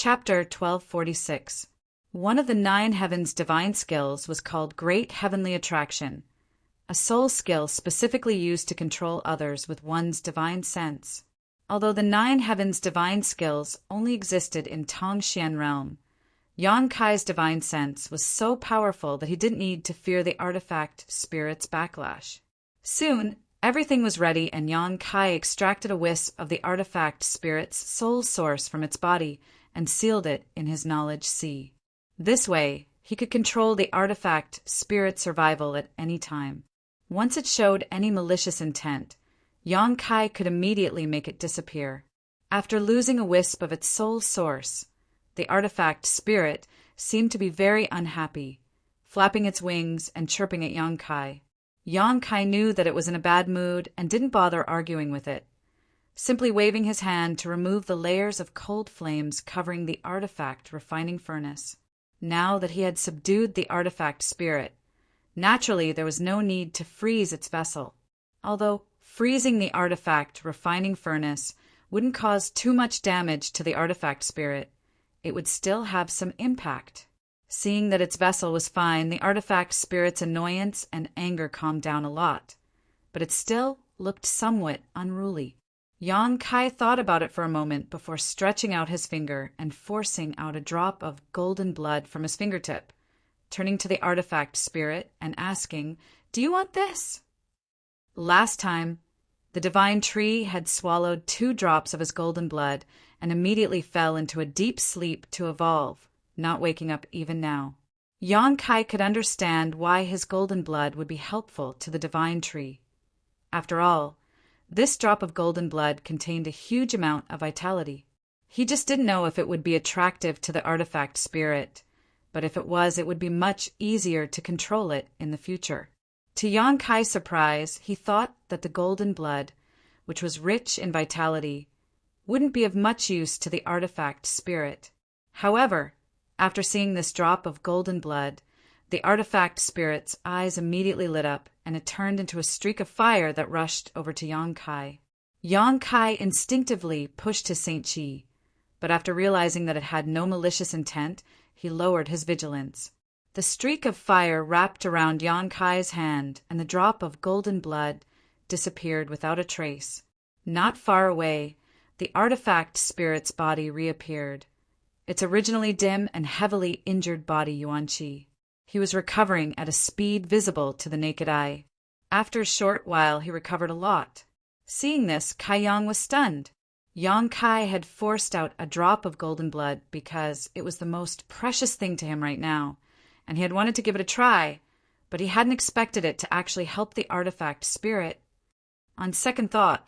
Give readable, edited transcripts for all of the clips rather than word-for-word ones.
Chapter 1246. One of the 9 heavens' divine skills was called Great Heavenly Attraction, a soul skill specifically used to control others with one's divine sense. Although the 9 heavens' divine skills only existed in Tongxian realm, Yang Kai's divine sense was so powerful that he didn't need to fear the artifact spirit's backlash. Soon, everything was ready, and Yang Kai extracted a wisp of the artifact spirit's soul source from its body and sealed it in his knowledge sea. This way, he could control the artifact spirit's survival at any time. Once it showed any malicious intent, Yang Kai could immediately make it disappear. After losing a wisp of its soul source, the artifact spirit seemed to be very unhappy, flapping its wings and chirping at Yang Kai. Yang Kai knew that it was in a bad mood and didn't bother arguing with it, simply waving his hand to remove the layers of cold flames covering the artifact refining furnace. Now that he had subdued the artifact spirit, naturally there was no need to freeze its vessel. Although freezing the artifact refining furnace wouldn't cause too much damage to the artifact spirit, it would still have some impact. Seeing that its vessel was fine, the artifact spirit's annoyance and anger calmed down a lot, but it still looked somewhat unruly. Yang Kai thought about it for a moment before stretching out his finger and forcing out a drop of golden blood from his fingertip, turning to the artifact spirit and asking, "Do you want this?" Last time, the divine tree had swallowed 2 drops of his golden blood and immediately fell into a deep sleep to evolve, not waking up even now. Yang Kai could understand why his golden blood would be helpful to the divine tree. After all, this drop of golden blood contained a huge amount of vitality. He just didn't know if it would be attractive to the artifact spirit, but if it was, it would be much easier to control it in the future. To Yang Kai's surprise, he thought that the golden blood, which was rich in vitality, wouldn't be of much use to the artifact spirit. However, after seeing this drop of golden blood, the artifact spirit's eyes immediately lit up, and it turned into a streak of fire that rushed over to Yang Kai. Yang Kai instinctively pushed his Saint Chi, but after realizing that it had no malicious intent, he lowered his vigilance. The streak of fire wrapped around Yang Kai's hand, and the drop of golden blood disappeared without a trace. Not far away, the artifact spirit's body reappeared, its originally dim and heavily injured body Yuan Qi. He was recovering at a speed visible to the naked eye. After a short while, he recovered a lot. Seeing this, Kai Yang was stunned. Yang Kai had forced out a drop of golden blood because it was the most precious thing to him right now, and he had wanted to give it a try, but he hadn't expected it to actually help the artifact spirit. On second thought,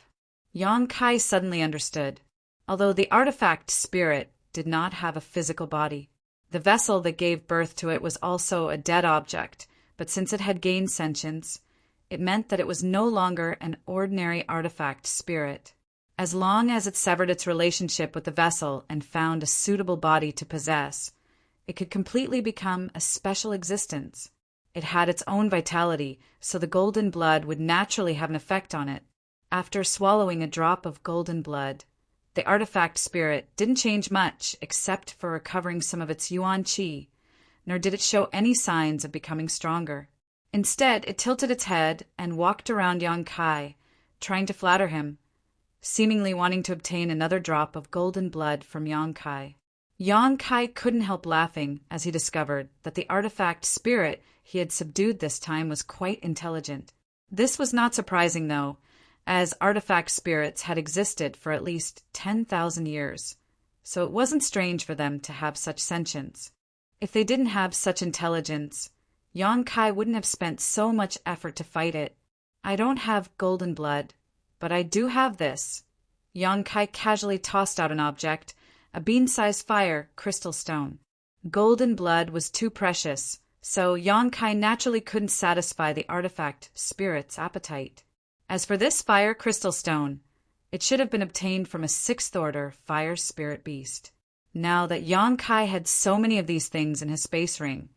Yang Kai suddenly understood. Although the artifact spirit did not have a physical body, the vessel that gave birth to it was also a dead object, but since it had gained sentience, it meant that it was no longer an ordinary artifact spirit. As long as it severed its relationship with the vessel and found a suitable body to possess, it could completely become a special existence. It had its own vitality, so the golden blood would naturally have an effect on it. After swallowing a drop of golden blood, the artifact spirit didn't change much except for recovering some of its Yuan Qi, nor did it show any signs of becoming stronger. Instead, it tilted its head and walked around Yang Kai, trying to flatter him, seemingly wanting to obtain another drop of golden blood from Yang Kai. Yang Kai couldn't help laughing as he discovered that the artifact spirit he had subdued this time was quite intelligent. This was not surprising, though, as artifact spirits had existed for at least 10,000 years, so it wasn't strange for them to have such sentience. If they didn't have such intelligence, Yang Kai wouldn't have spent so much effort to fight it. "I don't have golden blood, but I do have this." Yang Kai casually tossed out an object, a bean-sized fire crystal stone. Golden blood was too precious, so Yang Kai naturally couldn't satisfy the artifact spirit's appetite. As for this fire crystal stone, it should have been obtained from a 6th-order fire spirit beast. Now that Yang Kai had so many of these things in his space ring,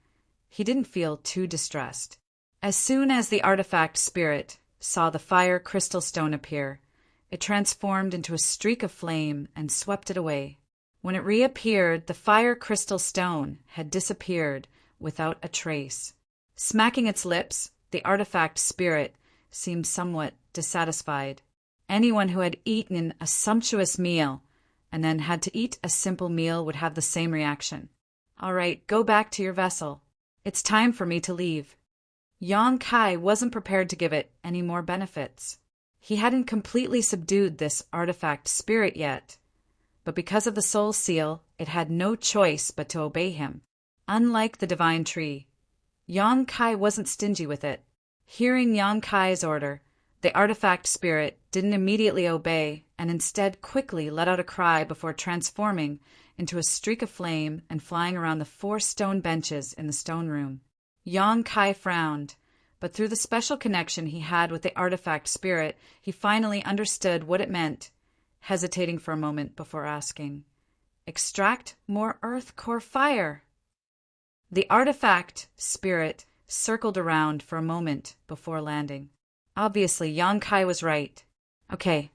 he didn't feel too distressed. As soon as the artifact spirit saw the fire crystal stone appear, it transformed into a streak of flame and swept it away. When it reappeared, the fire crystal stone had disappeared without a trace. Smacking its lips, the artifact spirit seemed somewhat dissatisfied. Anyone who had eaten a sumptuous meal and then had to eat a simple meal would have the same reaction. All right, go back to your vessel. It's time for me to leave. Yang Kai wasn't prepared to give it any more benefits. He hadn't completely subdued this artifact spirit yet, but because of the soul seal, it had no choice but to obey him. Unlike the divine tree, Yang Kai wasn't stingy with it. Hearing Yang Kai's order, the artifact spirit didn't immediately obey and instead quickly let out a cry before transforming into a streak of flame and flying around the 4 stone benches in the stone room. Yang Kai frowned, but through the special connection he had with the artifact spirit, he finally understood what it meant, hesitating for a moment before asking, "Extract more earth core fire." The artifact spirit circled around for a moment before landing. Obviously, Yang Kai was right. Okay.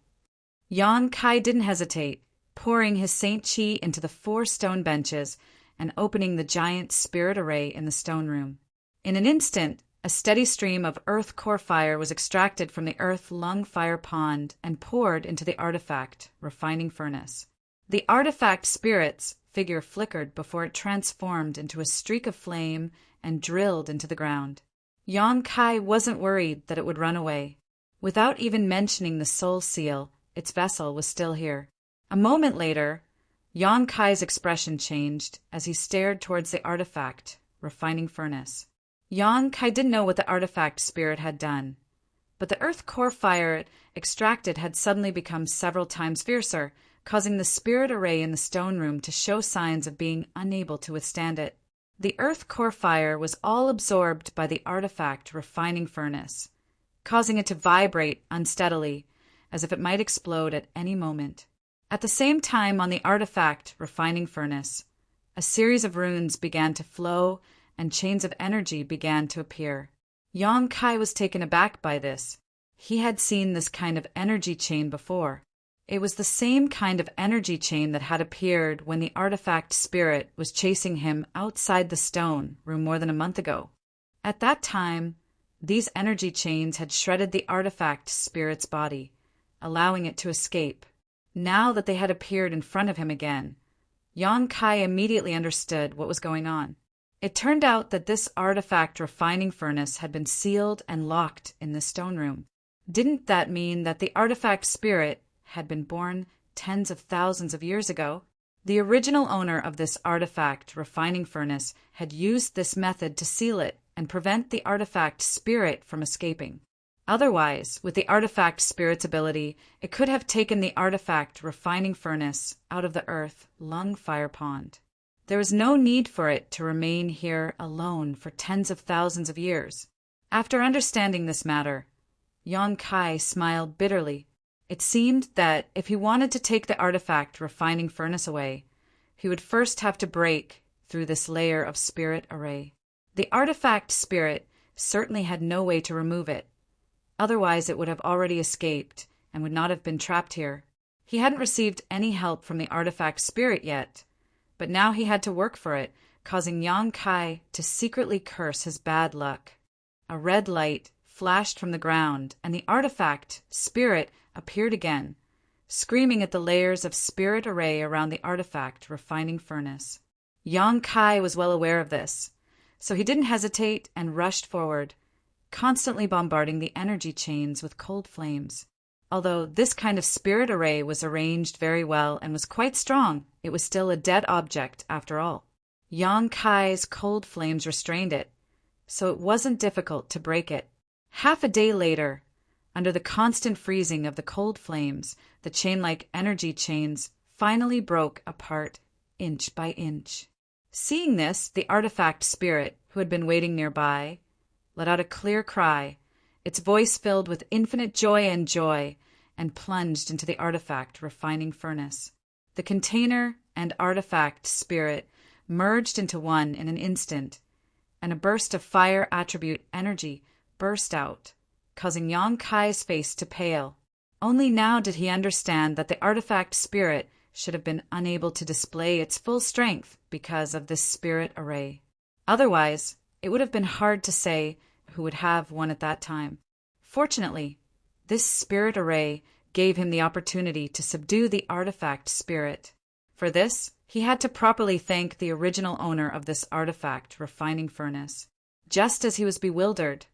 Yang Kai didn't hesitate, pouring his Saint Chi into the 4 stone benches and opening the giant spirit array in the stone room. In an instant, a steady stream of earth core fire was extracted from the earth lung fire pond and poured into the artifact refining furnace. The artifact spirit's figure flickered before it transformed into a streak of flame and drilled into the ground. Yang Kai wasn't worried that it would run away. Without even mentioning the soul seal, its vessel was still here. A moment later, Yang Kai's expression changed as he stared towards the artifact refining furnace. Yang Kai didn't know what the artifact spirit had done, but the earth core fire it extracted had suddenly become several times fiercer, causing the spirit array in the stone room to show signs of being unable to withstand it. The earth core fire was all absorbed by the artifact refining furnace, causing it to vibrate unsteadily, as if it might explode at any moment. At the same time, on the artifact refining furnace, a series of runes began to flow and chains of energy began to appear. Yang Kai was taken aback by this. He had seen this kind of energy chain before. It was the same kind of energy chain that had appeared when the artifact spirit was chasing him outside the stone room more than a month ago. At that time, these energy chains had shredded the artifact spirit's body, allowing it to escape. Now that they had appeared in front of him again, Yang Kai immediately understood what was going on. It turned out that this artifact refining furnace had been sealed and locked in the stone room. Didn't that mean that the artifact spirit had been born tens of thousands of years ago? The original owner of this artifact refining furnace had used this method to seal it and prevent the artifact spirit from escaping. Otherwise, with the artifact spirit's ability, it could have taken the artifact refining furnace out of the earth lung fire pond. There was no need for it to remain here alone for tens of thousands of years. After understanding this matter, Yang Kai smiled bitterly. It seemed that if he wanted to take the artifact refining furnace away, he would first have to break through this layer of spirit array. The artifact spirit certainly had no way to remove it. Otherwise, it would have already escaped and would not have been trapped here. He hadn't received any help from the artifact spirit yet, but now he had to work for it, causing Yang Kai to secretly curse his bad luck. A red light flashed from the ground, and the artifact spirit appeared again, screaming at the layers of spirit array around the artifact refining furnace. Yang Kai was well aware of this, so he didn't hesitate and rushed forward, constantly bombarding the energy chains with cold flames. Although this kind of spirit array was arranged very well and was quite strong, it was still a dead object after all. Yang Kai's cold flames restrained it, so it wasn't difficult to break it. Half a day later, under the constant freezing of the cold flames, the chain-like energy chains finally broke apart inch by inch. Seeing this, the artifact spirit, who had been waiting nearby, let out a clear cry, its voice filled with infinite joy, and plunged into the artifact refining furnace. The container and artifact spirit merged into one in an instant, and a burst of fire attribute energy burst out, causing Yang Kai's face to pale. Only now did he understand that the artifact spirit should have been unable to display its full strength because of this spirit array. Otherwise, it would have been hard to say who would have won at that time. Fortunately, this spirit array gave him the opportunity to subdue the artifact spirit. For this, he had to properly thank the original owner of this artifact refining furnace. Just as he was bewildered,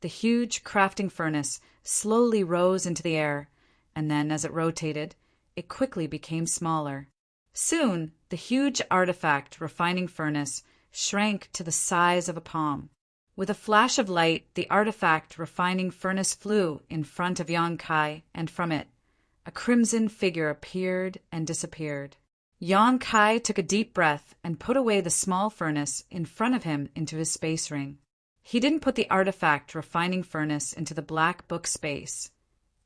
the huge crafting furnace slowly rose into the air, and then as it rotated, it quickly became smaller. Soon, the huge artifact refining furnace shrank to the size of a palm. With a flash of light, the artifact refining furnace flew in front of Yang Kai, and from it, a crimson figure appeared and disappeared. Yang Kai took a deep breath and put away the small furnace in front of him into his space ring. He didn't put the artifact refining furnace into the black book space.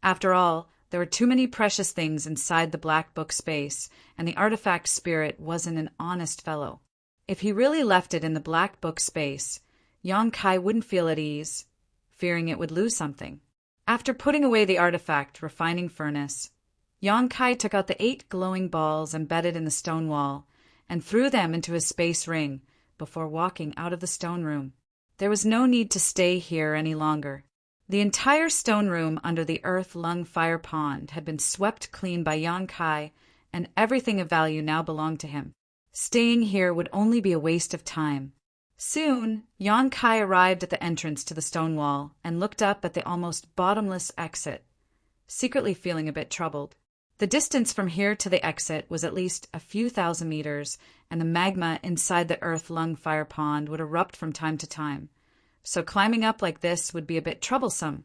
After all, there were too many precious things inside the black book space, and the artifact spirit wasn't an honest fellow. If he really left it in the black book space, Yang Kai wouldn't feel at ease, fearing it would lose something. After putting away the artifact refining furnace, Yang Kai took out the 8 glowing balls embedded in the stone wall and threw them into his space ring before walking out of the stone room. There was no need to stay here any longer. The entire stone room under the earth lung fire pond had been swept clean by Yang Kai, and everything of value now belonged to him. Staying here would only be a waste of time. Soon, Yang Kai arrived at the entrance to the stone wall and looked up at the almost bottomless exit, secretly feeling a bit troubled. The distance from here to the exit was at least a few thousand meters, and the magma inside the earth lung fire pond would erupt from time to time, so climbing up like this would be a bit troublesome.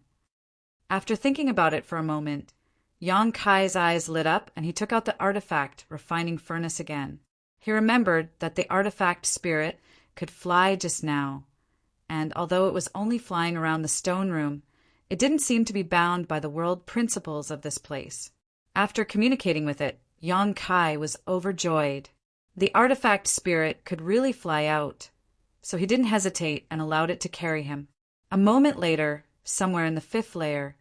After thinking about it for a moment, Yang Kai's eyes lit up and he took out the artifact refining furnace again. He remembered that the artifact spirit could fly just now, and although it was only flying around the stone room, it didn't seem to be bound by the world principles of this place. After communicating with it, Yang Kai was overjoyed. The artifact spirit could really fly out, so he didn't hesitate and allowed it to carry him. A moment later, somewhere in the 5th layer,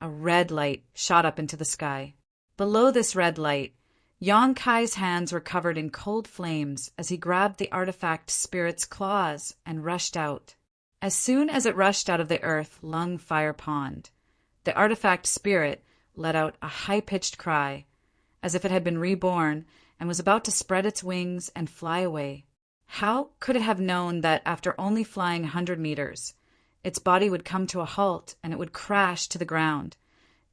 a red light shot up into the sky. Below this red light, Yang Kai's hands were covered in cold flames as he grabbed the artifact spirit's claws and rushed out. As soon as it rushed out of the earth lung fire pond, the artifact spirit let out a high-pitched cry, as if it had been reborn and was about to spread its wings and fly away. How could it have known that after only flying 100 meters, its body would come to a halt and it would crash to the ground,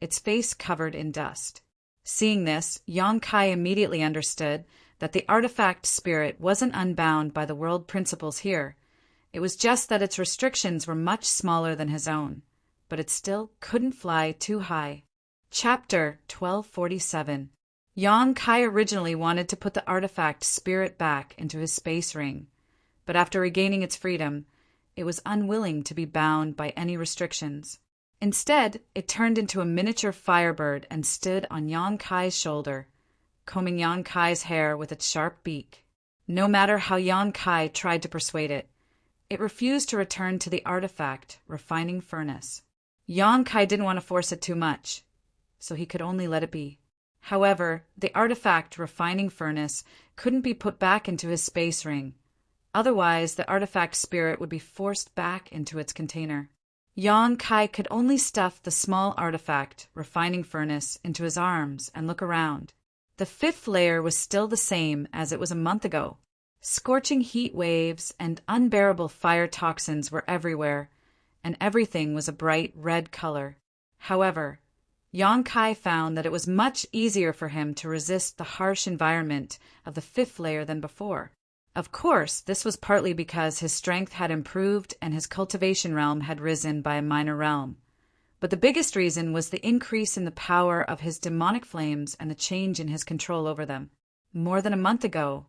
its face covered in dust? Seeing this, Yang Kai immediately understood that the artifact spirit wasn't unbound by the world principles here. It was just that its restrictions were much smaller than his own, but it still couldn't fly too high. Chapter 1247. Yang Kai originally wanted to put the artifact spirit back into his space ring, but after regaining its freedom, it was unwilling to be bound by any restrictions. Instead, it turned into a miniature firebird and stood on Yang Kai's shoulder, combing Yang Kai's hair with its sharp beak. No matter how Yang Kai tried to persuade it, it refused to return to the artifact refining furnace. Yang Kai didn't want to force it too much, so he could only let it be. However, the artifact refining furnace couldn't be put back into his space ring. Otherwise, the artifact spirit would be forced back into its container. Yang Kai could only stuff the small artifact refining furnace into his arms and look around. The 5th layer was still the same as it was a month ago. Scorching heat waves and unbearable fire toxins were everywhere, and everything was a bright red color. However, Yang Kai found that it was much easier for him to resist the harsh environment of the 5th layer than before. Of course, this was partly because his strength had improved and his cultivation realm had risen by a minor realm. But the biggest reason was the increase in the power of his demonic flames and the change in his control over them. More than a month ago,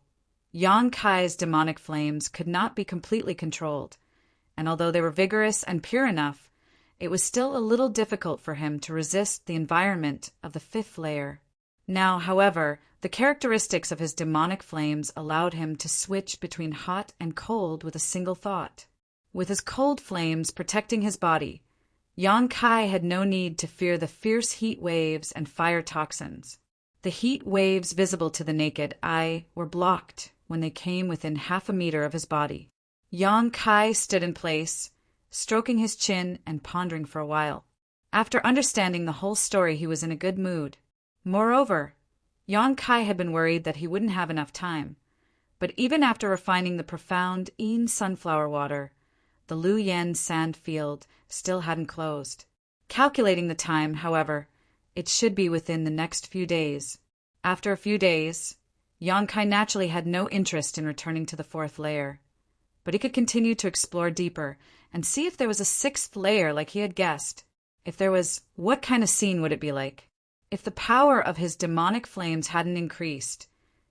Yang Kai's demonic flames could not be completely controlled, and although they were vigorous and pure enough, it was still a little difficult for him to resist the environment of the 5th layer. Now, however, the characteristics of his demonic flames allowed him to switch between hot and cold with a single thought. With his cold flames protecting his body, Yang Kai had no need to fear the fierce heat waves and fire toxins. The heat waves visible to the naked eye were blocked when they came within half a meter of his body. Yang Kai stood in place, stroking his chin and pondering for a while. After understanding the whole story, he was in a good mood. Moreover, Yang Kai had been worried that he wouldn't have enough time. But even after refining the profound Yin sunflower water, the Lu Yen sand field still hadn't closed. Calculating the time, however, it should be within the next few days. After a few days, Yang Kai naturally had no interest in returning to the fourth layer. But he could continue to explore deeper and see if there was a sixth layer like he had guessed. If there was, what kind of scene would it be like? If the power of his demonic flames hadn't increased,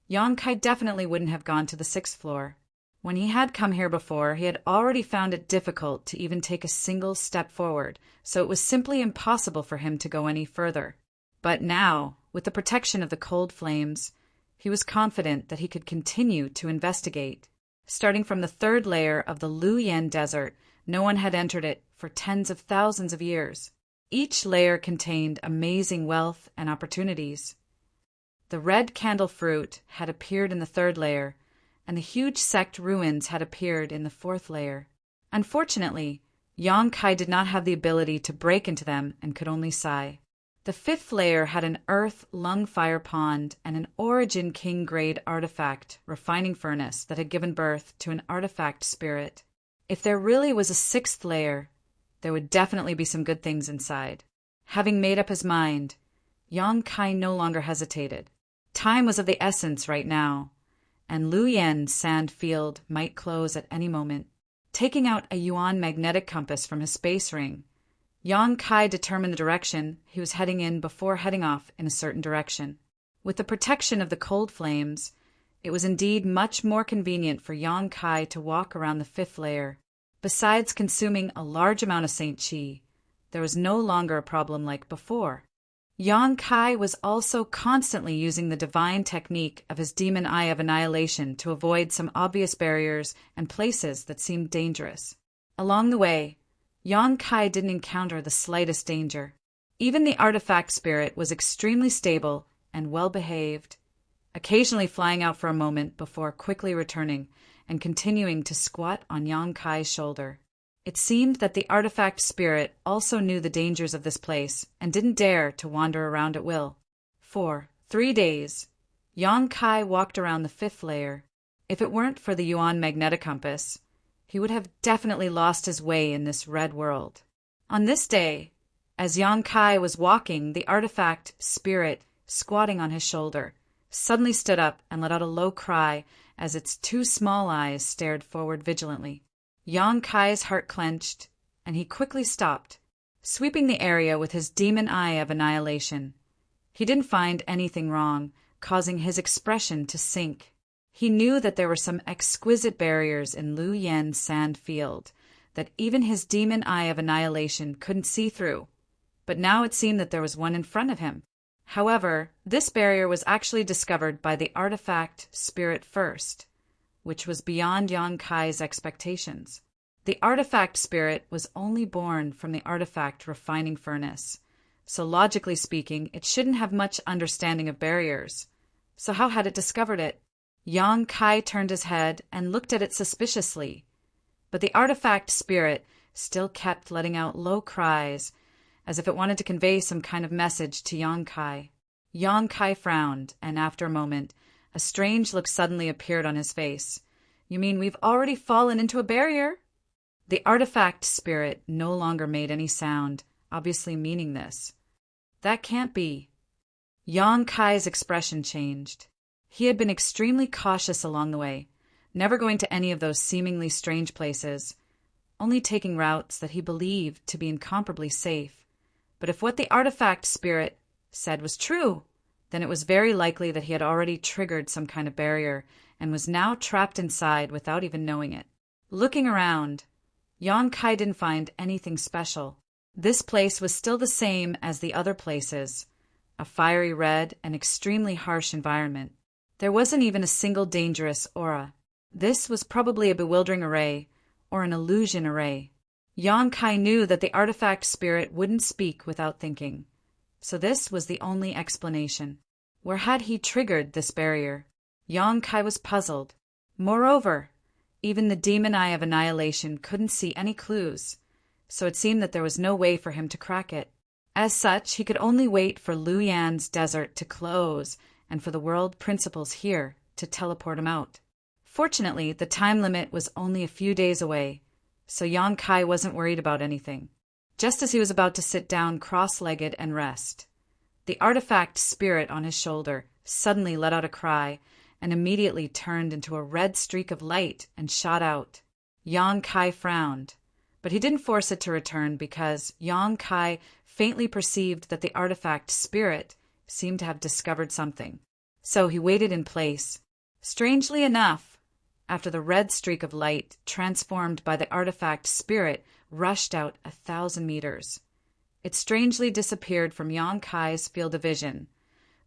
Yang Kai definitely wouldn't have gone to the sixth floor. When he had come here before, he had already found it difficult to even take a single step forward, so it was simply impossible for him to go any further. But now, with the protection of the cold flames, he was confident that he could continue to investigate. Starting from the third layer of the Lu Yen Desert, no one had entered it for tens of thousands of years. Each layer contained amazing wealth and opportunities. The red candle fruit had appeared in the third layer, and the huge sect ruins had appeared in the fourth layer. Unfortunately, Yang Kai did not have the ability to break into them and could only sigh. The fifth layer had an earth lung fire pond and an Origin King grade artifact refining furnace that had given birth to an artifact spirit. If there really was a sixth layer, there would definitely be some good things inside. Having made up his mind, Yang Kai no longer hesitated. Time was of the essence right now, and Lu Yen's sand field might close at any moment. Taking out a yuan magnetic compass from his space ring, Yang Kai determined the direction he was heading in before heading off in a certain direction. With the protection of the cold flames, it was indeed much more convenient for Yang Kai to walk around the fifth layer. Besides consuming a large amount of Saint Chi, there was no longer a problem like before. Yang Kai was also constantly using the divine technique of his demon eye of annihilation to avoid some obvious barriers and places that seemed dangerous. Along the way, Yang Kai didn't encounter the slightest danger. Even the artifact spirit was extremely stable and well-behaved, occasionally flying out for a moment before quickly returning and continuing to squat on Yang Kai's shoulder. It seemed that the artifact spirit also knew the dangers of this place and didn't dare to wander around at will. For 3 days, Yang Kai walked around the fifth layer. If it weren't for the Yuan magnetic compass, he would have definitely lost his way in this red world. On this day, as Yang Kai was walking, the artifact spirit, squatting on his shoulder, suddenly stood up and let out a low cry as its 2 small eyes stared forward vigilantly. Yang Kai's heart clenched, and he quickly stopped, sweeping the area with his demon eye of annihilation. He didn't find anything wrong, causing his expression to sink. He knew that there were some exquisite barriers in Lu Yen's sand field that even his demon eye of annihilation couldn't see through, but now it seemed that there was one in front of him. However, this barrier was actually discovered by the artifact spirit first, which was beyond Yang Kai's expectations. The artifact spirit was only born from the artifact refining furnace, so logically speaking, it shouldn't have much understanding of barriers. So how had it discovered it? Yang Kai turned his head and looked at it suspiciously, but the artifact spirit still kept letting out low cries, as if it wanted to convey some kind of message to Yang Kai. Yang Kai frowned, and after a moment, a strange look suddenly appeared on his face. "You mean we've already fallen into a barrier?" The artifact spirit no longer made any sound, obviously meaning this. "That can't be." Yang Kai's expression changed. He had been extremely cautious along the way, never going to any of those seemingly strange places, only taking routes that he believed to be incomparably safe. But if what the artifact spirit said was true, then it was very likely that he had already triggered some kind of barrier and was now trapped inside without even knowing it. Looking around, Yang Kai didn't find anything special. This place was still the same as the other places, a fiery red and extremely harsh environment. There wasn't even a single dangerous aura. This was probably a bewildering array, or an illusion array. Yang Kai knew that the artifact spirit wouldn't speak without thinking, so this was the only explanation. Where had he triggered this barrier? Yang Kai was puzzled. Moreover, even the demon eye of annihilation couldn't see any clues, so it seemed that there was no way for him to crack it. As such, he could only wait for Lu Yan's desert to close and for the world principles here to teleport him out. Fortunately, the time limit was only a few days away, so Yang Kai wasn't worried about anything. Just as he was about to sit down cross-legged and rest, the artifact spirit on his shoulder suddenly let out a cry and immediately turned into a red streak of light and shot out. Yang Kai frowned, but he didn't force it to return because Yang Kai faintly perceived that the artifact spirit seemed to have discovered something. So he waited in place. Strangely enough, after the red streak of light transformed by the artifact spirit rushed out 1,000 meters, it strangely disappeared from Yang Kai's field of vision,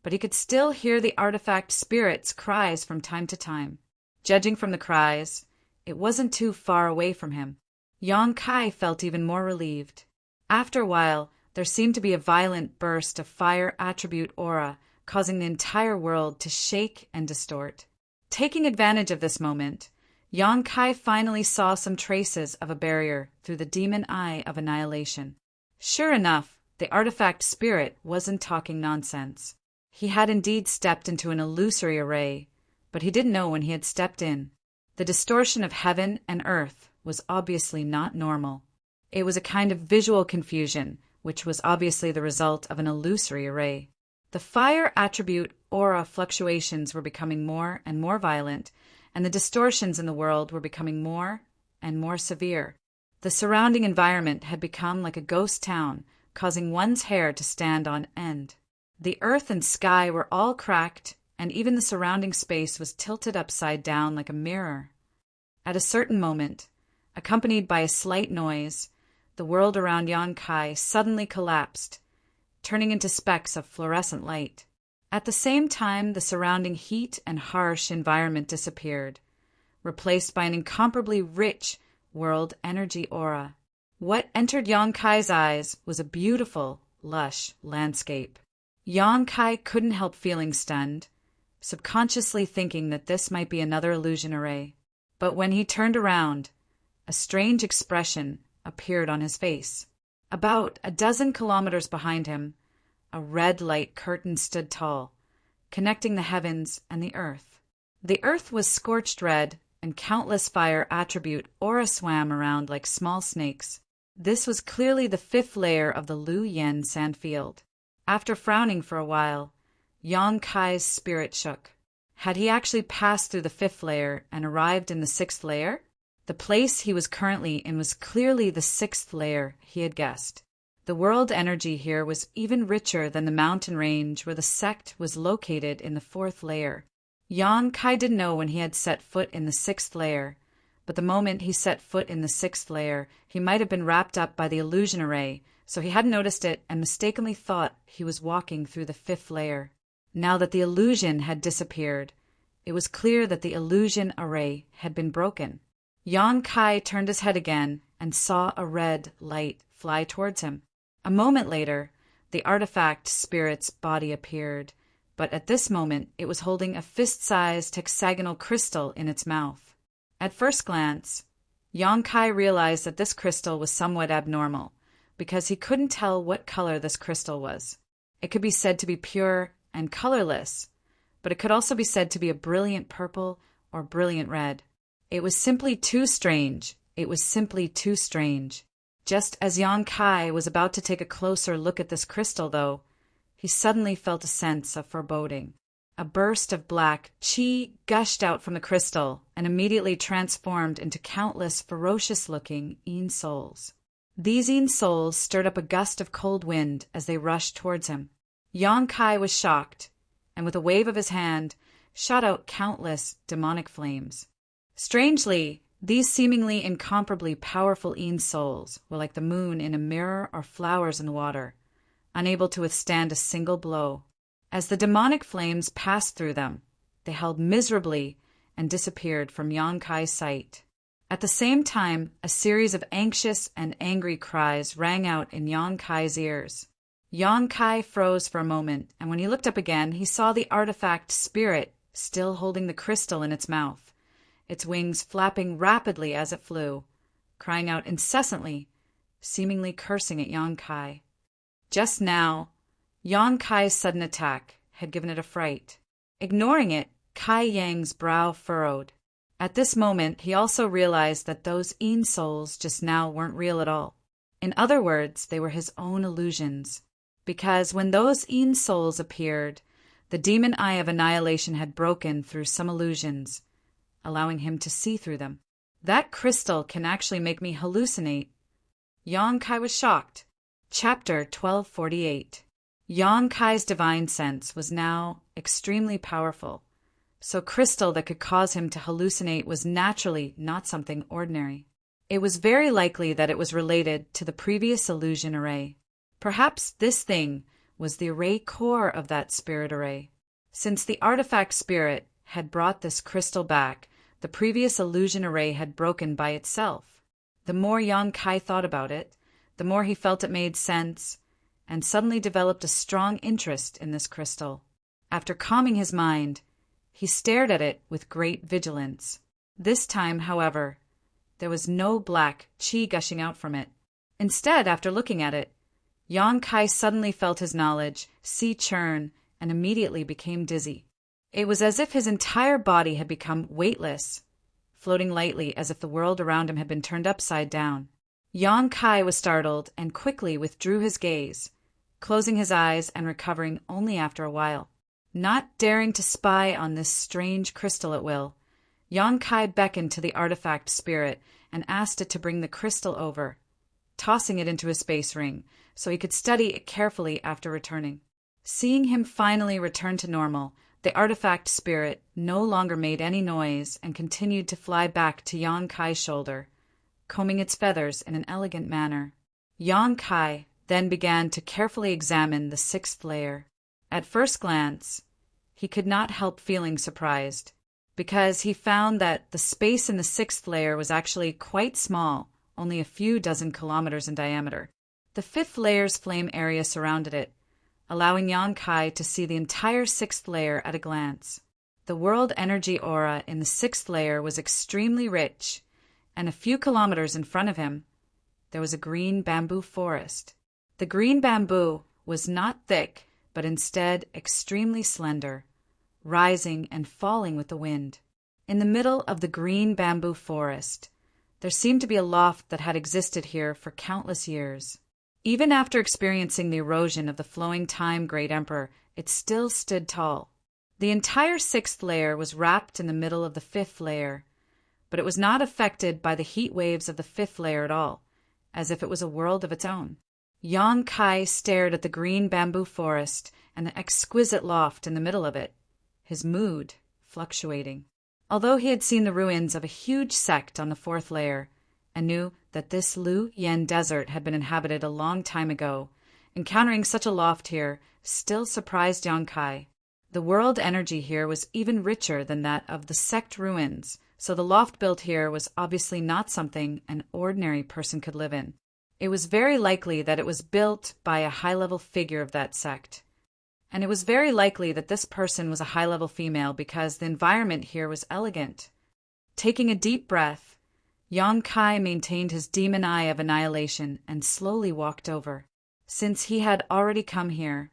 but he could still hear the artifact spirit's cries from time to time. Judging from the cries, it wasn't too far away from him. Yang Kai felt even more relieved. After a while, there seemed to be a violent burst of fire attribute aura, causing the entire world to shake and distort. Taking advantage of this moment, Yang Kai finally saw some traces of a barrier through the demon eye of annihilation. Sure enough, the artifact spirit wasn't talking nonsense. He had indeed stepped into an illusory array, but he didn't know when he had stepped in. The distortion of heaven and earth was obviously not normal. It was a kind of visual confusion, which was obviously the result of an illusory array. The fire attribute aura fluctuations were becoming more and more violent, and the distortions in the world were becoming more and more severe. The surrounding environment had become like a ghost town, causing one's hair to stand on end. The earth and sky were all cracked, and even the surrounding space was tilted upside down like a mirror. At a certain moment, accompanied by a slight noise, the world around Yang Kai suddenly collapsed, turning into specks of fluorescent light. At the same time, the surrounding heat and harsh environment disappeared, replaced by an incomparably rich world energy aura. What entered Yang Kai's eyes was a beautiful, lush landscape. Yang Kai couldn't help feeling stunned, subconsciously thinking that this might be another illusion array. But when he turned around, a strange expression appeared on his face. About a dozen kilometers behind him, a red light curtain stood tall, connecting the heavens and the earth. The earth was scorched red, and countless fire attribute aura swam around like small snakes. This was clearly the 5th layer of the Lu Yan sandfield. After frowning for a while, Yang Kai's spirit shook. Had he actually passed through the 5th layer and arrived in the 6th layer? The place he was currently in was clearly the 6th layer he had guessed. The world energy here was even richer than the mountain range where the sect was located in the 4th layer. Yang Kai didn't know when he had set foot in the 6th layer, but the moment he set foot in the 6th layer, he might have been wrapped up by the illusion array, so he hadn't noticed it and mistakenly thought he was walking through the 5th layer. Now that the illusion had disappeared, it was clear that the illusion array had been broken. Yang Kai turned his head again and saw a red light fly towards him. A moment later, the artifact spirit's body appeared, but at this moment it was holding a fist-sized hexagonal crystal in its mouth. At first glance, Yang Kai realized that this crystal was somewhat abnormal, because he couldn't tell what color this crystal was. It could be said to be pure and colorless, but it could also be said to be a brilliant purple or brilliant red. It was simply too strange. It was simply too strange. Just as Yang Kai was about to take a closer look at this crystal, though, he suddenly felt a sense of foreboding. A burst of black chi gushed out from the crystal and immediately transformed into countless ferocious-looking Yin souls. These Yin souls stirred up a gust of cold wind as they rushed towards him. Yang Kai was shocked, and with a wave of his hand, shot out countless demonic flames. Strangely, these seemingly incomparably powerful Yin souls were like the moon in a mirror or flowers in water, unable to withstand a single blow. As the demonic flames passed through them, they held miserably and disappeared from Yang Kai's sight. At the same time, a series of anxious and angry cries rang out in Yang Kai's ears. Yang Kai froze for a moment, and when he looked up again, he saw the artifact spirit still holding the crystal in its mouth, its wings flapping rapidly as it flew, crying out incessantly, seemingly cursing at Yang Kai. Just now, Yang Kai's sudden attack had given it a fright. Ignoring it, Kai Yang's brow furrowed. At this moment, he also realized that those Yin souls just now weren't real at all. In other words, they were his own illusions. Because when those Yin souls appeared, the demon eye of annihilation had broken through some illusions, allowing him to see through them. That crystal can actually make me hallucinate. Yang Kai was shocked. Chapter 1248. Yang Kai's divine sense was now extremely powerful, so crystal that could cause him to hallucinate was naturally not something ordinary. It was very likely that it was related to the previous illusion array. Perhaps this thing was the array core of that spirit array. Since the artifact spirit had brought this crystal back, the previous illusion array had broken by itself. The more Yang Kai thought about it, the more he felt it made sense, and suddenly developed a strong interest in this crystal. After calming his mind, he stared at it with great vigilance. This time, however, there was no black qi gushing out from it. Instead, after looking at it, Yang Kai suddenly felt his knowledge see churn and immediately became dizzy. It was as if his entire body had become weightless, floating lightly as if the world around him had been turned upside down. Yang Kai was startled and quickly withdrew his gaze, closing his eyes and recovering only after a while. Not daring to spy on this strange crystal at will, Yang Kai beckoned to the artifact spirit and asked it to bring the crystal over, tossing it into his space ring so he could study it carefully after returning. Seeing him finally return to normal, the artifact spirit no longer made any noise and continued to fly back to Yang Kai's shoulder, combing its feathers in an elegant manner. Yang Kai then began to carefully examine the sixth layer. At first glance, he could not help feeling surprised, because he found that the space in the sixth layer was actually quite small, only a few dozen kilometers in diameter. The fifth layer's flame area surrounded it, allowing Yang Kai to see the entire sixth layer at a glance. The world energy aura in the sixth layer was extremely rich, and a few kilometers in front of him, there was a green bamboo forest. The green bamboo was not thick, but instead extremely slender, rising and falling with the wind. In the middle of the green bamboo forest, there seemed to be a loft that had existed here for countless years. Even after experiencing the erosion of the flowing time Great Emperor, it still stood tall. The entire sixth layer was wrapped in the middle of the fifth layer, but it was not affected by the heat waves of the fifth layer at all, as if it was a world of its own. Yang Kai stared at the green bamboo forest and the exquisite loft in the middle of it, his mood fluctuating. Although he had seen the ruins of a huge sect on the fourth layer, and knew that this Lu Yen desert had been inhabited a long time ago, encountering such a loft here still surprised Yang Kai. The world energy here was even richer than that of the sect ruins, so the loft built here was obviously not something an ordinary person could live in. It was very likely that it was built by a high-level figure of that sect. And it was very likely that this person was a high-level female because the environment here was elegant. Taking a deep breath, Yang Kai maintained his demon eye of annihilation and slowly walked over. Since he had already come here,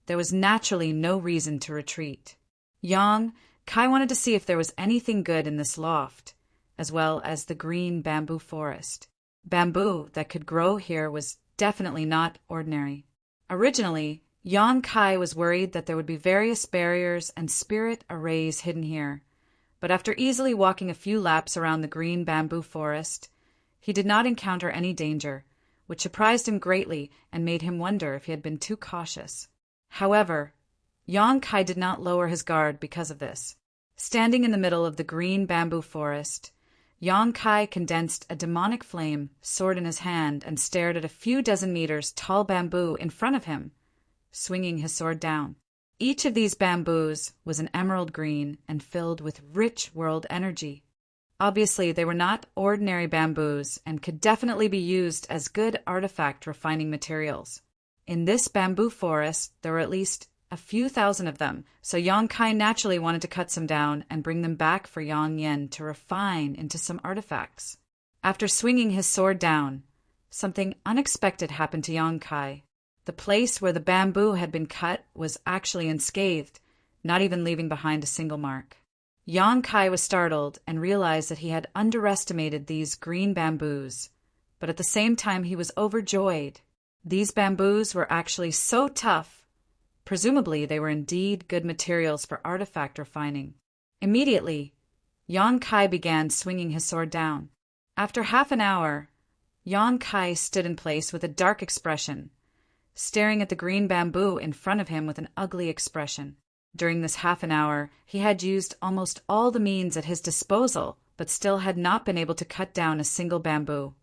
there was naturally no reason to retreat. Yang Kai wanted to see if there was anything good in this loft, as well as the green bamboo forest. Bamboo that could grow here was definitely not ordinary. Originally, Yang Kai was worried that there would be various barriers and spirit arrays hidden here, but after easily walking a few laps around the green bamboo forest, he did not encounter any danger, which surprised him greatly and made him wonder if he had been too cautious. However, Yang Kai did not lower his guard because of this. Standing in the middle of the green bamboo forest, Yang Kai condensed a demonic flame, sword in his hand, and stared at a few dozen meters tall bamboo in front of him, swinging his sword down. Each of these bamboos was an emerald green and filled with rich world energy. Obviously, they were not ordinary bamboos and could definitely be used as good artifact refining materials. In this bamboo forest, there were at least a few thousand of them, so Yang Kai naturally wanted to cut some down and bring them back for Yang Yen to refine into some artifacts. After swinging his sword down, something unexpected happened to Yang Kai. The place where the bamboo had been cut was actually unscathed, not even leaving behind a single mark. Yang Kai was startled and realized that he had underestimated these green bamboos, but at the same time he was overjoyed. These bamboos were actually so tough. Presumably, they were indeed good materials for artifact refining. Immediately, Yang Kai began swinging his sword down. After half an hour, Yang Kai stood in place with a dark expression, staring at the green bamboo in front of him with an ugly expression. During this half an hour, he had used almost all the means at his disposal, but still had not been able to cut down a single bamboo.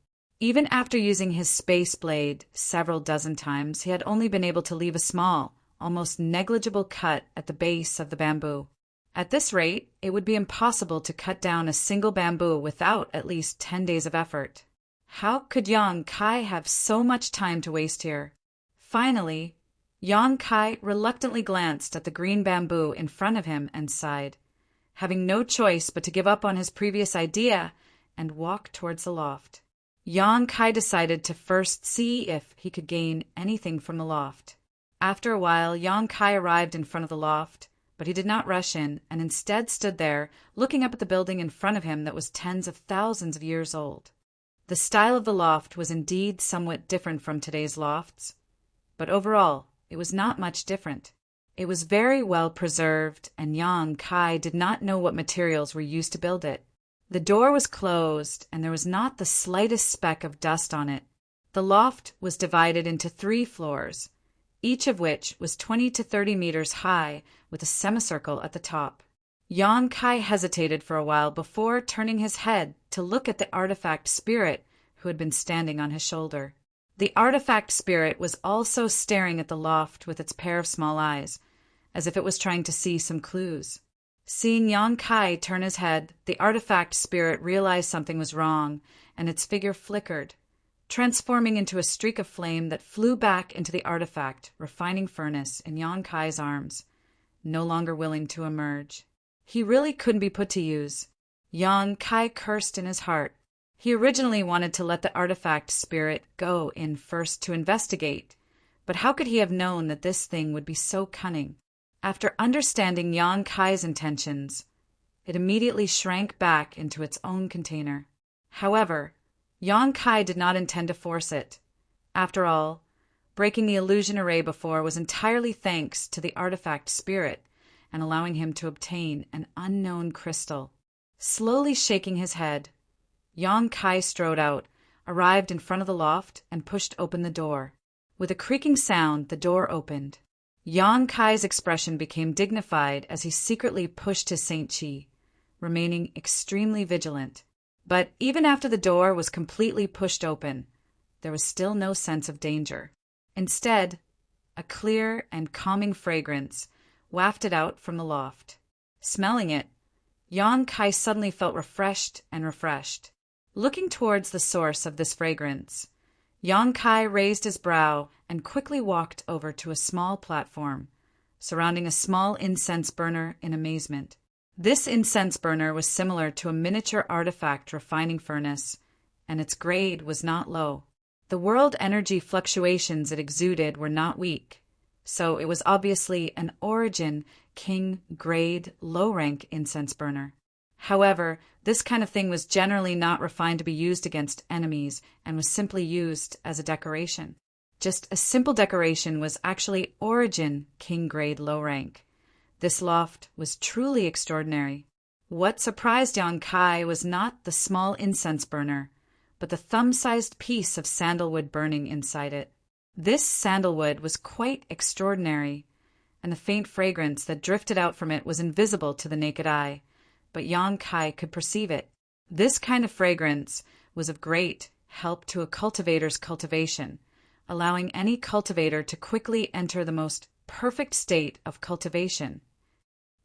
Even after using his space blade several dozen times, he had only been able to leave a small, almost negligible cut at the base of the bamboo. At this rate, it would be impossible to cut down a single bamboo without at least 10 days of effort. How could Yang Kai have so much time to waste here? Finally, Yang Kai reluctantly glanced at the green bamboo in front of him and sighed, having no choice but to give up on his previous idea and walk towards the loft. Yang Kai decided to first see if he could gain anything from the loft. After a while, Yang Kai arrived in front of the loft, but he did not rush in and instead stood there looking up at the building in front of him that was tens of thousands of years old. The style of the loft was indeed somewhat different from today's lofts, but overall, it was not much different. It was very well preserved, and Yang Kai did not know what materials were used to build it. The door was closed, and there was not the slightest speck of dust on it. The loft was divided into 3 floors, each of which was 20 to 30 meters high, with a semicircle at the top. Yang Kai hesitated for a while before turning his head to look at the artifact spirit who had been standing on his shoulder. The artifact spirit was also staring at the loft with its pair of small eyes, as if it was trying to see some clues. Seeing Yang Kai turn his head, the artifact spirit realized something was wrong, and its figure flickered, transforming into a streak of flame that flew back into the artifact refining furnace in Yang Kai's arms, no longer willing to emerge. He really couldn't be put to use. Yang Kai cursed in his heart. He originally wanted to let the artifact spirit go in first to investigate, but how could he have known that this thing would be so cunning? After understanding Yang Kai's intentions, it immediately shrank back into its own container. However, Yang Kai did not intend to force it. After all, breaking the illusion array before was entirely thanks to the artifact spirit and allowing him to obtain an unknown crystal. Slowly shaking his head, Yang Kai strode out, arrived in front of the loft, and pushed open the door. With a creaking sound, the door opened. Yang Kai's expression became dignified as he secretly pushed his Saint Chi, remaining extremely vigilant. But even after the door was completely pushed open, there was still no sense of danger. Instead, a clear and calming fragrance wafted out from the loft. Smelling it, Yang Kai suddenly felt refreshed and refreshed. Looking towards the source of this fragrance, Yang Kai raised his brow and quickly walked over to a small platform, surrounding a small incense burner in amazement. This incense burner was similar to a miniature artifact refining furnace, and its grade was not low. The world energy fluctuations it exuded were not weak, so it was obviously an origin king grade low-rank incense burner. However, this kind of thing was generally not refined to be used against enemies and was simply used as a decoration. Just a simple decoration was actually origin king grade low rank. This loft was truly extraordinary. What surprised Yang Kai was not the small incense burner, but the thumb-sized piece of sandalwood burning inside it. This sandalwood was quite extraordinary, and the faint fragrance that drifted out from it was invisible to the naked eye, but Yang Kai could perceive it. This kind of fragrance was of great help to a cultivator's cultivation, allowing any cultivator to quickly enter the most perfect state of cultivation.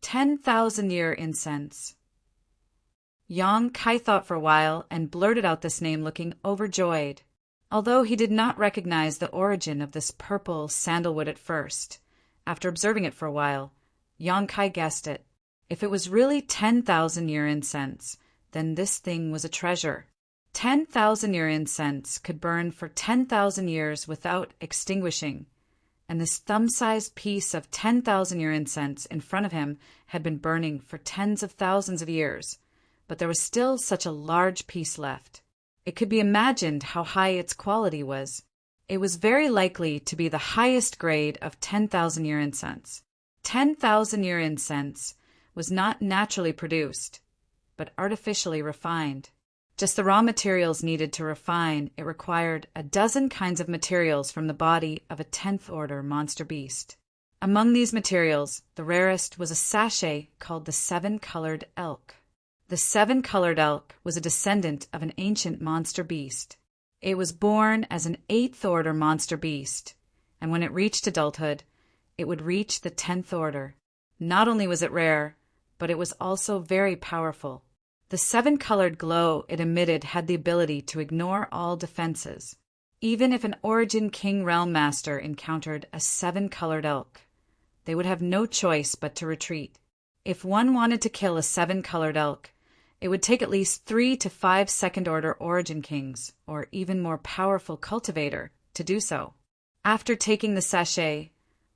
10,000-year incense. Yang Kai thought for a while and blurted out this name looking overjoyed. Although he did not recognize the origin of this purple sandalwood at first, after observing it for a while, Yang Kai guessed it. If it was really 10,000-year incense, then this thing was a treasure. 10,000-year incense could burn for 10,000 years without extinguishing, and this thumb-sized piece of 10,000-year incense in front of him had been burning for tens of thousands of years, but there was still such a large piece left. It could be imagined how high its quality was. It was very likely to be the highest grade of 10,000-year incense. 10,000-year incense was not naturally produced, but artificially refined. Just the raw materials needed to refine it required a dozen kinds of materials from the body of a 10th-order monster beast. Among these materials, the rarest was a sachet called the seven-colored elk. The seven-colored elk was a descendant of an ancient monster beast. It was born as an 8th-order monster beast, and when it reached adulthood, it would reach the 10th order. Not only was it rare, but it was also very powerful. The seven-colored glow it emitted had the ability to ignore all defenses. Even if an Origin King Realm Master encountered a seven-colored elk, they would have no choice but to retreat. If one wanted to kill a seven-colored elk, it would take at least 3 to 5 second-order Origin Kings, or even more powerful cultivator, to do so. After taking the sachet,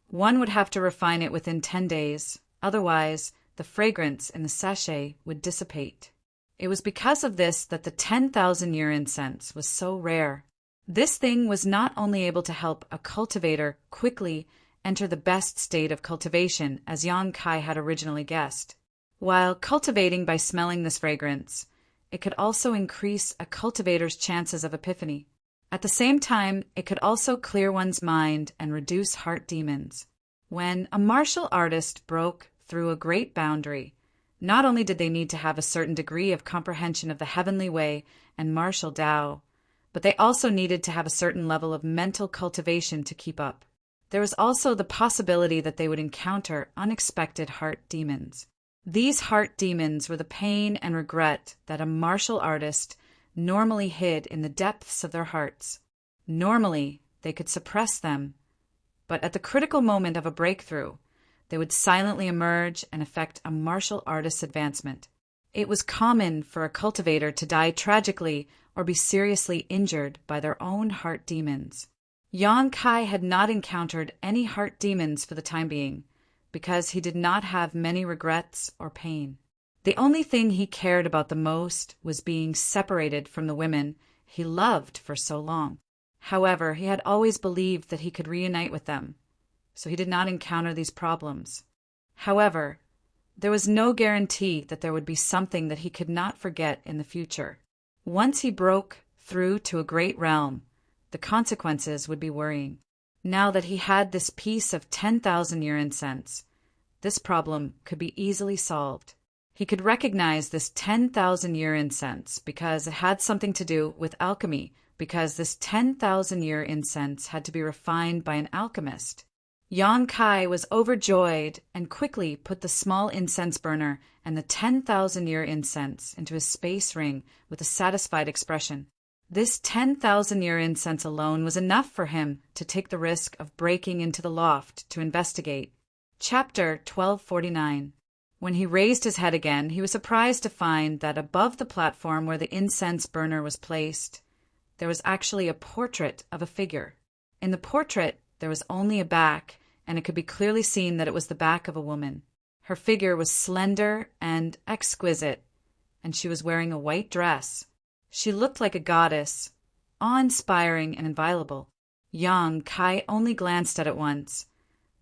one would have to refine it within 10 days, otherwise the fragrance in the sachet would dissipate. It was because of this that the 10,000-year incense was so rare. This thing was not only able to help a cultivator quickly enter the best state of cultivation as Yang Kai had originally guessed. While cultivating by smelling this fragrance, it could also increase a cultivator's chances of epiphany. At the same time, it could also clear one's mind and reduce heart demons. When a martial artist broke through a great boundary, not only did they need to have a certain degree of comprehension of the heavenly way and martial Tao, but they also needed to have a certain level of mental cultivation to keep up. There was also the possibility that they would encounter unexpected heart demons. These heart demons were the pain and regret that a martial artist normally hid in the depths of their hearts. Normally, they could suppress them, but at the critical moment of a breakthrough, they would silently emerge and affect a martial artist's advancement. It was common for a cultivator to die tragically or be seriously injured by their own heart demons. Yang Kai had not encountered any heart demons for the time being, because he did not have many regrets or pain. The only thing he cared about the most was being separated from the women he loved for so long. However, he had always believed that he could reunite with them, so he did not encounter these problems. However, there was no guarantee that there would be something that he could not forget in the future. Once he broke through to a great realm, the consequences would be worrying. Now that he had this piece of 10,000-year incense, this problem could be easily solved. He could recognize this 10,000-year incense because it had something to do with alchemy, because this 10,000-year incense had to be refined by an alchemist. Yang Kai was overjoyed and quickly put the small incense burner and the 10,000-year incense into his space ring with a satisfied expression. This 10,000-year incense alone was enough for him to take the risk of breaking into the loft to investigate. Chapter 1249. When he raised his head again, he was surprised to find that above the platform where the incense burner was placed, there was actually a portrait of a figure. In the portrait, there was only a back, and it could be clearly seen that it was the back of a woman. Her figure was slender and exquisite, and she was wearing a white dress. She looked like a goddess, awe-inspiring and inviolable. Yang Kai only glanced at it once,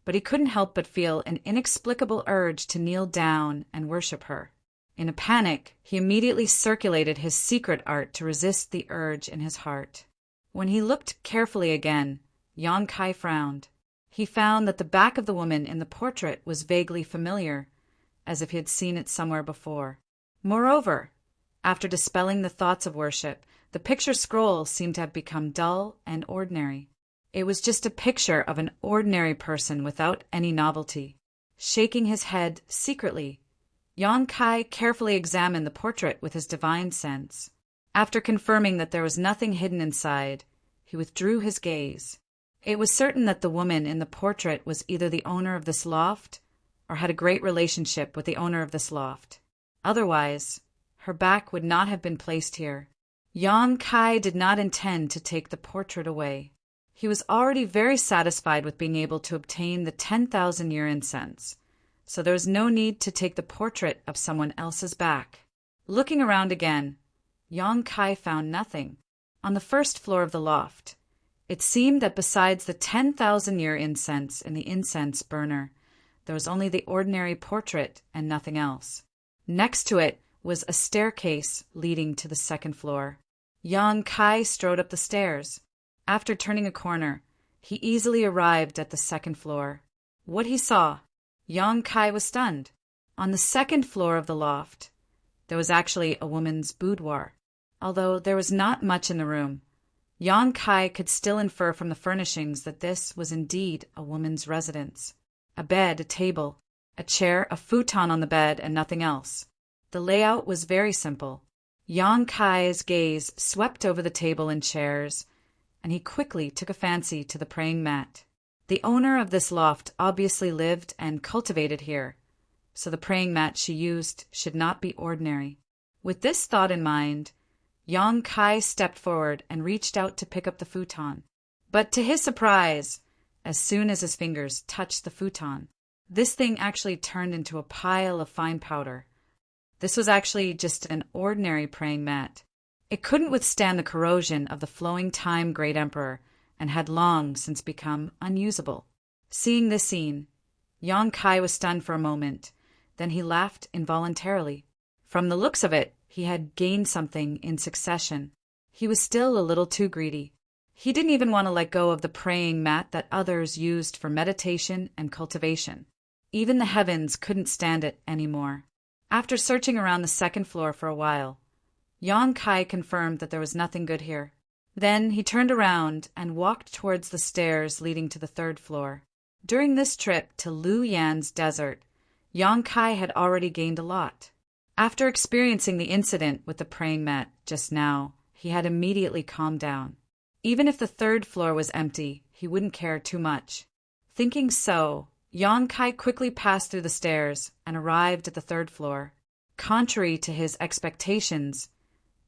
but he couldn't help but feel an inexplicable urge to kneel down and worship her. In a panic, he immediately circulated his secret art to resist the urge in his heart. When he looked carefully again, Yang Kai frowned. He found that the back of the woman in the portrait was vaguely familiar, as if he had seen it somewhere before. Moreover, after dispelling the thoughts of worship, the picture scroll seemed to have become dull and ordinary. It was just a picture of an ordinary person without any novelty. Shaking his head secretly, Yang Kai carefully examined the portrait with his divine sense. After confirming that there was nothing hidden inside, he withdrew his gaze. It was certain that the woman in the portrait was either the owner of this loft or had a great relationship with the owner of this loft. Otherwise, her back would not have been placed here. Yang Kai did not intend to take the portrait away. He was already very satisfied with being able to obtain the 10,000-year incense, so there was no need to take the portrait of someone else's back. Looking around again, Yang Kai found nothing. On the first floor of the loft, it seemed that besides the 10,000-year incense in the incense burner, there was only the ordinary portrait and nothing else. Next to it was a staircase leading to the second floor. Yang Kai strode up the stairs. After turning a corner, he easily arrived at the second floor. What he saw, Yang Kai was stunned. On the second floor of the loft, there was actually a woman's boudoir. Although there was not much in the room, Yang Kai could still infer from the furnishings that this was indeed a woman's residence. A bed, a table, a chair, a futon on the bed, and nothing else. The layout was very simple. Yang Kai's gaze swept over the table and chairs, and he quickly took a fancy to the praying mat. The owner of this loft obviously lived and cultivated here, so the praying mat she used should not be ordinary. With this thought in mind, Yang Kai stepped forward and reached out to pick up the futon. But to his surprise, as soon as his fingers touched the futon, this thing actually turned into a pile of fine powder. This was actually just an ordinary praying mat. It couldn't withstand the corrosion of the flowing time Great Emperor and had long since become unusable. Seeing this scene, Yang Kai was stunned for a moment. Then he laughed involuntarily. From the looks of it, he had gained something in succession. He was still a little too greedy. He didn't even want to let go of the praying mat that others used for meditation and cultivation. Even the heavens couldn't stand it anymore. After searching around the second floor for a while, Yang Kai confirmed that there was nothing good here. Then he turned around and walked towards the stairs leading to the third floor. During this trip to Lu Yan's desert, Yang Kai had already gained a lot. After experiencing the incident with the praying mat just now, he had immediately calmed down. Even if the third floor was empty, he wouldn't care too much. Thinking so, Yang Kai quickly passed through the stairs and arrived at the third floor. Contrary to his expectations,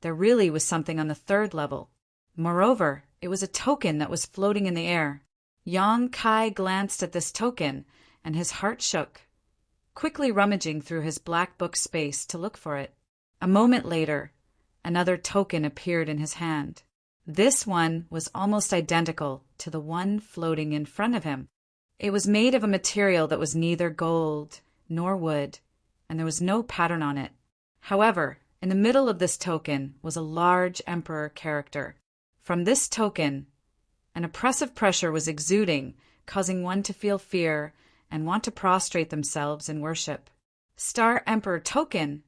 there really was something on the third level. Moreover, it was a token that was floating in the air. Yang Kai glanced at this token, and his heart shook, quickly rummaging through his black book space to look for it. A moment later, another token appeared in his hand. This one was almost identical to the one floating in front of him. It was made of a material that was neither gold nor wood, and there was no pattern on it. However, in the middle of this token was a large emperor character. From this token, an oppressive pressure was exuding, causing one to feel fear and want to prostrate themselves in worship. Star Emperor Token!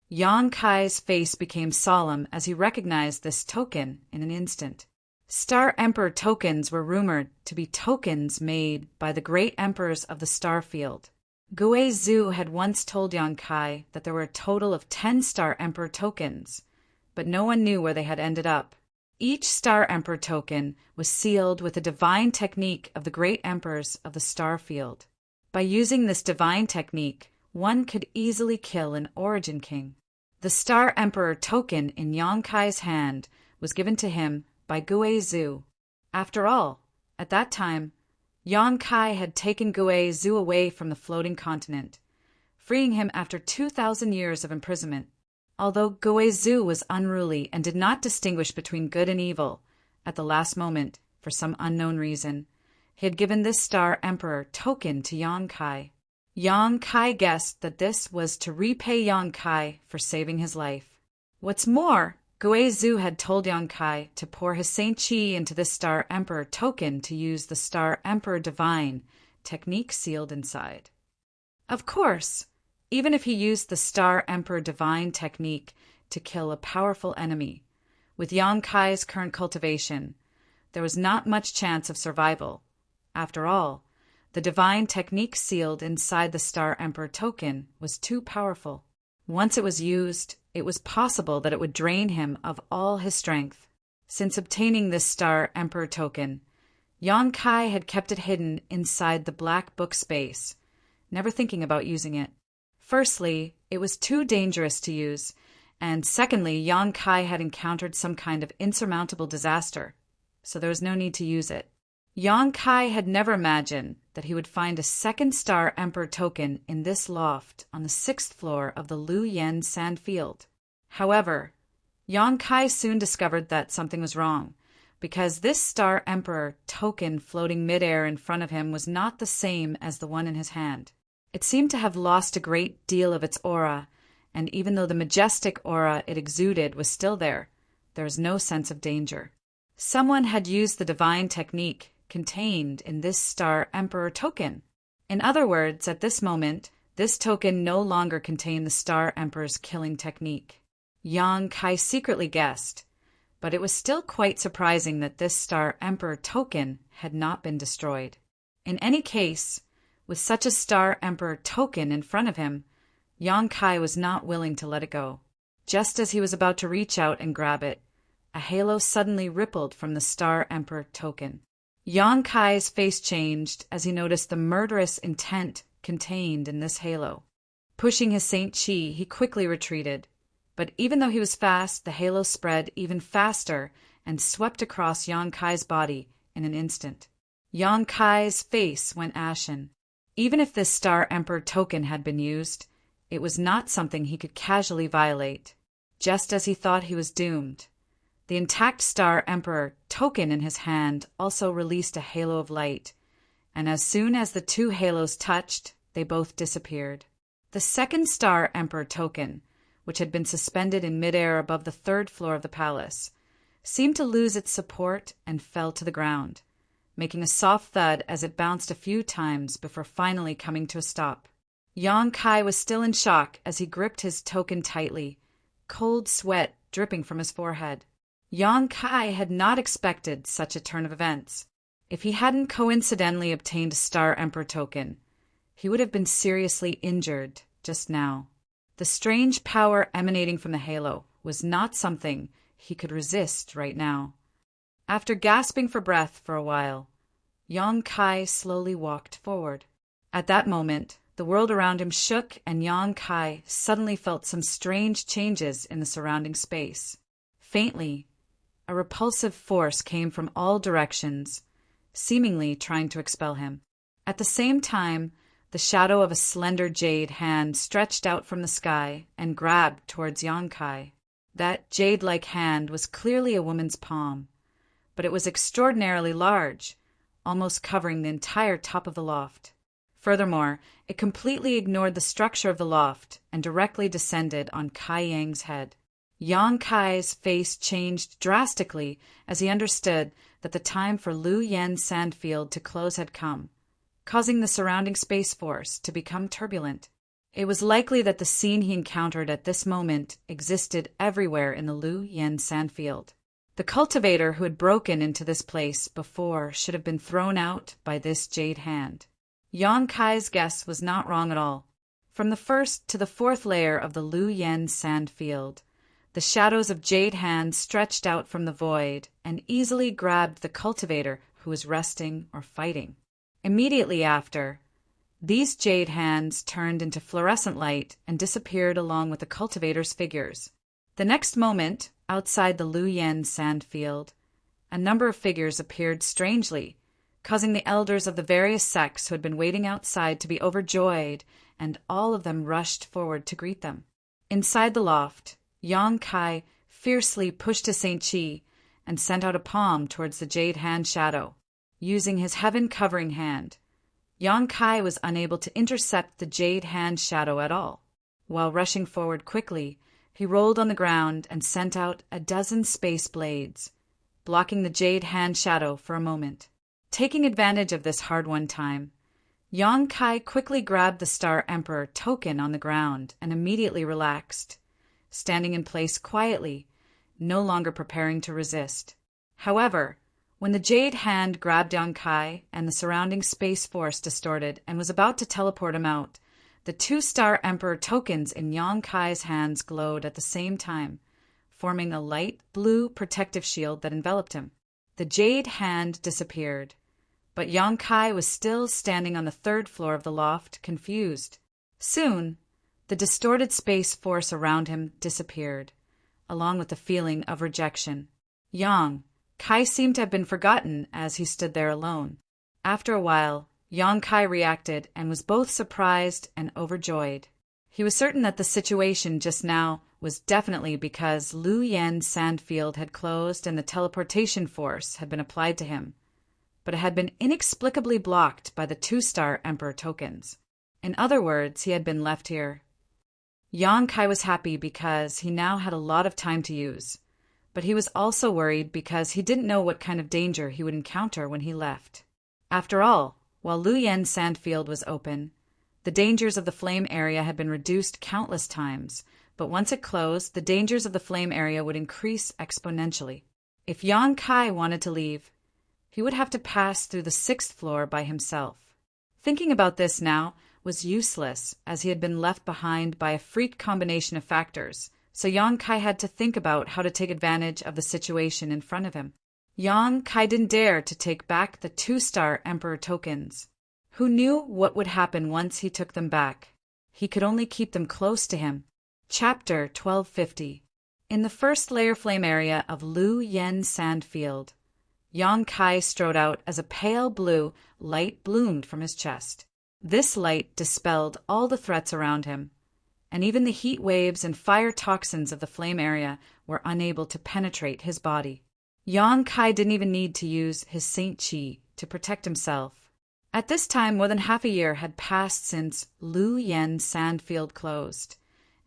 Yang Kai's face became solemn as he recognized this token in an instant. Star Emperor tokens were rumored to be tokens made by the great emperors of the star field. Gui Zhu had once told Yang Kai that there were a total of 10 Star Emperor tokens, but no one knew where they had ended up. Each Star Emperor token was sealed with a divine technique of the great emperors of the star field. By using this divine technique, one could easily kill an Origin King. The Star Emperor token in Yang Kai's hand was given to him by Gui Zhu. After all, at that time, Yang Kai had taken Gui Zhu away from the floating continent, freeing him after 2,000 years of imprisonment. Although Gui Zhu was unruly and did not distinguish between good and evil, at the last moment, for some unknown reason, he had given this Star Emperor token to Yang Kai. Yang Kai guessed that this was to repay Yang Kai for saving his life. What's more, Gui Zhu had told Yang Kai to pour his Saint Qi into this Star Emperor token to use the Star Emperor Divine technique sealed inside. Of course, even if he used the Star Emperor Divine technique to kill a powerful enemy, with Yang Kai's current cultivation, there was not much chance of survival. After all, the divine technique sealed inside the Star Emperor token was too powerful. Once it was used, it was possible that it would drain him of all his strength. Since obtaining this Star Emperor token, Yang Kai had kept it hidden inside the black book space, never thinking about using it. Firstly, it was too dangerous to use, and secondly, Yang Kai had encountered some kind of insurmountable disaster, so there was no need to use it. Yang Kai had never imagined that he would find a second Star Emperor token in this loft on the 6th floor of the Lu Yen sand field. However, Yang Kai soon discovered that something was wrong, because this Star Emperor token floating midair in front of him was not the same as the one in his hand. It seemed to have lost a great deal of its aura, and even though the majestic aura it exuded was still there, there was no sense of danger. Someone had used the divine technique contained in this Star Emperor token. In other words, at this moment, this token no longer contained the Star Emperor's killing technique. Yang Kai secretly guessed, but it was still quite surprising that this Star Emperor token had not been destroyed. In any case, with such a Star Emperor token in front of him, Yang Kai was not willing to let it go. Just as he was about to reach out and grab it, a halo suddenly rippled from the Star Emperor token. Yang Kai's face changed as he noticed the murderous intent contained in this halo. Pushing his Saint Chi, he quickly retreated. But even though he was fast, the halo spread even faster and swept across Yang Kai's body in an instant. Yang Kai's face went ashen. Even if this Star Emperor token had been used, it was not something he could casually violate. Just as he thought he was doomed, the intact Star Emperor token in his hand also released a halo of light, and as soon as the two halos touched, they both disappeared. The second Star Emperor token, which had been suspended in midair above the 3rd floor of the palace, seemed to lose its support and fell to the ground, making a soft thud as it bounced a few times before finally coming to a stop. Yang Kai was still in shock as he gripped his token tightly, cold sweat dripping from his forehead. Yang Kai had not expected such a turn of events. If he hadn't coincidentally obtained a Star Emperor token, he would have been seriously injured just now. The strange power emanating from the halo was not something he could resist right now. After gasping for breath for a while, Yang Kai slowly walked forward. At that moment, the world around him shook and Yang Kai suddenly felt some strange changes in the surrounding space. Faintly, a repulsive force came from all directions, seemingly trying to expel him. At the same time, the shadow of a slender jade hand stretched out from the sky and grabbed towards Yang Kai. That jade-like hand was clearly a woman's palm, but it was extraordinarily large, almost covering the entire top of the loft. Furthermore, it completely ignored the structure of the loft and directly descended on Kai Yang's head. Yang Kai's face changed drastically as he understood that the time for Lu Yen Sandfield to close had come, causing the surrounding space force to become turbulent. It was likely that the scene he encountered at this moment existed everywhere in the Lu Yen Sandfield. The cultivator who had broken into this place before should have been thrown out by this jade hand. Yang Kai's guess was not wrong at all. From the 1st to the 4th layer of the Lu Yen Sandfield, the shadows of jade hands stretched out from the void and easily grabbed the cultivator who was resting or fighting. Immediately after, these jade hands turned into fluorescent light and disappeared along with the cultivator's figures. The next moment, outside the Lu Yen Sandfield, a number of figures appeared strangely, causing the elders of the various sects who had been waiting outside to be overjoyed, and all of them rushed forward to greet them. Inside the loft, Yang Kai fiercely pushed his Saint Chi and sent out a palm towards the jade hand shadow. Using his heaven-covering hand, Yang Kai was unable to intercept the jade hand shadow at all. While rushing forward quickly, he rolled on the ground and sent out a dozen space blades, blocking the jade hand shadow for a moment. Taking advantage of this hard-won time, Yang Kai quickly grabbed the Star Emperor token on the ground and immediately relaxed, standing in place quietly, no longer preparing to resist. However, when the jade hand grabbed Yang Kai and the surrounding space force distorted and was about to teleport him out, the 2 Star Emperor tokens in Yang Kai's hands glowed at the same time, forming a light blue protective shield that enveloped him. The jade hand disappeared, but Yang Kai was still standing on the third floor of the loft, confused. Soon, the distorted space force around him disappeared, along with the feeling of rejection. Yang Kai seemed to have been forgotten as he stood there alone. After a while, Yang Kai reacted and was both surprised and overjoyed. He was certain that the situation just now was definitely because Lu Yen's sand field had closed and the teleportation force had been applied to him, but it had been inexplicably blocked by the 2-star Emperor tokens. In other words, he had been left here. Yang Kai was happy because he now had a lot of time to use, but he was also worried because he didn't know what kind of danger he would encounter when he left. After all, while Lu Yen's sand field was open, the dangers of the flame area had been reduced countless times, but once it closed, the dangers of the flame area would increase exponentially. If Yang Kai wanted to leave, he would have to pass through the 6th floor by himself. Thinking about this now was useless, as he had been left behind by a freak combination of factors, so Yang Kai had to think about how to take advantage of the situation in front of him. Yang Kai didn't dare to take back the 2-star Emperor tokens. Who knew what would happen once he took them back? He could only keep them close to him. Chapter 1250. In the first layer flame area of Lu Yen's sand field, Yang Kai strode out as a pale blue light bloomed from his chest. This light dispelled all the threats around him, and even the heat waves and fire toxins of the flame area were unable to penetrate his body. Yang Kai didn't even need to use his Saint Chi to protect himself. At this time, more than half a year had passed since Lu Yen's sand field closed,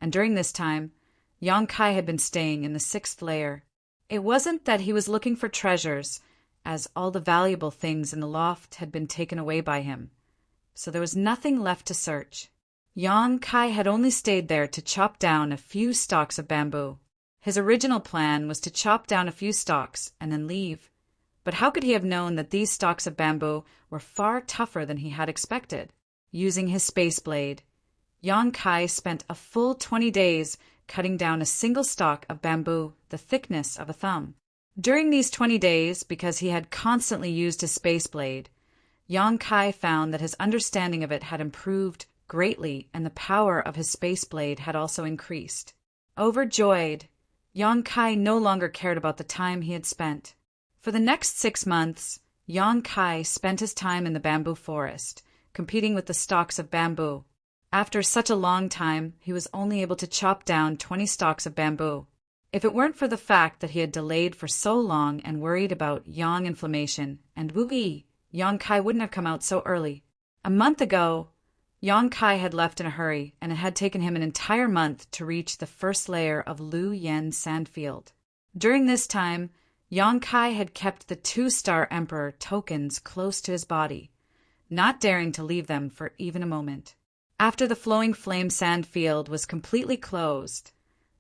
and during this time, Yang Kai had been staying in the 6th layer. It wasn't that he was looking for treasures, as all the valuable things in the loft had been taken away by him, so there was nothing left to search. Yang Kai had only stayed there to chop down a few stalks of bamboo. His original plan was to chop down a few stalks and then leave. But how could he have known that these stalks of bamboo were far tougher than he had expected? Using his space blade, Yang Kai spent a full 20 days cutting down a single stalk of bamboo the thickness of a thumb. During these 20 days, because he had constantly used his space blade, Yang Kai found that his understanding of it had improved greatly and the power of his space blade had also increased. Overjoyed, Yang Kai no longer cared about the time he had spent. For the next 6 months, Yang Kai spent his time in the bamboo forest, competing with the stalks of bamboo. After such a long time, he was only able to chop down 20 stalks of bamboo. If it weren't for the fact that he had delayed for so long and worried about yang inflammation and wu-yi, Yang Kai wouldn't have come out so early. A month ago, Yang Kai had left in a hurry, and it had taken him an entire month to reach the 1st layer of Lu Yen's sand field. During this time, Yang Kai had kept the 2-star Emperor tokens close to his body, not daring to leave them for even a moment. After the flowing flame sand field was completely closed,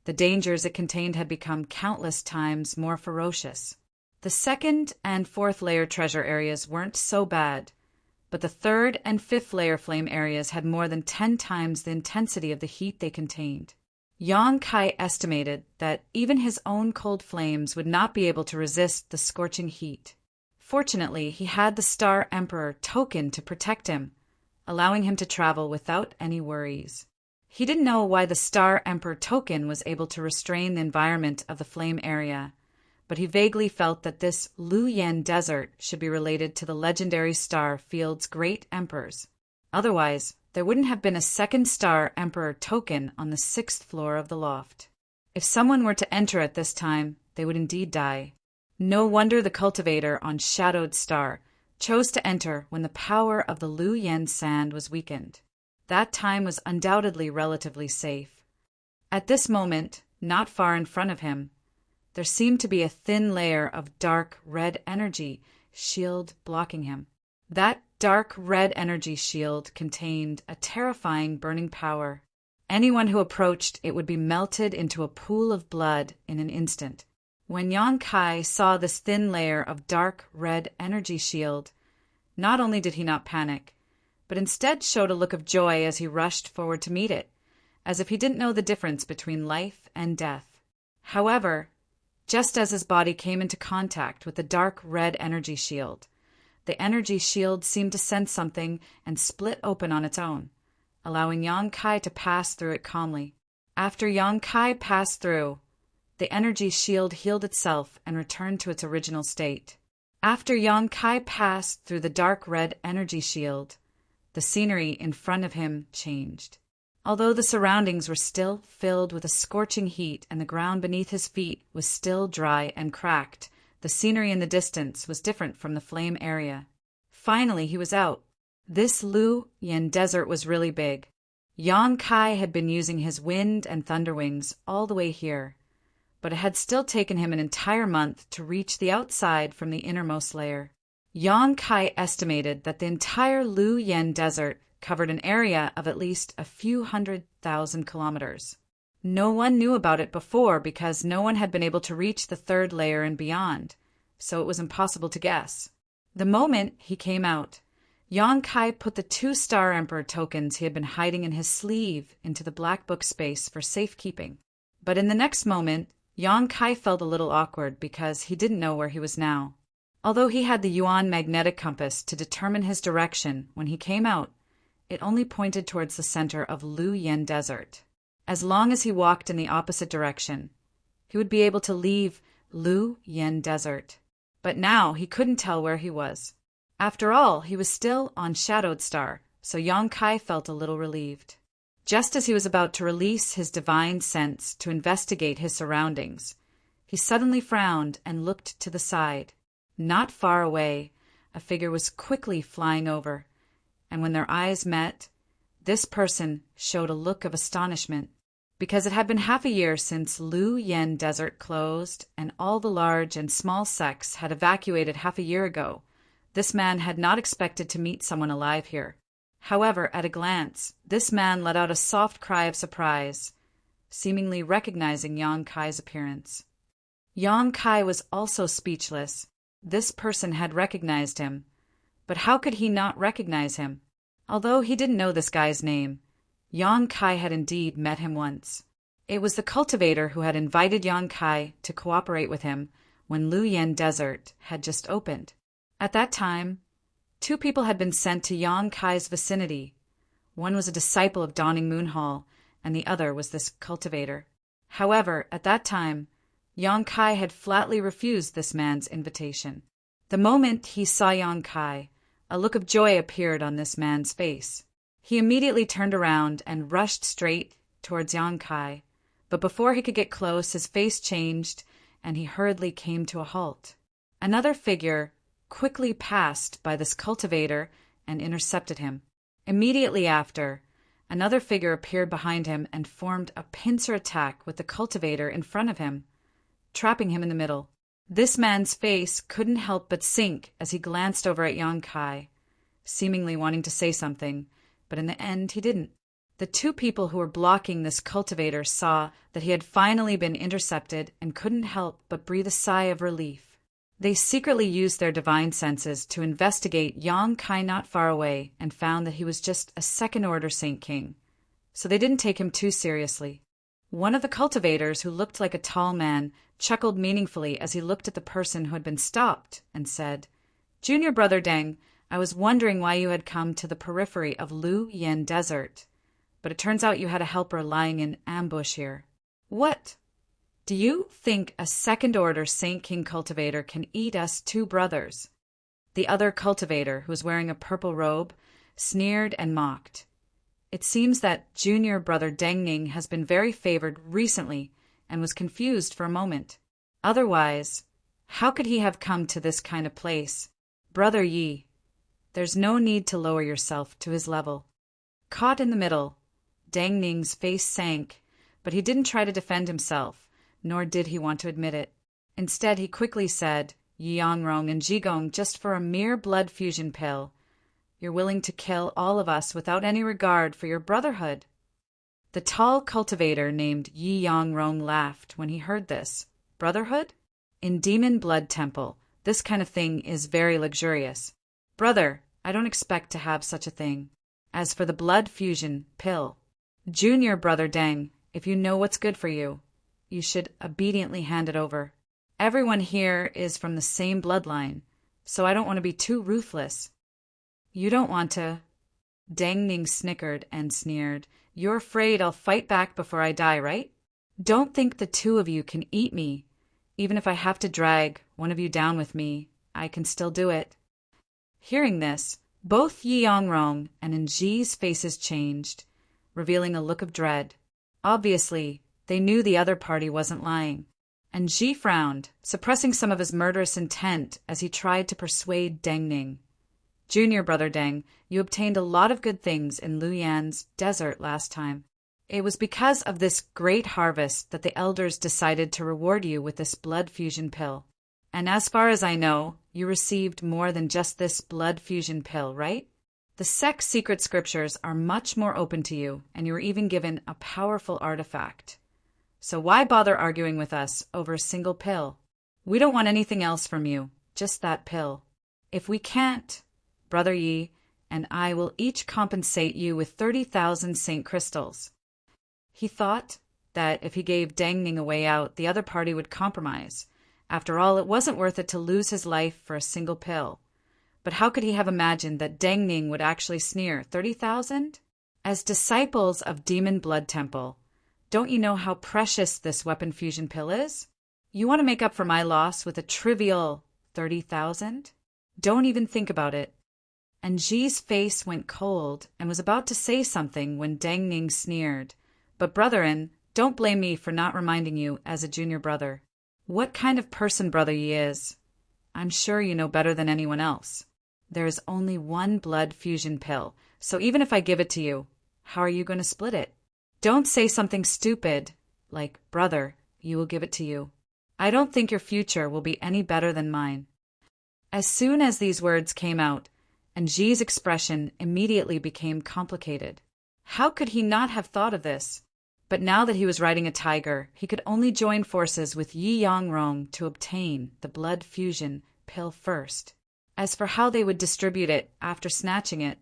the dangers it contained had become countless times more ferocious. The 2nd and 4th layer treasure areas weren't so bad, but the 3rd and 5th layer flame areas had more than 10 times the intensity of the heat they contained. Yang Kai estimated that even his own cold flames would not be able to resist the scorching heat. Fortunately, he had the Star Emperor token to protect him, allowing him to travel without any worries. He didn't know why the Star Emperor token was able to restrain the environment of the flame area, but he vaguely felt that this Lu Yen desert should be related to the legendary star field's great emperors. Otherwise, there wouldn't have been a 2nd Star Emperor token on the 6th floor of the loft. If someone were to enter at this time, they would indeed die. No wonder the cultivator on Shadowed Star chose to enter when the power of the Lu Yen sand was weakened. That time was undoubtedly relatively safe. At this moment, not far in front of him, there seemed to be a thin layer of dark red energy shield blocking him. That dark red energy shield contained a terrifying burning power. Anyone who approached it would be melted into a pool of blood in an instant. When Yang Kai saw this thin layer of dark red energy shield, not only did he not panic, but instead showed a look of joy as he rushed forward to meet it, as if he didn't know the difference between life and death. However, just as his body came into contact with the dark red energy shield, the energy shield seemed to sense something and split open on its own, allowing Yang Kai to pass through it calmly. After Yang Kai passed through, the energy shield healed itself and returned to its original state. After Yang Kai passed through the dark red energy shield, the scenery in front of him changed. Although the surroundings were still filled with a scorching heat and the ground beneath his feet was still dry and cracked, the scenery in the distance was different from the flame area. Finally, he was out. This Lu Yin desert was really big. Yang Kai had been using his wind and thunder wings all the way here, but it had still taken him an entire month to reach the outside from the innermost layer. Yang Kai estimated that the entire Lu Yin desert covered an area of at least a few 100,000 kilometers. No one knew about it before because no one had been able to reach the third layer and beyond, so it was impossible to guess. The moment he came out, Yang Kai put the 2-star Emperor tokens he had been hiding in his sleeve into the black book space for safekeeping. But in the next moment, Yang Kai felt a little awkward because he didn't know where he was now. Although he had the Yuan magnetic compass to determine his direction when he came out, it only pointed towards the center of Lu Yin Desert. As long as he walked in the opposite direction, he would be able to leave Lu Yin Desert. But now he couldn't tell where he was. After all, he was still on Shadowed Star, so Yang Kai felt a little relieved. Just as he was about to release his divine sense to investigate his surroundings, he suddenly frowned and looked to the side. Not far away, a figure was quickly flying over, and when their eyes met, this person showed a look of astonishment. Because it had been half a year since Lu Yin Desert closed and all the large and small sects had evacuated half a year ago, this man had not expected to meet someone alive here. However, at a glance, this man let out a soft cry of surprise, seemingly recognizing Yang Kai's appearance. Yang Kai was also speechless. This person had recognized him. But how could he not recognize him? Although he didn't know this guy's name, Yang Kai had indeed met him once. It was the cultivator who had invited Yang Kai to cooperate with him when Lu Yin Desert had just opened. At that time, 2 people had been sent to Yang Kai's vicinity. One was a disciple of Dawning Moon Hall, and the other was this cultivator. However, at that time, Yang Kai had flatly refused this man's invitation. The moment he saw Yang Kai, a look of joy appeared on this man's face. He immediately turned around and rushed straight towards Yang Kai, but before he could get close, his face changed, and he hurriedly came to a halt. Another figure quickly passed by this cultivator and intercepted him. Immediately after, another figure appeared behind him and formed a pincer attack with the cultivator in front of him, trapping him in the middle. This man's face couldn't help but sink as he glanced over at Yang Kai, seemingly wanting to say something, but in the end he didn't. The 2 people who were blocking this cultivator saw that he had finally been intercepted and couldn't help but breathe a sigh of relief. They secretly used their divine senses to investigate Yang Kai not far away and found that he was just a second-order Saint King, so they didn't take him too seriously. One of the cultivators, who looked like a tall man, chuckled meaningfully as he looked at the person who had been stopped and said, "Junior Brother Deng, I was wondering why you had come to the periphery of Lu Yin Desert, but it turns out you had a helper lying in ambush here. What? Do you think a second-order Saint King cultivator can eat us 2 brothers?" The other cultivator, who was wearing a purple robe, sneered and mocked. It seems that Junior Brother Deng Ning has been very favored recently and was confused for a moment. Otherwise, how could he have come to this kind of place? Brother Yi, there's no need to lower yourself to his level. Caught in the middle, Deng Ning's face sank, but he didn't try to defend himself, nor did he want to admit it. Instead, he quickly said, "Yangrong and Jigong, just for a mere blood fusion pill, you're willing to kill all of us without any regard for your brotherhood." The tall cultivator named Yi Yangrong laughed when he heard this. Brotherhood? In Demon Blood Temple, this kind of thing is very luxurious. Brother, I don't expect to have such a thing. As for the blood fusion pill, Junior Brother Deng, if you know what's good for you, you should obediently hand it over. Everyone here is from the same bloodline, so I don't want to be too ruthless. You don't want to. Deng Ning snickered and sneered. You're afraid I'll fight back before I die, right? Don't think the two of you can eat me. Even if I have to drag one of you down with me, I can still do it. Hearing this, both Yi Yangrong and Nji's faces changed, revealing a look of dread. Obviously, they knew the other party wasn't lying. And Nji frowned, suppressing some of his murderous intent as he tried to persuade Deng Ning. Junior brother Deng, you obtained a lot of good things in Luyan's desert last time. It was because of this great harvest that the elders decided to reward you with this blood fusion pill. And as far as I know, you received more than just this blood fusion pill, right? The sect's secret scriptures are much more open to you, and you were even given a powerful artifact. So why bother arguing with us over a single pill? We don't want anything else from you, just that pill. If we can't, Brother Yi and I will each compensate you with 30,000 Saint crystals. He thought that if he gave Deng Ning a way out, the other party would compromise. After all, it wasn't worth it to lose his life for a single pill. But how could he have imagined that Deng Ning would actually sneer? 30,000? As disciples of Demon Blood Temple, don't you know how precious this weapon fusion pill is? You want to make up for my loss with a trivial 30,000? Don't even think about it. And Nji's face went cold and was about to say something when Deng Ning sneered. But brethren, don't blame me for not reminding you as a junior brother. What kind of person Brother Yi is? I'm sure you know better than anyone else. There is only one blood fusion pill, so even if I give it to you, how are you going to split it? Don't say something stupid, like, brother, you will give it to you. I don't think your future will be any better than mine. As soon as these words came out, Nji's expression immediately became complicated. How could he not have thought of this? But now that he was riding a tiger, he could only join forces with Yi Yangrong to obtain the blood fusion pill first. As for how they would distribute it after snatching it,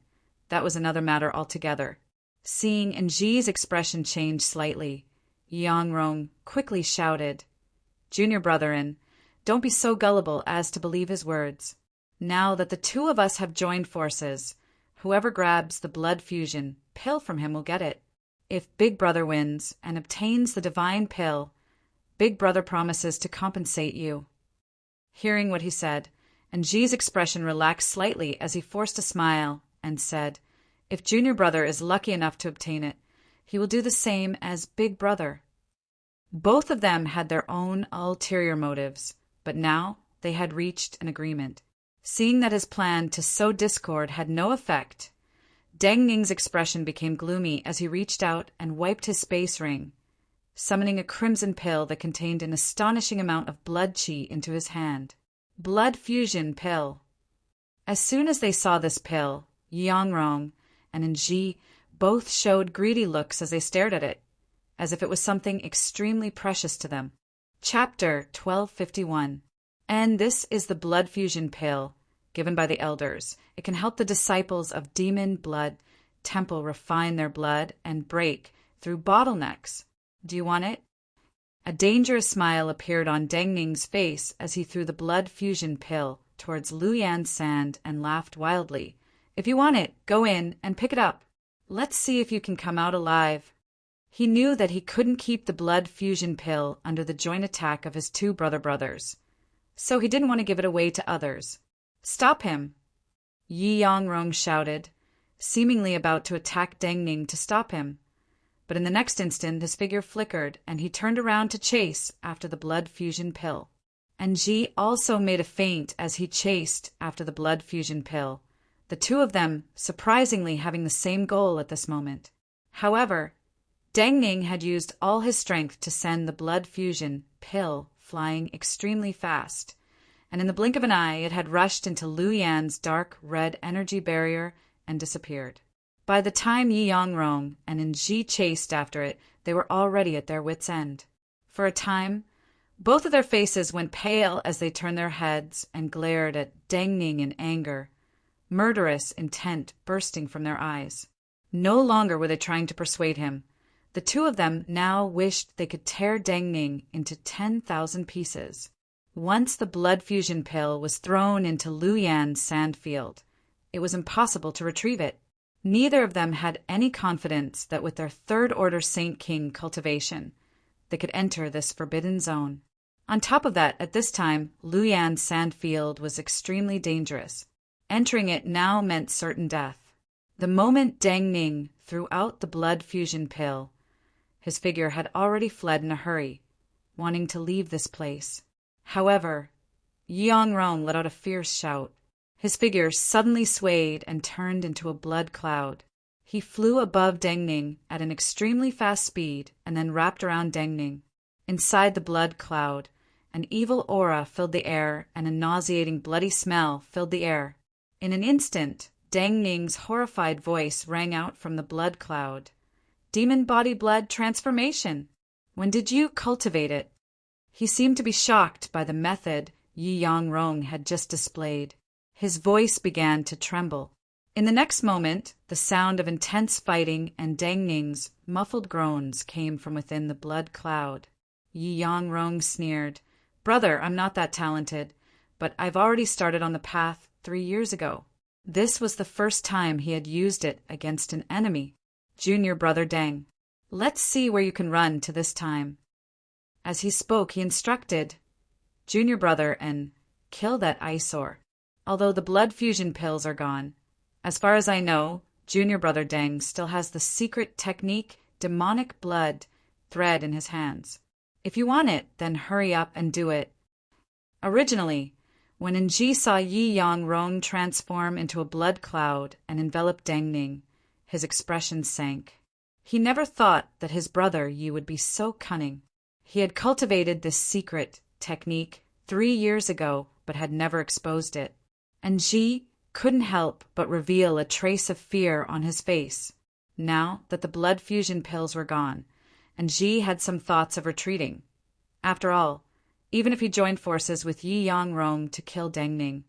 that was another matter altogether. Seeing Nji's expression change slightly, Yi Yangrong quickly shouted, Junior brethren, don't be so gullible as to believe his words. Now that the two of us have joined forces, whoever grabs the blood fusion pill from him will get it. If Big Brother wins and obtains the divine pill, Big Brother promises to compensate you. Hearing what he said, Nji's expression relaxed slightly as he forced a smile and said, if Junior Brother is lucky enough to obtain it, he will do the same as Big Brother. Both of them had their own ulterior motives, but now they had reached an agreement. Seeing that his plan to sow discord had no effect, Deng Ning's expression became gloomy as he reached out and wiped his space ring, summoning a crimson pill that contained an astonishing amount of blood chi into his hand. Blood fusion pill. As soon as they saw this pill, Yangrong and Nji both showed greedy looks as they stared at it, as if it was something extremely precious to them. Chapter 1251. And this is the blood fusion pill given by the elders. It can help the disciples of Demon Blood Temple refine their blood and break through bottlenecks. Do you want it? A dangerous smile appeared on Deng Ning's face as he threw the blood fusion pill towards Luyan's sand and laughed wildly. If you want it, go in and pick it up. Let's see if you can come out alive. He knew that he couldn't keep the blood fusion pill under the joint attack of his two brothers, so he didn't want to give it away to others. Stop him! Yi Yangrong shouted, seemingly about to attack Deng Ning to stop him. But in the next instant his figure flickered and he turned around to chase after the blood fusion pill. And Nji also made a feint as he chased after the blood fusion pill, the two of them surprisingly having the same goal at this moment. However, Deng Ning had used all his strength to send the blood fusion pill flying extremely fast, and in the blink of an eye it had rushed into Luyan's dark red energy barrier and disappeared. By the time Yi Yangrong and Nji chased after it, they were already at their wits' end. For a time, both of their faces went pale as they turned their heads and glared at Deng Ning in anger, murderous intent bursting from their eyes. No longer were they trying to persuade him. The two of them now wished they could tear Deng Ning into 10,000 pieces. Once the blood fusion pill was thrown into Lu Yan's sand field, it was impossible to retrieve it. Neither of them had any confidence that with their third-order Saint King cultivation, they could enter this forbidden zone. On top of that, at this time, Lu Yan's sand field was extremely dangerous. Entering it now meant certain death. The moment Deng Ning threw out the blood fusion pill, his figure had already fled in a hurry, wanting to leave this place. However, Yi Yangrong let out a fierce shout. His figure suddenly swayed and turned into a blood cloud. He flew above Deng Ning at an extremely fast speed and then wrapped around Deng Ning. Inside the blood cloud, an evil aura filled the air and a nauseating bloody smell filled the air. In an instant, Deng Ning's horrified voice rang out from the blood cloud. Demon body blood transformation. When did you cultivate it? He seemed to be shocked by the method Yi Yangrong had just displayed. His voice began to tremble. In the next moment, the sound of intense fighting and Deng Ning's muffled groans came from within the blood cloud. Yi Yangrong sneered, "Brother, I'm not that talented, but I've already started on the path 3 years ago." This was the first time he had used it against an enemy. "Junior brother Deng, let's see where you can run to this time." As he spoke, he instructed, "Junior brother, and kill that eyesore. Although the blood fusion pills are gone, as far as I know, Junior brother Deng still has the secret technique demonic blood thread in his hands. If you want it, then hurry up and do it." Originally, when Nji saw Yi Yangrong transform into a blood cloud and envelop Deng Ning, his expression sank. He never thought that his brother Yi would be so cunning. He had cultivated this secret technique 3 years ago, but had never exposed it. And Ji couldn't help but reveal a trace of fear on his face, now that the blood fusion pills were gone, and Ji had some thoughts of retreating. After all, even if he joined forces with Yi Yangrong to kill Deng Ning,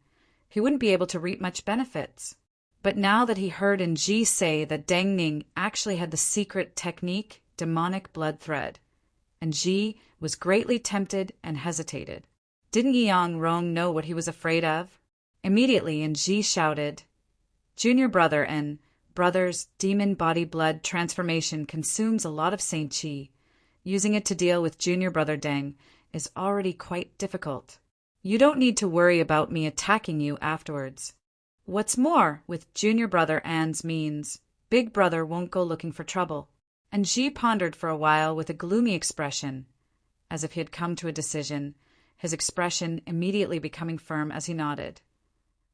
he wouldn't be able to reap much benefits. But now that he heard Nji say that Deng Ning actually had the secret technique demonic blood thread, Nji was greatly tempted and hesitated. Didn't Yi Yangrong know what he was afraid of? Immediately, Nji shouted, "Junior brother and brother's demon body blood transformation consumes a lot of Saint Qi. Using it to deal with junior brother Deng is already quite difficult. You don't need to worry about me attacking you afterwards. What's more, with junior brother An's means, big brother won't go looking for trouble." And Nji pondered for a while with a gloomy expression, as if he had come to a decision, his expression immediately becoming firm as he nodded.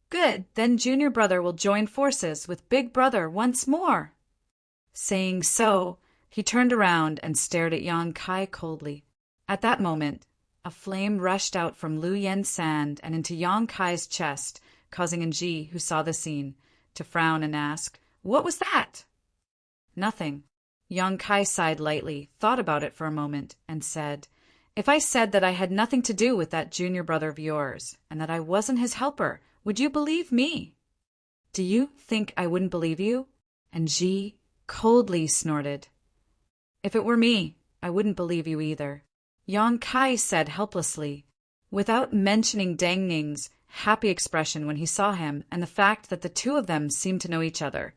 "Good, then junior brother will join forces with big brother once more." Saying so, he turned around and stared at Yang Kai coldly. At that moment, a flame rushed out from Lu Yen's sand and into Yang Kai's chest, causing Nji, who saw the scene, to frown and ask, "What was that?" "Nothing." Yang Kai sighed lightly, thought about it for a moment, and said, "If I said that I had nothing to do with that junior brother of yours, and that I wasn't his helper, would you believe me?" "Do you think I wouldn't believe you?" And Ji coldly snorted. "If it were me, I wouldn't believe you either," Yang Kai said helplessly. Without mentioning Deng Ning's happy expression when he saw him and the fact that the two of them seemed to know each other,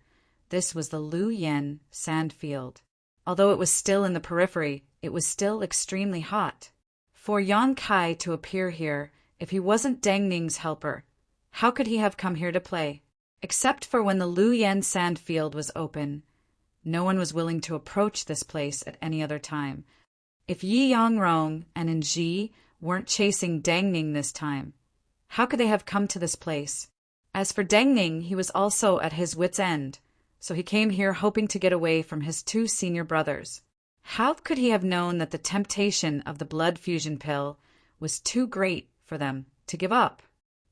this was the Lu Yen sand field. Although it was still in the periphery, it was still extremely hot. For Yang Kai to appear here, if he wasn't Deng Ning's helper, how could he have come here to play? Except for when the Lu Yen sand field was open, no one was willing to approach this place at any other time. If Yi Yangrong and Nji weren't chasing Deng Ning this time, how could they have come to this place? As for Deng Ning, he was also at his wit's end, so he came here hoping to get away from his 2 senior brothers. How could he have known that the temptation of the blood fusion pill was too great for them to give up?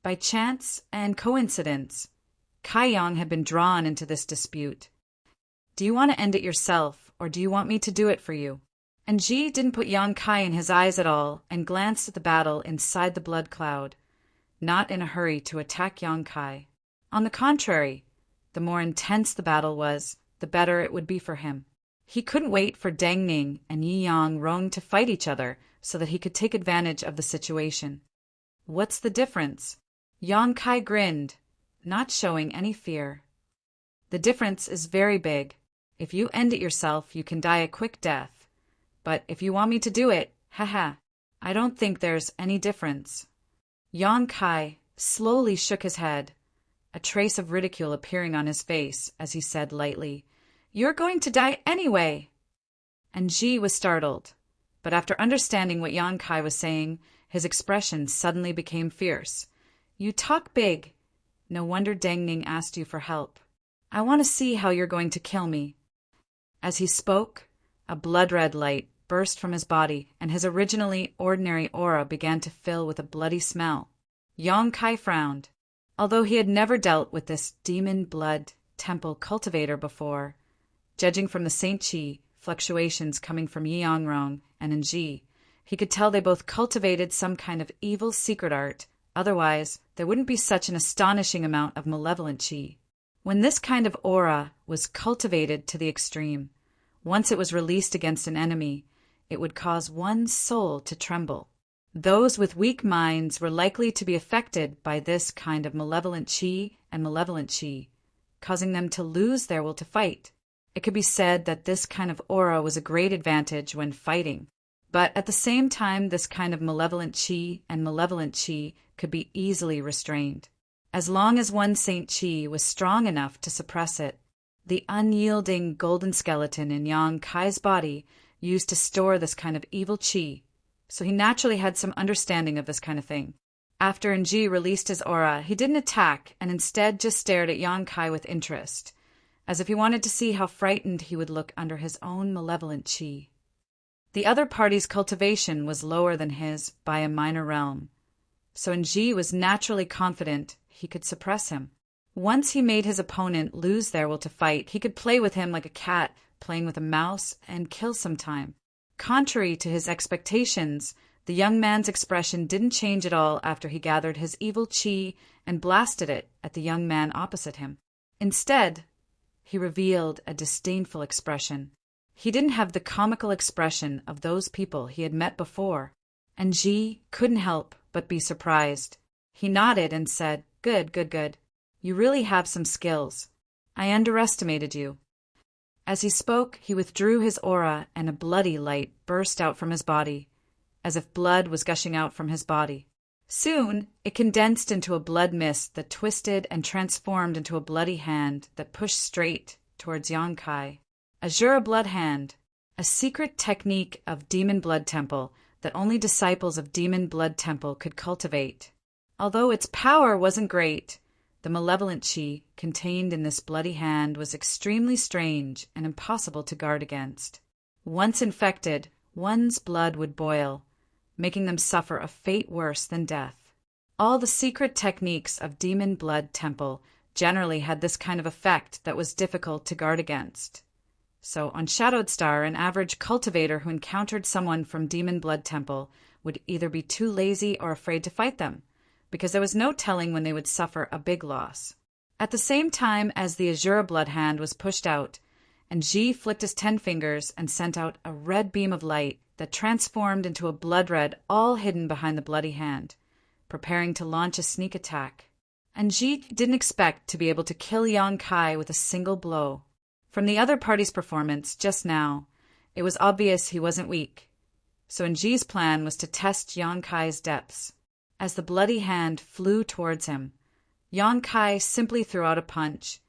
By chance and coincidence, Kai Yang had been drawn into this dispute. "Do you want to end it yourself, or do you want me to do it for you?" And Ji didn't put Yang Kai in his eyes at all and glanced at the battle inside the blood cloud, not in a hurry to attack Yang Kai. On the contrary, the more intense the battle was, the better it would be for him. He couldn't wait for Deng Ning and Yi Yang Rong to fight each other so that he could take advantage of the situation. What's the difference? Yang Kai grinned, not showing any fear. The difference is very big. If you end it yourself, you can die a quick death. But if you want me to do it, haha, I don't think there's any difference. Yang Kai slowly shook his head, a trace of ridicule appearing on his face as he said lightly, "You're going to die anyway." And Ji was startled, but after understanding what Yang Kai was saying, his expression suddenly became fierce. "You talk big. No wonder Deng Ning asked you for help. I want to see how you're going to kill me." As he spoke, a blood-red light burst from his body, and his originally ordinary aura began to fill with a bloody smell. Yang Kai frowned. Although he had never dealt with this demon blood temple cultivator before, judging from the Saint Chi fluctuations coming from Yi Yangrong and Nji, he could tell they both cultivated some kind of evil secret art, otherwise there wouldn't be such an astonishing amount of malevolent Chi. When this kind of aura was cultivated to the extreme, once it was released against an enemy, it would cause one's soul to tremble. Those with weak minds were likely to be affected by this kind of malevolent Chi and malevolent Chi, causing them to lose their will to fight. It could be said that this kind of aura was a great advantage when fighting, but at the same time this kind of malevolent Chi and malevolent Chi could be easily restrained. As long as one Saint Chi was strong enough to suppress it, the unyielding golden skeleton in Yang Kai's body used to store this kind of evil Chi, so he naturally had some understanding of this kind of thing. After Nji released his aura, he didn't attack and instead just stared at Yang Kai with interest, as if he wanted to see how frightened he would look under his own malevolent Chi. The other party's cultivation was lower than his by a minor realm, so Nji was naturally confident he could suppress him. Once he made his opponent lose their will to fight, he could play with him like a cat playing with a mouse and kill some time. Contrary to his expectations, the young man's expression didn't change at all after he gathered his evil Chi and blasted it at the young man opposite him. Instead, he revealed a disdainful expression. He didn't have the comical expression of those people he had met before, and Ji couldn't help but be surprised. He nodded and said, "Good, good, good. You really have some skills. I underestimated you." As he spoke, he withdrew his aura and a bloody light burst out from his body, as if blood was gushing out from his body. Soon, it condensed into a blood mist that twisted and transformed into a bloody hand that pushed straight towards Yang Kai. Azure Blood Hand, a secret technique of Demon Blood Temple that only disciples of Demon Blood Temple could cultivate. Although its power wasn't great, the malevolent Chi contained in this bloody hand was extremely strange and impossible to guard against. Once infected, one's blood would boil, making them suffer a fate worse than death. All the secret techniques of Demon Blood Temple generally had this kind of effect that was difficult to guard against. So on Shadowed Star, an average cultivator who encountered someone from Demon Blood Temple would either be too lazy or afraid to fight them, because there was no telling when they would suffer a big loss. At the same time as the Azure Blood Hand was pushed out, and Ji flicked his 10 fingers and sent out a red beam of light that transformed into a blood red all hidden behind the bloody hand, preparing to launch a sneak attack. And Ji didn't expect to be able to kill Yang Kai with a single blow. From the other party's performance just now, it was obvious he wasn't weak, so Nji's plan was to test Yang Kai's depths. As the bloody hand flew towards him, Yang Kai simply threw out a punch,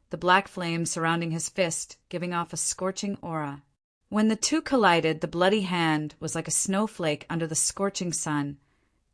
the black flame surrounding his fist giving off a scorching aura. When the two collided, the bloody hand was like a snowflake under the scorching sun,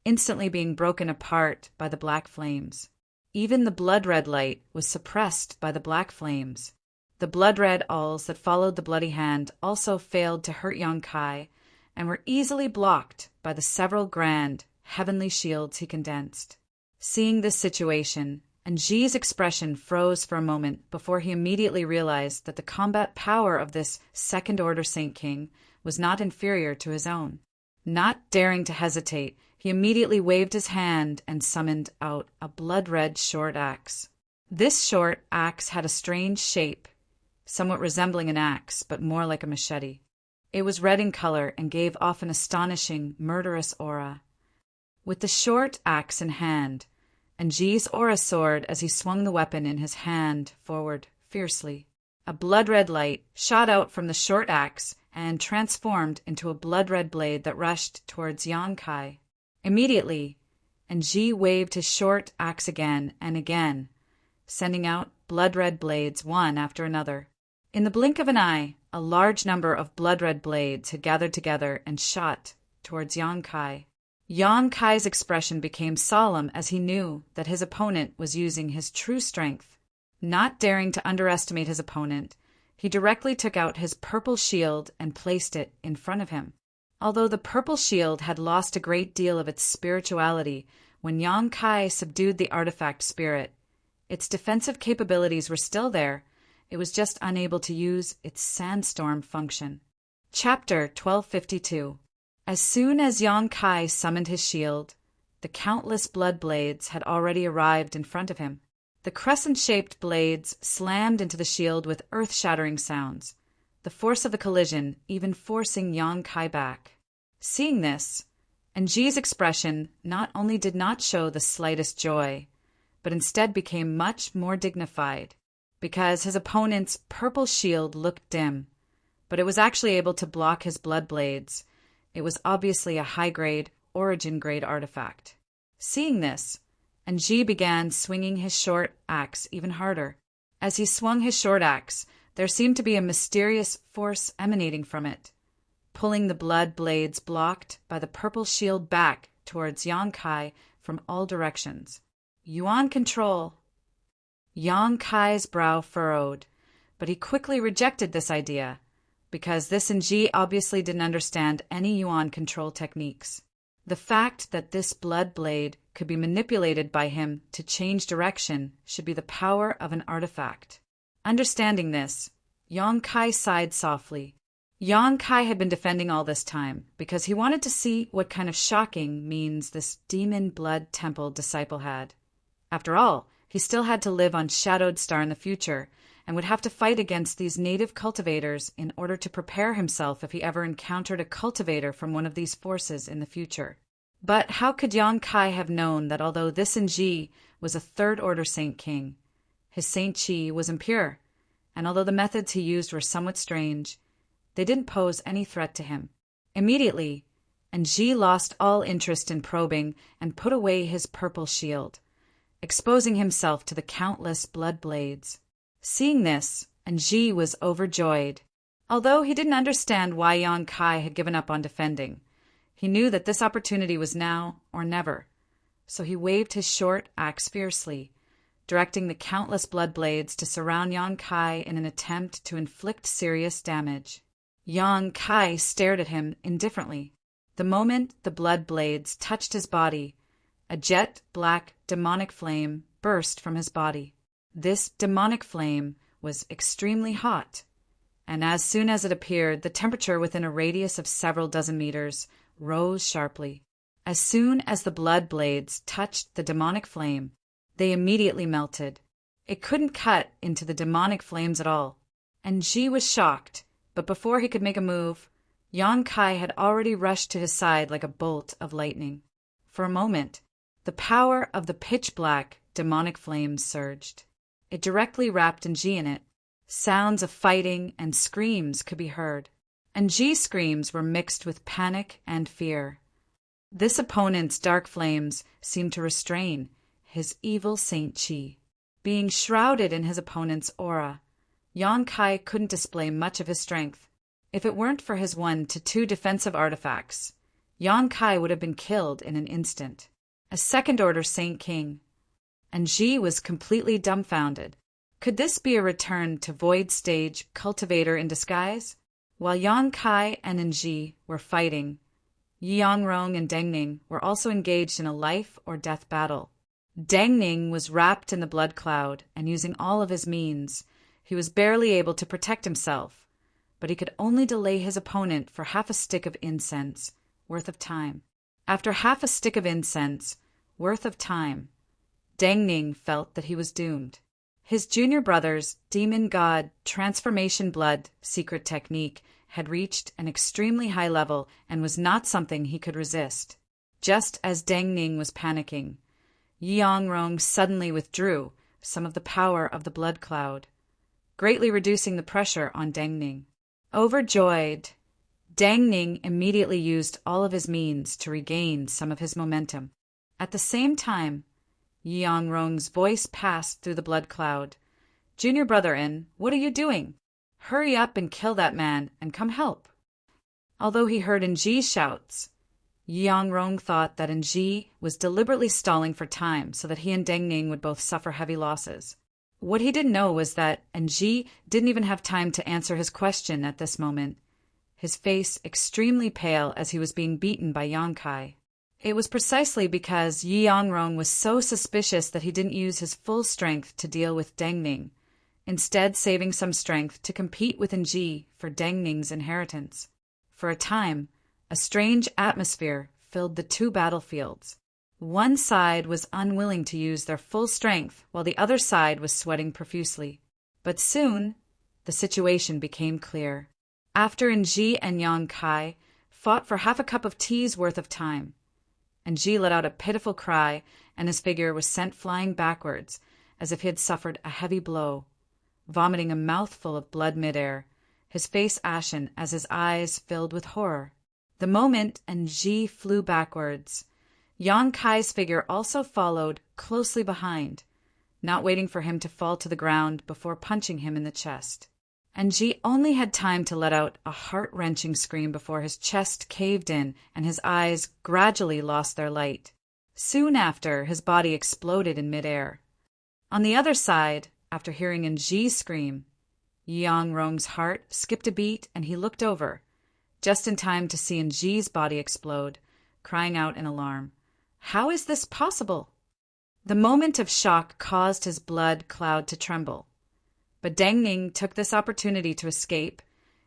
instantly being broken apart by the black flames. Even the blood-red light was suppressed by the black flames. The blood-red awls that followed the bloody hand also failed to hurt Yang Kai and were easily blocked by the several grand, heavenly shields he condensed. Seeing this situation, Nji's expression froze for a moment before he immediately realized that the combat power of this second-order Saint King was not inferior to his own. Not daring to hesitate, he immediately waved his hand and summoned out a blood-red short axe. This short axe had a strange shape, somewhat resembling an axe, but more like a machete. It was red in color and gave off an astonishing, murderous aura. With the short axe in hand, N'Ji's aura soared as he swung the weapon in his hand forward fiercely. A blood-red light shot out from the short axe and transformed into a blood-red blade that rushed towards Yan Kai. Immediately, N'Ji waved his short axe again and again, sending out blood-red blades one after another. In the blink of an eye, a large number of blood-red blades had gathered together and shot towards Yan Kai. Yan Kai's expression became solemn as he knew that his opponent was using his true strength. Not daring to underestimate his opponent, he directly took out his purple shield and placed it in front of him. Although the purple shield had lost a great deal of its spirituality when Yan Kai subdued the artifact spirit, its defensive capabilities were still there. It was just unable to use its sandstorm function. Chapter 1252. As soon as Yan Kai summoned his shield, the countless blood blades had already arrived in front of him. The crescent-shaped blades slammed into the shield with earth-shattering sounds, the force of the collision even forcing Yan Kai back. Seeing this, N'Ji's expression not only did not show the slightest joy, but instead became much more dignified, because his opponent's purple shield looked dim, but it was actually able to block his blood blades. It was obviously a high-grade, origin-grade artifact. Seeing this, N'Ji began swinging his short axe even harder. As he swung his short axe, there seemed to be a mysterious force emanating from it, pulling the blood blades blocked by the purple shield back towards Yan Kai from all directions. Yuan control. Yan Kai's brow furrowed, but he quickly rejected this idea, because this N'Ji obviously didn't understand any Yuan control techniques. The fact that this blood blade could be manipulated by him to change direction should be the power of an artifact. Understanding this, Yan Kai sighed softly. Yan Kai had been defending all this time because he wanted to see what kind of shocking means this demon blood temple disciple had. After all, he still had to live on Shadowed Star in the future and would have to fight against these native cultivators in order to prepare himself if he ever encountered a cultivator from one of these forces in the future. But how could Yan Kai have known that although this N'Ji was a third-order Saint King, his Saint Chi was impure, and although the methods he used were somewhat strange, they didn't pose any threat to him. Immediately, N'Ji lost all interest in probing and put away his purple shield, exposing himself to the countless blood blades. Seeing this, N'Ji was overjoyed. Although he didn't understand why Yan Kai had given up on defending, he knew that this opportunity was now or never, so he waved his short axe fiercely, directing the countless blood blades to surround Yan Kai in an attempt to inflict serious damage. Yan Kai stared at him indifferently. The moment the blood blades touched his body, a jet-black demonic flame burst from his body. This demonic flame was extremely hot, and as soon as it appeared, the temperature within a radius of several dozen meters rose sharply. As soon as the blood blades touched the demonic flame, they immediately melted. It couldn't cut into the demonic flames at all, and N'Ji was shocked, but before he could make a move, Yan Kai had already rushed to his side like a bolt of lightning. For a moment, the power of the pitch-black demonic flames surged. It directly wrapped N'Ji in it. Sounds of fighting and screams could be heard. N'Ji's screams were mixed with panic and fear. This opponent's dark flames seemed to restrain his evil Saint Chi. Being shrouded in his opponent's aura, Yan Kai couldn't display much of his strength. If it weren't for his 1 to 2 defensive artifacts, Yan Kai would have been killed in an instant. A second-order Saint King. N'Ji was completely dumbfounded. Could this be a return to Void Stage cultivator in disguise? While Yan Kai and N'Ji were fighting, Yiangrong and Dengning were also engaged in a life-or-death battle. Dengning was wrapped in the blood cloud, and using all of his means, he was barely able to protect himself, but he could only delay his opponent for half a stick of incense worth of time. After half a stick of incense worth of time, Dengning felt that he was doomed. His junior brother's demon god transformation blood secret technique had reached an extremely high level and was not something he could resist. Just as Deng Ning was panicking, Yi-Rong suddenly withdrew some of the power of the blood cloud, greatly reducing the pressure on Deng Ning. Overjoyed, Deng Ning immediately used all of his means to regain some of his momentum. At the same time, Yi-Rong's voice passed through the blood cloud. "Junior brother-in, what are you doing? Hurry up and kill that man and come help." Although he heard Nji's shouts, Yi-Rong thought that Nji was deliberately stalling for time so that he and Deng Ning would both suffer heavy losses. What he didn't know was that Nji didn't even have time to answer his question at this moment, his face extremely pale as he was being beaten by Yang Kai. It was precisely because Yi-Rong was so suspicious that he didn't use his full strength to deal with Deng Ning, instead saving some strength to compete with Nji for Deng Ning's inheritance. For a time, a strange atmosphere filled the two battlefields. One side was unwilling to use their full strength, while the other side was sweating profusely. But soon, the situation became clear. After Nji and Yang Kai fought for half a cup of tea's worth of time, Nji let out a pitiful cry, and his figure was sent flying backwards, as if he had suffered a heavy blow, vomiting a mouthful of blood midair, his face ashen as his eyes filled with horror. The moment Nji flew backwards, Yang Kai's figure also followed closely behind, not waiting for him to fall to the ground before punching him in the chest. Nji only had time to let out a heart-wrenching scream before his chest caved in and his eyes gradually lost their light. Soon after, his body exploded in midair. On the other side, after hearing Nji's scream, Yi-Rong's heart skipped a beat and he looked over, just in time to see Nji's body explode, crying out in alarm. "How is this possible?" The moment of shock caused his blood cloud to tremble. But Deng Ning took this opportunity to escape,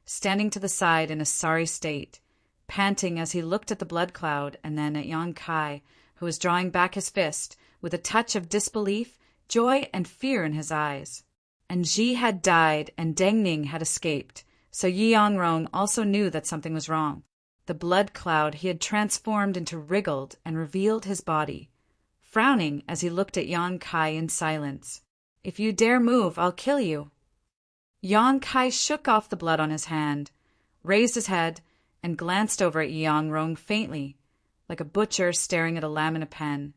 standing to the side in a sorry state, panting as he looked at the blood cloud and then at Yang Kai, who was drawing back his fist with a touch of disbelief, joy, and fear in his eyes. Nji had died and Deng Ning had escaped, so Yi-Rong also knew that something was wrong. The blood cloud he had transformed into wriggled and revealed his body, frowning as he looked at Yang Kai in silence. "If you dare move, I'll kill you." Yang Kai shook off the blood on his hand, raised his head, and glanced over at Yi-Rong faintly, like a butcher staring at a lamb in a pen,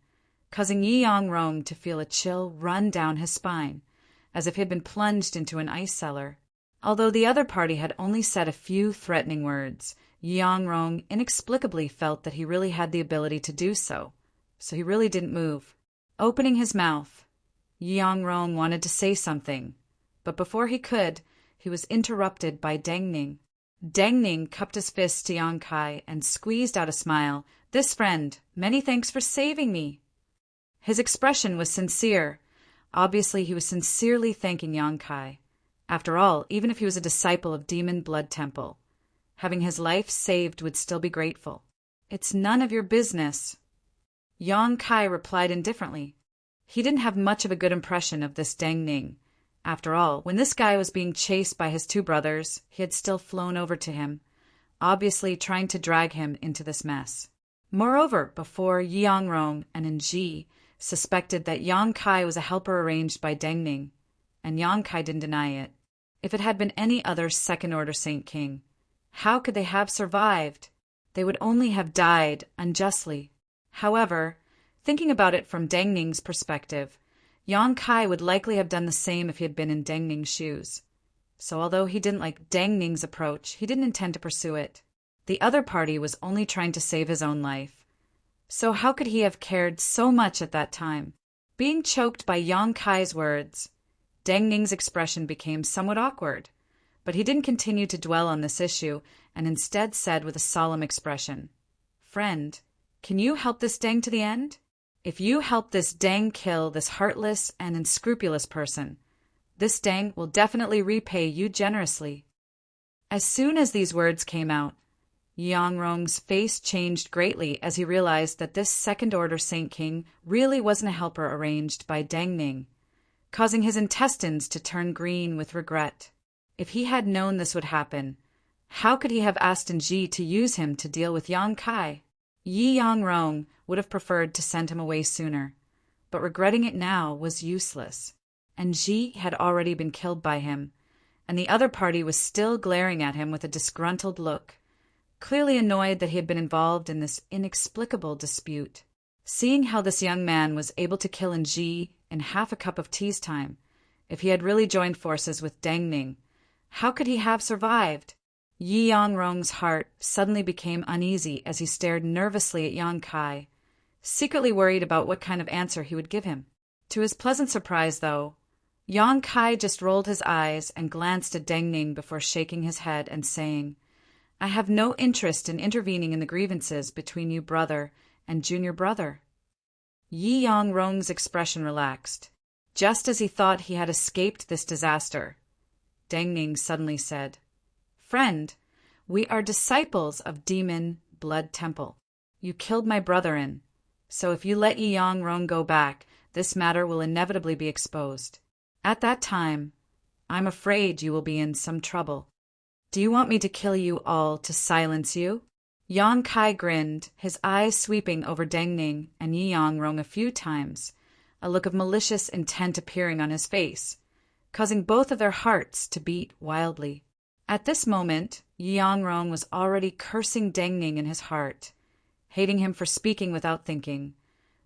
causing Yi-Rong to feel a chill run down his spine, as if he had been plunged into an ice cellar. Although the other party had only said a few threatening words, Yi-Rong inexplicably felt that he really had the ability to do so he really didn't move. Opening his mouth, Yi-Rong wanted to say something, but before he could, he was interrupted by Deng Ning. Deng Ning cupped his fist to Yang Kai and squeezed out a smile. "This friend, many thanks for saving me." His expression was sincere. Obviously, he was sincerely thanking Yang Kai. After all, even if he was a disciple of Demon Blood Temple, having his life saved would still be grateful. "It's none of your business." Yang Kai replied indifferently. He didn't have much of a good impression of this Deng Ning. After all, when this guy was being chased by his two brothers, he had still flown over to him, obviously trying to drag him into this mess. Moreover, before Yi-Rong and Nji suspected that Yang Kai was a helper arranged by Deng Ning, and Yang Kai didn't deny it. If it had been any other second-order Saint King, how could they have survived? They would only have died unjustly. However, thinking about it from Deng Ning's perspective, Yang Kai would likely have done the same if he had been in Deng Ning's shoes. So although he didn't like Deng Ning's approach, he didn't intend to pursue it. The other party was only trying to save his own life. So how could he have cared so much at that time? Being choked by Yang Kai's words, Deng Ning's expression became somewhat awkward, but he didn't continue to dwell on this issue and instead said with a solemn expression, "Friend, can you help this Deng to the end? If you help this Deng kill this heartless and unscrupulous person, this Deng will definitely repay you generously." As soon as these words came out, Yi-Rong's face changed greatly as he realized that this second-order Saint King really wasn't a helper arranged by Deng Ning. causing his intestines to turn green with regret. If he had known this would happen, how could he have asked Ji to use him to deal with Yang Kai? Yi Yangrong would have preferred to send him away sooner, but regretting it now was useless. And Ji had already been killed by him, and the other party was still glaring at him with a disgruntled look, clearly annoyed that he had been involved in this inexplicable dispute. Seeing how this young man was able to kill Ji in half a cup of tea's time, if he had really joined forces with Deng Ning, how could he have survived? Yi Yangrong's heart suddenly became uneasy as he stared nervously at Yang Kai, secretly worried about what kind of answer he would give him. To his pleasant surprise, though, Yang Kai just rolled his eyes and glanced at Deng Ning before shaking his head and saying, "I have no interest in intervening in the grievances between you brother and junior brother." Yi Yangrong's expression relaxed. Just as he thought he had escaped this disaster, Deng Ning suddenly said, "Friend, we are disciples of Demon Blood Temple. You killed my brother so if you let Yi Yangrong go back, this matter will inevitably be exposed. At that time, I'm afraid you will be in some trouble. Do you want me to kill you all to silence you?" Yang Kai grinned, his eyes sweeping over Deng Ning and Yi Yangrong a few times, a look of malicious intent appearing on his face, causing both of their hearts to beat wildly. At this moment, Yi Yangrong was already cursing Deng Ning in his heart, hating him for speaking without thinking,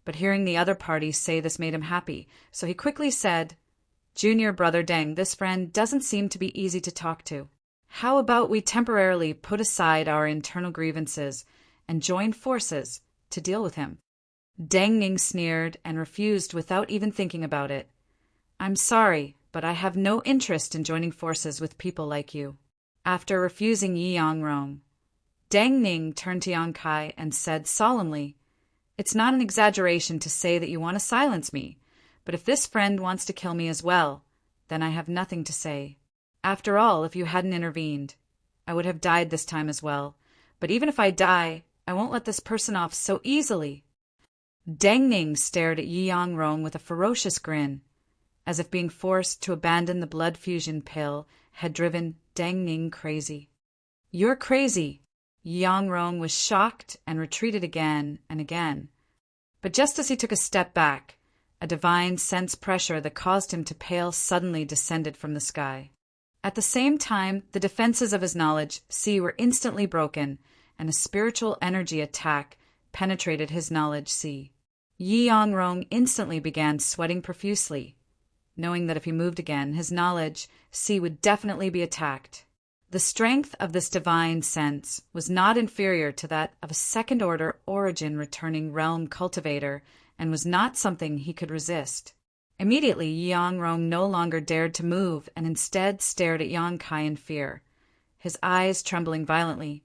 but hearing the other party say this made him happy, so he quickly said, "Junior brother Deng, this friend doesn't seem to be easy to talk to. How about we temporarily put aside our internal grievances and join forces to deal with him?" Deng Ning sneered and refused without even thinking about it. "I'm sorry, but I have no interest in joining forces with people like you." After refusing Yi Yangrong, Deng Ning turned to Yang Kai and said solemnly, "It's not an exaggeration to say that you want to silence me, but if this friend wants to kill me as well, then I have nothing to say. After all, if you hadn't intervened, I would have died this time as well, but even if I die, I won't let this person off so easily." Deng Ning stared at Yi Yangrong with a ferocious grin, as if being forced to abandon the blood fusion pill had driven Deng Ning crazy. "You're crazy." Yi Yangrong was shocked and retreated again and again. But just as he took a step back, a divine sense pressure that caused him to pale suddenly descended from the sky. At the same time, the defenses of his knowledge were instantly broken, and a spiritual energy attack penetrated his knowledge Yi Yangrong instantly began sweating profusely, knowing that if he moved again, his knowledge would definitely be attacked. The strength of this divine sense was not inferior to that of a second-order origin returning realm cultivator, and was not something he could resist. Immediately, Yi Yangrong no longer dared to move and instead stared at Yang Kai in fear, his eyes trembling violently,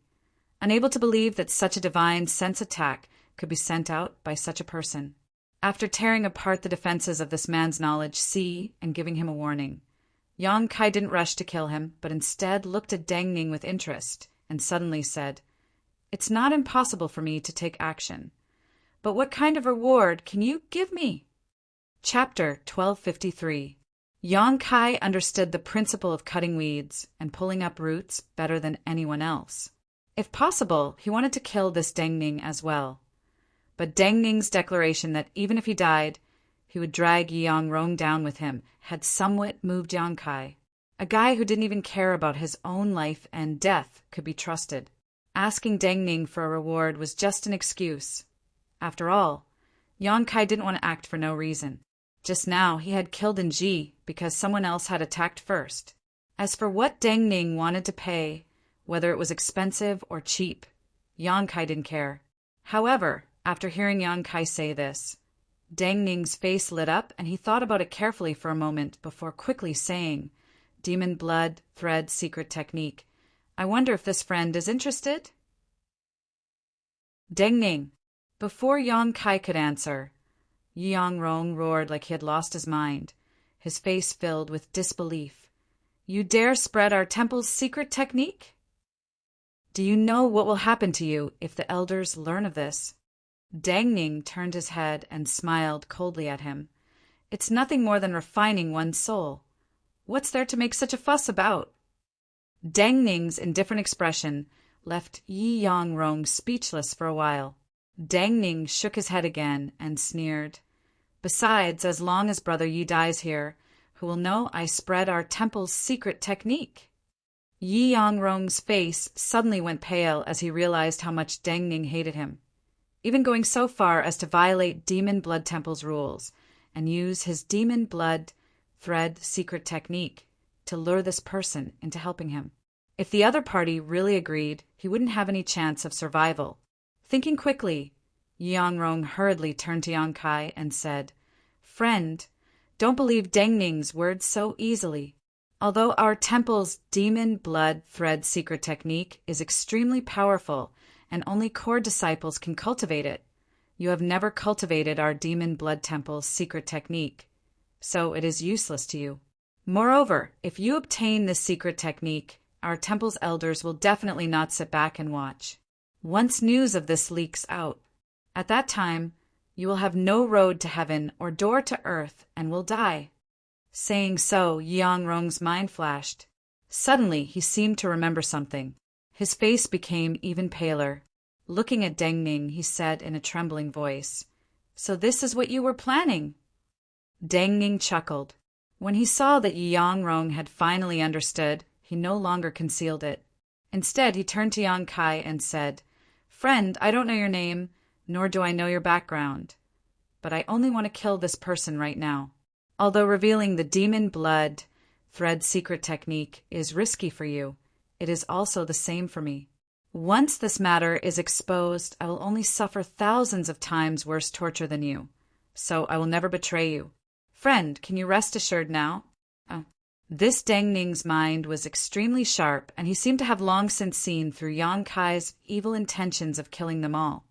unable to believe that such a divine sense attack could be sent out by such a person. After tearing apart the defenses of this man's knowledge and giving him a warning, Yang Kai didn't rush to kill him, but instead looked at Deng Ning with interest and suddenly said, "It's not impossible for me to take action, but what kind of reward can you give me?" Chapter 1253. Yang Kai understood the principle of cutting weeds and pulling up roots better than anyone else. If possible, he wanted to kill this Deng Ning as well. But Deng Ning's declaration that even if he died, he would drag Yi Yangrong down with him had somewhat moved Yang Kai. A guy who didn't even care about his own life and death could be trusted. Asking Deng Ning for a reward was just an excuse. After all, Yang Kai didn't want to act for no reason. Just now, he had killed Ji because someone else had attacked first. As for what Deng Ning wanted to pay, whether it was expensive or cheap, Yang Kai didn't care. However, after hearing Yang Kai say this, Deng Ning's face lit up and he thought about it carefully for a moment before quickly saying, "Demon blood, thread, secret technique. I wonder if this friend is interested?" Deng Ning. Before Yang Kai could answer, Yi Yangrong roared like he had lost his mind, his face filled with disbelief. "You dare spread our temple's secret technique? Do you know what will happen to you if the elders learn of this?" Deng Ning turned his head and smiled coldly at him. It's nothing more than refining one's soul. What's there to make such a fuss about? Deng Ning's indifferent expression left Yi Yangrong speechless for a while. Deng Ning shook his head again and sneered. Besides, as long as Brother Yi dies here, who will know I spread our temple's secret technique? Yi Yangrong's face suddenly went pale as he realized how much Deng Ning hated him, even going so far as to violate Demon Blood Temple's rules and use his Demon Blood Thread secret technique to lure this person into helping him. If the other party really agreed, he wouldn't have any chance of survival. Thinking quickly, Yi Yangrong hurriedly turned to Yang Kai and said, "Friend, don't believe Deng Ning's words so easily. Although our temple's Demon Blood Thread secret technique is extremely powerful and only core disciples can cultivate it, you have never cultivated our Demon Blood Temple's secret technique, so it is useless to you. Moreover, if you obtain this secret technique, our temple's elders will definitely not sit back and watch. Once news of this leaks out, at that time, you will have no road to heaven or door to earth and will die." Saying so, Yi Yangrong's mind flashed. Suddenly, he seemed to remember something. His face became even paler. Looking at Deng Ning, he said in a trembling voice, "So this is what you were planning?" Deng Ning chuckled. When he saw that Yi Yangrong had finally understood, he no longer concealed it. Instead, he turned to Yang Kai and said, "Friend, I don't know your name, nor do I know your background, but I only want to kill this person right now. Although revealing the Demon Blood Thread secret technique is risky for you, it is also the same for me. Once this matter is exposed, I will only suffer thousands of times worse torture than you, so I will never betray you. Friend, can you rest assured now?" This Deng Ning's mind was extremely sharp, and he seemed to have long since seen through Yang Kai's evil intentions of killing them all.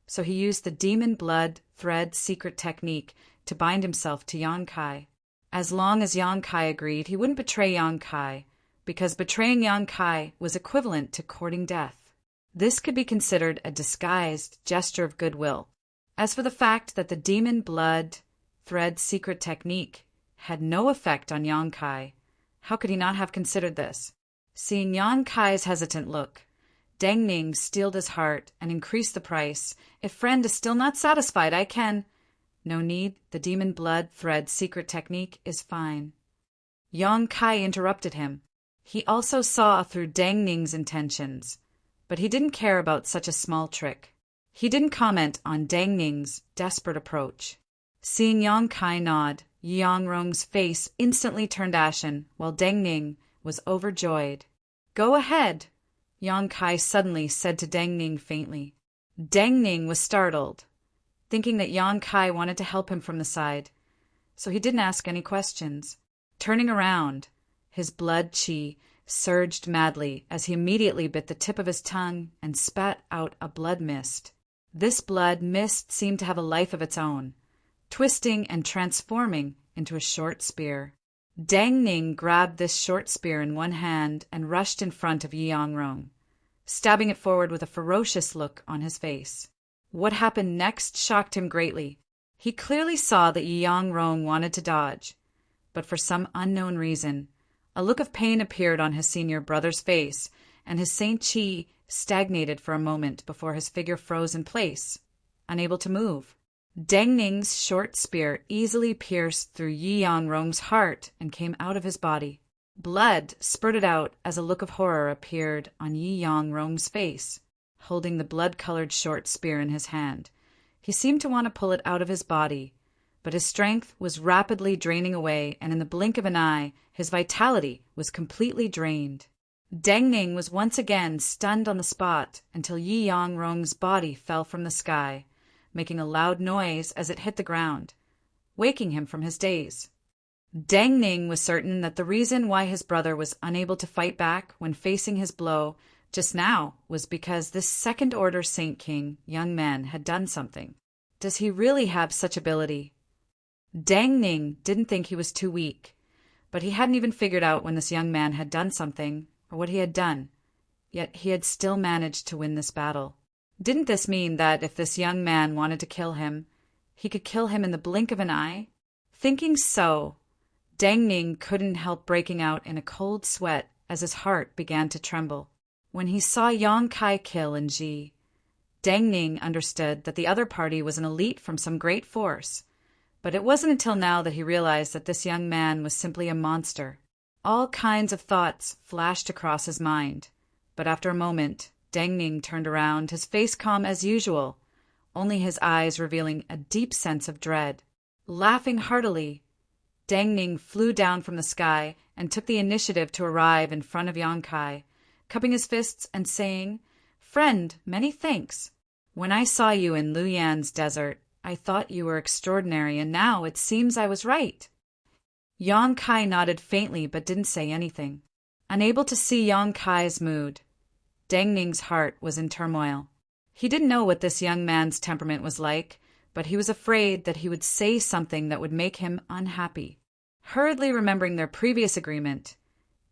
So he used the Demon Blood Thread secret technique to bind himself to Yang Kai. As long as Yang Kai agreed, he wouldn't betray Yang Kai, because betraying Yang Kai was equivalent to courting death. This could be considered a disguised gesture of goodwill. As for the fact that the Demon Blood Thread secret technique had no effect on Yang Kai, how could he not have considered this? Seeing Yang Kai's hesitant look, Deng Ning steeled his heart and increased the price. "If friend is still not satisfied, I can—" "No need, the Demon Blood Thread secret technique is fine." Yang Kai interrupted him. He also saw through Deng Ning's intentions, but he didn't care about such a small trick. He didn't comment on Deng Ning's desperate approach. Seeing Yang Kai nod, Yi Yangrong's face instantly turned ashen, while Deng Ning was overjoyed. "Go ahead," Yang Kai suddenly said to Deng Ning faintly. Deng Ning was startled, thinking that Yang Kai wanted to help him from the side, so he didn't ask any questions. Turning around, his blood qi surged madly as he immediately bit the tip of his tongue and spat out a blood mist. This blood mist seemed to have a life of its own, twisting and transforming into a short spear. Deng Ning grabbed this short spear in one hand and rushed in front of Yi Yangrong, stabbing it forward with a ferocious look on his face. What happened next shocked him greatly. He clearly saw that Yi Yangrong wanted to dodge, but for some unknown reason, a look of pain appeared on his senior brother's face, and his Saint Chi stagnated for a moment before his figure froze in place, unable to move. Deng Ning's short spear easily pierced through Yi Yangrong's heart and came out of his body. Blood spurted out as a look of horror appeared on Yi Yangrong's face. Holding the blood-colored short spear in his hand, he seemed to want to pull it out of his body, but his strength was rapidly draining away, and in the blink of an eye, his vitality was completely drained. Deng Ning was once again stunned on the spot until Yi Yangrong's body fell from the sky, making a loud noise as it hit the ground, waking him from his daze. Deng Ning was certain that the reason why his brother was unable to fight back when facing his blow just now was because this second-order Saint King young man had done something. Does he really have such ability? Deng Ning didn't think he was too weak, but he hadn't even figured out when this young man had done something or what he had done, yet he had still managed to win this battle. Didn't this mean that if this young man wanted to kill him, he could kill him in the blink of an eye? Thinking so, Dang Ning couldn't help breaking out in a cold sweat as his heart began to tremble. When he saw Yang Kai kill and Ji, Dang Ning understood that the other party was an elite from some great force, but it wasn't until now that he realized that this young man was simply a monster. All kinds of thoughts flashed across his mind, but after a moment, Dang Ning turned around, his face calm as usual, only his eyes revealing a deep sense of dread. Laughing heartily, Dang Ning flew down from the sky and took the initiative to arrive in front of Yang Kai, cupping his fists and saying, "Friend, many thanks. When I saw you in Luyan's desert, I thought you were extraordinary, and now it seems I was right." Yang Kai nodded faintly but didn't say anything. Unable to see Yang Kai's mood, Dang Ning's heart was in turmoil. He didn't know what this young man's temperament was like, but he was afraid that he would say something that would make him unhappy. Hurriedly remembering their previous agreement,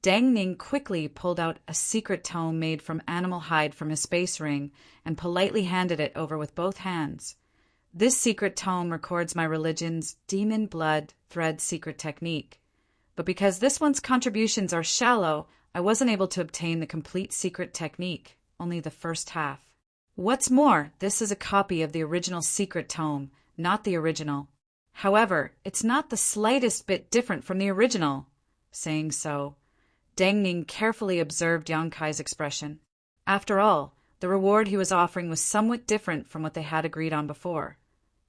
Dang Ning quickly pulled out a secret tome made from animal hide from his space ring and politely handed it over with both hands. This secret tome records my religion's demon blood thread secret technique, but because this one's contributions are shallow, I wasn't able to obtain the complete secret technique, only the first half. What's more, this is a copy of the original secret tome, not the original. However, it's not the slightest bit different from the original. Saying so, Dang Ning carefully observed Yang Kai's expression. After all, the reward he was offering was somewhat different from what they had agreed on before.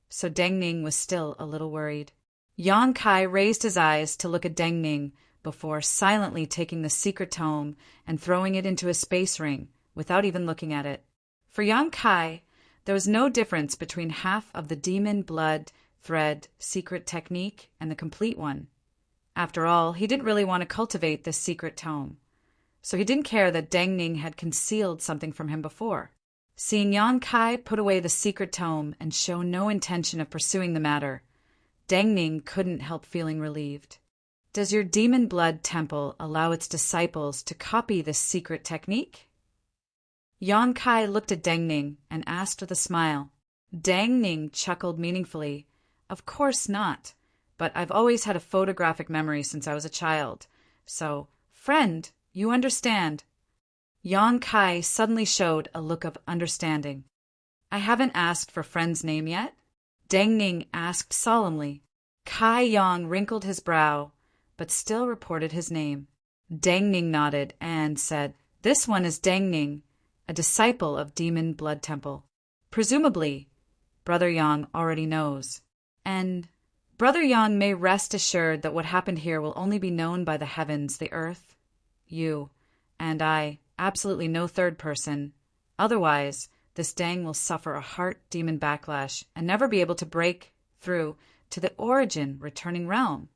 So Dang Ning was still a little worried. Yang Kai raised his eyes to look at Dang Ning before silently taking the secret tome and throwing it into a space ring without even looking at it. For Yang Kai, there was no difference between half of the demon blood thread secret technique and the complete one. After all, he didn't really want to cultivate this secret tome, so he didn't care that Dang Ning had concealed something from him before. Seeing Yang Kai put away the secret tome and show no intention of pursuing the matter, Dang Ning couldn't help feeling relieved. Does your demon blood temple allow its disciples to copy this secret technique? Yang Kai looked at Dang Ning and asked with a smile. Dang Ning chuckled meaningfully. Of course not, but I've always had a photographic memory since I was a child. So, friend, you understand. Yang Kai suddenly showed a look of understanding. I haven't asked for friend's name yet? Dang Ning asked solemnly. Kai Yang wrinkled his brow, but still reported his name. Dang Ning nodded and said, "This one is Dang Ning, a disciple of Demon Blood Temple. Presumably, Brother Yang already knows. And Brother Yang may rest assured that what happened here will only be known by the heavens, the earth, you, and I, absolutely no third person. Otherwise, this Dang will suffer a heart demon backlash and never be able to break through to the origin returning realm."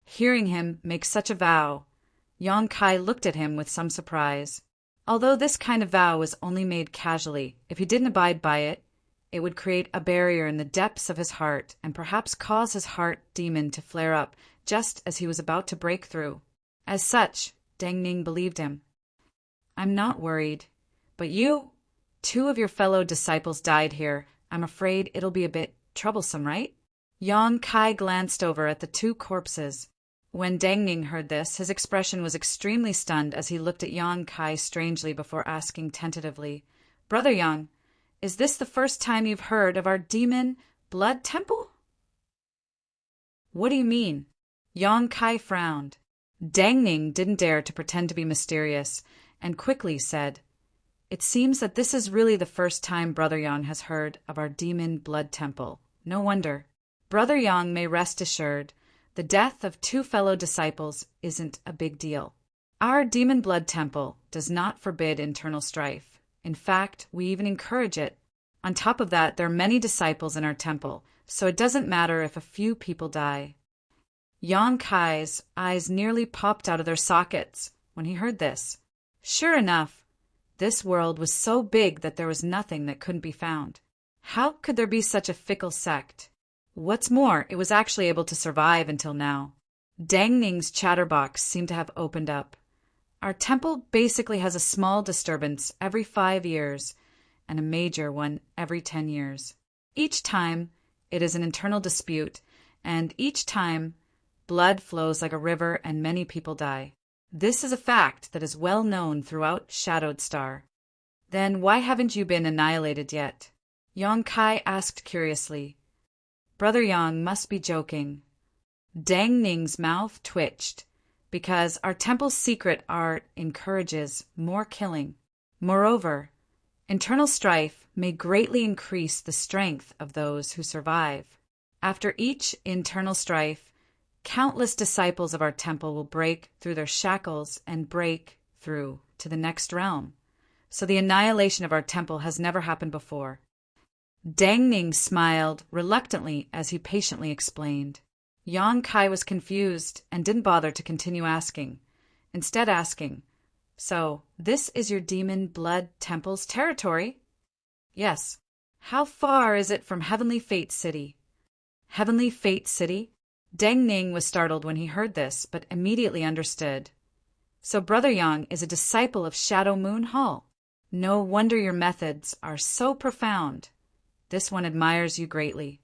Hearing him make such a vow, Yang Kai looked at him with some surprise. Although this kind of vow was only made casually, if he didn't abide by it, it would create a barrier in the depths of his heart and perhaps cause his heart demon to flare up just as he was about to break through. As such, Dang Ning believed him. "I'm not worried, but you, 2 of your fellow disciples died here. I'm afraid it'll be a bit troublesome, right?" Yang Kai glanced over at the 2 corpses. When Dang Ning heard this, his expression was extremely stunned as he looked at Yang Kai strangely before asking tentatively, "Brother Yang, is this the first time you've heard of our demon blood temple?" "What do you mean?" Yang Kai frowned. Dang Ning didn't dare to pretend to be mysterious and quickly said, "It seems that this is really the first time Brother Yang has heard of our demon blood temple. No wonder. Brother Yang may rest assured the death of 2 fellow disciples isn't a big deal. Our demon blood temple does not forbid internal strife. In fact, we even encourage it. On top of that, there are many disciples in our temple, so it doesn't matter if a few people die." Yang Kai's eyes nearly popped out of their sockets when he heard this. Sure enough, this world was so big that there was nothing that couldn't be found. How could there be such a fickle sect? What's more, it was actually able to survive until now. Dang Ning's chatterbox seemed to have opened up. Our temple basically has a small disturbance every 5 years and a major one every 10 years. Each time, it is an internal dispute, and each time, blood flows like a river and many people die. This is a fact that is well known throughout Shadowed Star. Then why haven't you been annihilated yet? Yong Kai asked curiously. Brother Yang must be joking. Dang Ning's mouth twitched, because our temple's secret art encourages more killing. Moreover, internal strife may greatly increase the strength of those who survive. After each internal strife, countless disciples of our temple will break through their shackles and break through to the next realm. So the annihilation of our temple has never happened before. Dang Ning smiled reluctantly as he patiently explained. Yong Kai was confused and didn't bother to continue asking, instead asking, So, this is your demon blood temple's territory? Yes. How far is it from Heavenly Fate City? Heavenly Fate City? Dang Ning was startled when he heard this, but immediately understood. So Brother Yang is a disciple of Shadow Moon Hall. No wonder your methods are so profound. This one admires you greatly.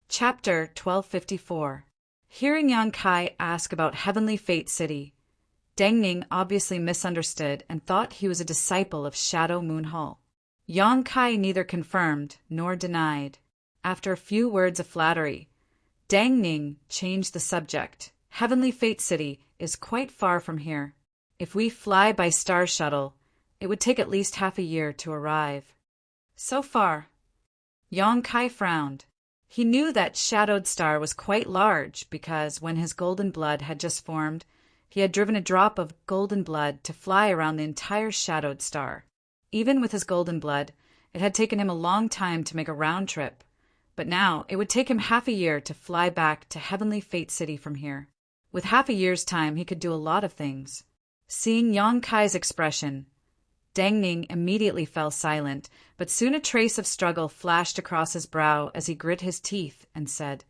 Chapter 1254. Hearing Yang Kai ask about Heavenly Fate City, Dang Ning obviously misunderstood and thought he was a disciple of Shadow Moon Hall. Yang Kai neither confirmed nor denied. After a few words of flattery, Dang Ning changed the subject. Heavenly Fate City is quite far from here. If we fly by star shuttle, it would take at least half a year to arrive. So far. Yang Kai frowned. He knew that Shadowed Star was quite large because when his golden blood had just formed, he had driven a drop of golden blood to fly around the entire Shadowed Star. Even with his golden blood, it had taken him a long time to make a round trip, but now it would take him half a year to fly back to Heavenly Fate City from here. With half a year's time, he could do a lot of things. Seeing Yang Kai's expression, Dang Ning immediately fell silent, but soon a trace of struggle flashed across his brow as he grit his teeth and said,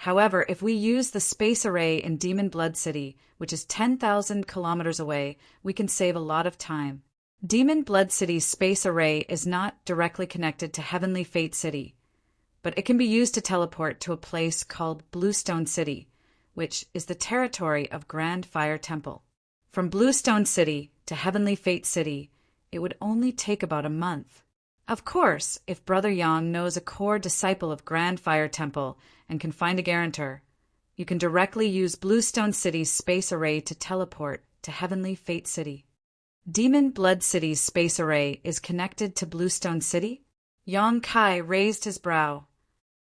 However, if we use the space array in Demon Blood City, which is 10,000 kilometers away, we can save a lot of time. Demon Blood City's space array is not directly connected to Heavenly Fate City, but it can be used to teleport to a place called Bluestone City, which is the territory of Grand Fire Temple. From Bluestone City to Heavenly Fate City, it would only take about a month. Of course, if Brother Yang knows a core disciple of Grand Fire Temple and can find a guarantor, you can directly use Bluestone City's space array to teleport to Heavenly Fate City. Demon Blood City's space array is connected to Bluestone City? Yang Kai raised his brow.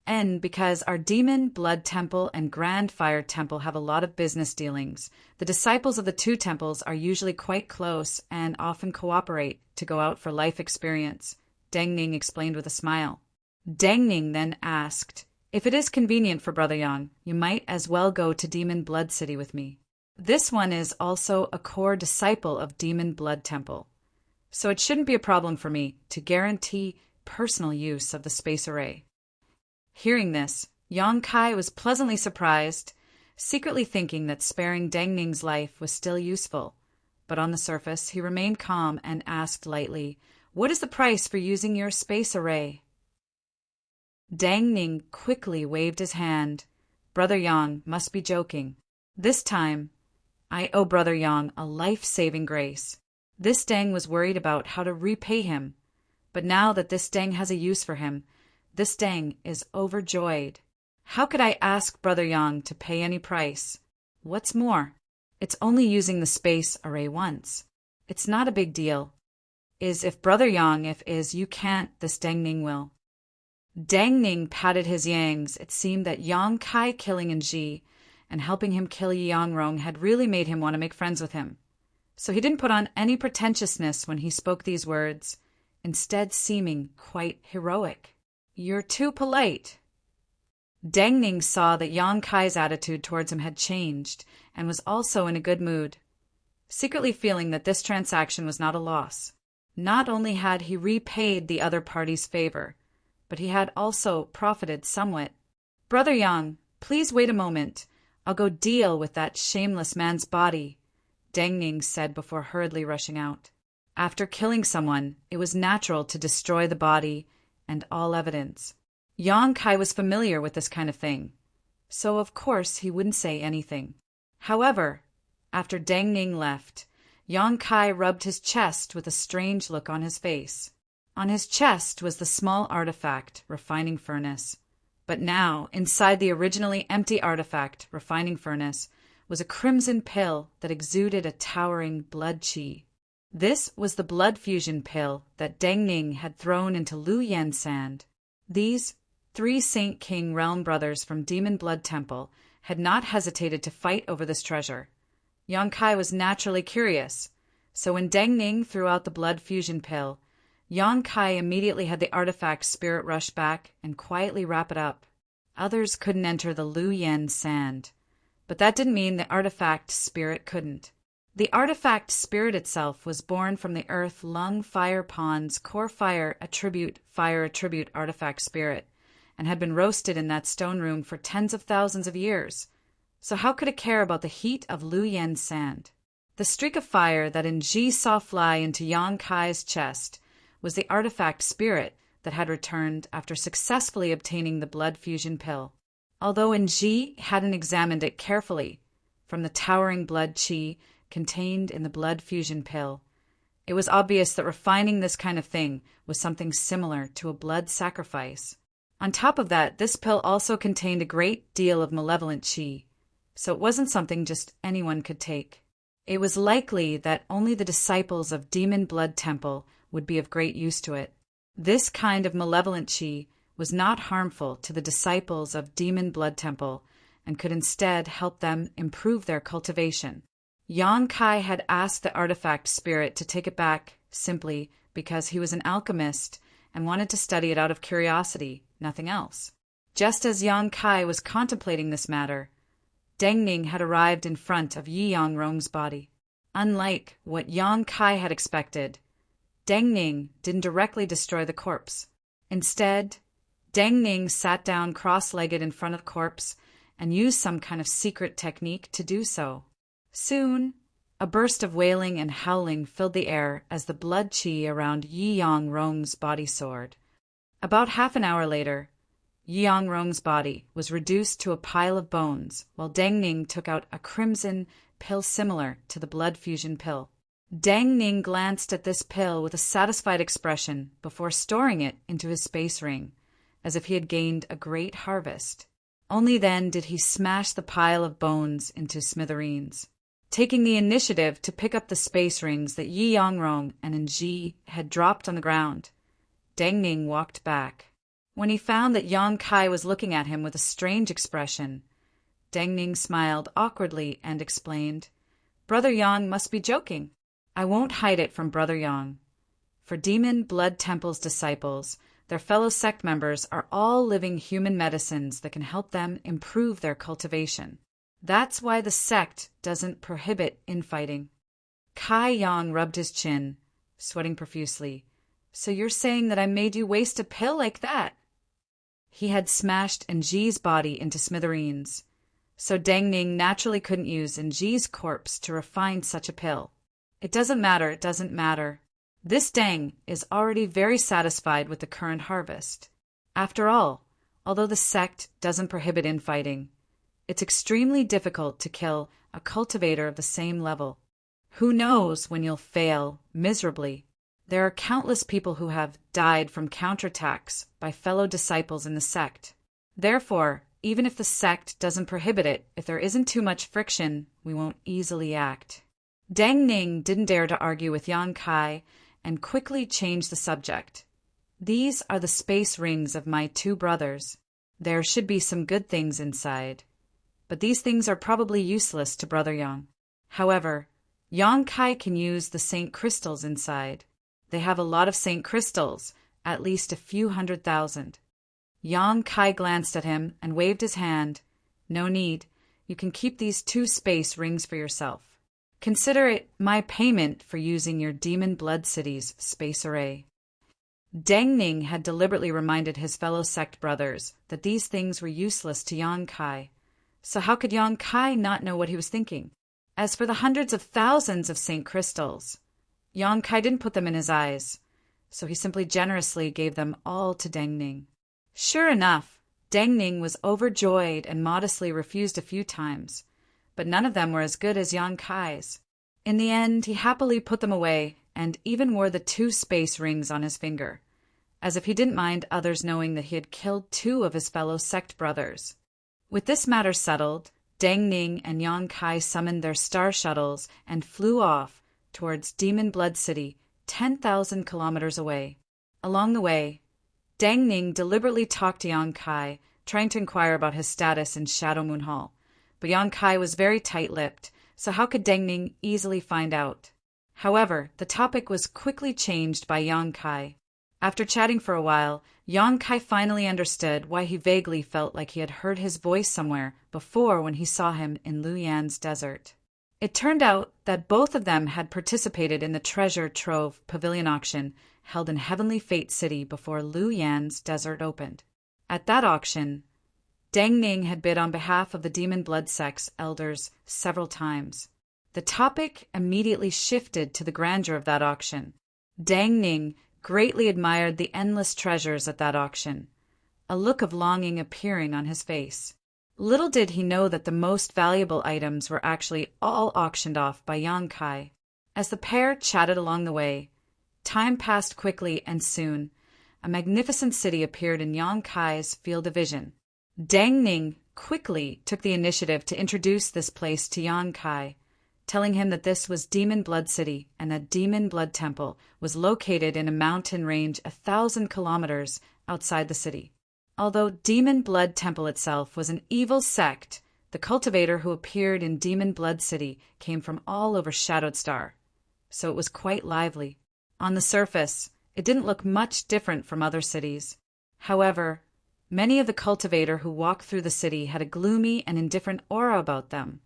And because our Demon Blood Temple and Grand Fire Temple have a lot of business dealings, the disciples of the two temples are usually quite close and often cooperate to go out for life experience, Dang Ning explained with a smile. Dang Ning then asked, If it is convenient for Brother Yang, you might as well go to Demon Blood City with me. This one is also a core disciple of Demon Blood Temple, so it shouldn't be a problem for me to guarantee personal use of the space array. Hearing this, Yang Kai was pleasantly surprised, secretly thinking that sparing Dang Ning's life was still useful. But on the surface, he remained calm and asked lightly, What is the price for using your space array? Dang Ning quickly waved his hand. Brother Yang must be joking. This time, I owe Brother Yang a life-saving grace. This Dang was worried about how to repay him, but now that this Dang has a use for him, this Dang is overjoyed. How could I ask Brother Yang to pay any price? What's more, it's only using the space array once. It's not a big deal. If Brother Yang, if is you can't, this Dang Ning will. Dang Ning patted his yangs. It seemed that Yang Kai killing Ji and helping him kill Yang Rong had really made him want to make friends with him. So he didn't put on any pretentiousness when he spoke these words, instead seeming quite heroic. You're too polite. Dang Ning saw that Yang Kai's attitude towards him had changed and was also in a good mood, secretly feeling that this transaction was not a loss. Not only had he repaid the other party's favor, but he had also profited somewhat. Brother Yang, please wait a moment. I'll go deal with that shameless man's body, Dang Ning said before hurriedly rushing out. After killing someone, it was natural to destroy the body and all evidence. Yang Kai was familiar with this kind of thing, so of course he wouldn't say anything. However, after Deng Ning left, Yang Kai rubbed his chest with a strange look on his face. On his chest was the small artifact, refining furnace. But now, inside the originally empty artifact, refining furnace, was a crimson pill that exuded a towering blood qi. This was the blood fusion pill that Deng Ning had thrown into Lu Yen sand. These 3 Saint King realm brothers from Demon Blood Temple had not hesitated to fight over this treasure. Yang Kai was naturally curious, so when Deng Ning threw out the blood fusion pill, Yang Kai immediately had the artifact spirit rush back and quietly wrap it up. Others couldn't enter the Lu Yen sand, but that didn't mean the artifact spirit couldn't. The artifact spirit itself was born from the Earth Lung Fire Pond's core fire attribute artifact spirit, and had been roasted in that stone room for tens of thousands of years. So how could it care about the heat of Lu Yen sand? The streak of fire that Ji saw fly into Yang Kai's chest was the artifact spirit that had returned after successfully obtaining the blood fusion pill. Although Ji hadn't examined it carefully, from the towering blood qi contained in the blood fusion pill, it was obvious that refining this kind of thing was something similar to a blood sacrifice. On top of that, this pill also contained a great deal of malevolent qi, so it wasn't something just anyone could take. It was likely that only the disciples of Demon Blood Temple would be of great use to it. This kind of malevolent qi was not harmful to the disciples of Demon Blood Temple and could instead help them improve their cultivation. Yang Kai had asked the artifact spirit to take it back simply because he was an alchemist and wanted to study it out of curiosity, nothing else. Just as Yang Kai was contemplating this matter, Deng Ning had arrived in front of Yi Yangrong's body. Unlike what Yang Kai had expected, Deng Ning didn't directly destroy the corpse. Instead, Deng Ning sat down cross-legged in front of the corpse and used some kind of secret technique to do so. Soon, a burst of wailing and howling filled the air as the blood qi around Yi Yangrong's body soared. About half an hour later, Yi Yangrong's body was reduced to a pile of bones, while Deng Ning took out a crimson pill similar to the blood fusion pill. Deng Ning glanced at this pill with a satisfied expression before storing it into his space ring, as if he had gained a great harvest. Only then did he smash the pile of bones into smithereens. Taking the initiative to pick up the space rings that Yi Yangrong and Ji had dropped on the ground, Deng Ning walked back. When he found that Yang Kai was looking at him with a strange expression, Deng Ning smiled awkwardly and explained, "Brother Yang must be joking. I won't hide it from Brother Yang. For Demon Blood Temple's disciples, their fellow sect members are all living human medicines that can help them improve their cultivation. That's why the sect doesn't prohibit infighting." Kai Yang rubbed his chin, sweating profusely. "So you're saying that I made you waste a pill like that?" He had smashed Ji's body into smithereens, so Deng Ning naturally couldn't use Ji's corpse to refine such a pill. It doesn't matter. This Deng is already very satisfied with the current harvest. After all, although the sect doesn't prohibit infighting, it's extremely difficult to kill a cultivator of the same level. Who knows when you'll fail miserably? There are countless people who have died from counterattacks by fellow disciples in the sect. Therefore, even if the sect doesn't prohibit it, if there isn't too much friction, we won't easily act. Deng Ning didn't dare to argue with Yang Kai and quickly changed the subject. "These are the space rings of my 2 brothers. There should be some good things inside, but these things are probably useless to Brother Yang. However, Yang Kai can use the Saint Crystals inside. They have a lot of Saint Crystals, at least a few 100,000. Yang Kai glanced at him and waved his hand. "No need. You can keep these 2 space rings for yourself. Consider it my payment for using your Demon Blood City's space array." Deng Ning had deliberately reminded his fellow sect brothers that these things were useless to Yang Kai, so how could Yang Kai not know what he was thinking? As for the hundreds of thousands of Saint Crystals, Yang Kai didn't put them in his eyes, so he simply generously gave them all to Deng Ning. Sure enough, Dang Ning was overjoyed and modestly refused a few times, but none of them were as good as Yang Kai's. In the end, he happily put them away and even wore the 2 space rings on his finger, as if he didn't mind others knowing that he had killed 2 of his fellow sect brothers. With this matter settled, Dang Ning and Yang Kai summoned their star shuttles and flew off towards Demon Blood City, 10,000 kilometers away. Along the way, Dang Ning deliberately talked to Yang Kai, trying to inquire about his status in Shadow Moon Hall. But Yang Kai was very tight-lipped, so how could Dang Ning easily find out? However, the topic was quickly changed by Yang Kai. After chatting for a while, Yang Kai finally understood why he vaguely felt like he had heard his voice somewhere before when he saw him in Lu Yan's desert. It turned out that both of them had participated in the treasure trove pavilion auction held in Heavenly Fate City before Lu Yan's desert opened. At that auction, Dang Ning had bid on behalf of the Demon Blood Sect's elders several times. The topic immediately shifted to the grandeur of that auction. Dang Ning greatly admired the endless treasures at that auction, a look of longing appearing on his face. Little did he know that the most valuable items were actually all auctioned off by Yang Kai. As the pair chatted along the way, time passed quickly, and soon a magnificent city appeared in Yang Kai's field of vision. Dang Ning quickly took the initiative to introduce this place to Yang Kai, telling him that this was Demon Blood City and that Demon Blood Temple was located in a mountain range 1,000 kilometers outside the city. Although Demon Blood Temple itself was an evil sect, the cultivator who appeared in Demon Blood City came from all over Shadowed Star, so it was quite lively. On the surface, it didn't look much different from other cities. However, many of the cultivator who walked through the city had a gloomy and indifferent aura about them.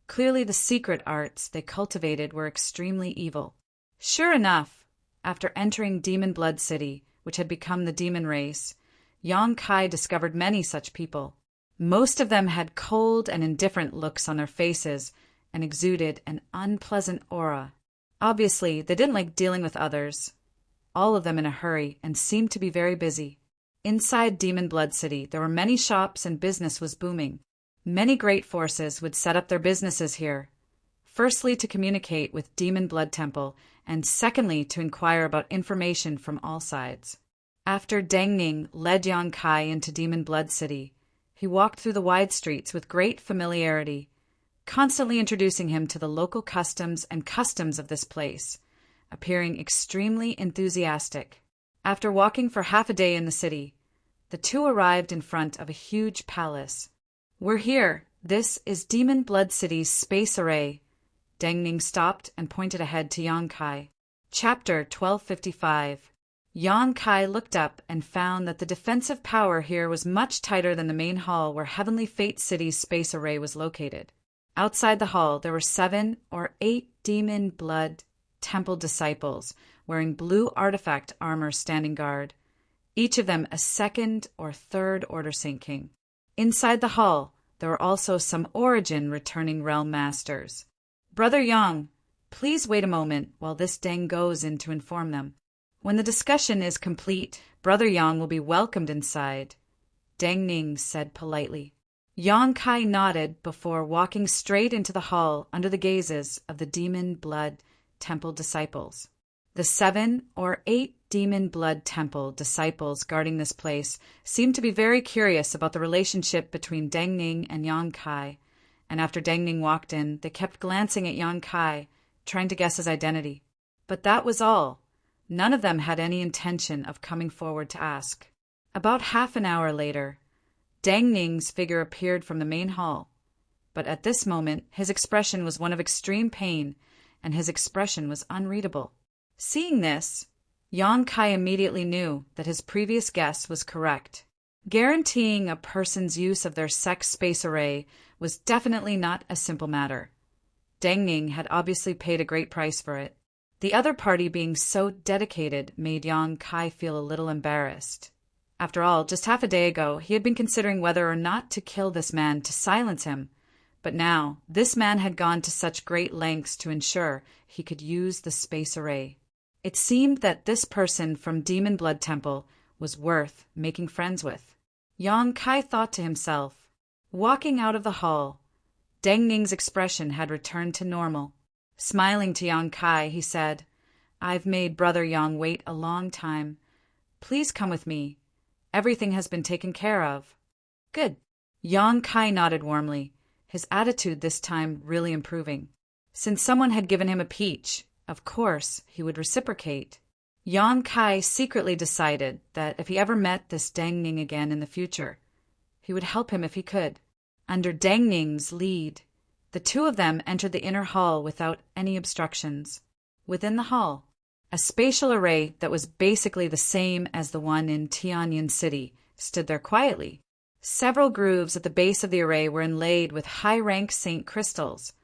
Clearly the secret arts they cultivated were extremely evil. Sure enough, after entering Demon Blood City, which had become the demon race, Yang Kai discovered many such people. Most of them had cold and indifferent looks on their faces and exuded an unpleasant aura. Obviously, they didn't like dealing with others, all of them in a hurry, and seemed to be very busy. Inside Demon Blood City, there were many shops and business was booming. Many great forces would set up their businesses here, firstly to communicate with Demon Blood Temple, and secondly to inquire about information from all sides. After Dang Ning led Yang Kai into Demon Blood City, he walked through the wide streets with great familiarity, constantly introducing him to the local customs and customs of this place, appearing extremely enthusiastic. After walking for half a day in the city, the two arrived in front of a huge palace. "We're here. This is Demon Blood City's space array." Dang Ning stopped and pointed ahead to Yang Kai. Chapter 1255. Yang Kai looked up and found that the defensive power here was much tighter than the main hall where Heavenly Fate City's space array was located. Outside the hall, there were 7 or 8 Demon Blood Temple disciples wearing blue artifact armor standing guard, each of them a 2nd or 3rd Order Saint King. Inside the hall, there were also some Origin returning realm masters. "Brother Yang, please wait a moment while this Deng goes in to inform them. When the discussion is complete, Brother Yang will be welcomed inside," Deng Ning said politely. Yang Kai nodded before walking straight into the hall under the gazes of the Demon Blood Temple disciples. The 7 or 8 Demon Blood Temple disciples guarding this place seemed to be very curious about the relationship between Deng Ning and Yang Kai, and after Deng Ning walked in, they kept glancing at Yang Kai, trying to guess his identity. But that was all. None of them had any intention of coming forward to ask. About half an hour later, Deng Ning's figure appeared from the main hall, but at this moment his expression was one of extreme pain, and his expression was unreadable. Seeing this, Yang Kai immediately knew that his previous guess was correct. Guaranteeing a person's use of their sex space array was definitely not a simple matter. Deng Ning had obviously paid a great price for it. The other party being so dedicated made Yang Kai feel a little embarrassed. After all, just half a day ago, he had been considering whether or not to kill this man to silence him, but now this man had gone to such great lengths to ensure he could use the space array. It seemed that this person from Demon Blood Temple was worth making friends with. Yang Kai thought to himself. Walking out of the hall, Deng Ning's expression had returned to normal. Smiling to Yang Kai, he said, "I've made Brother Yang wait a long time. Please come with me. Everything has been taken care of." "Good." Yang Kai nodded warmly, his attitude this time really improving. Since someone had given him a peach, of course he would reciprocate. Yang Kai secretly decided that if he ever met this Deng Ning again in the future, he would help him if he could. Under Deng Ning's lead, the two of them entered the inner hall without any obstructions. Within the hall, a spatial array that was basically the same as the one in Tianyin City stood there quietly. Several grooves at the base of the array were inlaid with high-rank saint crystals,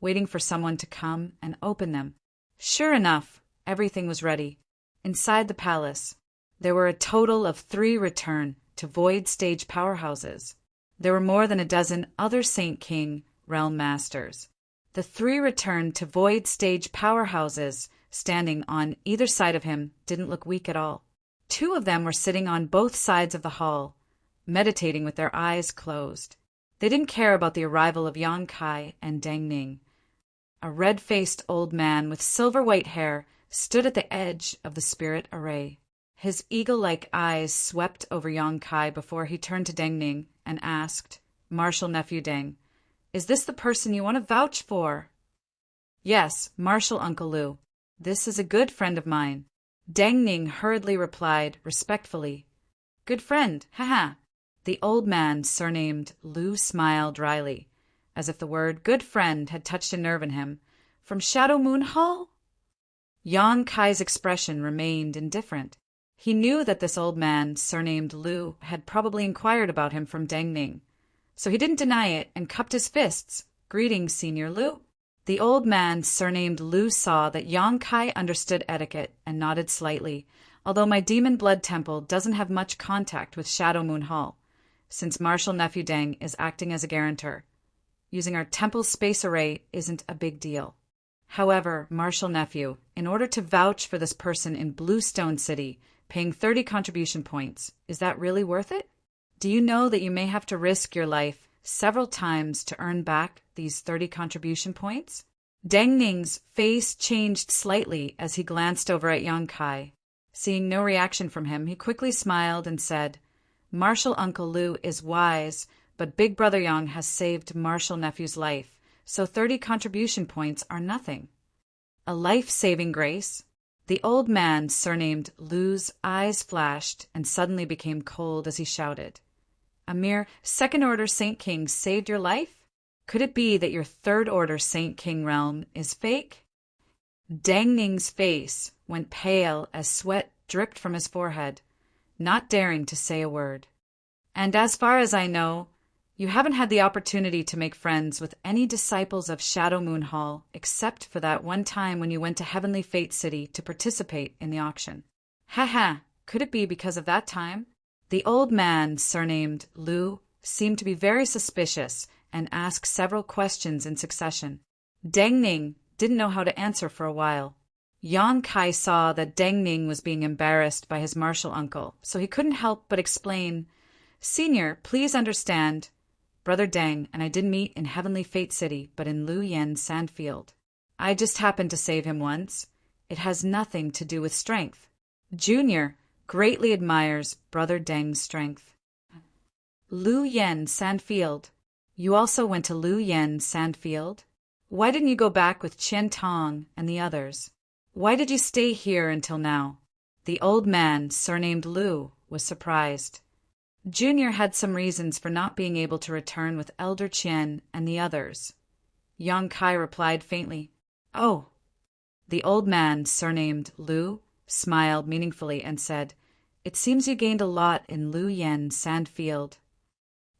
waiting for someone to come and open them. Sure enough, everything was ready. Inside the palace, there were a total of 3 return to Void Stage powerhouses. There were more than a dozen other Saint King realm masters. The 3 return to Void Stage powerhouses standing on either side of him didn't look weak at all. 2 of them were sitting on both sides of the hall, meditating with their eyes closed. They didn't care about the arrival of Yang Kai and Deng Ning. A red-faced old man with silver-white hair stood at the edge of the spirit array. His eagle-like eyes swept over Yang Kai before he turned to Deng Ning and asked, "Martial Nephew Deng, is this the person you want to vouch for?" "Yes, Martial Uncle Lu. This is a good friend of mine." Deng Ning hurriedly replied respectfully, "Good friend, haha." The old man, surnamed Lu, smiled dryly, as if the word "good friend" had touched a nerve in him. "From Shadow Moon Hall?" Yang Kai's expression remained indifferent. He knew that this old man, surnamed Lu, had probably inquired about him from Deng Ning, so he didn't deny it and cupped his fists. "Greetings, Senior Lu." The old man, surnamed Lu, saw that Yang Kai understood etiquette and nodded slightly, although my demon blood temple doesn't have much contact with Shadow Moon Hall, since Martial Nephew Deng is acting as a guarantor. Using our temple space array isn't a big deal. However, Martial Nephew, in order to vouch for this person in Bluestone City, paying 30 contribution points, is that really worth it? Do you know that you may have to risk your life several times to earn back these 30 contribution points? Deng Ning's face changed slightly as he glanced over at Yang Kai. Seeing no reaction from him, he quickly smiled and said, "Martial Uncle Lu is wise, but Big Brother Yang has saved Martial Nephew's life, so 30 contribution points are nothing." "A life-saving grace?" The old man, surnamed Lu's eyes flashed and suddenly became cold as he shouted, "A mere second-order Saint King saved your life? Could it be that your third-order Saint King realm is fake?" Deng Ning's face went pale as sweat dripped from his forehead, not daring to say a word. "And as far as I know, you haven't had the opportunity to make friends with any disciples of Shadow Moon Hall except for that one time when you went to Heavenly Fate City to participate in the auction." "Haha, could it be because of that time?" The old man, surnamed Lu, seemed to be very suspicious and asked several questions in succession. Deng Ning didn't know how to answer for a while. Yang Kai saw that Deng Ning was being embarrassed by his martial uncle, so he couldn't help but explain, "Senior, please understand. Brother Deng and I didn't meet in Heavenly Fate City, but in Lu Yen Sandfield. I just happened to save him once. It has nothing to do with strength. Junior greatly admires Brother Deng's strength." Lu Yen Sandfield. You also went to Lu Yen Sandfield? Why didn't you go back with Qian Tong and the others? Why did you stay here until now? The old man, surnamed Lu, was surprised. Junior had some reasons for not being able to return with Elder Qian and the others. Yang Kai replied faintly, "Oh." The old man, surnamed Lu, smiled meaningfully and said, "It seems you gained a lot in Lu Yen Sandfield."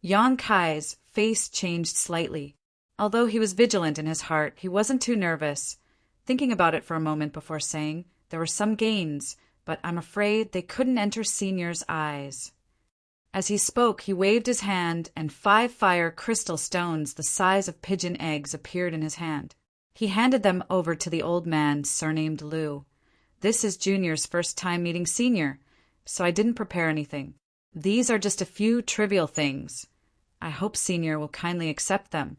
Yang Kai's face changed slightly. Although he was vigilant in his heart, he wasn't too nervous. Thinking about it for a moment before saying, "There were some gains, but I'm afraid they couldn't enter Senior's eyes." As he spoke, he waved his hand, and 5 fire crystal stones the size of pigeon eggs appeared in his hand. He handed them over to the old man, surnamed Lu. "This is Junior's first time meeting Senior, so I didn't prepare anything. These are just a few trivial things. I hope Senior will kindly accept them."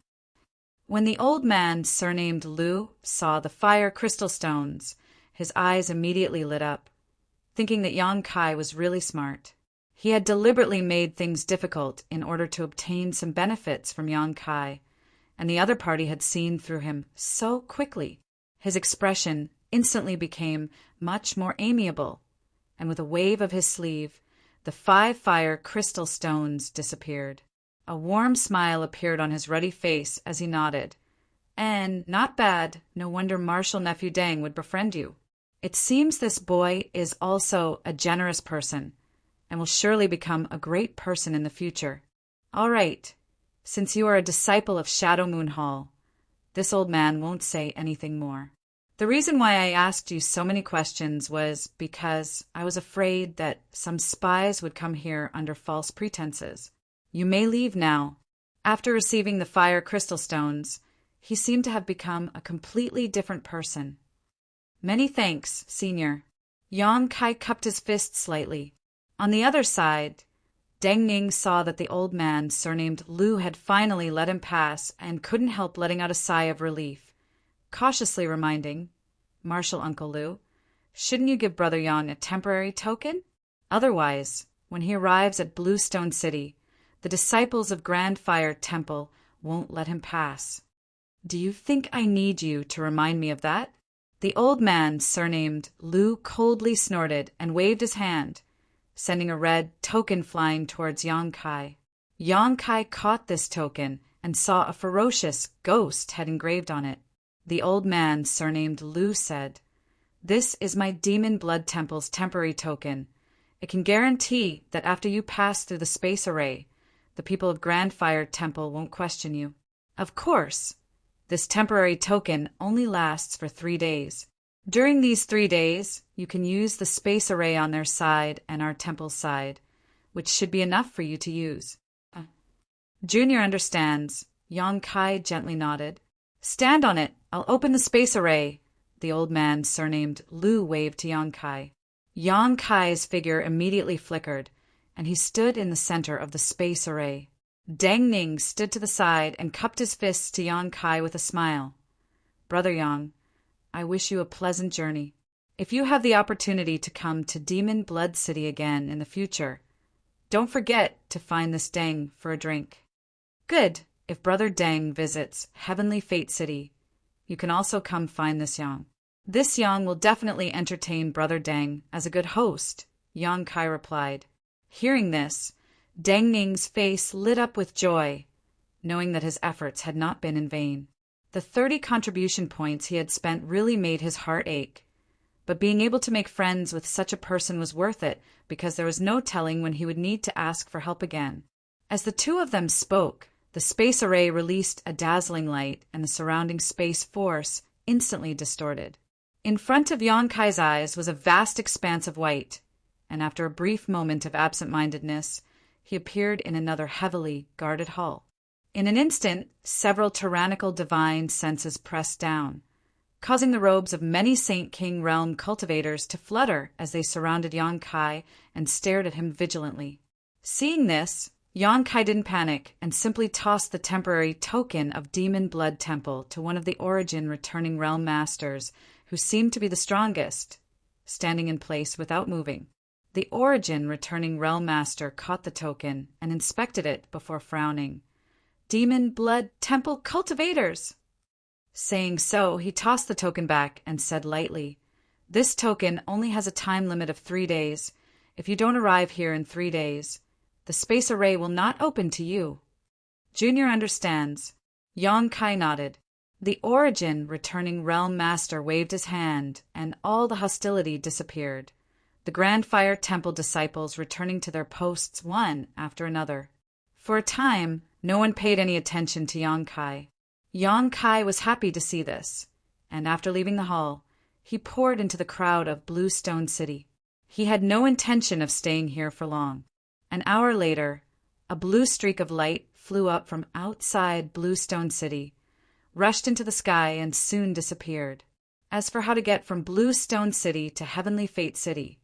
When the old man, surnamed Lu, saw the fire crystal stones, his eyes immediately lit up, thinking that Yang Kai was really smart. He had deliberately made things difficult in order to obtain some benefits from Yang Kai, and the other party had seen through him so quickly. His expression instantly became much more amiable, and with a wave of his sleeve, the 5 fire crystal stones disappeared. A warm smile appeared on his ruddy face as he nodded. "And not bad. No wonder Marshal Nephew Deng would befriend you. It seems this boy is also a generous person, and will surely become a great person in the future. All right, since you are a disciple of Shadow Moon Hall, this old man won't say anything more. The reason why I asked you so many questions was because I was afraid that some spies would come here under false pretenses. You may leave now." After receiving the fire crystal stones, he seemed to have become a completely different person. "Many thanks, Senior." Yang Kai cupped his fist slightly. On the other side, Deng Ning saw that the old man, surnamed Lu, had finally let him pass and couldn't help letting out a sigh of relief, cautiously reminding Marshal Uncle Lu, "Shouldn't you give Brother Yang a temporary token? Otherwise, when he arrives at Bluestone City, the disciples of Grand Fire Temple won't let him pass." "Do you think I need you to remind me of that?" The old man, surnamed Lu, coldly snorted and waved his hand, sending a red token flying towards Yang Kai. Yang Kai caught this token and saw a ferocious ghost head engraved on it. The old man, surnamed Lu, said, "This is my Demon Blood Temple's temporary token. It can guarantee that after you pass through the space array, the people of Grand Fire Temple won't question you. Of course, this temporary token only lasts for 3 days. During these 3 days, you can use the space array on their side and our temple's side, which should be enough for you to use." Junior understands. Yang Kai gently nodded. "Stand on it. I'll open the space array." The old man, surnamed Lu, waved to Yang Kai. Yang Kai's figure immediately flickered, and he stood in the center of the space array. Deng Ning stood to the side and cupped his fists to Yang Kai with a smile. "Brother Yang, I wish you a pleasant journey. If you have the opportunity to come to Demon Blood City again in the future, don't forget to find this Deng for a drink." "Good. If Brother Deng visits Heavenly Fate City, you can also come find this Yang." "This Yang will definitely entertain Brother Deng as a good host," Yang Kai replied. Hearing this, Deng Ning's face lit up with joy, knowing that his efforts had not been in vain. The 30 contribution points he had spent really made his heart ache, but being able to make friends with such a person was worth it because there was no telling when he would need to ask for help again. As the two of them spoke, the space array released a dazzling light and the surrounding space force instantly distorted. In front of Yang Kai's eyes was a vast expanse of white, and after a brief moment of absent-mindedness, he appeared in another heavily guarded hall. In an instant, several tyrannical divine senses pressed down, causing the robes of many Saint King Realm cultivators to flutter as they surrounded Yang Kai and stared at him vigilantly. Seeing this, Yang Kai didn't panic and simply tossed the temporary token of Demon Blood Temple to one of the Origin returning realm masters, who seemed to be the strongest, standing in place without moving. The Origin returning realm master caught the token and inspected it before frowning. "Demon Blood Temple cultivators!" Saying so, he tossed the token back and said lightly, "This token only has a time limit of 3 days. If you don't arrive here in 3 days, the space array will not open to you." Junior understands. Yang Kai nodded. The Origin returning realm master waved his hand, and all the hostility disappeared, the Grand Fire Temple disciples returning to their posts one after another. For a time, no one paid any attention to Yang Kai. Yang Kai was happy to see this, and after leaving the hall, he poured into the crowd of Bluestone City. He had no intention of staying here for long. An hour later, a blue streak of light flew up from outside Bluestone City, rushed into the sky, and soon disappeared. As for how to get from Bluestone City to Heavenly Fate City,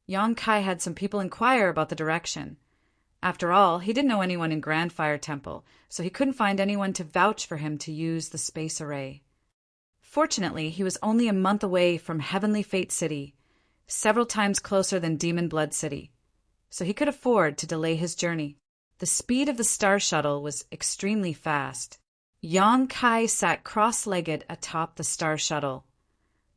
Yang Kai had some people inquire about the direction, After all, he didn't know anyone in Grandfire Temple, so he couldn't find anyone to vouch for him to use the space array. Fortunately, he was only a month away from Heavenly Fate City, several times closer than Demon Blood City, so he could afford to delay his journey. The speed of the Star Shuttle was extremely fast. Yang Kai sat cross-legged atop the Star Shuttle,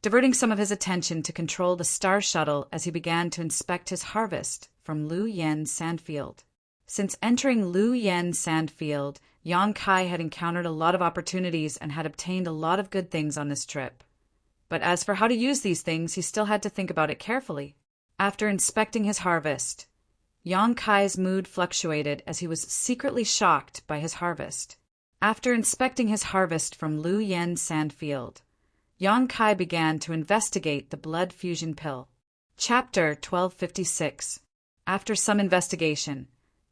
diverting some of his attention to control the Star Shuttle as he began to inspect his harvest from Lu Yen Sandfield. Since entering Lu Yen Sandfield, Yang Kai had encountered a lot of opportunities and had obtained a lot of good things on this trip. But as for how to use these things, he still had to think about it carefully. After inspecting his harvest, Yang Kai's mood fluctuated as he was secretly shocked by his harvest. After inspecting his harvest from Lu Yen Sandfield, Yang Kai began to investigate the blood fusion pill. Chapter 1256. After some investigation,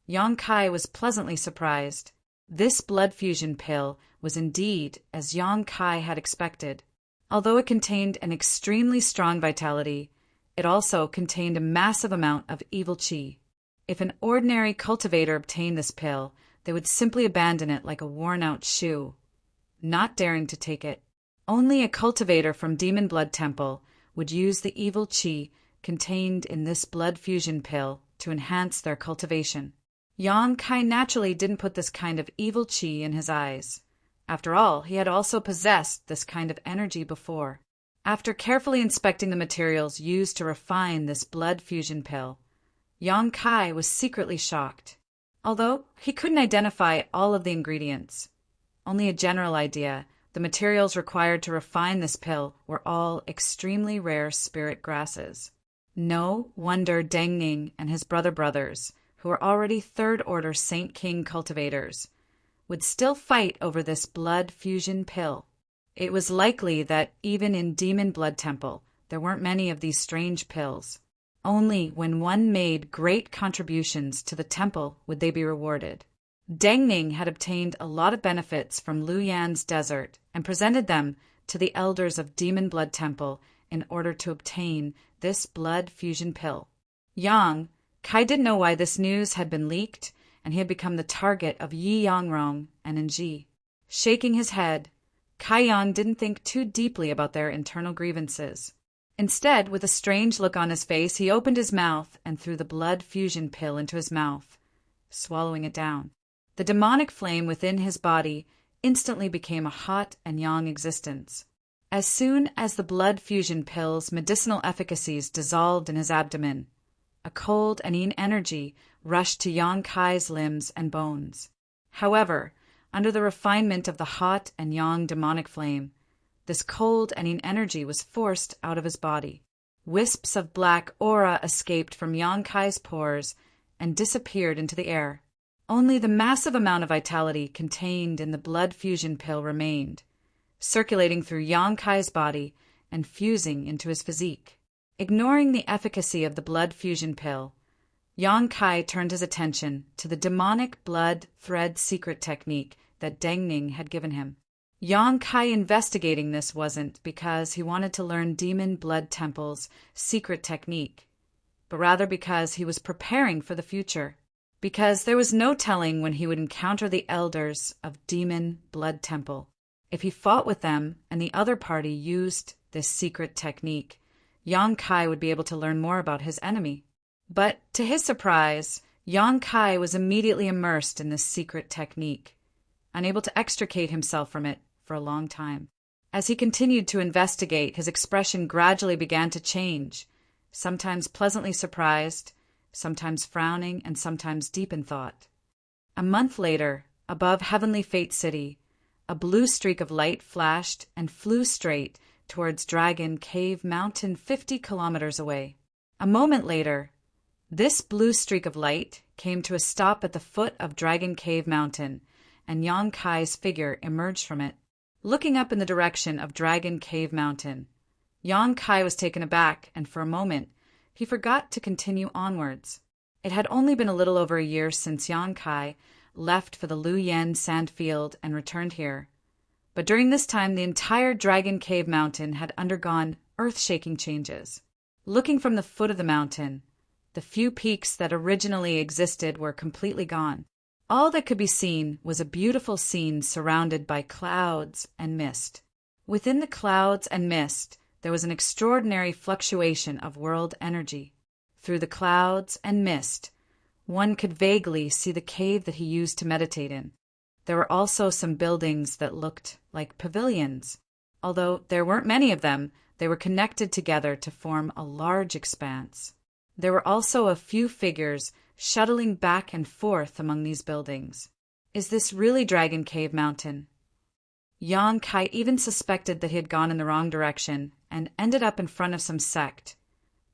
Yang Kai was pleasantly surprised. This blood fusion pill was indeed as Yang Kai had expected. Although it contained an extremely strong vitality, it also contained a massive amount of evil qi. If an ordinary cultivator obtained this pill, they would simply abandon it like a worn-out shoe, not daring to take it. Only a cultivator from Demon Blood Temple would use the evil qi contained in this blood fusion pill to enhance their cultivation. Yang Kai naturally didn't put this kind of evil qi in his eyes. After all, he had also possessed this kind of energy before. After carefully inspecting the materials used to refine this blood fusion pill, Yang Kai was secretly shocked. Although he couldn't identify all of the ingredients, only a general idea, the materials required to refine this pill were all extremely rare spirit grasses. No wonder Deng Ning and his brothers, who were already third-order Saint King cultivators, would still fight over this blood fusion pill. It was likely that even in Demon Blood Temple, there weren't many of these strange pills. Only when one made great contributions to the temple would they be rewarded. Deng Ning had obtained a lot of benefits from Lu Yan's desert and presented them to the elders of Demon Blood Temple in order to obtain this blood fusion pill. Yang Kai didn't know why this news had been leaked, and he had become the target of Yi Yangrong and Enji. Shaking his head, Kai Yang didn't think too deeply about their internal grievances. Instead, with a strange look on his face, he opened his mouth and threw the blood fusion pill into his mouth, swallowing it down. The demonic flame within his body instantly became a hot and yang existence. As soon as the blood fusion pill's medicinal efficacies dissolved in his abdomen, a cold and yin energy rushed to Yang Kai's limbs and bones. However, under the refinement of the hot and yang demonic flame, this cold and yin energy was forced out of his body. Wisps of black aura escaped from Yang Kai's pores and disappeared into the air. Only the massive amount of vitality contained in the blood fusion pill remained, circulating through Yang Kai's body and fusing into his physique. Ignoring the efficacy of the blood fusion pill, Yang Kai turned his attention to the demonic blood thread secret technique that Deng Ning had given him. Yang Kai investigating this wasn't because he wanted to learn Demon Blood Temple's secret technique, but rather because he was preparing for the future, because there was no telling when he would encounter the elders of Demon Blood Temple. If he fought with them and the other party used this secret technique, Yang Kai would be able to learn more about his enemy. But to his surprise, Yang Kai was immediately immersed in this secret technique, unable to extricate himself from it for a long time. As he continued to investigate, his expression gradually began to change, sometimes pleasantly surprised, sometimes frowning, and sometimes deep in thought. A month later, above Heavenly Fate City, a blue streak of light flashed and flew straight towards Dragon Cave Mountain 50 kilometers away. A moment later, this blue streak of light came to a stop at the foot of Dragon Cave Mountain, and Yang Kai's figure emerged from it. Looking up in the direction of Dragon Cave Mountain, Yang Kai was taken aback, and for a moment, he forgot to continue onwards. It had only been a little over a year since Yang Kai left for the Lu Yen Sandfield and returned here. But during this time, the entire Dragon Cave Mountain had undergone earth-shaking changes. Looking from the foot of the mountain, The few peaks that originally existed were completely gone. All that could be seen was a beautiful scene surrounded by clouds and mist. Within the clouds and mist, there was an extraordinary fluctuation of world energy. Through the clouds and mist, one could vaguely see the cave that he used to meditate in. There were also some buildings that looked like pavilions. Although there weren't many of them, they were connected together to form a large expanse. There were also a few figures shuttling back and forth among these buildings. Is this really Dragon Cave Mountain? Yang Kai even suspected that he had gone in the wrong direction and ended up in front of some sect.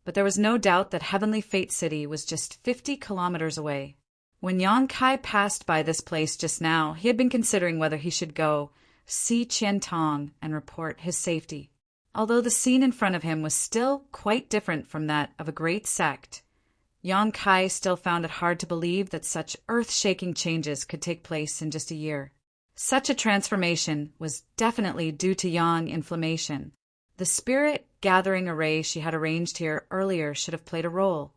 But there was no doubt that Heavenly Fate City was just 50 kilometers away. When Yang Kai passed by this place just now, he had been considering whether he should go see Qian Tong and report his safety. Although the scene in front of him was still quite different from that of a great sect, Yang Kai still found it hard to believe that such earth-shaking changes could take place in just a year. Such a transformation was definitely due to yang inflammation. The spirit-gathering array she had arranged here earlier should have played a role.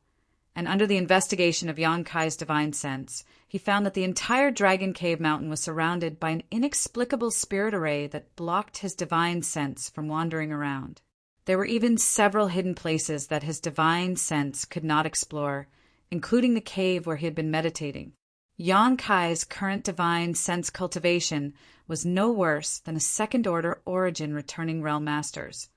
And under the investigation of Yang Kai's divine sense, he found that the entire Dragon Cave Mountain was surrounded by an inexplicable spirit array that blocked his divine sense from wandering around. There were even several hidden places that his divine sense could not explore, including the cave where he had been meditating. Yang Kai's current divine sense cultivation was no worse than a second-order origin returning realm masters.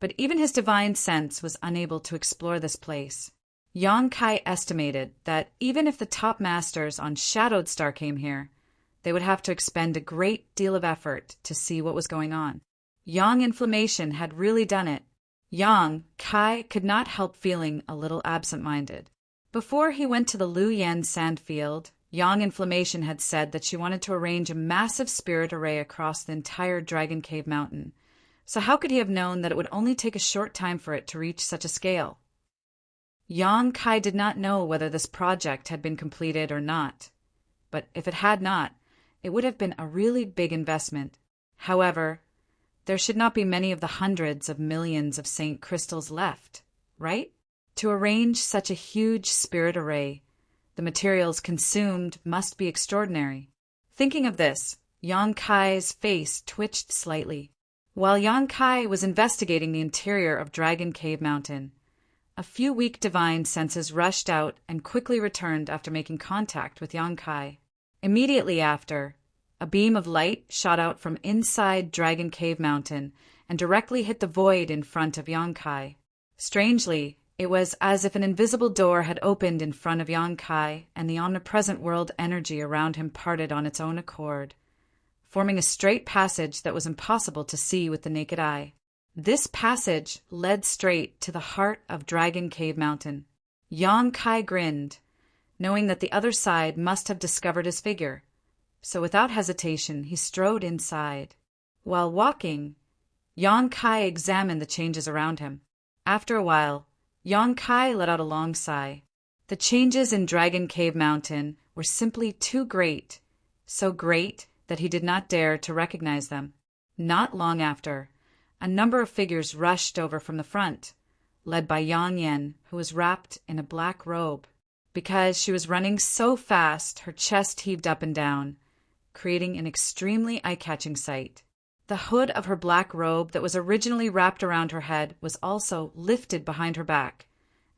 But even his divine sense was unable to explore this place. Yang Kai estimated that even if the top masters on Shadowed Star came here, they would have to expend a great deal of effort to see what was going on. Yang inflammation had really done it. Yang Kai could not help feeling a little absent-minded. Before he went to the Lu Yan sandfield, Yang inflammation had said that she wanted to arrange a massive spirit array across the entire Dragon Cave Mountain. So how could he have known that it would only take a short time for it to reach such a scale? Yang Kai did not know whether this project had been completed or not. But if it had not, it would have been a really big investment. However, there should not be many of the hundreds of millions of Saint crystals left, right? To arrange such a huge spirit array, the materials consumed must be extraordinary. Thinking of this, Yang Kai's face twitched slightly. While Yang Kai was investigating the interior of Dragon Cave Mountain, a few weak divine senses rushed out and quickly returned after making contact with Yang Kai. Immediately after, a beam of light shot out from inside Dragon Cave Mountain and directly hit the void in front of Yang Kai. Strangely, it was as if an invisible door had opened in front of Yang Kai and the omnipresent world energy around him parted on its own accord, forming a straight passage that was impossible to see with the naked eye. This passage led straight to the heart of Dragon Cave Mountain. Yang Kai grinned, knowing that the other side must have discovered his figure. So without hesitation, he strode inside. While walking, Yang Kai examined the changes around him. After a while, Yang Kai let out a long sigh. The changes in Dragon Cave Mountain were simply too great, so great that he did not dare to recognize them. Not long after, a number of figures rushed over from the front, led by Yang Yen, who was wrapped in a black robe. Because she was running so fast, her chest heaved up and down, creating an extremely eye-catching sight. The hood of her black robe that was originally wrapped around her head was also lifted behind her back,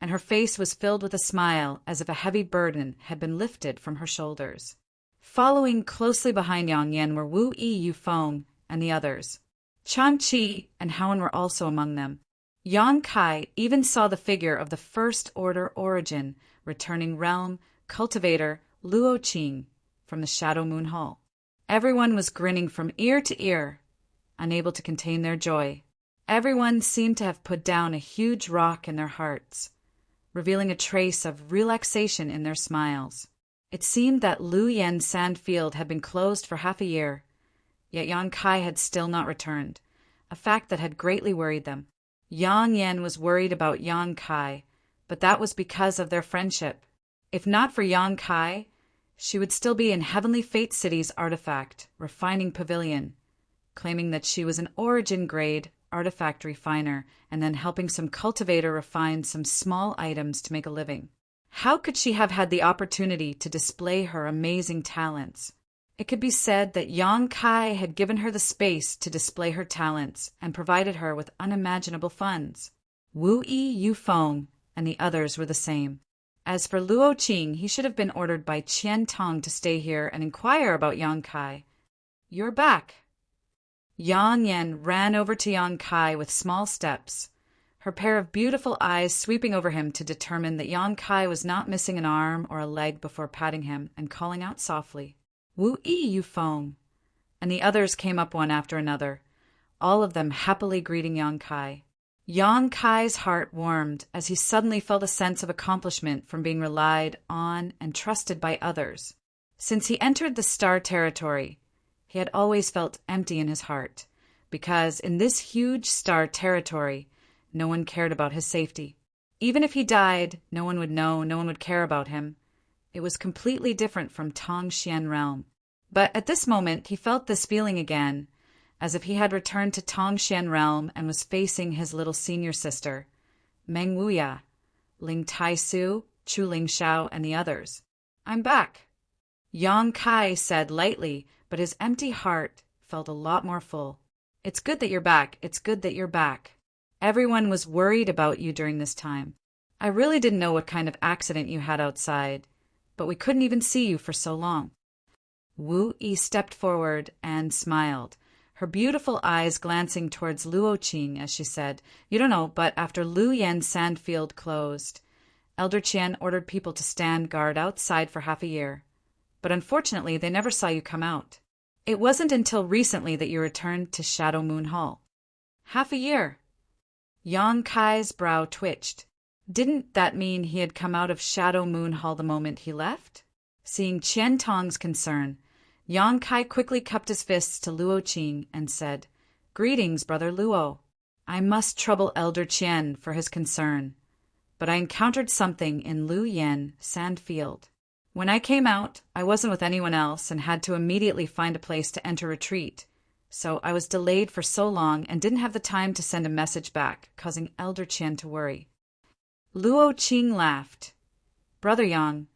and her face was filled with a smile as if a heavy burden had been lifted from her shoulders. Following closely behind Yang Yen were Wu Yi Yufeng and the others. Chang Qi and Howen were also among them. Yang Kai even saw the figure of the First Order Origin, returning realm cultivator Luo Qing from the Shadow Moon Hall. Everyone was grinning from ear to ear, unable to contain their joy. Everyone seemed to have put down a huge rock in their hearts, revealing a trace of relaxation in their smiles. It seemed that Lu Yen Sandfield had been closed for half a year, yet Yang Kai had still not returned, a fact that had greatly worried them. Yang Yen was worried about Yang Kai, but that was because of their friendship. If not for Yang Kai, she would still be in Heavenly Fate City's artifact, refining pavilion, claiming that she was an origin-grade artifact refiner and then helping some cultivator refine some small items to make a living. How could she have had the opportunity to display her amazing talents? It could be said that Yang Kai had given her the space to display her talents and provided her with unimaginable funds. Wu Yi, Yu Feng, and the others were the same. As for Luo Qing, he should have been ordered by Qian Tong to stay here and inquire about Yang Kai. "You're back." Yang Yan ran over to Yang Kai with small steps, her pair of beautiful eyes sweeping over him to determine that Yang Kai was not missing an arm or a leg before patting him and calling out softly, "Wu Yi, Yu Feng." And the others came up one after another, all of them happily greeting Yang Kai. Yang Kai's heart warmed as he suddenly felt a sense of accomplishment from being relied on and trusted by others. Since he entered the Star Territory, he had always felt empty in his heart, because in this huge Star Territory, no one cared about his safety. Even if he died, no one would know, no one would care about him. It was completely different from Tongxian Realm. But at this moment, he felt this feeling again, as if he had returned to Tongxian Realm and was facing his little senior sister, Meng Wuya, Ling Tai-su, Chu Ling-xiao, and the others. "I'm back," Yang Kai said lightly, but his empty heart felt a lot more full. "It's good that you're back. It's good that you're back. Everyone was worried about you during this time. I really didn't know what kind of accident you had outside, but we couldn't even see you for so long." Wu Yi stepped forward and smiled, her beautiful eyes glancing towards Luo Qing as she said, "You don't know, but after Lu Yen Sandfield closed, Elder Qian ordered people to stand guard outside for half a year. But unfortunately, they never saw you come out. It wasn't until recently that you returned to Shadow Moon Hall." "Half a year?" Yang Kai's brow twitched. Didn't that mean he had come out of Shadow Moon Hall the moment he left? Seeing Qian Tong's concern, Yang Kai quickly cupped his fists to Luo Qing and said, "Greetings, Brother Luo. I must trouble Elder Qian for his concern, but I encountered something in Lu Yen Sandfield. When I came out, I wasn't with anyone else and had to immediately find a place to enter retreat, so I was delayed for so long and didn't have the time to send a message back, causing Elder Qian to worry." Luo Qing laughed. "Brother Yang,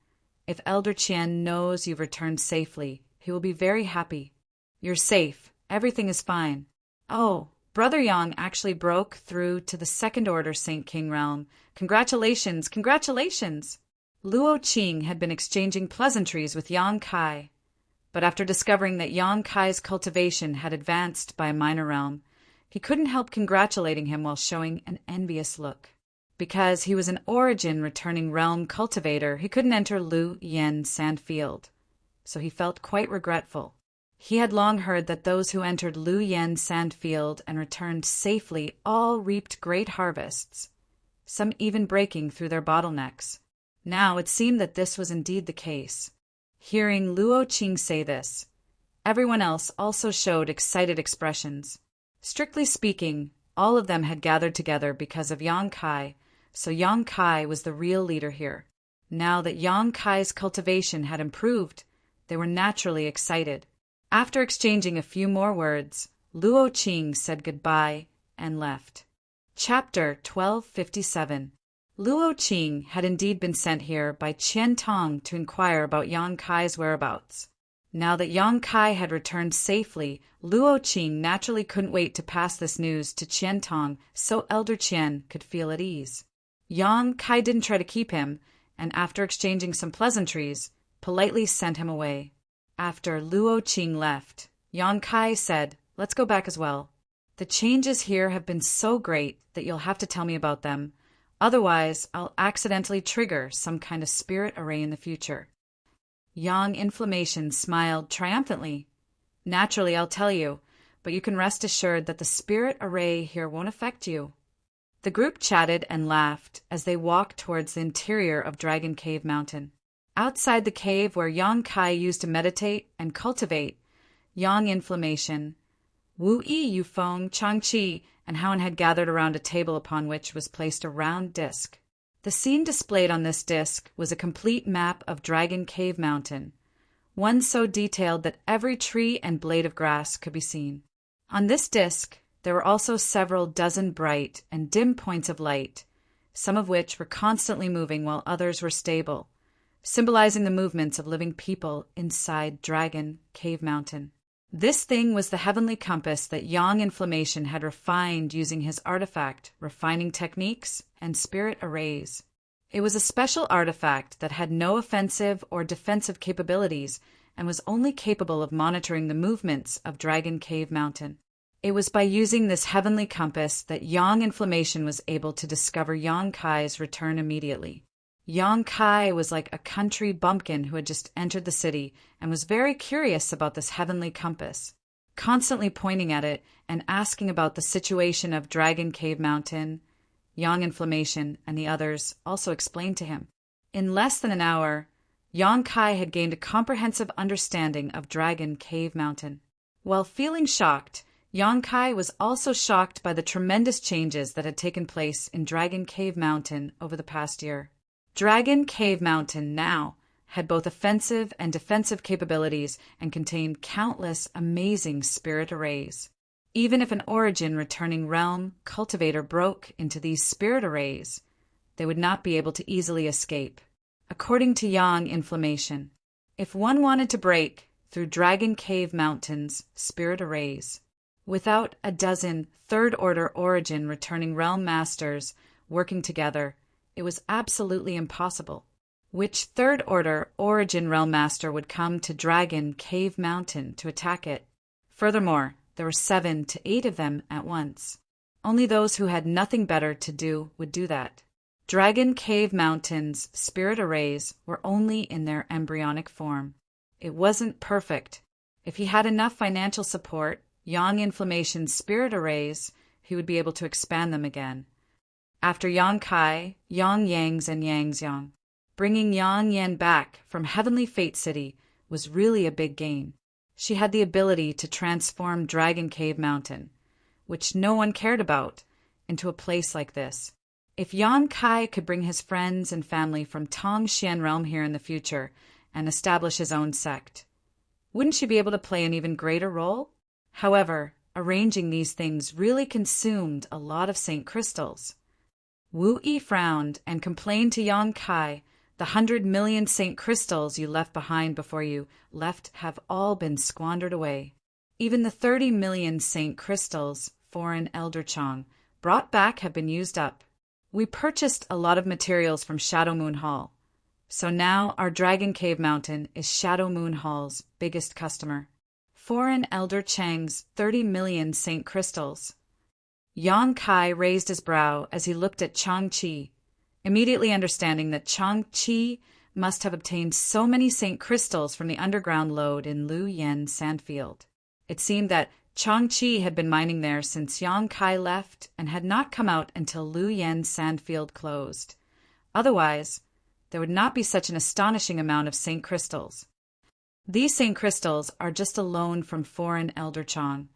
if Elder Qian knows you've returned safely, he will be very happy. You're safe. Everything is fine. Oh, Brother Yang actually broke through to the Second Order Saint King realm. Congratulations, congratulations!" Luo Qing had been exchanging pleasantries with Yang Kai, but after discovering that Yang Kai's cultivation had advanced by a minor realm, he couldn't help congratulating him while showing an envious look. Because he was an origin returning realm cultivator, he couldn't enter Lu Yen Sandfield, so he felt quite regretful. He had long heard that those who entered Lu Yen Sandfield and returned safely all reaped great harvests, some even breaking through their bottlenecks. Now it seemed that this was indeed the case. Hearing Luo Qing say this, everyone else also showed excited expressions. Strictly speaking, all of them had gathered together because of Yang Kai, so Yang Kai was the real leader here. Now that Yang Kai's cultivation had improved, they were naturally excited. After exchanging a few more words, Luo Qing said goodbye and left. Chapter 1257. Luo Qing had indeed been sent here by Qian Tong to inquire about Yang Kai's whereabouts. Now that Yang Kai had returned safely, Luo Qing naturally couldn't wait to pass this news to Qian Tong so Elder Qian could feel at ease. Yang Kai didn't try to keep him, and after exchanging some pleasantries, politely sent him away. After Luo Qing left, Yang Kai said, "Let's go back as well. The changes here have been so great that you'll have to tell me about them. Otherwise, I'll accidentally trigger some kind of spirit array in the future." Yang Inflammation smiled triumphantly. "Naturally, I'll tell you, but you can rest assured that the spirit array here won't affect you." The group chatted and laughed as they walked towards the interior of Dragon Cave Mountain. Outside the cave where Yang Kai used to meditate and cultivate, Yang Inflammation, Wu Yi, Yu Feng, Changqi, and Haon had gathered around a table upon which was placed a round disc. The scene displayed on this disc was a complete map of Dragon Cave Mountain, one so detailed that every tree and blade of grass could be seen. On this disc, there were also several dozen bright and dim points of light, some of which were constantly moving while others were stable, symbolizing the movements of living people inside Dragon Cave Mountain. This thing was the heavenly compass that Yang Inflammation had refined using his artifact, refining techniques, and spirit arrays. It was a special artifact that had no offensive or defensive capabilities and was only capable of monitoring the movements of Dragon Cave Mountain. It was by using this heavenly compass that Yang Inflammation was able to discover Yang Kai's return immediately. Yang Kai was like a country bumpkin who had just entered the city and was very curious about this heavenly compass, constantly pointing at it and asking about the situation of Dragon Cave Mountain. Yang Inflammation and the others also explained to him. In less than an hour, Yang Kai had gained a comprehensive understanding of Dragon Cave Mountain. While feeling shocked, Yang Kai was also shocked by the tremendous changes that had taken place in Dragon Cave Mountain over the past year. Dragon Cave Mountain now had both offensive and defensive capabilities and contained countless amazing spirit arrays. Even if an origin returning realm cultivator broke into these spirit arrays, they would not be able to easily escape. According to Yang Inflammation, if one wanted to break through Dragon Cave Mountain's spirit arrays, without a dozen third-order origin returning realm masters working together, it was absolutely impossible. Which third-order origin realm master would come to Dragon Cave Mountain to attack it? Furthermore, there were 7 to 8 of them at once. Only those who had nothing better to do would do that. Dragon Cave Mountain's spirit arrays were only in their embryonic form. It wasn't perfect. If he had enough financial support, Yang Inflammation's spirit arrays, he would be able to expand them again. After Yang Kai, Yang Yangs, and Yang's Yang, bringing Yang Yan back from Heavenly Fate City was really a big gain. She had the ability to transform Dragon Cave Mountain, which no one cared about, into a place like this. If Yang Kai could bring his friends and family from Tong Xian Realm here in the future and establish his own sect, wouldn't she be able to play an even greater role? However, arranging these things really consumed a lot of Saint Crystals. Wu Yi frowned and complained to Yang Kai, "The 100 million Saint Crystals you left behind before you left have all been squandered away. Even the 30 million Saint Crystals foreign Elder Chong brought back have been used up. We purchased a lot of materials from Shadow Moon Hall, so now our Dragon Cave Mountain is Shadow Moon Hall's biggest customer. Foreign Elder Chang's 30 million Saint Crystals." Yang Kai raised his brow as he looked at Chang Chi, immediately understanding that Chang Chi must have obtained so many Saint Crystals from the underground lode in Lu Yen Sandfield. It seemed that Chang Chi had been mining there since Yang Kai left and had not come out until Lu Yen Sandfield closed. Otherwise, there would not be such an astonishing amount of Saint Crystals. These Saint Crystals are just a loan from foreign Elder Chang.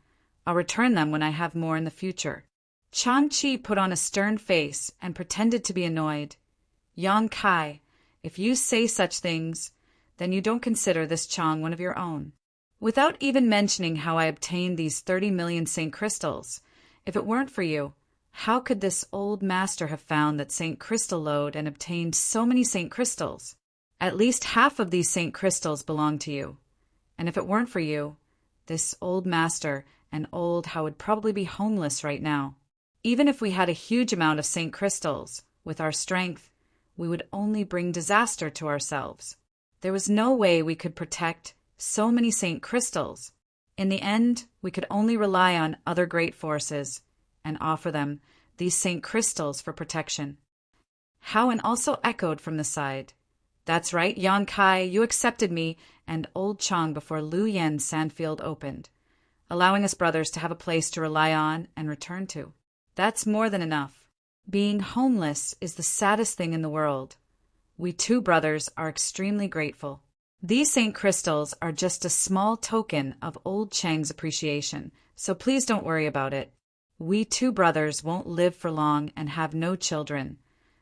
I'll return them when I have more in the future. Chang Chi put on a stern face and pretended to be annoyed. Yang Kai, if you say such things, then you don't consider this Chang one of your own. Without even mentioning how I obtained these 30 million Saint Crystals, if it weren't for you, how could this old master have found that Saint Crystal lode and obtained so many Saint Crystals? At least half of these Saint Crystals belong to you. And if it weren't for you, this old master and old how would probably be homeless right now. Even if we had a huge amount of Saint Crystals, with our strength, we would only bring disaster to ourselves. There was no way we could protect so many Saint Crystals. In the end, we could only rely on other great forces and offer them these Saint Crystals for protection. Howen also echoed from the side. That's right, Yang Kai, you accepted me and old Chang before Lu Yen Sandfield opened, allowing us brothers to have a place to rely on and return to. That's more than enough. Being homeless is the saddest thing in the world. We two brothers are extremely grateful. These Saint Crystals are just a small token of old Chang's appreciation, so please don't worry about it. We two brothers won't live for long and have no children.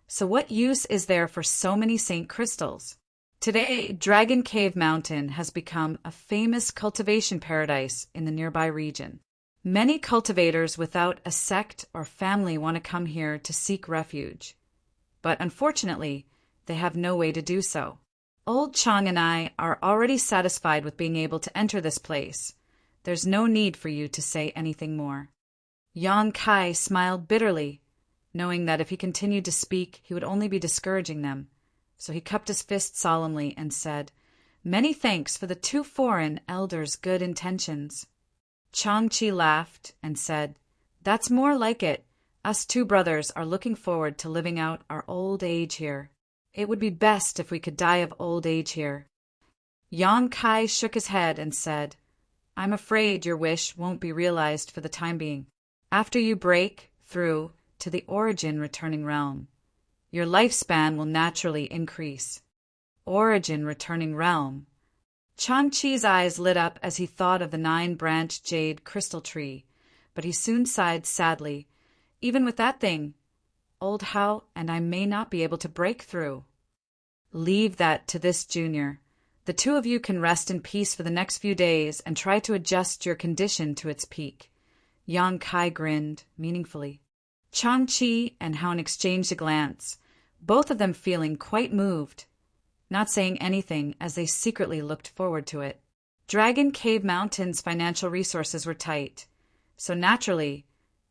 So what use is there for so many Saint Crystals? Today, Dragon Cave Mountain has become a famous cultivation paradise in the nearby region. Many cultivators without a sect or family want to come here to seek refuge. but unfortunately, they have no way to do so. Old Chang and I are already satisfied with being able to enter this place. There's no need for you to say anything more." Yang Kai smiled bitterly, knowing that if he continued to speak, he would only be discouraging them. So he cupped his fist solemnly and said, "Many thanks for the two foreign elders' good intentions." Chang-Chi laughed and said, "That's more like it. Us two brothers are looking forward to living out our old age here. It would be best if we could die of old age here." Yang Kai shook his head and said, "I'm afraid your wish won't be realized for the time being. After you break through to the origin returning realm, your lifespan will naturally increase." Origin returning realm. Chang-Chi's eyes lit up as he thought of the 9-branched jade crystal tree, but he soon sighed sadly. "Even with that thing, old Hao and I may not be able to break through." "Leave that to this junior. The two of you can rest in peace for the next few days and try to adjust your condition to its peak." Yang Kai grinned meaningfully. Chang-Chi and Haon exchanged a glance, both of them feeling quite moved, not saying anything as they secretly looked forward to it. Dragon Cave Mountain's financial resources were tight, so naturally,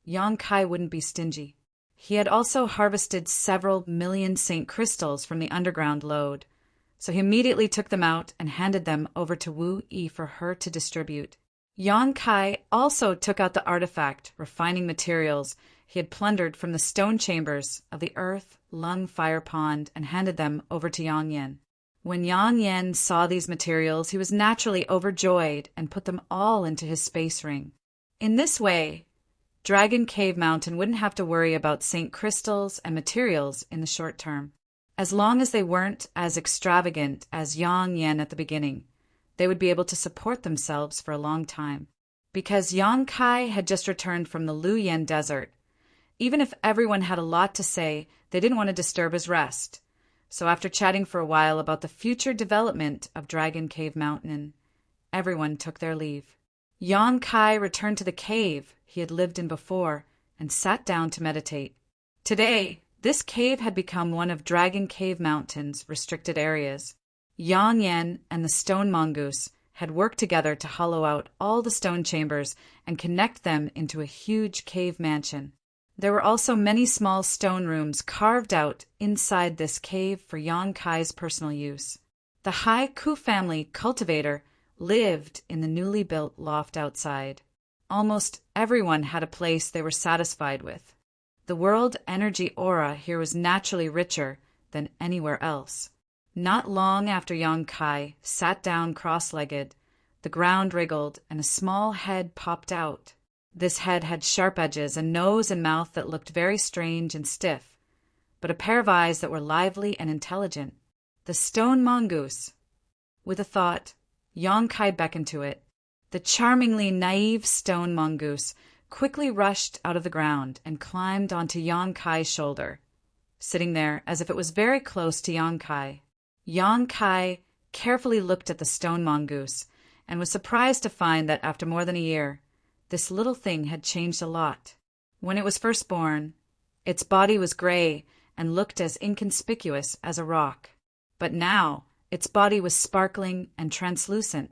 Yang Kai wouldn't be stingy. He had also harvested several million Saint crystals from the underground lode, so he immediately took them out and handed them over to Wu Yi for her to distribute. Yang Kai also took out the artifact, refining materials he had plundered from the stone chambers of the Earth Lung Fire Pond and handed them over to Yang Yen. When Yang Yen saw these materials, he was naturally overjoyed and put them all into his space ring. In this way, Dragon Cave Mountain wouldn't have to worry about Saint crystals and materials in the short term. As long as they weren't as extravagant as Yang Yen at the beginning, they would be able to support themselves for a long time. Because Yang Kai had just returned from the Lu Yen Desert, even if everyone had a lot to say, they didn't want to disturb his rest. So after chatting for a while about the future development of Dragon Cave Mountain, everyone took their leave. Yang Kai returned to the cave he had lived in before and sat down to meditate. Today, this cave had become one of Dragon Cave Mountain's restricted areas. Yang Yen and the stone mongoose had worked together to hollow out all the stone chambers and connect them into a huge cave mansion. There were also many small stone rooms carved out inside this cave for Yang Kai's personal use. The Hai Ku family cultivator lived in the newly built loft outside. Almost everyone had a place they were satisfied with. The world energy aura here was naturally richer than anywhere else. Not long after Yang Kai sat down cross-legged, the ground wriggled and a small head popped out. This head had sharp edges, a nose and mouth that looked very strange and stiff, but a pair of eyes that were lively and intelligent. The stone mongoose. With a thought, Yang Kai beckoned to it. The charmingly naive stone mongoose quickly rushed out of the ground and climbed onto Yang Kai's shoulder, sitting there as if it was very close to Yang Kai. Yang Kai carefully looked at the stone mongoose and was surprised to find that after more than a year, this little thing had changed a lot. When it was first born, its body was gray and looked as inconspicuous as a rock. But now, its body was sparkling and translucent,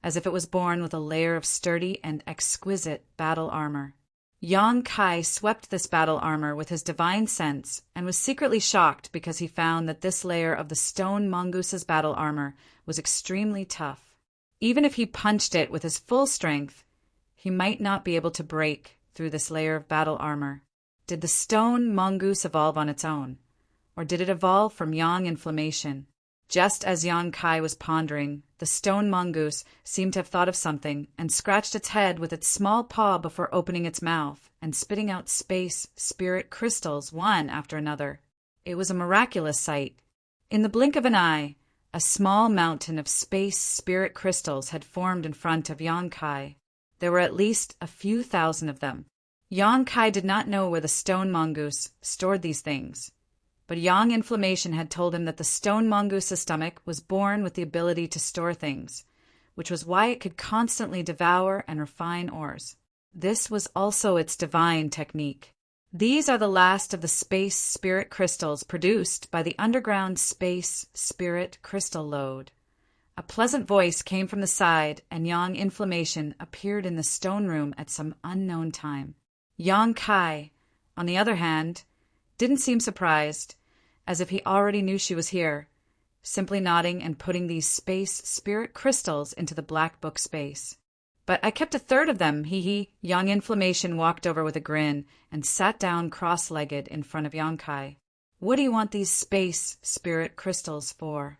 as if it was born with a layer of sturdy and exquisite battle armor. Yang Kai swept this battle armor with his divine sense and was secretly shocked because he found that this layer of the stone mongoose's battle armor was extremely tough. Even if he punched it with his full strength, he might not be able to break through this layer of battle armor. Did the stone mongoose evolve on its own? Or did it evolve from yang inflammation? Just as Yang Kai was pondering, the stone mongoose seemed to have thought of something and scratched its head with its small paw before opening its mouth and spitting out space spirit crystals one after another. It was a miraculous sight. In the blink of an eye, a small mountain of space spirit crystals had formed in front of Yang Kai. There were at least a few thousand of them. Yang Kai did not know where the stone mongoose stored these things, but yang inflammation had told him that the stone mongoose's stomach was born with the ability to store things, which was why it could constantly devour and refine ores. This was also its divine technique. These are the last of the space spirit crystals produced by the underground space spirit crystal lode. A pleasant voice came from the side, and Yang Inflammation appeared in the stone room at some unknown time. Yang Kai, on the other hand, didn't seem surprised, as if he already knew she was here, simply nodding and putting these space spirit crystals into the black book space. But I kept a third of them, hee. Yang Inflammation walked over with a grin and sat down cross-legged in front of Yang Kai. What do you want these space spirit crystals for?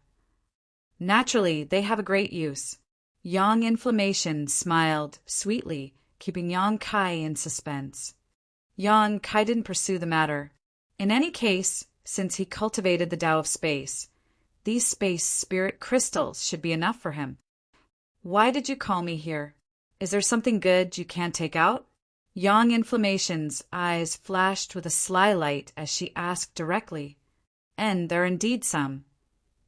Naturally, they have a great use. Yang Inflammation smiled sweetly, keeping Yang Kai in suspense. Yang Kai didn't pursue the matter. In any case, since he cultivated the Tao of space, these space spirit crystals should be enough for him. Why did you call me here? Is there something good you can't take out? Yang Inflammation's eyes flashed with a sly light as she asked directly. And there are indeed some,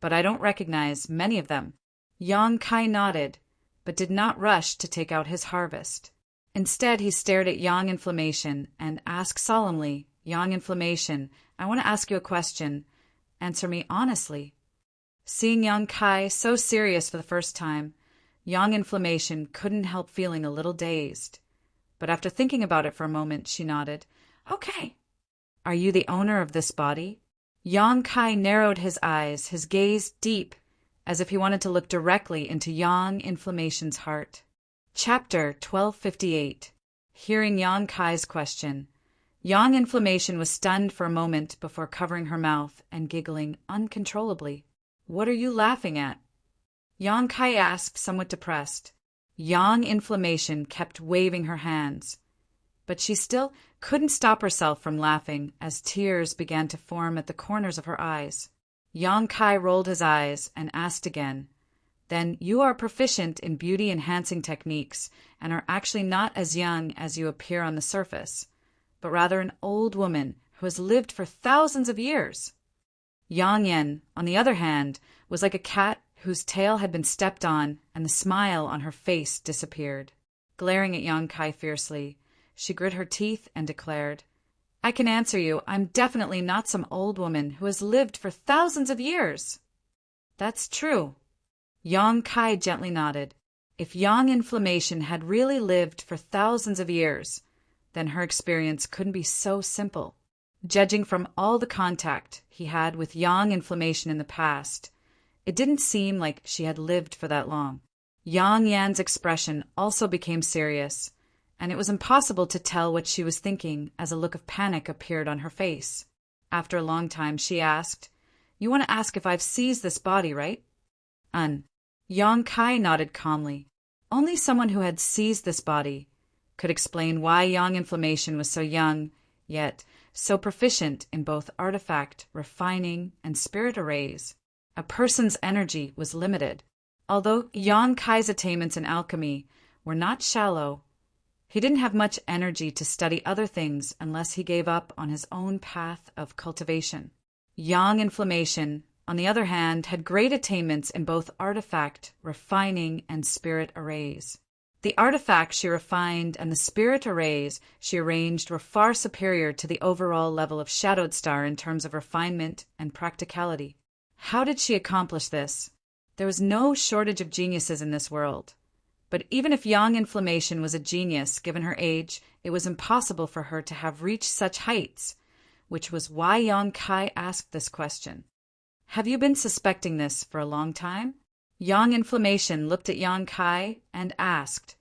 but I don't recognize many of them. Yang Kai nodded, but did not rush to take out his harvest. Instead, he stared at Yang Inflammation and asked solemnly, Yang Inflammation, I want to ask you a question. Answer me honestly. Seeing Yang Kai so serious for the first time, Yang Inflammation couldn't help feeling a little dazed. But after thinking about it for a moment, she nodded. Okay. Are you the owner of this body? Yang Kai narrowed his eyes, his gaze deep, as if he wanted to look directly into Yang Inflammation's heart. Chapter 1258. Hearing Yang Kai's question, Yang Inflammation was stunned for a moment before covering her mouth and giggling uncontrollably. What are you laughing at? Yang Kai asked, somewhat depressed. Yang Inflammation kept waving her hands, but she still couldn't stop herself from laughing as tears began to form at the corners of her eyes. Yang Kai rolled his eyes and asked again, Then you are proficient in beauty-enhancing techniques and are actually not as young as you appear on the surface, but rather an old woman who has lived for thousands of years. Yang Yen, on the other hand, was like a cat whose tail had been stepped on and the smile on her face disappeared. Glaring at Yang Kai fiercely, she grit her teeth and declared, I can answer you, I'm definitely not some old woman who has lived for thousands of years. That's true. Yang Kai gently nodded. If Yang Inflammation had really lived for thousands of years, then her experience couldn't be so simple. Judging from all the contact he had with Yang Inflammation in the past, it didn't seem like she had lived for that long. Yang Yan's expression also became serious, and it was impossible to tell what she was thinking as a look of panic appeared on her face. After a long time, she asked, You want to ask if I've seized this body, right? Yang Kai nodded calmly. Only someone who had seized this body could explain why Yang Inflammation was so young, yet so proficient in both artifact refining and spirit arrays. A person's energy was limited. Although Yang Kai's attainments in alchemy were not shallow, he didn't have much energy to study other things unless he gave up on his own path of cultivation. Yang Inflammation, on the other hand, had great attainments in both artifact refining and spirit arrays. The artifacts she refined and the spirit arrays she arranged were far superior to the overall level of Shadowed Star in terms of refinement and practicality. How did she accomplish this? There was no shortage of geniuses in this world. But even if Yang Inflammation was a genius, given her age, it was impossible for her to have reached such heights, which was why Yang Kai asked this question. Have you been suspecting this for a long time? Yang Inflammation looked at Yang Kai and asked,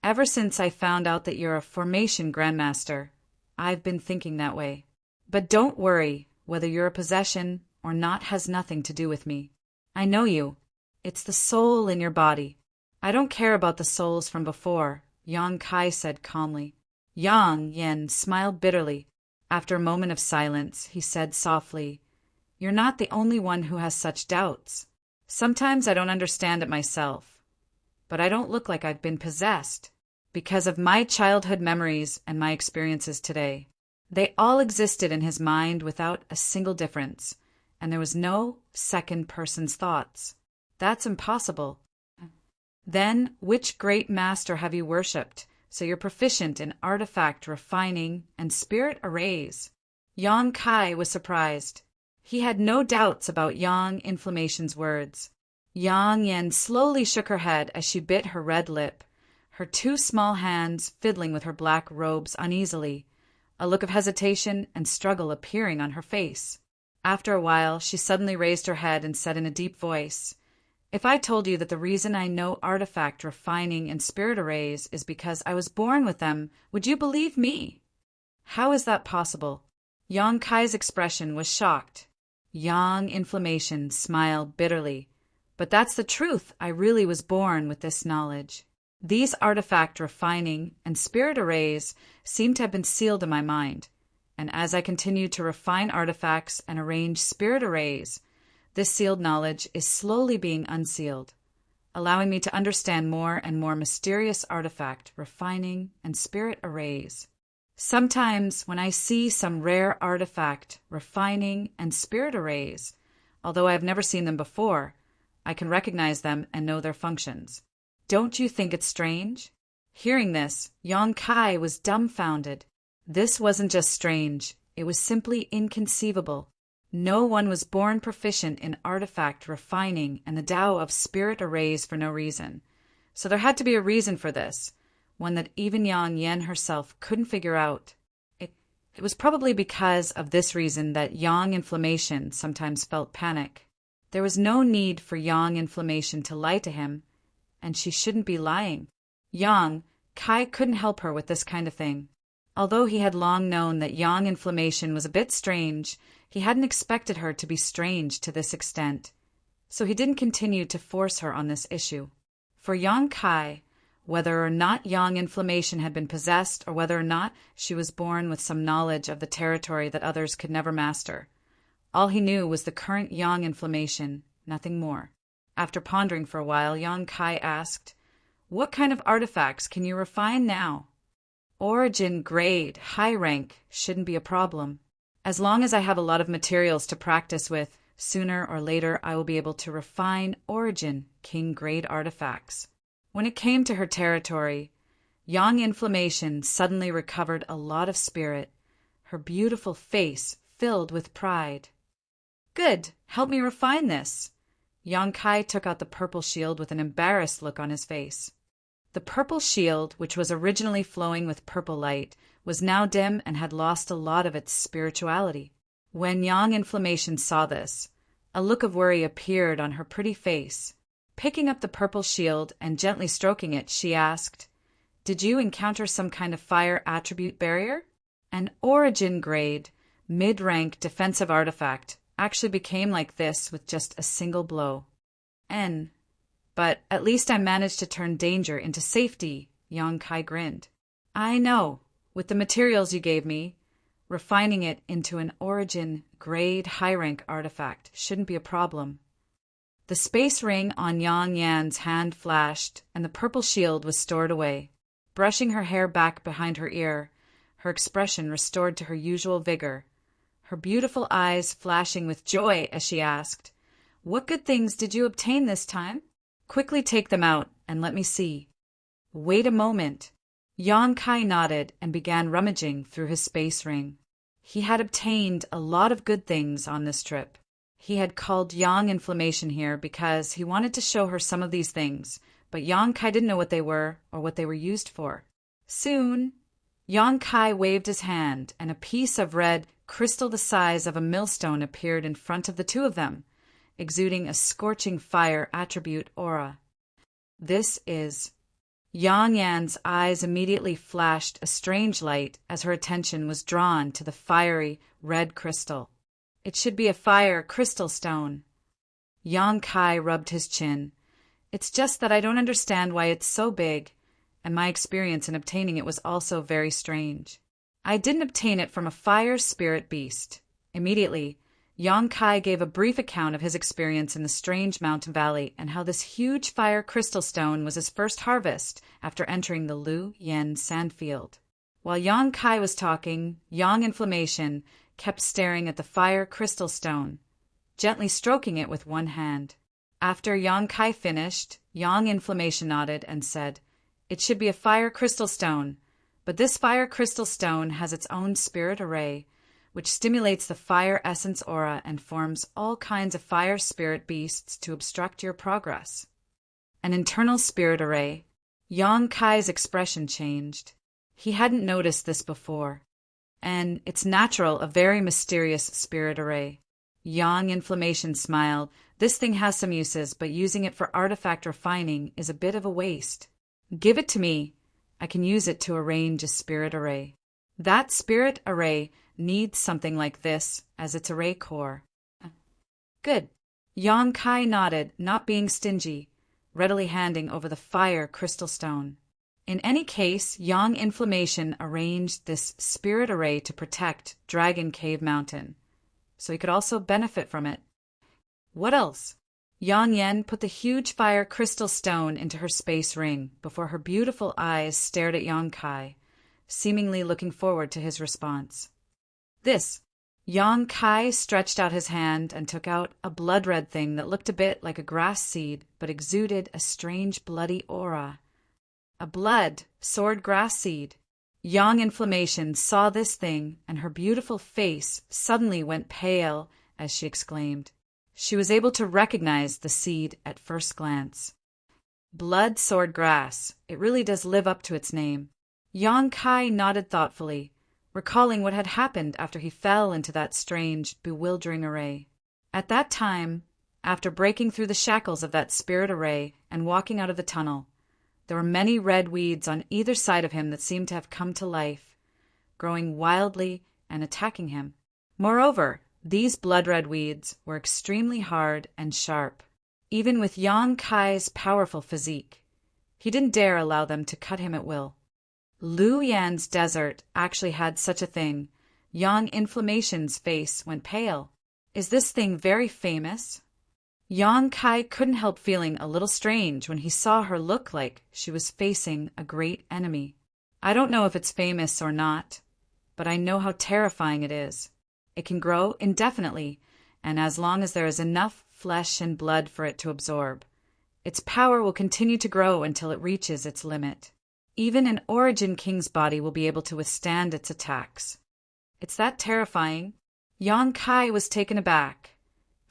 Ever since I found out that you're a formation grandmaster, I've been thinking that way. But don't worry, whether you're a possession or not has nothing to do with me. I know you. It's the soul in your body. I don't care about the souls from before, Yang Kai said calmly. Yang Yen smiled bitterly. After a moment of silence, he said softly, You're not the only one who has such doubts. Sometimes I don't understand it myself. But I don't look like I've been possessed, because of my childhood memories and my experiences today. They all existed in his mind without a single difference, and there was no second person's thoughts. That's impossible. Then, which great master have you worshipped, So you're proficient in artifact refining and spirit arrays. Yang Kai was surprised. He had no doubts about Yang Inflammation's words. Yang Yan slowly shook her head as she bit her red lip, her two small hands fiddling with her black robes uneasily, a look of hesitation and struggle appearing on her face. After a while, she suddenly raised her head and said in a deep voice, "If I told you that the reason I know artifact refining and spirit arrays is because I was born with them, would you believe me?" "How is that possible?" Yang Kai's expression was shocked. Yang Inflammation smiled bitterly. "But that's the truth. I really was born with this knowledge. These artifact refining and spirit arrays seem to have been sealed in my mind, and as I continue to refine artifacts and arrange spirit arrays, this sealed knowledge is slowly being unsealed, allowing me to understand more and more mysterious artifact refining and spirit arrays. Sometimes when I see some rare artifact refining and spirit arrays, although I have never seen them before, I can recognize them and know their functions. Don't you think it's strange?" Hearing this, Yang Kai was dumbfounded. This wasn't just strange, it was simply inconceivable. No one was born proficient in artifact refining and the Tao of spirit arrays for no reason. So there had to be a reason for this, one that even Yang Yan herself couldn't figure out. It was probably because of this reason that Yang Inflammation sometimes felt panic. There was no need for Yang Inflammation to lie to him, and she shouldn't be lying. Yang Kai couldn't help her with this kind of thing. Although he had long known that Yang Inflammation was a bit strange, he hadn't expected her to be strange to this extent. So he didn't continue to force her on this issue. For Yang Kai, whether or not Yang Inflammation had been possessed or whether or not she was born with some knowledge of the territory that others could never master, all he knew was the current Yang Inflammation, nothing more. After pondering for a while, Yang Kai asked, "What kind of artifacts can you refine now?" "Origin, grade, high rank shouldn't be a problem. As long as I have a lot of materials to practice with, sooner or later I will be able to refine origin, king grade artifacts." When it came to her territory, Yang Inflammation suddenly recovered a lot of spirit, her beautiful face filled with pride. "Good, help me refine this." Yang Kai took out the purple shield with an embarrassed look on his face. The purple shield, which was originally flowing with purple light, was now dim and had lost a lot of its spirituality. When Yang Inflammation saw this, a look of worry appeared on her pretty face. Picking up the purple shield and gently stroking it, she asked, "Did you encounter some kind of fire attribute barrier?" An origin grade, mid-rank defensive artifact actually became like this with just a single blow. But at least I managed to turn danger into safety," Yang Kai grinned. "I know. With the materials you gave me, refining it into an origin grade high-rank artifact shouldn't be a problem." The space ring on Yang Yan's hand flashed, and the purple shield was stored away. Brushing her hair back behind her ear, her expression restored to her usual vigor, her beautiful eyes flashing with joy as she asked, "What good things did you obtain this time? Quickly take them out and let me see." "Wait a moment." Yang Kai nodded and began rummaging through his space ring. He had obtained a lot of good things on this trip. He had called Yang Inflammation here because he wanted to show her some of these things, but Yang Kai didn't know what they were or what they were used for. Soon, Yang Kai waved his hand, and a piece of red crystal the size of a millstone appeared in front of the two of them, exuding a scorching fire attribute aura. "This is..." Yang Yan's eyes immediately flashed a strange light as her attention was drawn to the fiery red crystal. "It should be a fire crystal stone." Yang Kai rubbed his chin. "It's just that I don't understand why it's so big, and my experience in obtaining it was also very strange. I didn't obtain it from a fire spirit beast." Immediately, Yang Kai gave a brief account of his experience in the strange mountain valley and how this huge fire crystal stone was his first harvest after entering the Lu Yen sandfield. While Yang Kai was talking, Yang Inflammation kept staring at the fire crystal stone, gently stroking it with one hand. After Yang Kai finished, Yang Inflammation nodded and said, It should be a fire crystal stone, but this fire crystal stone has its own spirit array, which stimulates the fire essence aura and forms all kinds of fire spirit beasts to obstruct your progress. An internal spirit array. Yang Kai's expression changed. He hadn't noticed this before. And it's natural, a very mysterious spirit array. Yang Inflammation smiled. This thing has some uses, but using it for artifact refining is a bit of a waste. Give it to me. I can use it to arrange a spirit array. That spirit array needs something like this as its array core. Good. Yang Kai nodded, not being stingy, readily handing over the fire crystal stone. In any case, Yang Inflammation arranged this spirit array to protect Dragon Cave Mountain, so he could also benefit from it. What else? Yang Yen put the huge fire crystal stone into her space ring before her beautiful eyes stared at Yang Kai, seemingly looking forward to his response. This. Yang Kai stretched out his hand and took out a blood-red thing that looked a bit like a grass seed but exuded a strange bloody aura. A blood, sword grass seed. Yang Inflammation saw this thing, and her beautiful face suddenly went pale as she exclaimed. She was able to recognize the seed at first glance. Blood sword grass. It really does live up to its name. Yang Kai nodded thoughtfully, recalling what had happened after he fell into that strange, bewildering array. At that time, after breaking through the shackles of that spirit array and walking out of the tunnel, there were many red weeds on either side of him that seemed to have come to life, growing wildly and attacking him. Moreover, these blood-red weeds were extremely hard and sharp. Even with Yang Kai's powerful physique, he didn't dare allow them to cut him at will. Lu Yan's desert actually had such a thing. Yang Inflammation's face went pale. Is this thing very famous? Yang Kai couldn't help feeling a little strange when he saw her look like she was facing a great enemy. I don't know if it's famous or not, but I know how terrifying it is. It can grow indefinitely, and as long as there is enough flesh and blood for it to absorb, its power will continue to grow until it reaches its limit. Even an Origin King's body will be able to withstand its attacks. It's that terrifying. Yang Kai was taken aback,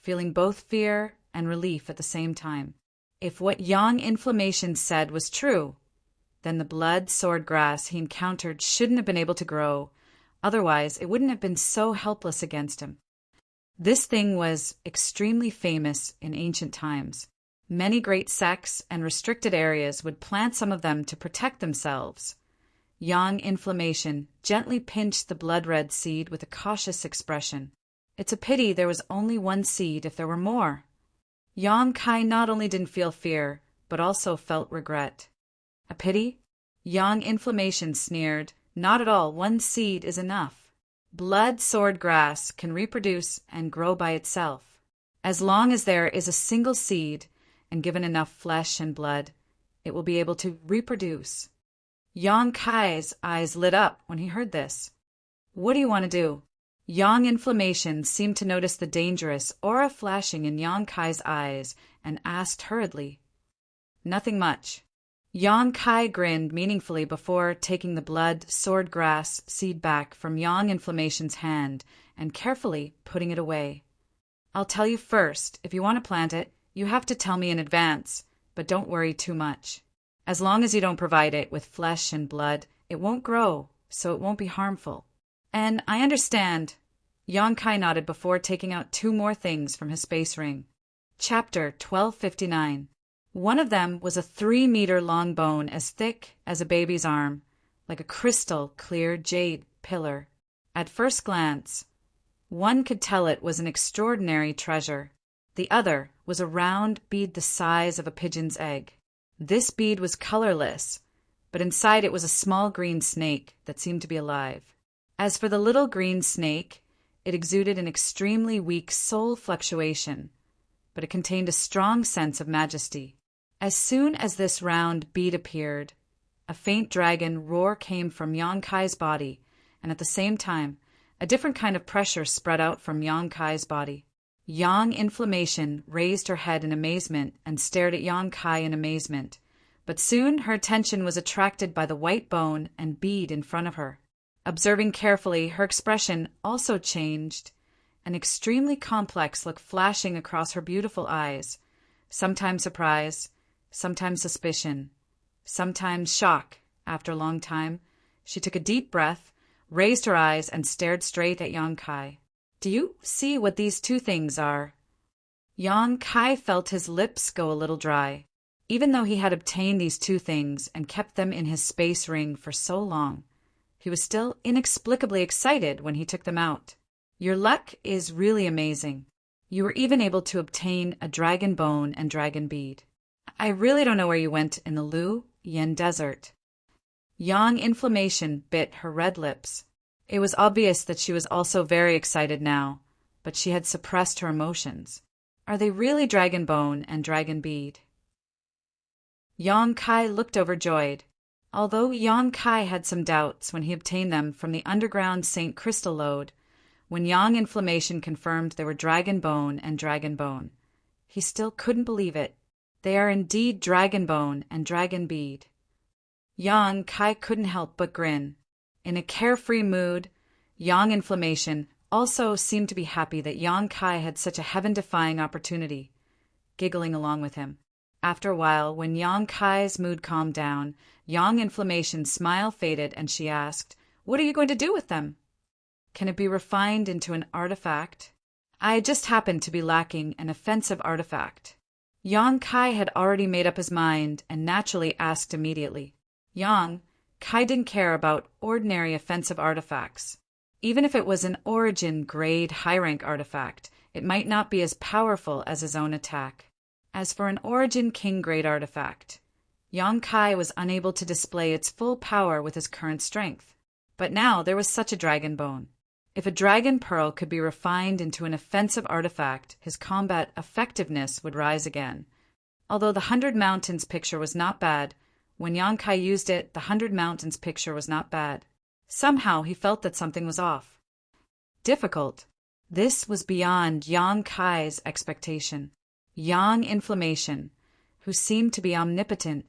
feeling both fear and relief at the same time. If what Yang Inflammation said was true, then the blood sword grass he encountered shouldn't have been able to grow. Otherwise, it wouldn't have been so helpless against him. This thing was extremely famous in ancient times. Many great sects and restricted areas would plant some of them to protect themselves. Yang Inflammation gently pinched the blood-red seed with a cautious expression. It's a pity there was only one seed if there were more. Yang Kai not only didn't feel fear, but also felt regret. A pity? Yang Inflammation sneered. Not at all, one seed is enough. Blood sword grass can reproduce and grow by itself. As long as there is a single seed, and given enough flesh and blood, it will be able to reproduce. Yang Kai's eyes lit up when he heard this. What do you want to do? Yang Inflammation seemed to notice the dangerous aura flashing in Yang Kai's eyes and asked hurriedly. Nothing much. Yang Kai grinned meaningfully before taking the blood sword grass seed back from Yang Inflammation's hand and carefully putting it away. I'll tell you first, if you want to plant it, you have to tell me in advance, but don't worry too much. As long as you don't provide it with flesh and blood, it won't grow, so it won't be harmful. And I understand. Yang Kai nodded before taking out 2 more things from his space ring. Chapter 1259. One of them was a 3-meter-long bone as thick as a baby's arm, like a crystal-clear jade pillar. At first glance, one could tell it was an extraordinary treasure. The other was a round bead the size of a pigeon's egg. This bead was colorless, but inside it was a small green snake that seemed to be alive. As for the little green snake, it exuded an extremely weak soul fluctuation, but it contained a strong sense of majesty. As soon as this round bead appeared, a faint dragon roar came from Yang Kai's body, and at the same time, a different kind of pressure spread out from Yang Kai's body. Yang Inflammation raised her head in amazement and stared at Yang Kai in amazement, But soon her attention was attracted by the white bone and bead in front of her. Observing carefully, her expression also changed, an extremely complex look flashing across her beautiful eyes, sometimes surprise, sometimes suspicion, sometimes shock. After a long time, she took a deep breath, raised her eyes, and stared straight at Yang Kai. "Do you see what these two things are?" Yang Kai felt his lips go a little dry. Even though he had obtained these two things and kept them in his space ring for so long, he was still inexplicably excited when he took them out. "Your luck is really amazing. You were even able to obtain a dragon bone and dragon bead. I really don't know where you went in the Lu Yen Desert." Yang Inflammation bit her red lips. It was obvious that she was also very excited now, but she had suppressed her emotions. "Are they really dragon bone and dragon bead?" Yang Kai looked overjoyed. Although Yang Kai had some doubts when he obtained them from the underground St. Crystal lode, when Yang Inflammation confirmed they were dragon bone and dragon bone, he still couldn't believe it. They are indeed dragon bone and dragon bead. Yang Kai couldn't help but grin. In a carefree mood, Yang Inflammation also seemed to be happy that Yang Kai had such a heaven-defying opportunity, giggling along with him. After a while, when Yang Kai's mood calmed down, Yang Inflammation's smile faded and she asked, "What are you going to do with them? Can it be refined into an artifact?" I just happened to be lacking an offensive artifact. Yang Kai had already made up his mind and naturally asked immediately. Yang Kai didn't care about ordinary offensive artifacts. Even if it was an origin grade high-rank artifact, it might not be as powerful as his own attack. As for an origin king grade artifact, Yang Kai was unable to display its full power with his current strength. But now there was such a dragon bone. If a dragon pearl could be refined into an offensive artifact, his combat effectiveness would rise again. Although the 100 Mountains picture was not bad, when Yang Kai used it, the 100 Mountains picture was not bad. Somehow he felt that something was off. Difficult. This was beyond Yang Kai's expectation. Yang Inflammation, who seemed to be omnipotent,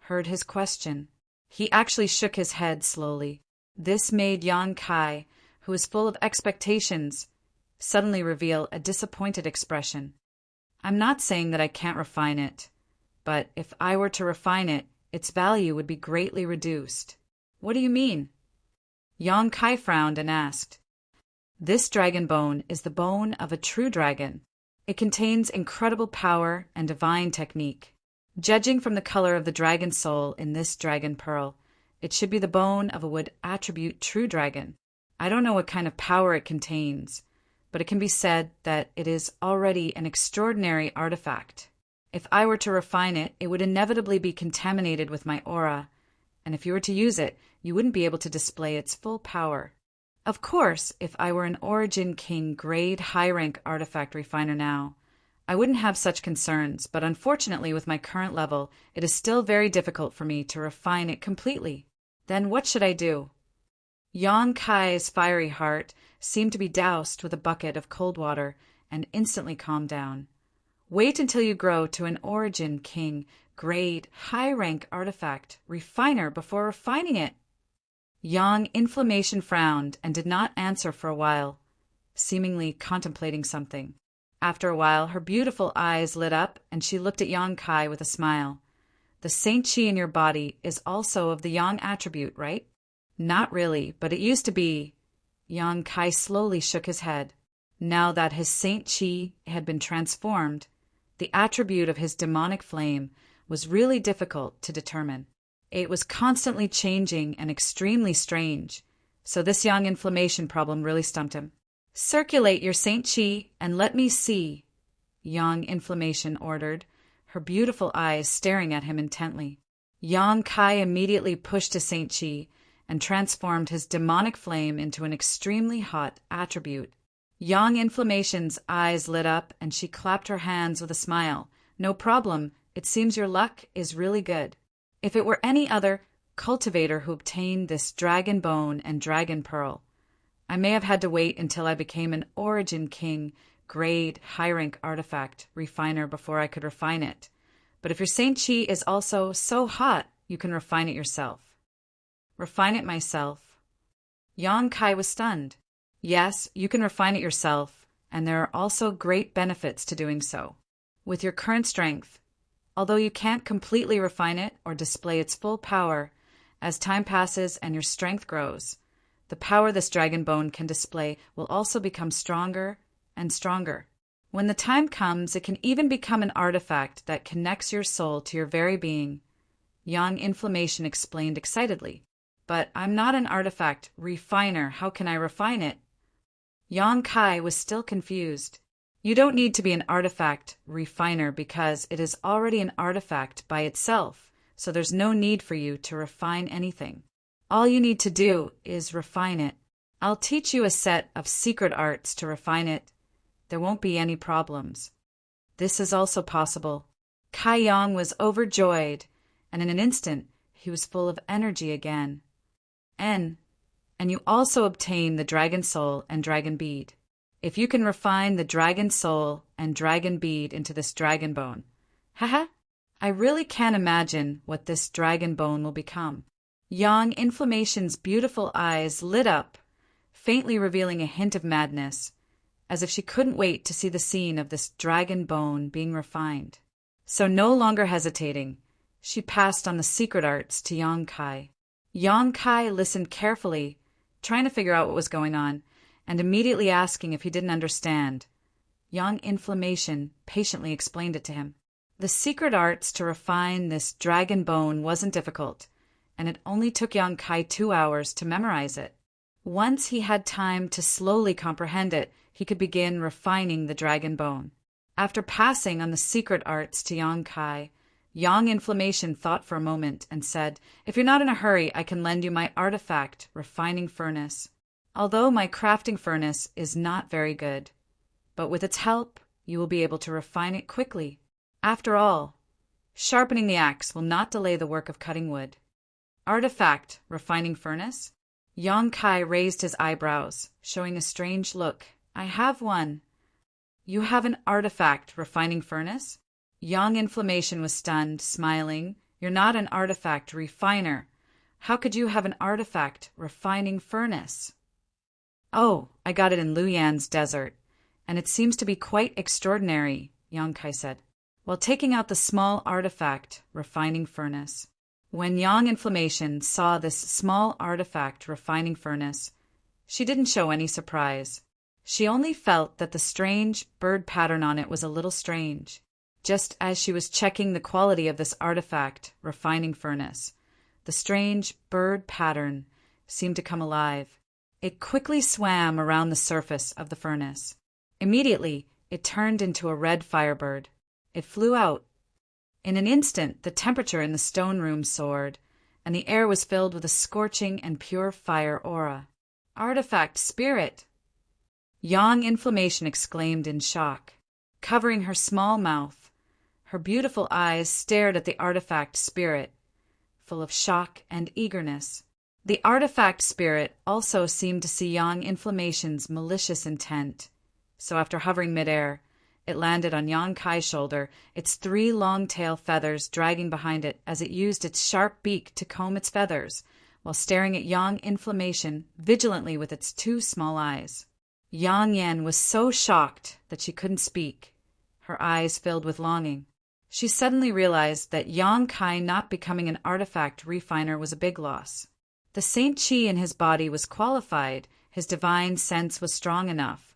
heard his question. He actually shook his head slowly. This made Yang Kai, who was full of expectations, suddenly reveal a disappointed expression. "I'm not saying that I can't refine it, but if I were to refine it, its value would be greatly reduced." "What do you mean?" Yang Kai frowned and asked. "This dragon bone is the bone of a true dragon. It contains incredible power and divine technique. Judging from the color of the dragon soul in this dragon pearl, it should be the bone of a wood attribute true dragon. I don't know what kind of power it contains, but it can be said that it is already an extraordinary artifact. If I were to refine it, it would inevitably be contaminated with my aura, and if you were to use it, you wouldn't be able to display its full power. Of course, if I were an Origin King grade high-rank artifact refiner now, I wouldn't have such concerns, but unfortunately with my current level, it is still very difficult for me to refine it completely. Then what should I do?" Yang Kai's fiery heart seemed to be doused with a bucket of cold water and instantly calmed down. "Wait until you grow to an Origin King grade high-rank artifact refiner before refining it." Yang Inflammation frowned and did not answer for a while, seemingly contemplating something. After a while, her beautiful eyes lit up and she looked at Yang Kai with a smile. "The Saint Chi in your body is also of the Yang attribute, right?" "Not really, but it used to be." Yang Kai slowly shook his head. Now that his Saint Chi had been transformed, the attribute of his demonic flame was really difficult to determine. It was constantly changing and extremely strange, so this Yang Inflammation problem really stumped him. "Circulate your Saint Chi and let me see," Yang Inflammation ordered, her beautiful eyes staring at him intently. Yang Kai immediately pushed his Saint Chi and transformed his demonic flame into an extremely hot attribute. Yang Inflammation's eyes lit up and she clapped her hands with a smile. "No problem. It seems your luck is really good. If it were any other cultivator who obtained this dragon bone and dragon pearl, I may have had to wait until I became an Origin King grade high-rank artifact refiner before I could refine it. But if your Saint Chi is also so hot, you can refine it yourself. Refine it myself. Yang Kai was stunned. Yes, you can refine it yourself, and there are also great benefits to doing so. With your current strength, although you can't completely refine it or display its full power, as time passes and your strength grows, the power this dragon bone can display will also become stronger and stronger. When the time comes, it can even become an artifact that connects your soul to your very being. Yang Inflammation explained excitedly. But I'm not an artifact refiner. How can I refine it? Yang Kai was still confused. You don't need to be an artifact refiner because it is already an artifact by itself, so there's no need for you to refine anything. All you need to do is refine it. I'll teach you a set of secret arts to refine it. There won't be any problems. This is also possible. Kai Yang was overjoyed, and in an instant he was full of energy again. And you also obtain the dragon soul and dragon bead. If you can refine the dragon soul and dragon bead into this dragon bone, I really can't imagine what this dragon bone will become. Yang Inflammation's beautiful eyes lit up, faintly revealing a hint of madness, as if she couldn't wait to see the scene of this dragon bone being refined. So no longer hesitating, she passed on the secret arts to Yang Kai. Yang Kai listened carefully, trying to figure out what was going on, and immediately asking if he didn't understand. Yang Inflammation patiently explained it to him. The secret arts to refine this dragon bone wasn't difficult, and it only took Yang Kai 2 hours to memorize it. Once he had time to slowly comprehend it, he could begin refining the dragon bone. After passing on the secret arts to Yang Kai, Yang Inflammation thought for a moment and said, "If you're not in a hurry, I can lend you my artifact refining furnace. Although my crafting furnace is not very good, but with its help, you will be able to refine it quickly. After all, sharpening the axe will not delay the work of cutting wood." Artifact refining furnace? Yang Kai raised his eyebrows, showing a strange look. "I have one." "You have an artifact refining furnace?" Yang Inflammation was stunned, smiling. "You're not an artifact refiner. How could you have an artifact refining furnace?" "Oh, I got it in Luyan's desert, and it seems to be quite extraordinary," Yang Kai said, while taking out the small artifact refining furnace. When Yang Inflammation saw this small artifact refining furnace, she didn't show any surprise. She only felt that the strange bird pattern on it was a little strange. Just as she was checking the quality of this artifact refining furnace, the strange bird pattern seemed to come alive. It quickly swam around the surface of the furnace. Immediately, it turned into a red firebird. It flew out. In an instant, the temperature in the stone room soared, and the air was filled with a scorching and pure fire aura. "Artifact spirit!" Yang Inflammation exclaimed in shock. Covering her small mouth, her beautiful eyes stared at the artifact spirit, full of shock and eagerness. The artifact spirit also seemed to see Yang Inflammation's malicious intent, so after hovering midair, it landed on Yang Kai's shoulder, its 3 long tail feathers dragging behind it as it used its sharp beak to comb its feathers, while staring at Yang Inflammation vigilantly with its 2 small eyes. Yang Yan was so shocked that she couldn't speak, her eyes filled with longing. She suddenly realized that Yang Kai not becoming an artifact refiner was a big loss. The Saint Chi in his body was qualified, his divine sense was strong enough,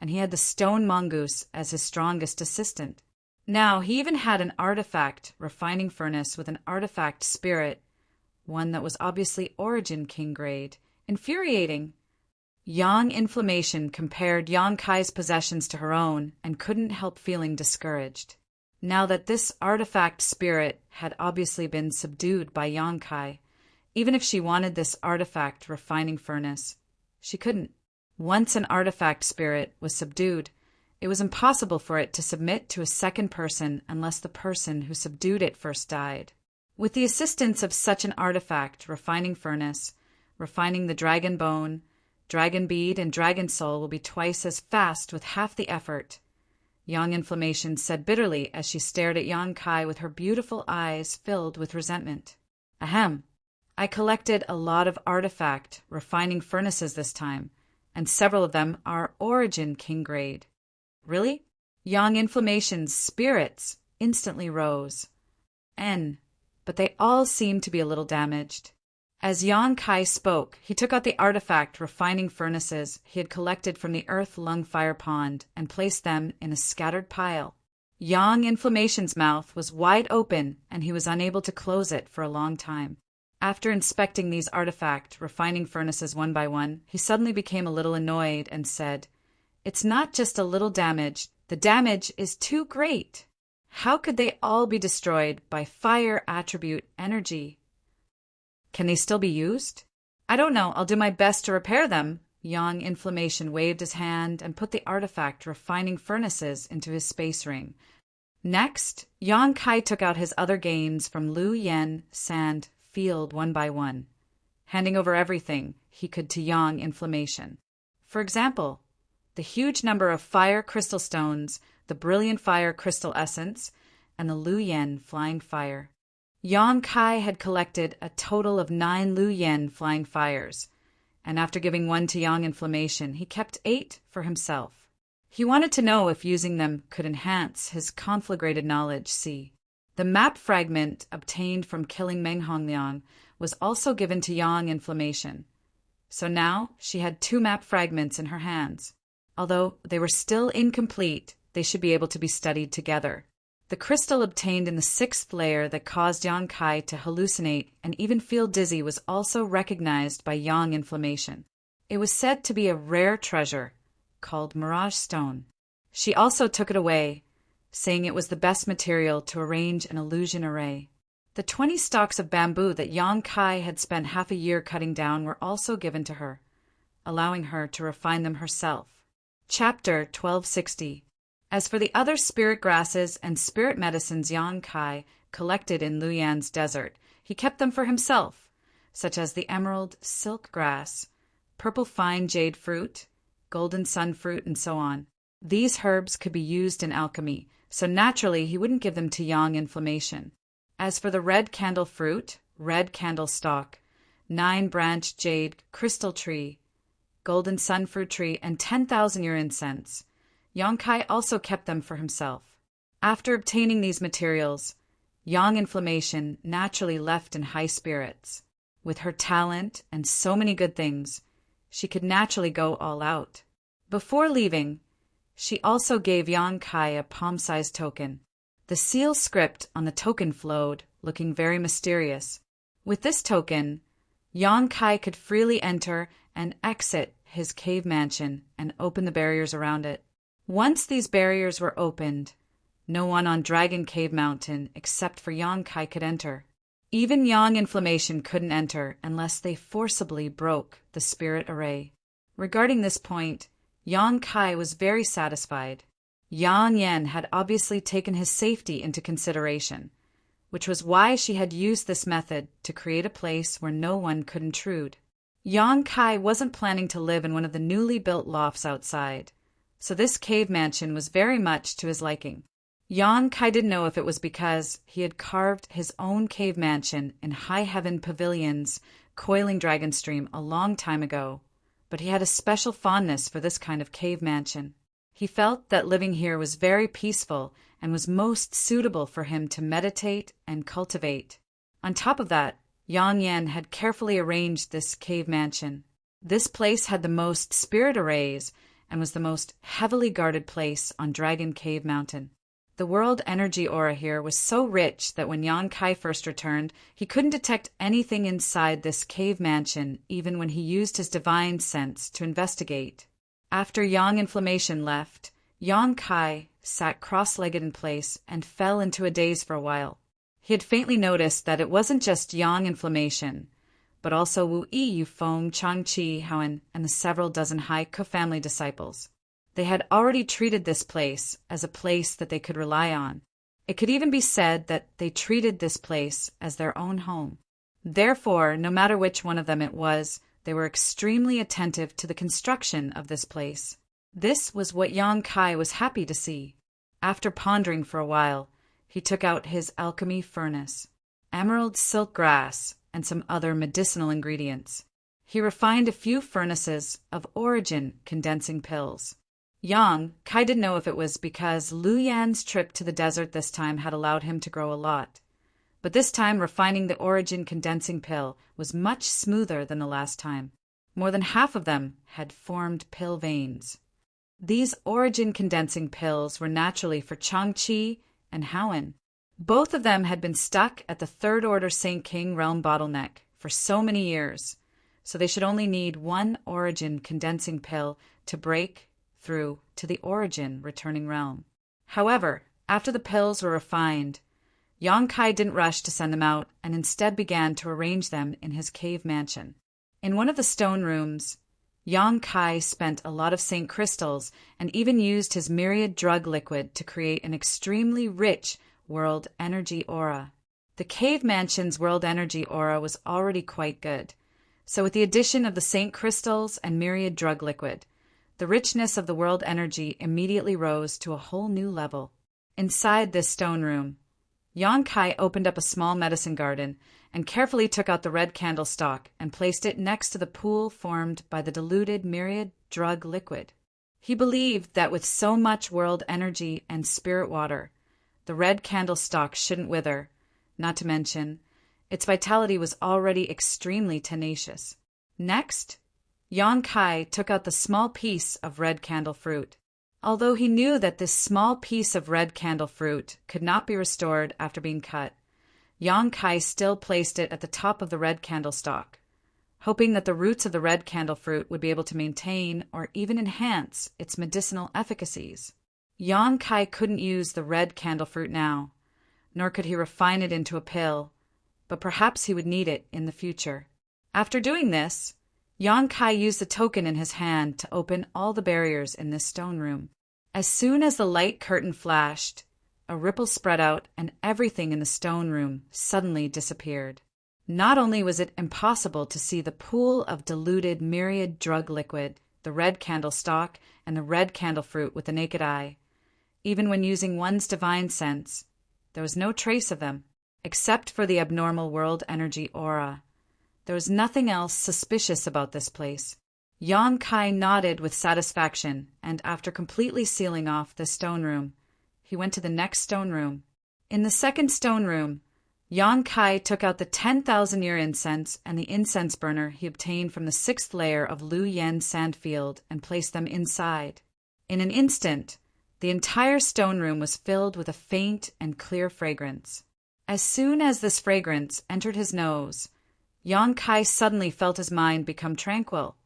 and he had the stone mongoose as his strongest assistant. Now he even had an artifact refining furnace with an artifact spirit, one that was obviously Origin King grade. Infuriating! Yang Inflammation compared Yang Kai's possessions to her own and couldn't help feeling discouraged. Now that this artifact spirit had obviously been subdued by Yang Kai, even if she wanted this artifact refining furnace, she couldn't. Once an artifact spirit was subdued, it was impossible for it to submit to a second person unless the person who subdued it first died. With the assistance of such an artifact refining furnace, refining the dragon bone, dragon bead, and dragon soul will be twice as fast with half the effort. Yang Inflammation said bitterly as she stared at Yang Kai with her beautiful eyes filled with resentment. Ahem. I collected a lot of artifact refining furnaces this time, and several of them are Origin King grade. Really? Yang Inflammation's spirits instantly rose. But they all seemed to be a little damaged. As Yang Kai spoke, he took out the artifact refining furnaces he had collected from the Earth Lung Fire Pond and placed them in a scattered pile. Yang Inflammation's mouth was wide open and he was unable to close it for a long time. After inspecting these artifact refining furnaces one by one, he suddenly became a little annoyed and said, "It's not just a little damage. The damage is too great. How could they all be destroyed by fire attribute energy? Can they still be used? I don't know. I'll do my best to repair them." Yang Inflammation waved his hand and put the artifact refining furnaces into his space ring. Next, Yang Kai took out his other gains from Lu Yen Sand Field one by one, handing over everything he could to Yang Inflammation. For example, the huge number of fire crystal stones, the brilliant fire crystal essence, and the Lu Yen flying fire. Yang Kai had collected a total of 9 Lu Yen flying fires, and after giving one to Yang Inflammation, he kept 8 for himself. He wanted to know if using them could enhance his conflagrated knowledge. See, the map fragment obtained from killing Meng Hongliang was also given to Yang Inflammation. So now she had 2 map fragments in her hands. Although they were still incomplete, they should be able to be studied together. The crystal obtained in the 6th layer that caused Yang Kai to hallucinate and even feel dizzy was also recognized by Yang Inflammation. It was said to be a rare treasure called Mirage Stone. She also took it away, saying it was the best material to arrange an illusion array. The 20 stalks of bamboo that Yang Kai had spent half a year cutting down were also given to her, allowing her to refine them herself. Chapter 1260. As for the other spirit grasses and spirit medicines Yang Kai collected in Luyan's desert, he kept them for himself, such as the emerald silk grass, purple fine jade fruit, golden sun fruit, and so on. These herbs could be used in alchemy, so naturally he wouldn't give them to Yang Inflammation. As for the red candle fruit, red candle stalk, 9-branched jade crystal tree, golden sun fruit tree, and 10,000-year incense, Yang Kai also kept them for himself. After obtaining these materials, Yang Inflammation naturally left in high spirits. With her talent and so many good things, she could naturally go all out. Before leaving, she also gave Yang Kai a palm-sized token. The seal script on the token flowed, looking very mysterious. With this token, Yang Kai could freely enter and exit his cave mansion and open the barriers around it. Once these barriers were opened, no one on Dragon Cave Mountain except for Yang Kai could enter. Even Yang Inflammation couldn't enter unless they forcibly broke the spirit array. Regarding this point, Yang Kai was very satisfied. Yang Yan had obviously taken his safety into consideration, which was why she had used this method to create a place where no one could intrude. Yang Kai wasn't planning to live in one of the newly built lofts outside, so this cave mansion was very much to his liking. Yang Kai didn't know if it was because he had carved his own cave mansion in High Heaven Pavilion's coiling dragon stream a long time ago, but he had a special fondness for this kind of cave mansion. He felt that living here was very peaceful and was most suitable for him to meditate and cultivate. On top of that, Yang Yan had carefully arranged this cave mansion. This place had the most spirit arrays and was the most heavily guarded place on Dragon Cave Mountain. The world energy aura here was so rich that when Yang Kai first returned, he couldn't detect anything inside this cave mansion even when he used his divine sense to investigate. After Yang Inflammation left, Yang Kai sat cross-legged in place and fell into a daze for a while. He had faintly noticed that it wasn't just Yang Inflammation, but also Wu Yi, Yufeng, Changqi, Howen, and the several dozen Haiku family disciples. They had already treated this place as a place that they could rely on. It could even be said that they treated this place as their own home. Therefore, no matter which one of them it was, they were extremely attentive to the construction of this place. This was what Yang Kai was happy to see. After pondering for a while, he took out his alchemy furnace, emerald silk grass, and some other medicinal ingredients. He refined a few furnaces of origin condensing pills. Yang Kai didn't know if it was because Lu Yan's trip to the desert this time had allowed him to grow a lot. But this time refining the origin condensing pill was much smoother than the last time. More than half of them had formed pill veins. These origin condensing pills were naturally for Changqi and Howen. Both of them had been stuck at the Third Order St. King realm bottleneck for so many years, so they should only need one origin condensing pill to break through to the origin returning realm. However, after the pills were refined, Yang Kai didn't rush to send them out and instead began to arrange them in his cave mansion. In one of the stone rooms, Yang Kai spent a lot of Saint crystals and even used his myriad drug liquid to create an extremely rich world energy aura. The cave mansion's world energy aura was already quite good, so with the addition of the Saint crystals and myriad drug liquid, the richness of the world energy immediately rose to a whole new level. Inside this stone room, Yang Kai opened up a small medicine garden and carefully took out the red candle stalk and placed it next to the pool formed by the diluted myriad drug liquid. He believed that with so much world energy and spirit water, the red candle stalk shouldn't wither, not to mention, its vitality was already extremely tenacious. Next, Yang Kai took out the small piece of red candle fruit. Although he knew that this small piece of red candle fruit could not be restored after being cut, Yang Kai still placed it at the top of the red candle stalk, hoping that the roots of the red candle fruit would be able to maintain or even enhance its medicinal efficacies. Yang Kai couldn't use the red candle fruit now, nor could he refine it into a pill, but perhaps he would need it in the future. After doing this, Yang Kai used the token in his hand to open all the barriers in this stone room. As soon as the light curtain flashed, a ripple spread out and everything in the stone room suddenly disappeared. Not only was it impossible to see the pool of diluted myriad drug liquid, the red candle stalk, and the red candle fruit with the naked eye, even when using one's divine sense, there was no trace of them, except for the abnormal world energy aura. There was nothing else suspicious about this place. Yang Kai nodded with satisfaction, and after completely sealing off the stone room, he went to the next stone room. In the second stone room, Yang Kai took out the 10,000-year incense and the incense burner he obtained from the 6th layer of Lu Yen sandfield and placed them inside. In an instant, the entire stone room was filled with a faint and clear fragrance. As soon as this fragrance entered his nose, Yang Kai suddenly felt his mind become tranquil,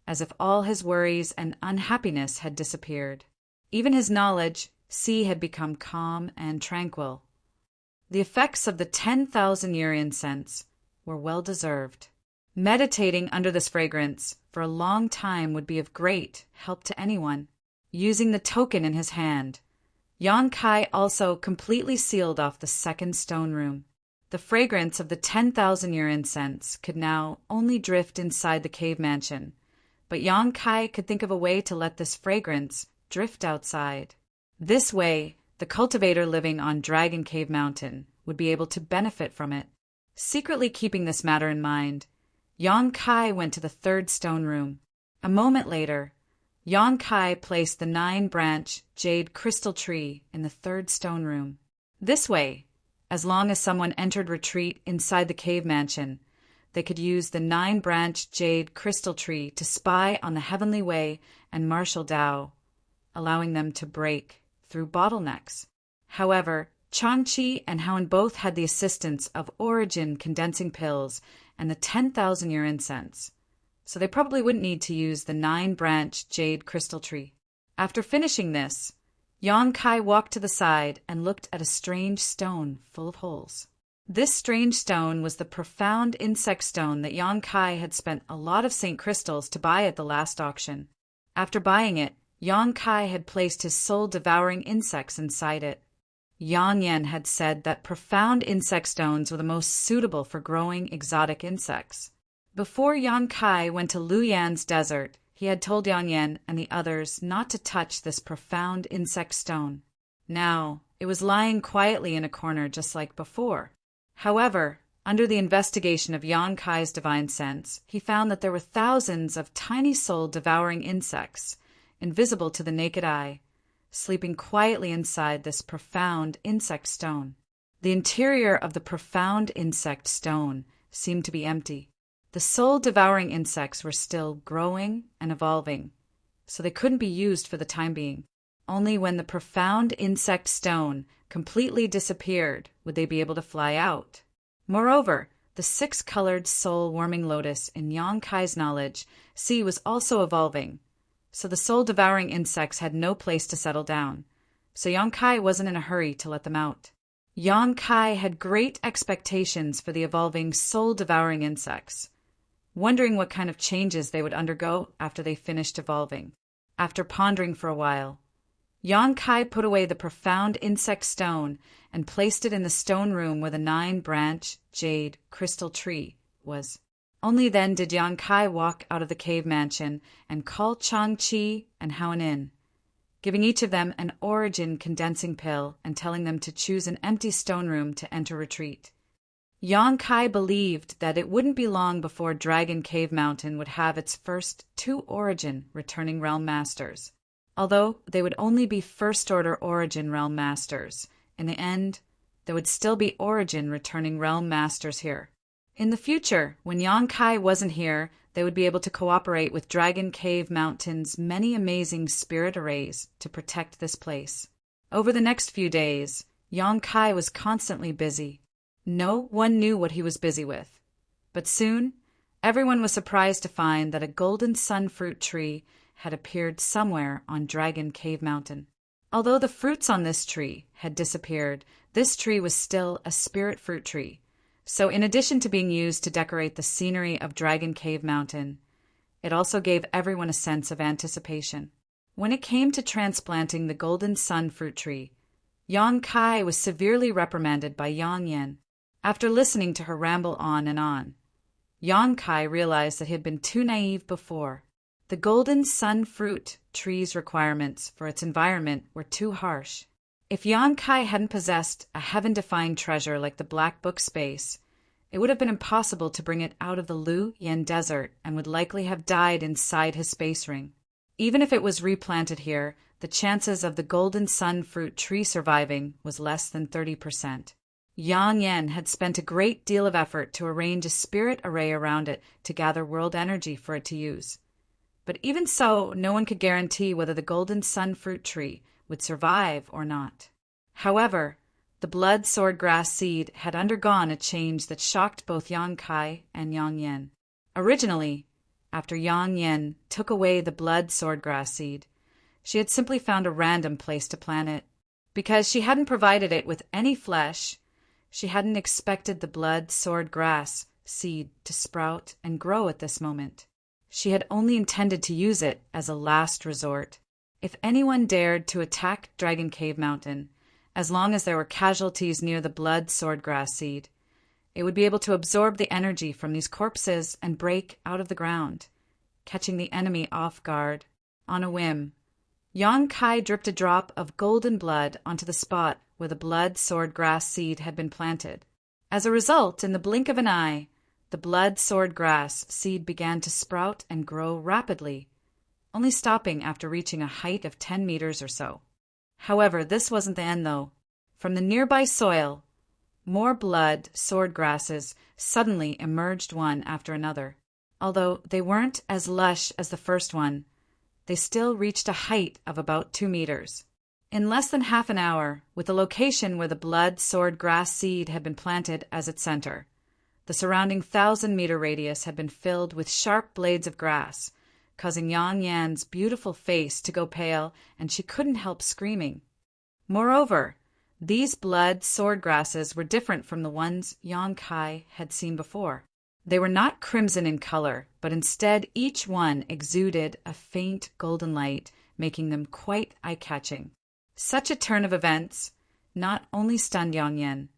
as if all his worries and unhappiness had disappeared. Even his knowledge, had become calm and tranquil. The effects of the 10,000-year incense were well deserved. Meditating under this fragrance for a long time would be of great help to anyone. Using the token in his hand, Yang Kai also completely sealed off the second stone room. The fragrance of the 10,000-year incense could now only drift inside the cave mansion, but Yang Kai could think of a way to let this fragrance drift outside. This way, the cultivator living on Dragon Cave Mountain would be able to benefit from it. Secretly keeping this matter in mind, Yang Kai went to the third stone room. A moment later, Yang Kai placed the 9-branch jade crystal tree in the third stone room. This way, as long as someone entered retreat inside the cave mansion, they could use the 9-branch jade crystal tree to spy on the heavenly way and martial Tao, allowing them to break through bottlenecks. However, Changqi and Howen both had the assistance of origin condensing pills and the 10,000-year incense, so they probably wouldn't need to use the 9-branch jade crystal tree. After finishing this, Yang Kai walked to the side and looked at a strange stone full of holes. This strange stone was the profound insect stone that Yang Kai had spent a lot of Saint crystals to buy at the last auction. After buying it, Yang Kai had placed his soul-devouring insects inside it. Yang Yan had said that profound insect stones were the most suitable for growing exotic insects. Before Yang Kai went to Lu Yan's desert, he had told Yang Yan and the others not to touch this profound insect stone. Now, it was lying quietly in a corner just like before. However, under the investigation of Yang Kai's divine sense, he found that there were thousands of tiny soul-devouring insects, invisible to the naked eye, sleeping quietly inside this profound insect stone. The interior of the profound insect stone seemed to be empty. The soul-devouring insects were still growing and evolving, so they couldn't be used for the time being. Only when the profound insect stone completely disappeared would they be able to fly out. Moreover, the six-colored soul-warming lotus in Yang Kai's knowledge sea was also evolving, so the soul-devouring insects had no place to settle down, so Yang Kai wasn't in a hurry to let them out. Yang Kai had great expectations for the evolving soul-devouring insects, wondering what kind of changes they would undergo after they finished evolving. After pondering for a while, Yang Kai put away the profound insect stone and placed it in the stone room where the 9-branch jade crystal tree was. Only then did Yang Kai walk out of the cave mansion and call Chang-Chi and Hao-Nin, giving each of them an origin condensing pill and telling them to choose an empty stone room to enter retreat. Yang Kai believed that it wouldn't be long before Dragon Cave Mountain would have its first 2 origin returning realm masters. Although they would only be first-order origin realm masters, in the end, there would still be origin returning realm masters here. In the future, when Yang Kai wasn't here, they would be able to cooperate with Dragon Cave Mountain's many amazing spirit arrays to protect this place. Over the next few days, Yang Kai was constantly busy. No one knew what he was busy with. But soon, everyone was surprised to find that a golden sun fruit tree had appeared somewhere on Dragon Cave Mountain. Although the fruits on this tree had disappeared, this tree was still a spirit fruit tree. So in addition to being used to decorate the scenery of Dragon Cave Mountain, it also gave everyone a sense of anticipation. When it came to transplanting the golden sun fruit tree, Yang Kai was severely reprimanded by Yang Yan. After listening to her ramble on and on, Yang Kai realized that he had been too naive before. The golden sun fruit tree's requirements for its environment were too harsh. If Yang Kai hadn't possessed a heaven-defying treasure like the Black Book space, it would have been impossible to bring it out of the Lu Yen Desert and would likely have died inside his space ring. Even if it was replanted here, the chances of the golden sun fruit tree surviving was less than 30%. Yang Yan had spent a great deal of effort to arrange a spirit array around it to gather world energy for it to use. But even so, no one could guarantee whether the golden sun fruit tree would survive or not. However, the blood sword grass seed had undergone a change that shocked both Yang Kai and Yang Yan. Originally, after Yang Yan took away the blood sword grass seed, she had simply found a random place to plant it. Because she hadn't provided it with any flesh, she hadn't expected the blood sword grass seed to sprout and grow at this moment. She had only intended to use it as a last resort. If anyone dared to attack Dragon Cave Mountain, as long as there were casualties near the blood swordgrass seed, it would be able to absorb the energy from these corpses and break out of the ground, catching the enemy off guard. On a whim, Yang Kai dripped a drop of golden blood onto the spot where the blood swordgrass seed had been planted. As a result, in the blink of an eye, the blood swordgrass seed began to sprout and grow rapidly, only stopping after reaching a height of 10 meters or so. However, this wasn't the end, though. From the nearby soil, more blood swordgrasses suddenly emerged one after another. Although they weren't as lush as the first one, they still reached a height of about 2 meters. In less than half an hour, with the location where the blood swordgrass seed had been planted as its center, the surrounding 1,000-meter radius had been filled with sharp blades of grass, causing Yang Yan's beautiful face to go pale, and she couldn't help screaming. Moreover, these blood swordgrasses were different from the ones Yang Kai had seen before. They were not crimson in color, but instead each one exuded a faint golden light, making them quite eye-catching. Such a turn of events not only stunned Yang Yan,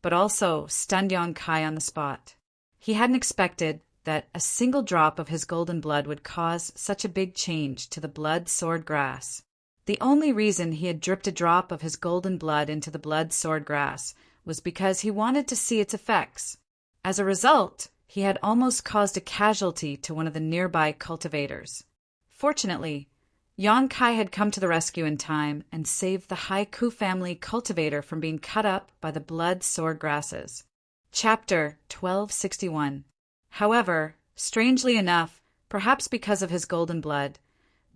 but also stunned Yang Kai on the spot. He hadn't expected that a single drop of his golden blood would cause such a big change to the blood sword grass. The only reason he had dripped a drop of his golden blood into the blood sword grass was because he wanted to see its effects. As a result, he had almost caused a casualty to one of the nearby cultivators. Fortunately, Yang Kai had come to the rescue in time and saved the Haiku family cultivator from being cut up by the blood sword grasses. Chapter 1261. However, strangely enough, perhaps because of his golden blood,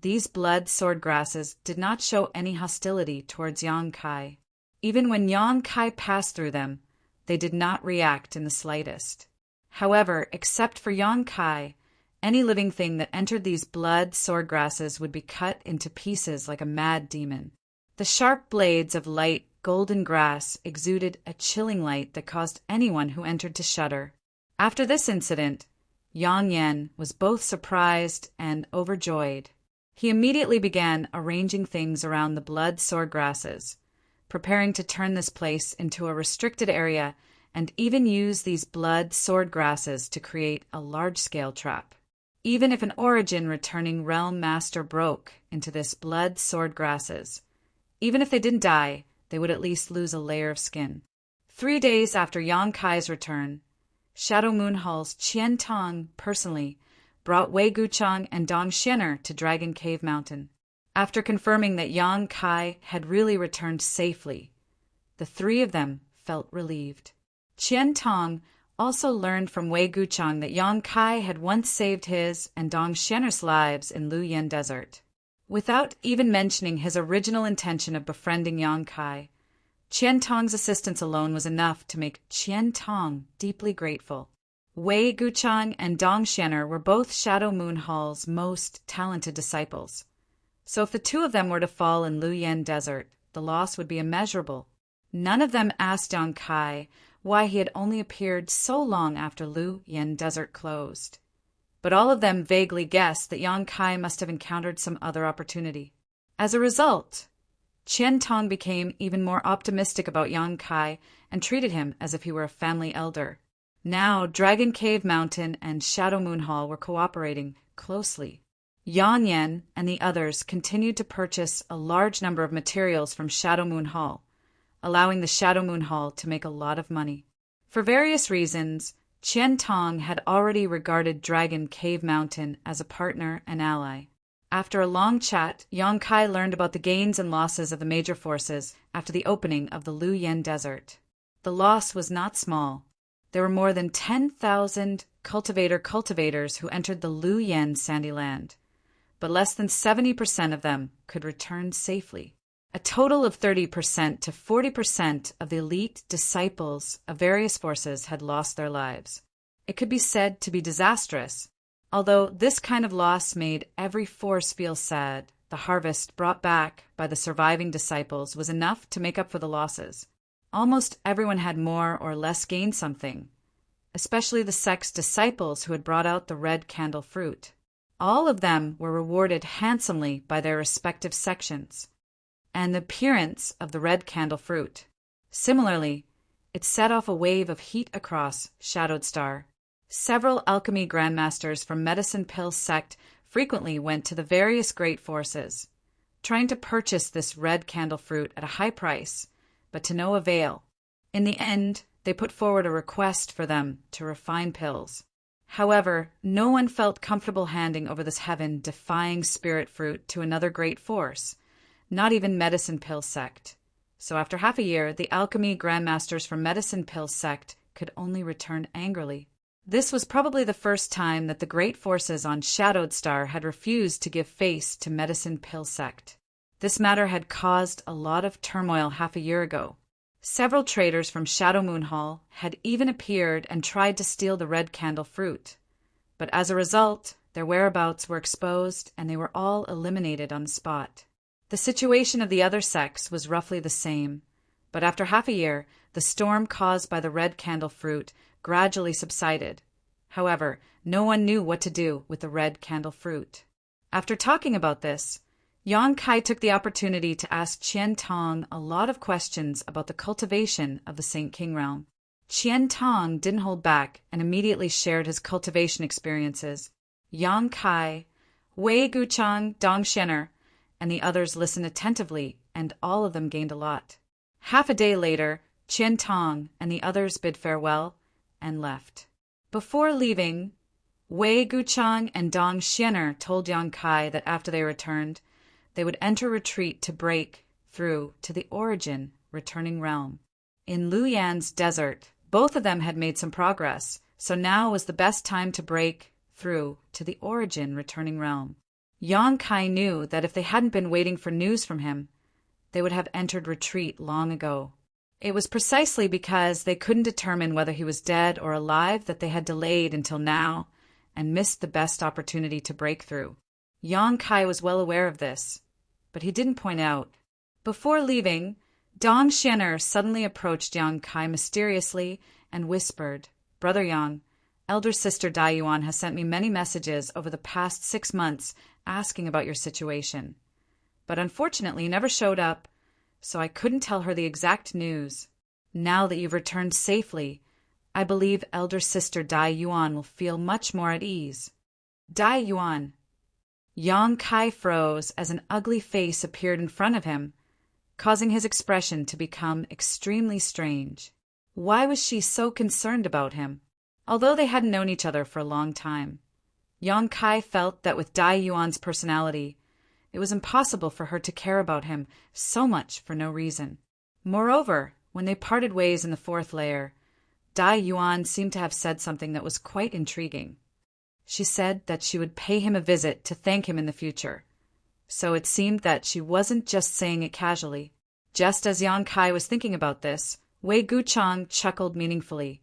these blood sword grasses did not show any hostility towards Yang Kai. Even when Yang Kai passed through them, they did not react in the slightest. However, except for Yang Kai, any living thing that entered these blood sword grasses would be cut into pieces like a mad demon. The sharp blades of light golden grass exuded a chilling light that caused anyone who entered to shudder. After this incident, Yang Yan was both surprised and overjoyed. He immediately began arranging things around the blood sword grasses, preparing to turn this place into a restricted area and even use these blood sword grasses to create a large-scale trap. Even if an origin returning realm master broke into this blood sword grasses, even if they didn't die, they would at least lose a layer of skin. 3 days after Yang Kai's return, Shadow Moon Hall's Qian Tong personally brought Wei Guchang and Dong Xianer to Dragon Cave Mountain. After confirming that Yang Kai had really returned safely, the three of them felt relieved. Qian Tong also learned from Wei Guchang that Yang Kai had once saved his and Dong Xianer's lives in Luyan Desert. Without even mentioning his original intention of befriending Yang Kai, Qian Tong's assistance alone was enough to make Qian Tong deeply grateful. Wei Guchang and Dong Xianer were both Shadow Moon Hall's most talented disciples, so if the two of them were to fall in Luyan Desert, the loss would be immeasurable. None of them asked Yang Kai why he had only appeared so long after Luyan Desert closed, but all of them vaguely guessed that Yang Kai must have encountered some other opportunity. As a result, Qian Tong became even more optimistic about Yang Kai and treated him as if he were a family elder. Now, Dragon Cave Mountain and Shadow Moon Hall were cooperating closely. Yang Yan and the others continued to purchase a large number of materials from Shadow Moon Hall, allowing the Shadow Moon Hall to make a lot of money. For various reasons, Qian Tong had already regarded Dragon Cave Mountain as a partner and ally. After a long chat, Yang Kai learned about the gains and losses of the major forces after the opening of the Luyan Desert. The loss was not small. There were more than 10,000 cultivators who entered the Luyan Sandy Land, but less than 70% of them could return safely. A total of 30% to 40% of the elite disciples of various forces had lost their lives. It could be said to be disastrous. Although this kind of loss made every force feel sad, the harvest brought back by the surviving disciples was enough to make up for the losses. Almost everyone had more or less gained something, especially the sect's disciples who had brought out the red candle fruit. All of them were rewarded handsomely by their respective sections and the appearance of the red candle fruit. Similarly, it set off a wave of heat across Shadowed Star. Several alchemy grandmasters from Medicine Pill sect frequently went to the various great forces, trying to purchase this red candle fruit at a high price, but to no avail. In the end, they put forward a request for them to refine pills. However, no one felt comfortable handing over this heaven-defying spirit fruit to another great force, not even Medicine Pill sect. So after half a year, the alchemy grandmasters from Medicine Pill sect could only return angrily. This was probably the first time that the great forces on Shadowed Star had refused to give face to Medicine Pill sect. This matter had caused a lot of turmoil half a year ago. Several traders from Shadow Moon Hall had even appeared and tried to steal the red candle fruit, but as a result, their whereabouts were exposed and they were all eliminated on the spot. The situation of the other sects was roughly the same, but after half a year, the storm caused by the red candle fruit gradually subsided. However, no one knew what to do with the red candle fruit. After talking about this, Yang Kai took the opportunity to ask Qian Tong a lot of questions about the cultivation of the Saint King realm. Qian Tong didn't hold back and immediately shared his cultivation experiences. Yang Kai, Wei Guchang, Dong Xianer, and the others listened attentively, and all of them gained a lot. Half a day later, Qian Tong and the others bid farewell and left. Before leaving, Wei Guchang and Dong Xianer told Yang Kai that after they returned, they would enter retreat to break through to the origin returning realm. In Luyan's desert, both of them had made some progress, so now was the best time to break through to the origin returning realm. Yang Kai knew that if they hadn't been waiting for news from him, they would have entered retreat long ago. It was precisely because they couldn't determine whether he was dead or alive that they had delayed until now and missed the best opportunity to break through. Yang Kai was well aware of this, but he didn't point out. Before leaving, Dong Xianer suddenly approached Yang Kai mysteriously and whispered, "Brother Yang, elder sister Dai Yuan has sent me many messages over the past 6 months asking about your situation. But unfortunately never showed up, so I couldn't tell her the exact news. Now that you've returned safely, I believe elder sister Dai Yuan will feel much more at ease." Dai Yuan. Yang Kai froze as an ugly face appeared in front of him, causing his expression to become extremely strange. Why was she so concerned about him? Although they hadn't known each other for a long time, Yang Kai felt that with Dai Yuan's personality, it was impossible for her to care about him so much for no reason. Moreover, when they parted ways in the 4th layer, Dai Yuan seemed to have said something that was quite intriguing. She said that she would pay him a visit to thank him in the future. So it seemed that she wasn't just saying it casually. Just as Yang Kai was thinking about this, Wei Guchang chuckled meaningfully,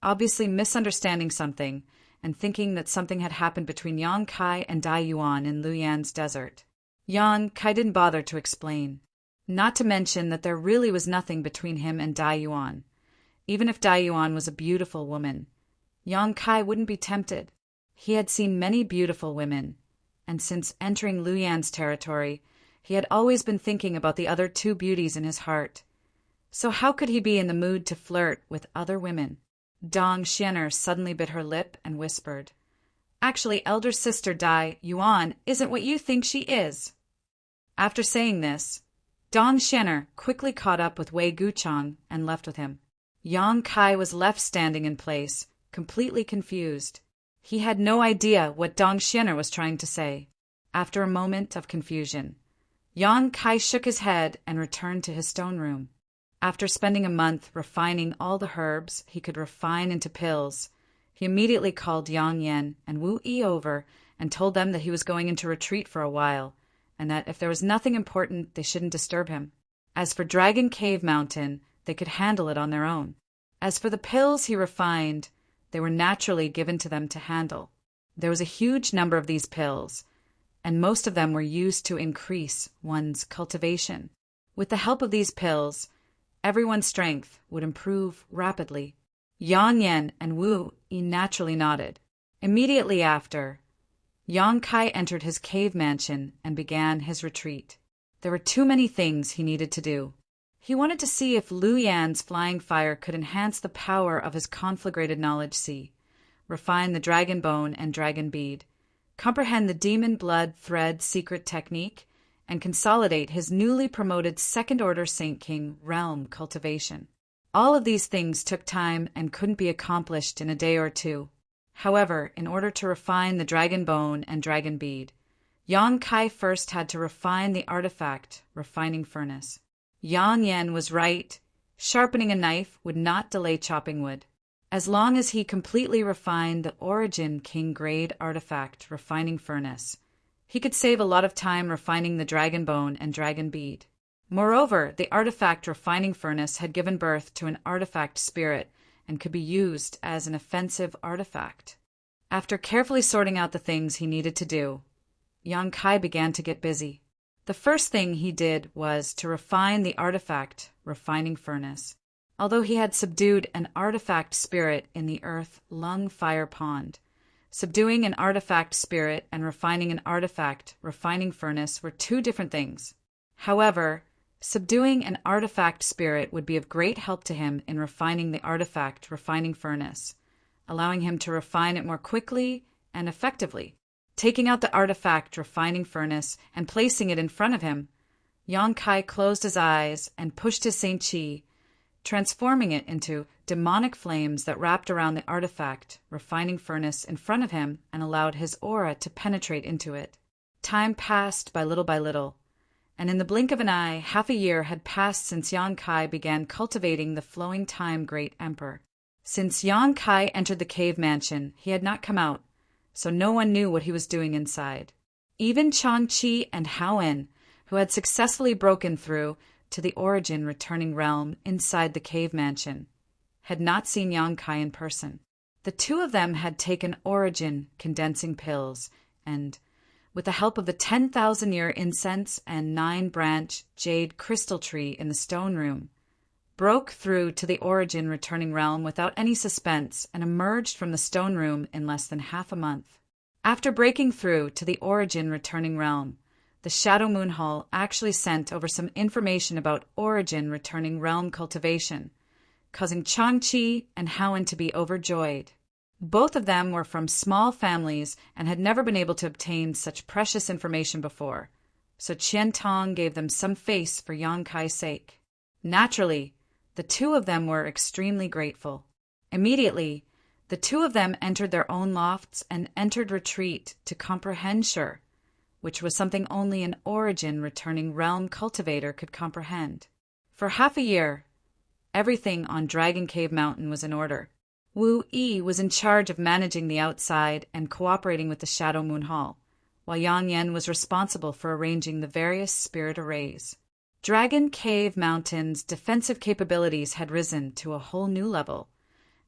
obviously misunderstanding something and thinking that something had happened between Yang Kai and Dai Yuan in Luyan's desert. Yang Kai didn't bother to explain, not to mention that there really was nothing between him and Dai Yuan. Even if Dai Yuan was a beautiful woman, Yang Kai wouldn't be tempted. He had seen many beautiful women, and since entering Luyan's territory, he had always been thinking about the other 2 beauties in his heart. So how could he be in the mood to flirt with other women? Dong Xianer suddenly bit her lip and whispered, "Actually, elder sister Dai Yuan isn't what you think she is." After saying this, Dong Xianer quickly caught up with Wei Guchang and left with him. Yang Kai was left standing in place, completely confused. He had no idea what Dong Xianer was trying to say. After a moment of confusion, Yang Kai shook his head and returned to his stone room. After spending a month refining all the herbs he could refine into pills, he immediately called Yang Yan and Wu Yi over and told them that he was going into retreat for a while, and that if there was nothing important, they shouldn't disturb him. As for Dragon Cave Mountain, they could handle it on their own. As for the pills he refined, they were naturally given to them to handle. There was a huge number of these pills, and most of them were used to increase one's cultivation. With the help of these pills, everyone's strength would improve rapidly. Yang Yan and Wu Yi naturally nodded. Immediately after, Yang Kai entered his cave mansion and began his retreat. There were too many things he needed to do. He wanted to see if Luyan's flying fire could enhance the power of his conflagrated knowledge sea, refine the dragon bone and dragon bead, comprehend the demon blood thread secret technique, and consolidate his newly promoted second-order Saint King realm cultivation. All of these things took time and couldn't be accomplished in a day or 2. However, in order to refine the dragon bone and dragon bead, Yang Kai first had to refine the artifact refining furnace. Yang Yan was right. Sharpening a knife would not delay chopping wood. As long as he completely refined the origin king grade artifact refining furnace, he could save a lot of time refining the dragon bone and dragon bead. Moreover, the artifact refining furnace had given birth to an artifact spirit and could be used as an offensive artifact. After carefully sorting out the things he needed to do, Yang Kai began to get busy. The first thing he did was to refine the artifact refining furnace. Although he had subdued an artifact spirit in the earth lung fire pond, subduing an artifact spirit and refining an artifact refining furnace were 2 different things. However, subduing an artifact spirit would be of great help to him in refining the artifact refining furnace, allowing him to refine it more quickly and effectively. Taking out the artifact refining furnace and placing it in front of him, Yang Kai closed his eyes and pushed his Saint Qi, transforming it into demonic flames that wrapped around the artifact refining furnace in front of him and allowed his aura to penetrate into it. Time passed by little, and in the blink of an eye, half a year had passed since Yang Kai began cultivating the flowing time Great Emperor. Since Yang Kai entered the cave mansion, he had not come out, so no one knew what he was doing inside. Even Changqi and Haoen, who had successfully broken through to the origin returning realm inside the cave mansion, had not seen Yang Kai in person. The two of them had taken origin condensing pills and, with the help of the 10,000-year incense and 9-branch jade crystal tree in the stone room, broke through to the origin returning realm without any suspense and emerged from the stone room in less than half a month. After breaking through to the origin returning realm, the Shadow Moon Hall actually sent over some information about origin returning realm cultivation, causing Changqi and Haoen to be overjoyed. Both of them were from small families and had never been able to obtain such precious information before, so Qian Tong gave them some face for Yang Kai's sake. Naturally, the two of them were extremely grateful. Immediately, the two of them entered their own lofts and entered retreat to comprehend Sure, which was something only an origin returning realm cultivator could comprehend. For half a year, everything on Dragon Cave Mountain was in order. Wu Yi was in charge of managing the outside and cooperating with the Shadow Moon Hall, while Yang Yan was responsible for arranging the various spirit arrays. Dragon Cave Mountain's defensive capabilities had risen to a whole new level,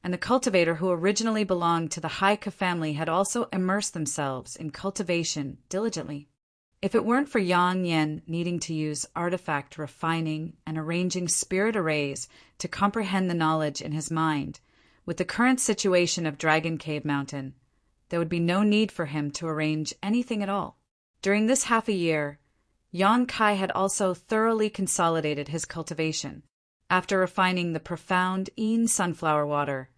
and the cultivator who originally belonged to the Haika family had also immersed themselves in cultivation diligently. If it weren't for Yang Yan needing to use artifact refining and arranging spirit arrays to comprehend the knowledge in his mind, with the current situation of Dragon Cave Mountain, there would be no need for him to arrange anything at all. During this half a year, Yang Kai had also thoroughly consolidated his cultivation. After refining the profound Yin sunflower water,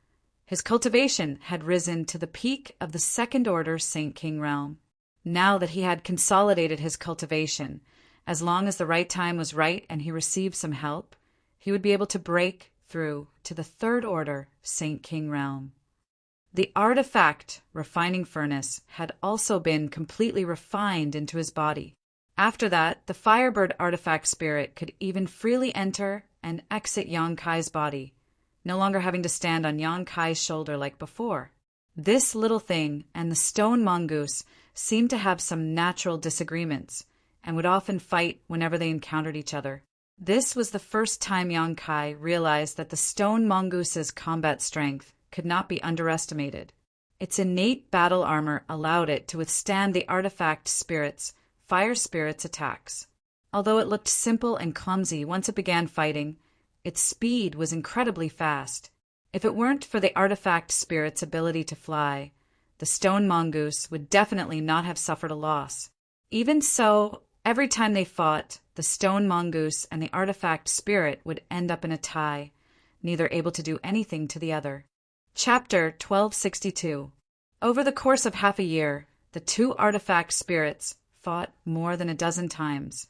his cultivation had risen to the peak of the second order Saint King realm. Now that he had consolidated his cultivation, as long as the right time was right and he received some help, he would be able to break through to the third order Saint King realm. The artifact refining furnace had also been completely refined into his body. After that, the Firebird artifact spirit could even freely enter and exit Yang Kai's body, no longer having to stand on Yang Kai's shoulder like before. This little thing and the stone mongoose seemed to have some natural disagreements and would often fight whenever they encountered each other. This was the first time Yang Kai realized that the stone mongoose's combat strength could not be underestimated. Its innate battle armor allowed it to withstand the artifact fire spirit's attacks. Although it looked simple and clumsy once it began fighting, its speed was incredibly fast. If it weren't for the artifact spirit's ability to fly, the stone mongoose would definitely not have suffered a loss. Even so, every time they fought, the stone mongoose and the artifact spirit would end up in a tie, neither able to do anything to the other. Chapter 1262. Over the course of half a year, the two artifact spirits fought more than a dozen times,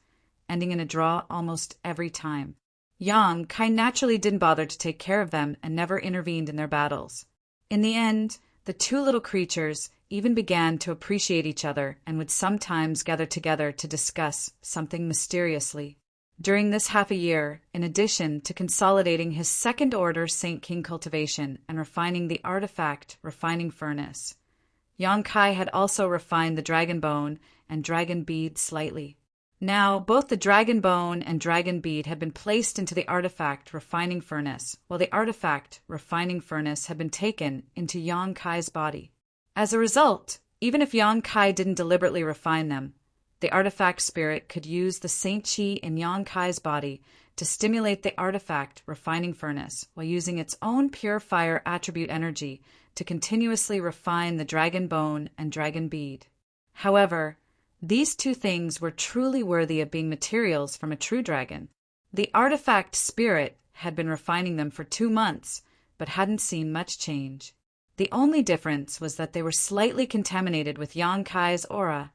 ending in a draw almost every time. Yang Kai naturally didn't bother to take care of them and never intervened in their battles. In the end, the two little creatures even began to appreciate each other and would sometimes gather together to discuss something mysteriously. During this half a year, in addition to consolidating his second order Saint King cultivation and refining the artifact refining furnace, Yang Kai had also refined the dragon bone and dragon bead slightly. Now, both the dragon bone and dragon bead had been placed into the artifact refining furnace, while the artifact refining furnace had been taken into Yang Kai's body. As a result, even if Yang Kai didn't deliberately refine them, the artifact spirit could use the Saint Qi in Yang Kai's body to stimulate the artifact refining furnace while using its own pure fire attribute energy to continuously refine the dragon bone and dragon bead. However, these two things were truly worthy of being materials from a true dragon. The artifact spirit had been refining them for 2 months, but hadn't seen much change. The only difference was that they were slightly contaminated with Yang Kai's aura,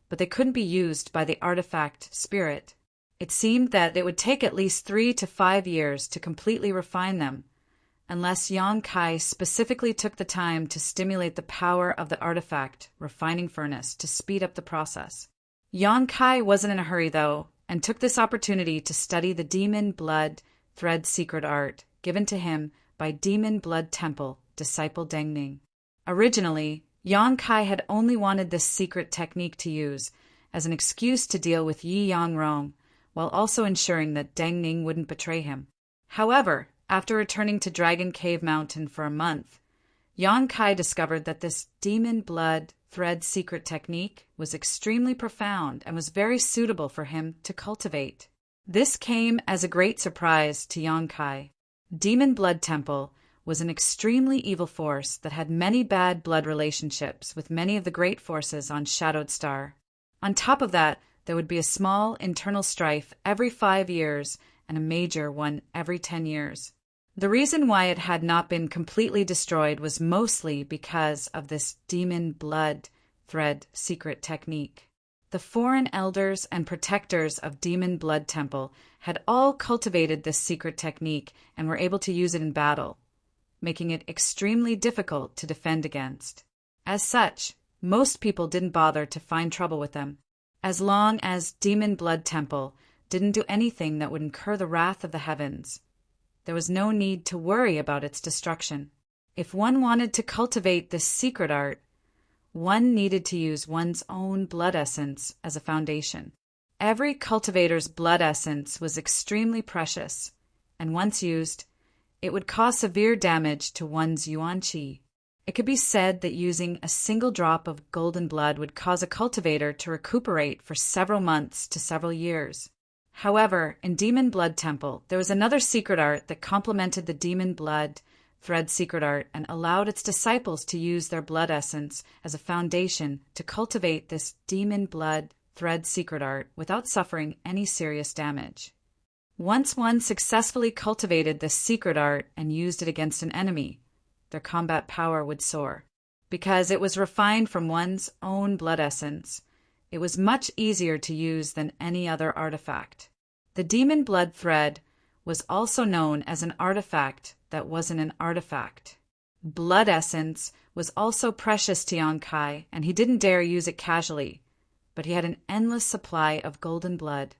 but they couldn't be used by the artifact spirit. It seemed that it would take at least 3 to 5 years to completely refine them, unless Yang Kai specifically took the time to stimulate the power of the artifact refining furnace to speed up the process. Yang Kai wasn't in a hurry, though, and took this opportunity to study the Demon Blood Thread secret art given to him by Demon Blood Temple disciple Deng Ning. Originally, Yang Kai had only wanted this secret technique to use as an excuse to deal with Yi Yang Rong, while also ensuring that Deng Ning wouldn't betray him. However, after returning to Dragon Cave Mountain for a month, Yang Kai discovered that this Demon Blood Thread secret technique was extremely profound and was very suitable for him to cultivate. This came as a great surprise to Yang Kai. Demon Blood Temple was an extremely evil force that had many bad blood relationships with many of the great forces on Shadowed Star. On top of that, there would be a small internal strife every 5 years and a major one every 10 years. The reason why it had not been completely destroyed was mostly because of this Demon Blood Thread secret technique. The foreign elders and protectors of Demon Blood Temple had all cultivated this secret technique and were able to use it in battle, making it extremely difficult to defend against. As such, most people didn't bother to find trouble with them, as long as Demon Blood Temple didn't do anything that would incur the wrath of the heavens. There was no need to worry about its destruction. If one wanted to cultivate this secret art, one needed to use one's own blood essence as a foundation. Every cultivator's blood essence was extremely precious, and once used, it would cause severe damage to one's yuan qi. It could be said that using a single drop of golden blood would cause a cultivator to recuperate for several months to several years. However, in Demon Blood Temple, there was another secret art that complemented the Demon Blood Thread secret art and allowed its disciples to use their blood essence as a foundation to cultivate this Demon Blood Thread secret art without suffering any serious damage. Once one successfully cultivated this secret art and used it against an enemy, their combat power would soar. Because it was refined from one's own blood essence, it was much easier to use than any other artifact. The Demon Blood Thread was also known as an artifact that wasn't an artifact. Blood essence was also precious to Yang Kai, and he didn't dare use it casually, but he had an endless supply of golden blood.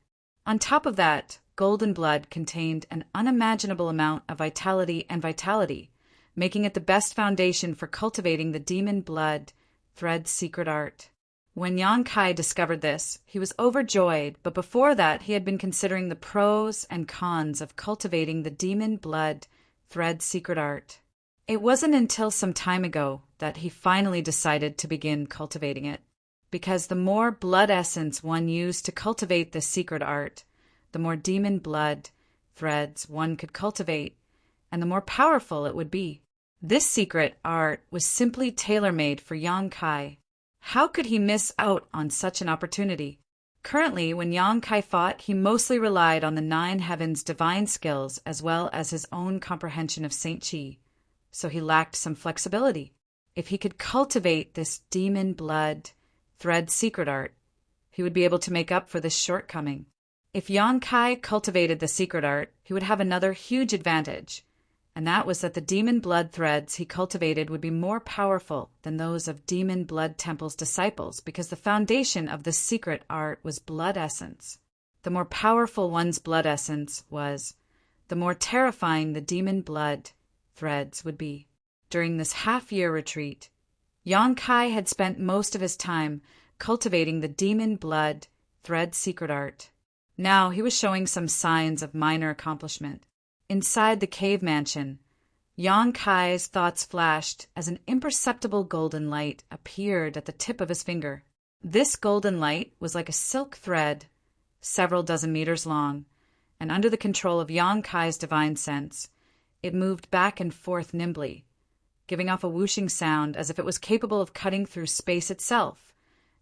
On top of that, golden blood contained an unimaginable amount of vitality, making it the best foundation for cultivating the Demon Blood Thread secret art. When Yang Kai discovered this, he was overjoyed, but before that he had been considering the pros and cons of cultivating the Demon Blood Thread secret art. It wasn't until some time ago that he finally decided to begin cultivating it, because the more blood essence one used to cultivate this secret art, the more demon blood threads one could cultivate, and the more powerful it would be. This secret art was simply tailor-made for Yang Kai. How could he miss out on such an opportunity? Currently, when Yang Kai fought, he mostly relied on the 9 Heavens' divine skills as well as his own comprehension of Saint Chi, so he lacked some flexibility. If he could cultivate this demon blood thread secret art, he would be able to make up for this shortcoming. If Yang Kai cultivated the secret art, he would have another huge advantage, and that was that the demon blood threads he cultivated would be more powerful than those of Demon Blood Temple's disciples, because the foundation of this secret art was blood essence. The more powerful one's blood essence was, the more terrifying the demon blood threads would be. During this half-year retreat, Yang Kai had spent most of his time cultivating the demon blood thread secret art. Now he was showing some signs of minor accomplishment. Inside the cave mansion, Yang Kai's thoughts flashed as an imperceptible golden light appeared at the tip of his finger. This golden light was like a silk thread, several dozen meters long, and under the control of Yang Kai's divine sense, it moved back and forth nimbly, giving off a whooshing sound as if it was capable of cutting through space itself,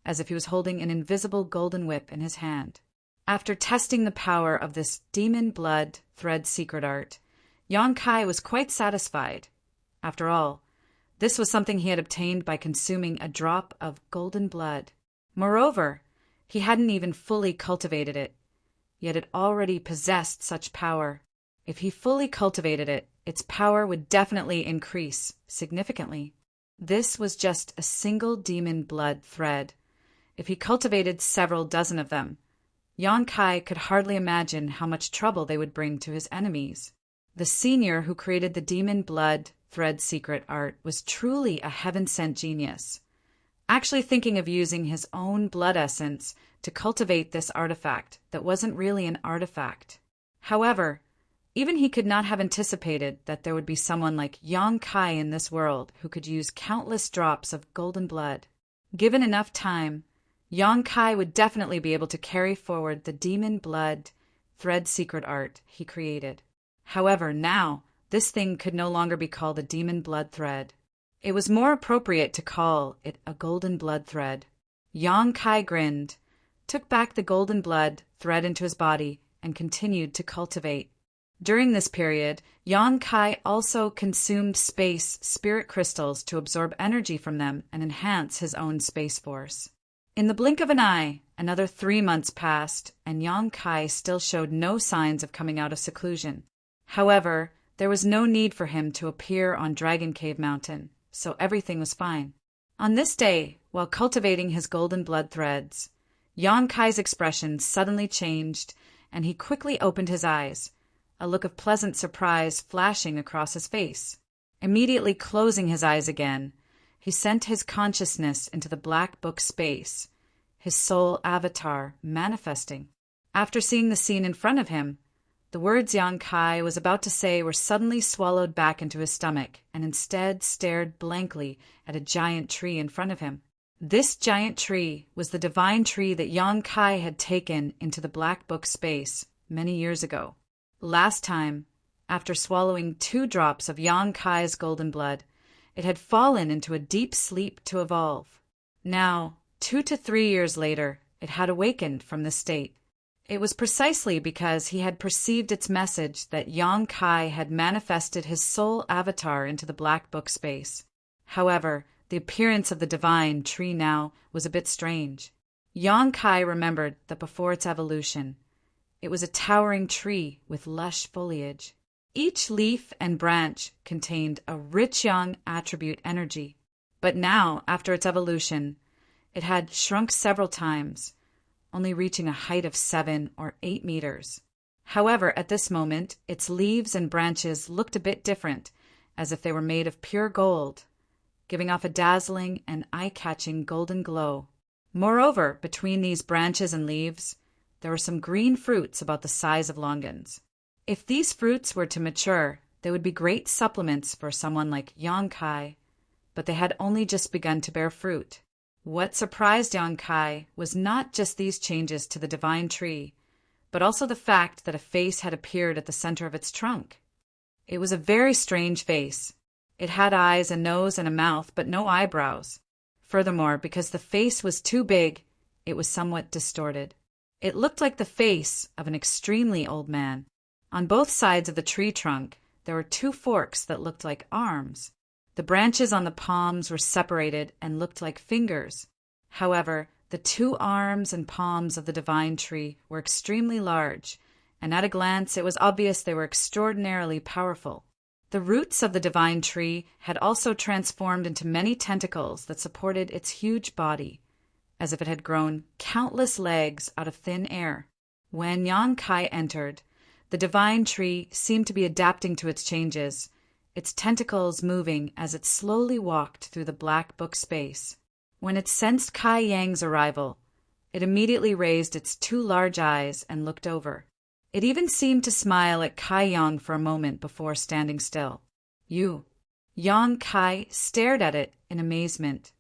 as if he was holding an invisible golden whip in his hand. After testing the power of this demon blood thread secret art, Yang Kai was quite satisfied. After all, This was something he had obtained by consuming a drop of golden blood. Moreover, he hadn't even fully cultivated it, yet it already possessed such power. If he fully cultivated it, its power would definitely increase significantly. This was just a single demon blood thread. If he cultivated several dozen of them, Yang Kai could hardly imagine how much trouble they would bring to his enemies. The senior who created the demon blood thread secret art was truly a heaven-sent genius, actually thinking of using his own blood essence to cultivate this artifact that wasn't really an artifact. However, even he could not have anticipated that there would be someone like Yang Kai in this world who could use countless drops of golden blood. Given enough time, Yang Kai would definitely be able to carry forward the demon blood thread secret art he created. However, now, this thing could no longer be called a demon blood thread. It was more appropriate to call it a golden blood thread. Yang Kai grinned, took back the golden blood thread into his body, and continued to cultivate. During this period, Yang Kai also consumed space spirit crystals to absorb energy from them and enhance his own space force. In the blink of an eye, another 3 months passed, and Yang Kai still showed no signs of coming out of seclusion. However, there was no need for him to appear on Dragon Cave Mountain, so everything was fine. On this day, while cultivating his golden blood threads, Yang Kai's expression suddenly changed, and he quickly opened his eyes, a look of pleasant surprise flashing across his face. Immediately closing his eyes again, he sent his consciousness into the black book space, his soul avatar manifesting. After seeing the scene in front of him, the words Yang Kai was about to say were suddenly swallowed back into his stomach and instead stared blankly at a giant tree in front of him. This giant tree was the divine tree that Yang Kai had taken into the black book space many years ago. Last time, after swallowing 2 drops of Yang Kai's golden blood, it had fallen into a deep sleep to evolve. Now, 2 to 3 years later, it had awakened from this state. It was precisely because he had perceived its message that Yang Kai had manifested his soul avatar into the black book space. However, the appearance of the divine tree now was a bit strange. Yang Kai remembered that before its evolution, it was a towering tree with lush foliage. Each leaf and branch contained a rich yang attribute energy. But now, after its evolution, it had shrunk several times, only reaching a height of 7 or 8 meters. However, at this moment, its leaves and branches looked a bit different, as if they were made of pure gold, giving off a dazzling and eye-catching golden glow. Moreover, between these branches and leaves, there were some green fruits about the size of longans. If these fruits were to mature, they would be great supplements for someone like Yang Kai, but they had only just begun to bear fruit. What surprised Yang Kai was not just these changes to the divine tree, but also the fact that a face had appeared at the center of its trunk. It was a very strange face. It had eyes, a nose, and a mouth, but no eyebrows. Furthermore, because the face was too big, it was somewhat distorted. It looked like the face of an extremely old man. On both sides of the tree trunk, there were 2 forks that looked like arms. The branches on the palms were separated and looked like fingers. However, the 2 arms and palms of the divine tree were extremely large, and at a glance it was obvious they were extraordinarily powerful. The roots of the divine tree had also transformed into many tentacles that supported its huge body, as if it had grown countless legs out of thin air. When Yang Kai entered, the divine tree seemed to be adapting to its changes, its tentacles moving as it slowly walked through the black book space. When it sensed Kai Yang's arrival, it immediately raised its 2 large eyes and looked over. It even seemed to smile at Kai Yang for a moment before standing still. "You." Yang Kai stared at it in amazement,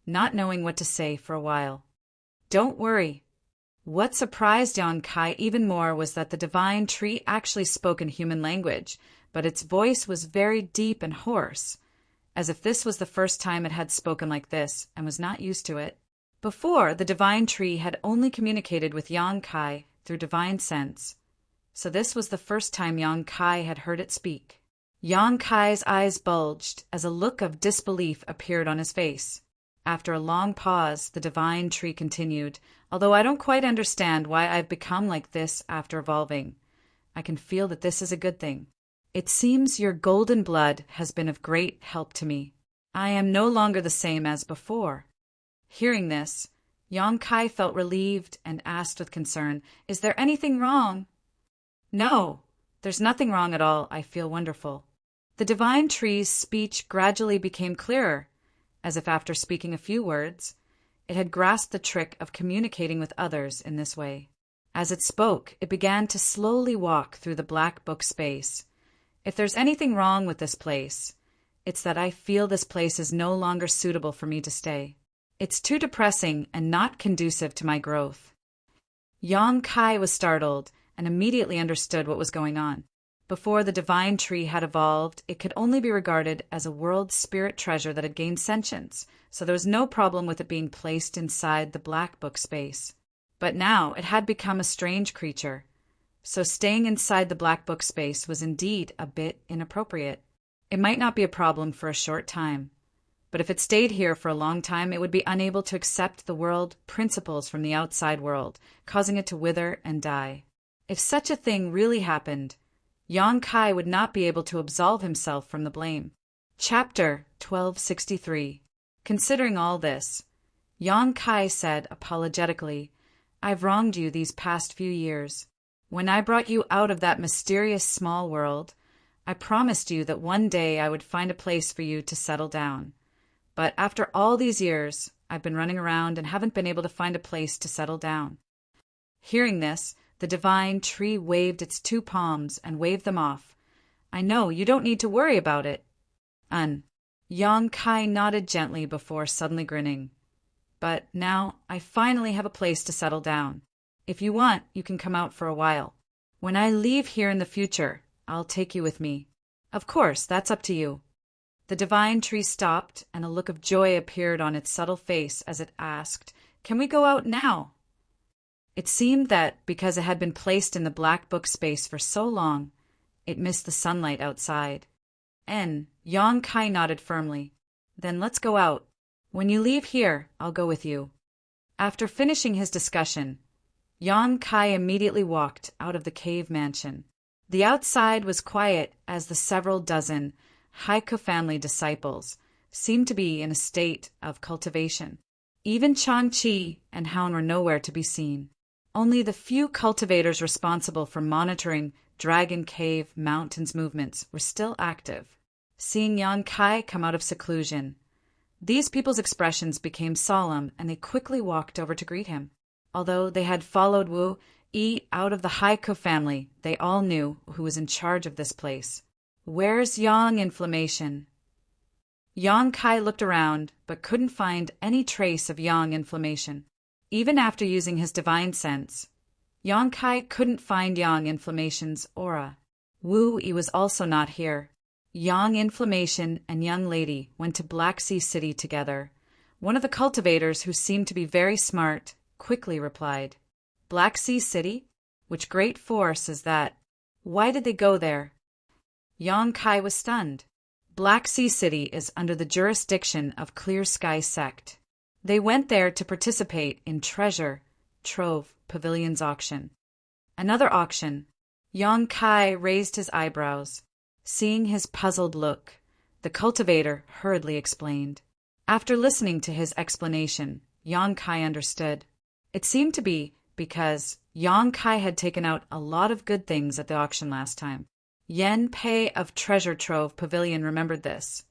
not knowing what to say for a while. "Don't worry." What surprised Yang Kai even more was that the divine tree actually spoke in human language, but its voice was very deep and hoarse, as if this was the first time it had spoken like this and was not used to it. Before, the divine tree had only communicated with Yang Kai through divine sense, so this was the first time Yang Kai had heard it speak. Yang Kai's eyes bulged as a look of disbelief appeared on his face. After a long pause, the divine tree continued, "Although I don't quite understand why I've become like this after evolving, I can feel that this is a good thing. It seems your golden blood has been of great help to me. I am no longer the same as before." Hearing this, Yang Kai felt relieved and asked with concern, "Is there anything wrong?" "No, there's nothing wrong at all. I feel wonderful." The divine tree's speech gradually became clearer, as if after speaking a few words, it had grasped the trick of communicating with others in this way. As it spoke, it began to slowly walk through the black book space. "If there's anything wrong with this place, it's that I feel this place is no longer suitable for me to stay. It's too depressing and not conducive to my growth." Yang Kai was startled and immediately understood what was going on. Before the divine tree had evolved, it could only be regarded as a world spirit treasure that had gained sentience, so there was no problem with it being placed inside the black book space. But now it had become a strange creature, so staying inside the black book space was indeed a bit inappropriate. It might not be a problem for a short time, but if it stayed here for a long time, it would be unable to accept the world principles from the outside world, causing it to wither and die. If such a thing really happened, Yang Kai would not be able to absolve himself from the blame. Chapter 1263. Considering all this, Yang Kai said apologetically, "I've wronged you these past few years. When I brought you out of that mysterious small world, I promised you that one day I would find a place for you to settle down. But after all these years, I've been running around and haven't been able to find a place to settle down." Hearing this, the divine tree waved its two palms and waved them off. "I know, you don't need to worry about it." Yang Kai nodded gently before suddenly grinning. "But now I finally have a place to settle down. If you want, you can come out for a while. When I leave here in the future, I'll take you with me. Of course, that's up to you." The divine tree stopped, and a look of joy appeared on its subtle face as it asked, "Can we go out now?" It seemed that, because it had been placed in the black book space for so long, it missed the sunlight outside. Yang Kai nodded firmly. "Then let's go out. When you leave here, I'll go with you." After finishing his discussion, Yang Kai immediately walked out of the cave mansion. The outside was quiet as the several dozen Haiku family disciples seemed to be in a state of cultivation. Even Chang-Chi and Houn were nowhere to be seen. Only the few cultivators responsible for monitoring Dragon Cave Mountain's movements were still active. Seeing Yang Kai come out of seclusion, these people's expressions became solemn and they quickly walked over to greet him. Although they had followed Wu Yi out of the Haiku family, they all knew who was in charge of this place. "Where's Yang Inflammation?" Yang Kai looked around, but couldn't find any trace of Yang Inflammation. Even after using his divine sense, Yang Kai couldn't find Yang Inflammation's aura. Wu Yi was also not here. Yang Inflammation and Young Lady went to Black Sea City together. One of the cultivators, who seemed to be very smart, quickly replied, "Black Sea City? Which great force is that? Why did they go there?" Yang Kai was stunned. Black Sea City is under the jurisdiction of Clear Sky Sect. They went there to participate in Treasure Trove Pavilion's auction. Another auction. Yang Kai raised his eyebrows. Seeing his puzzled look, the cultivator hurriedly explained. After listening to his explanation, Yang Kai understood. It seemed to be because Yang Kai had taken out a lot of good things at the auction last time. Yen Pei of Treasure Trove Pavilion remembered this.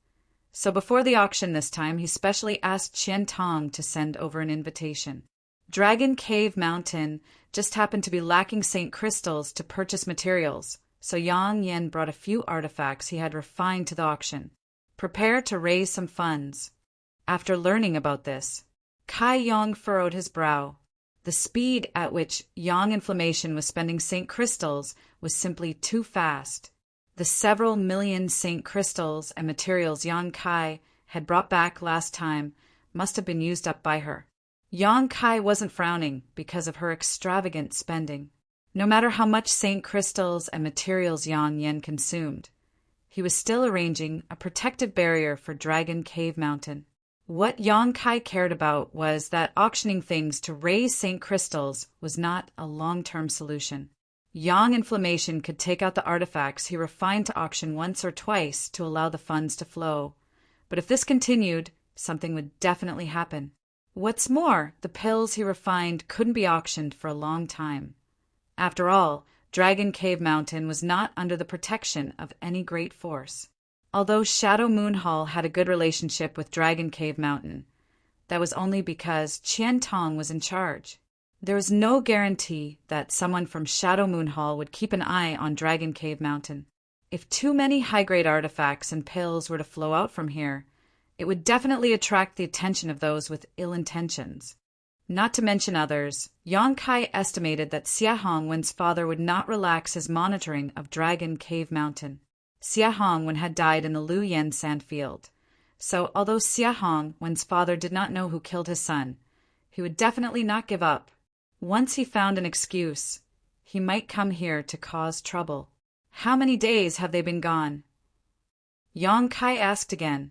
So before the auction this time, he specially asked Qian Tong to send over an invitation. Dragon Cave Mountain just happened to be lacking St. Crystals to purchase materials, so Yang Yen brought a few artifacts he had refined to the auction. Prepare to raise some funds. After learning about this, Kai Yong furrowed his brow. The speed at which Yang Inflammation was spending St. Crystals was simply too fast. The several million St. Crystals and materials Yang Kai had brought back last time must have been used up by her. Yang Kai wasn't frowning because of her extravagant spending. No matter how much St. Crystals and materials Yang Yen consumed, He was still arranging a protective barrier for Dragon Cave Mountain. What Yang Kai cared about was that auctioning things to raise St. Crystals was not a long-term solution. Yang Inflammation could take out the artifacts he refined to auction once or twice to allow the funds to flow. But if this continued, something would definitely happen. What's more, the pills he refined couldn't be auctioned for a long time. After all, Dragon Cave Mountain was not under the protection of any great force. Although Shadow Moon Hall had a good relationship with Dragon Cave Mountain, that was only because Qian Tong was in charge. There was no guarantee that someone from Shadow Moon Hall would keep an eye on Dragon Cave Mountain. If too many high-grade artifacts and pills were to flow out from here, it would definitely attract the attention of those with ill intentions. Not to mention others, Yang Kai estimated that Xia Hongwen's father would not relax his monitoring of Dragon Cave Mountain. Xia Hongwen had died in the Lu Yen sandfield, so although Xia Hongwen's father did not know who killed his son, he would definitely not give up. Once he found an excuse, he might come here to cause trouble. How many days have they been gone? Yang Kai asked again.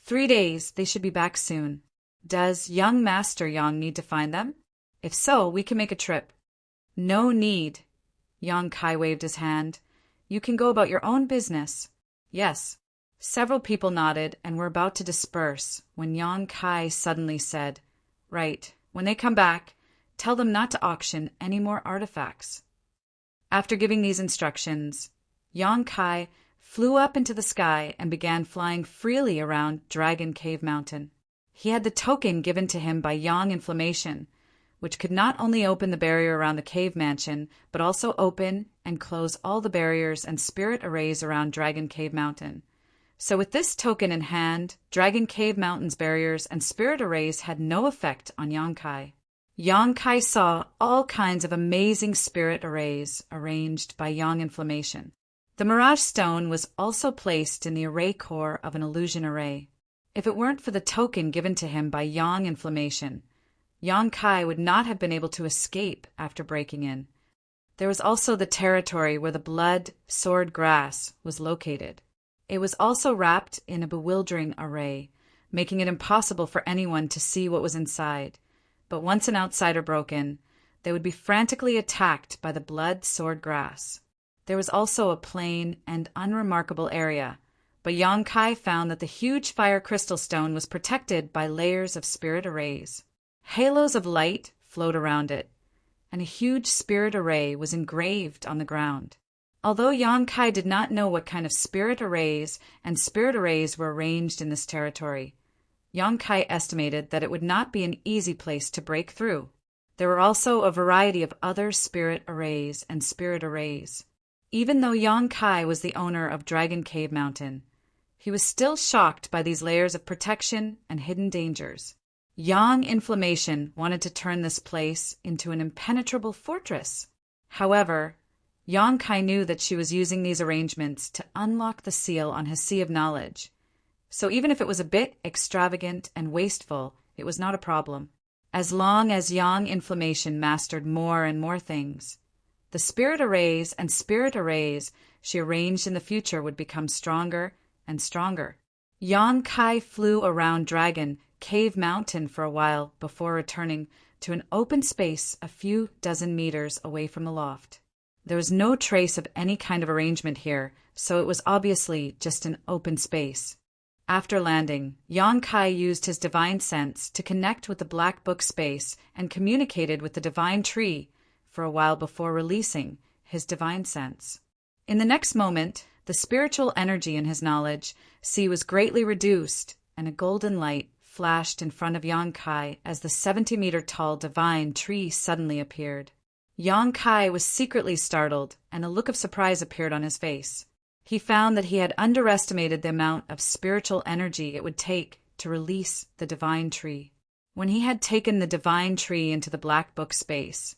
3 days, they should be back soon. Does young Master Yang need to find them? If so, we can make a trip. No need. Yang Kai waved his hand. You can go about your own business. Yes. Several people nodded and were about to disperse when Yang Kai suddenly said, Right, when they come back, tell them not to auction any more artifacts. After giving these instructions, Yang Kai flew up into the sky and began flying freely around Dragon Cave Mountain. He had the token given to him by Yang Inflammation, which could not only open the barrier around the cave mansion, but also open and close all the barriers and spirit arrays around Dragon Cave Mountain. So with this token in hand, Dragon Cave Mountain's barriers and spirit arrays had no effect on Yang Kai. Yang Kai saw all kinds of amazing spirit arrays arranged by Yang Inflammation. The Mirage Stone was also placed in the array core of an illusion array. If it weren't for the token given to him by Yang Inflammation, Yang Kai would not have been able to escape after breaking in. There was also the territory where the blood sword grass was located. It was also wrapped in a bewildering array, making it impossible for anyone to see what was inside. But once an outsider broke in, they would be frantically attacked by the blood sword grass. There was also a plain and unremarkable area, but Yang Kai found that the huge fire crystal stone was protected by layers of spirit arrays. Halos of light flowed around it, and a huge spirit array was engraved on the ground. Although Yang Kai did not know what kind of spirit arrays were arranged in this territory, Yang Kai estimated that it would not be an easy place to break through. There were also a variety of other spirit arrays and spirit arrays. Even though Yang Kai was the owner of Dragon Cave Mountain, he was still shocked by these layers of protection and hidden dangers. Yang Inflammation wanted to turn this place into an impenetrable fortress. However, Yang Kai knew that she was using these arrangements to unlock the seal on his sea of knowledge. So even if it was a bit extravagant and wasteful, it was not a problem. As long as Yang Inflammation mastered more and more things, the spirit arrays and spirit arrays she arranged in the future would become stronger and stronger. Yang Kai flew around Dragon Cave Mountain for a while before returning to an open space a few dozen meters away from the loft. There was no trace of any kind of arrangement here, so it was obviously just an open space. After landing, Yang Kai used his divine sense to connect with the Black Book space and communicated with the divine tree for a while before releasing his divine sense. In the next moment, the spiritual energy in his knowledge sea was greatly reduced, and a golden light flashed in front of Yang Kai as the 70-meter-tall divine tree suddenly appeared. Yang Kai was secretly startled, and a look of surprise appeared on his face. He found that he had underestimated the amount of spiritual energy it would take to release the divine tree. When he had taken the divine tree into the Black Book space,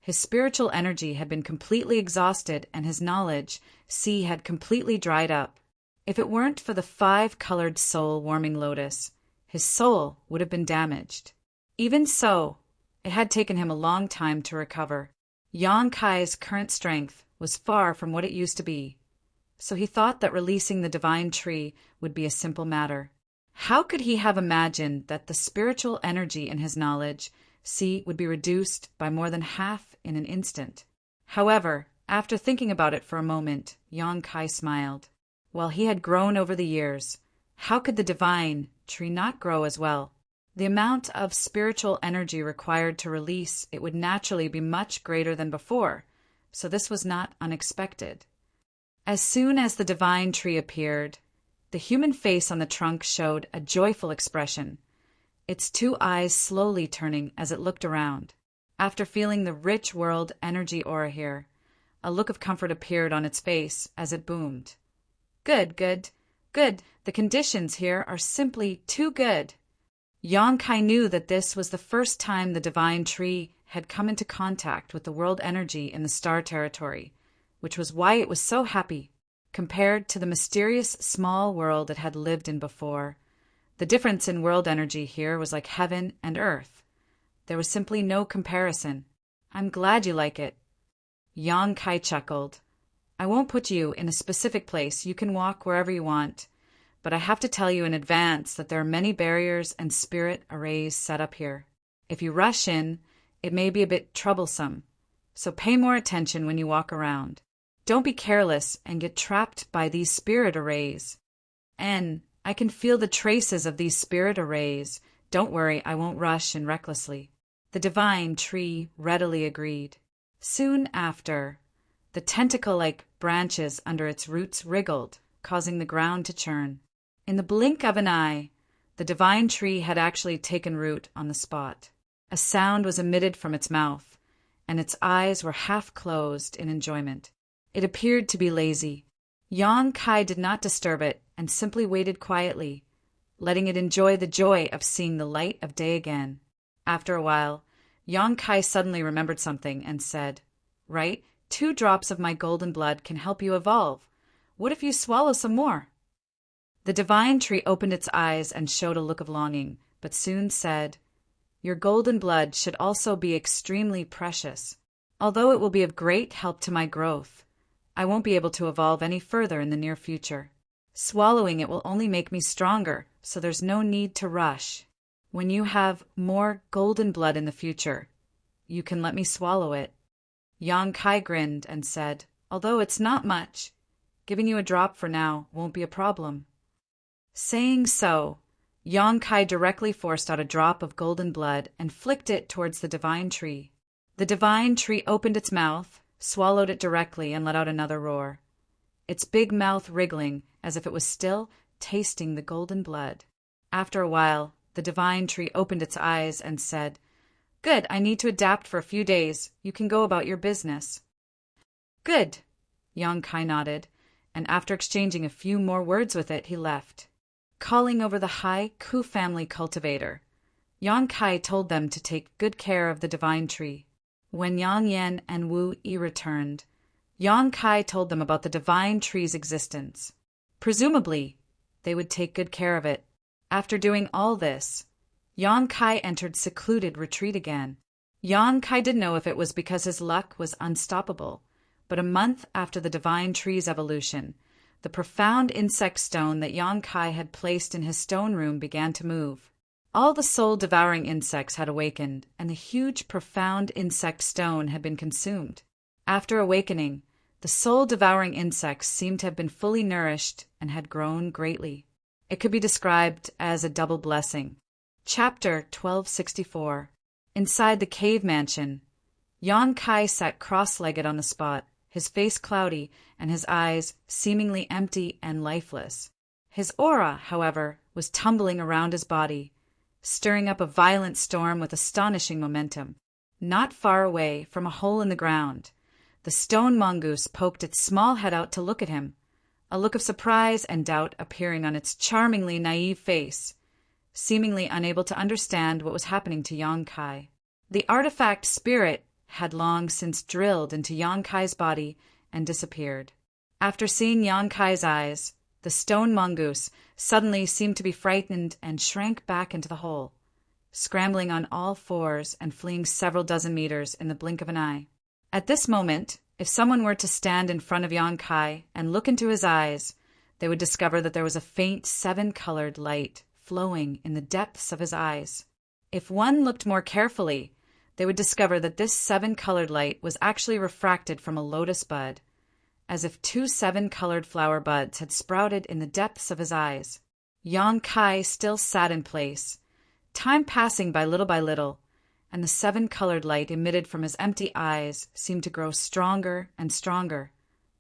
his spiritual energy had been completely exhausted and his knowledge sea had completely dried up. If it weren't for the 5-colored soul-warming lotus, his soul would have been damaged. Even so, it had taken him a long time to recover. Yang Kai's current strength was far from what it used to be. so he thought that releasing the divine tree would be a simple matter. How could he have imagined that the spiritual energy in his knowledge would be reduced by more than half in an instant? However, after thinking about it for a moment, Yang Kai smiled. While he had grown over the years, how could the divine tree not grow as well? The amount of spiritual energy required to release it would naturally be much greater than before, so this was not unexpected. As soon as the divine tree appeared, the human face on the trunk showed a joyful expression, its two eyes slowly turning as it looked around. After feeling the rich world energy aura here, a look of comfort appeared on its face as it boomed. Good, good, good. The conditions here are simply too good. Yang Kai knew that this was the first time the divine tree had come into contact with the world energy in the star territory, which was why it was so happy. Compared to the mysterious small world it had lived in before, the difference in world energy here was like heaven and earth. There was simply no comparison. I'm glad you like it. Yang Kai chuckled. I won't put you in a specific place. You can walk wherever you want. But I have to tell you in advance that there are many barriers and spirit arrays set up here. If you rush in, it may be a bit troublesome. So pay more attention when you walk around. Don't be careless and get trapped by these spirit arrays. I can feel the traces of these spirit arrays. Don't worry, I won't rush in recklessly. The divine tree readily agreed. Soon after, the tentacle-like branches under its roots wriggled, causing the ground to churn. In the blink of an eye, the divine tree had actually taken root on the spot. A sound was emitted from its mouth, and its eyes were half closed in enjoyment. It appeared to be lazy. Yang Kai did not disturb it and simply waited quietly, letting it enjoy the joy of seeing the light of day again. After a while, Yang Kai suddenly remembered something and said, Right, 2 drops of my golden blood can help you evolve. What if you swallow some more? The divine tree opened its eyes and showed a look of longing, but soon said, Your golden blood should also be extremely precious. Although it will be of great help to my growth, I won't be able to evolve any further in the near future. Swallowing it will only make me stronger, so there's no need to rush. When you have more golden blood in the future, you can let me swallow it. Yang Kai grinned and said, Although it's not much, giving you a drop for now won't be a problem. Saying so, Yang Kai directly forced out a drop of golden blood and flicked it towards the divine tree. The divine tree opened its mouth, swallowed it directly, and let out another roar, its big mouth wriggling as if it was still tasting the golden blood. After a while, the divine tree opened its eyes and said, Good, I need to adapt for a few days. You can go about your business. Good, Yang Kai nodded, and after exchanging a few more words with it, he left. Calling over the Hai Ku family cultivator, Yang Kai told them to take good care of the divine tree. When Yang Yan and Wu Yi returned, Yang Kai told them about the divine tree's existence. Presumably, they would take good care of it. After doing all this, Yang Kai entered secluded retreat again. Yang Kai didn't know if it was because his luck was unstoppable, but a month after the divine tree's evolution, the profound insect stone that Yang Kai had placed in his stone room began to move. All the soul-devouring insects had awakened, and the huge, profound insect stone had been consumed. After awakening, the soul-devouring insects seemed to have been fully nourished and had grown greatly. It could be described as a double blessing. Chapter 1264. Inside the cave mansion, Yang Kai sat cross-legged on the spot, his face cloudy and his eyes seemingly empty and lifeless. His aura, however, was tumbling around his body, stirring up a violent storm with astonishing momentum. Not far away, from a hole in the ground, the stone mongoose poked its small head out to look at him, a look of surprise and doubt appearing on its charmingly naive face, seemingly unable to understand what was happening to Yang Kai. The artifact spirit had long since drilled into Yang Kai's body and disappeared. After seeing Yang Kai's eyes, the stone mongoose suddenly seemed to be frightened and shrank back into the hole, scrambling on all fours and fleeing several dozen meters in the blink of an eye. At this moment, If someone were to stand in front of Yang Kai and look into his eyes, they would discover that there was a faint 7-colored light flowing in the depths of his eyes. If one looked more carefully, they would discover that this 7-colored light was actually refracted from a lotus bud, as if 2 7-colored flower buds had sprouted in the depths of his eyes. Yang Kai still sat in place, time passing by little, and the 7-colored light emitted from his empty eyes seemed to grow stronger and stronger,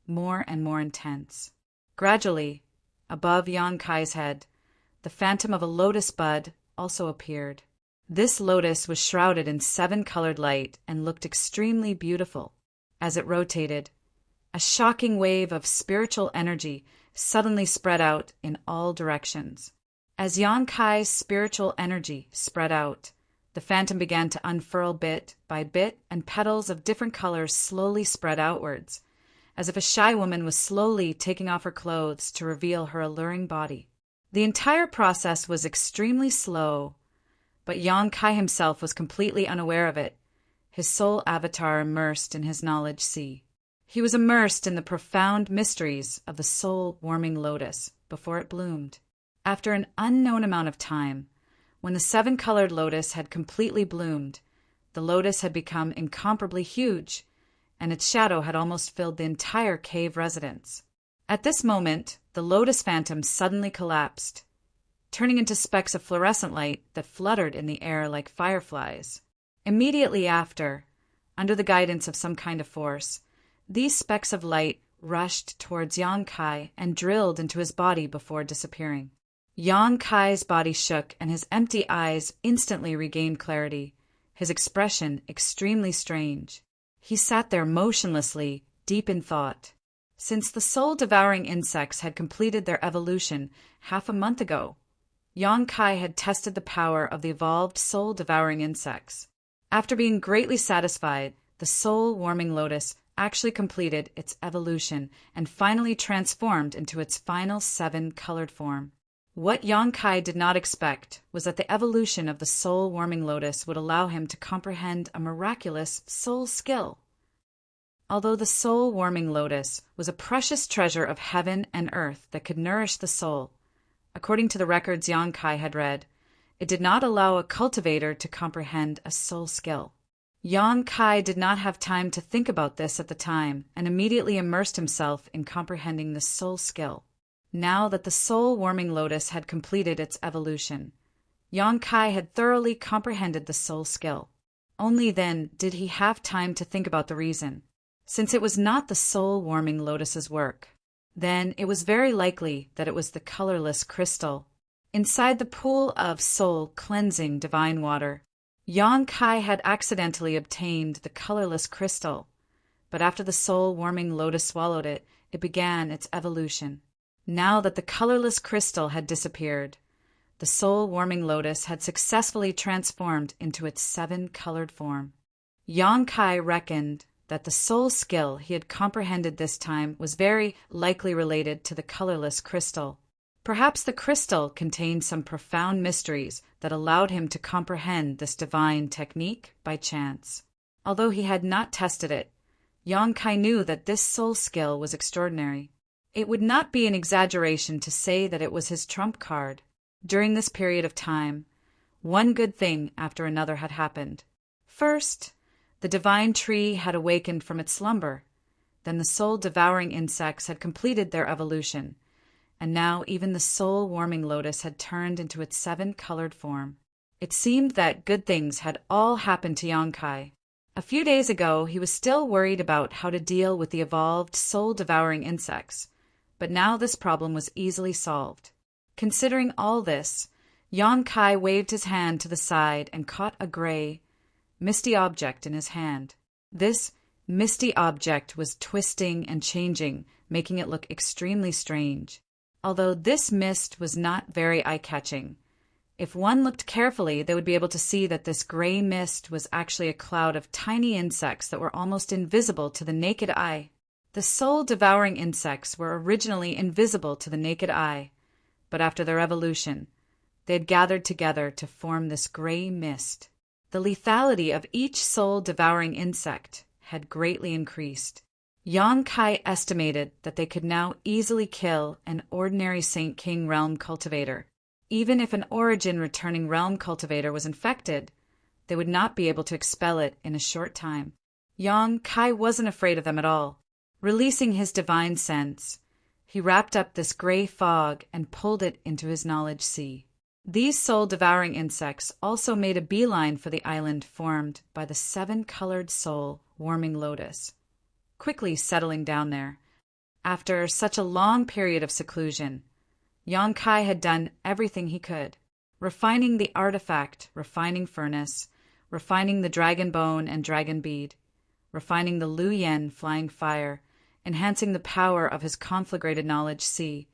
more and more intense. Gradually, above Yang Kai's head, the phantom of a lotus bud also appeared. This lotus was shrouded in 7-colored light and looked extremely beautiful. As it rotated, a shocking wave of spiritual energy suddenly spread out in all directions. As Yang Kai's spiritual energy spread out, the phantom began to unfurl bit by bit, and petals of different colors slowly spread outwards, as if a shy woman was slowly taking off her clothes to reveal her alluring body. The entire process was extremely slow, but Yang Kai himself was completely unaware of it, his soul avatar immersed in his knowledge sea. He was immersed in the profound mysteries of the soul-warming lotus before it bloomed. After an unknown amount of time, when the 7-colored lotus had completely bloomed, the lotus had become incomparably huge, and its shadow had almost filled the entire cave residence. At this moment, the lotus phantom suddenly collapsed, turning into specks of fluorescent light that fluttered in the air like fireflies. Immediately after, under the guidance of some kind of force, these specks of light rushed towards Yang Kai and drilled into his body before disappearing. Yang Kai's body shook and his empty eyes instantly regained clarity, his expression extremely strange. He sat there motionlessly, deep in thought. Since the soul-devouring insects had completed their evolution half a month ago, Yang Kai had tested the power of the evolved soul-devouring insects. After being greatly satisfied, the soul-warming lotus actually completed its evolution and finally transformed into its final 7-colored form. What Yang Kai did not expect was that the evolution of the soul-warming lotus would allow him to comprehend a miraculous soul skill. Although the soul-warming lotus was a precious treasure of heaven and earth that could nourish the soul, according to the records Yang Kai had read, it did not allow a cultivator to comprehend a soul skill. Yang Kai did not have time to think about this at the time and immediately immersed himself in comprehending the soul skill. Now that the soul-warming lotus had completed its evolution, Yang Kai had thoroughly comprehended the soul skill. Only then did he have time to think about the reason. Since it was not the soul-warming lotus's work, then it was very likely that it was the colorless crystal. Inside the pool of soul-cleansing divine water, Yang Kai had accidentally obtained the colorless crystal, but after the soul-warming lotus swallowed it, it began its evolution. Now that the colorless crystal had disappeared, the soul-warming lotus had successfully transformed into its 7-colored form. Yang Kai reckoned that the soul skill he had comprehended this time was very likely related to the colorless crystal. Perhaps the crystal contained some profound mysteries that allowed him to comprehend this divine technique by chance. Although he had not tested it, Yang Kai knew that this soul skill was extraordinary. It would not be an exaggeration to say that it was his trump card. During this period of time, one good thing after another had happened. First, the divine tree had awakened from its slumber. Then the soul-devouring insects had completed their evolution, and now even the soul-warming lotus had turned into its 7-colored form. It seemed that good things had all happened to Yang Kai. A few days ago, he was still worried about how to deal with the evolved soul-devouring insects, but now this problem was easily solved. Considering all this, Yang Kai waved his hand to the side and caught a gray, misty object in his hand. This misty object was twisting and changing, making it look extremely strange. Although this mist was not very eye-catching, if one looked carefully, they would be able to see that this gray mist was actually a cloud of tiny insects that were almost invisible to the naked eye. The soul-devouring insects were originally invisible to the naked eye, but after their evolution, they had gathered together to form this gray mist. The lethality of each soul-devouring insect had greatly increased. Yang Kai estimated that they could now easily kill an ordinary Saint King realm cultivator. Even if an origin returning realm cultivator was infected, they would not be able to expel it in a short time. Yang Kai wasn't afraid of them at all. Releasing his divine sense, he wrapped up this gray fog and pulled it into his knowledge sea. These soul-devouring insects also made a beeline for the island formed by the 7-colored soul warming lotus, quickly settling down there. After such a long period of seclusion, Yang Kai had done everything he could, refining the artifact, refining furnace, refining the dragon bone and dragon bead, refining the Lu Yen flying fire, enhancing the power of his conflagrated knowledge sea,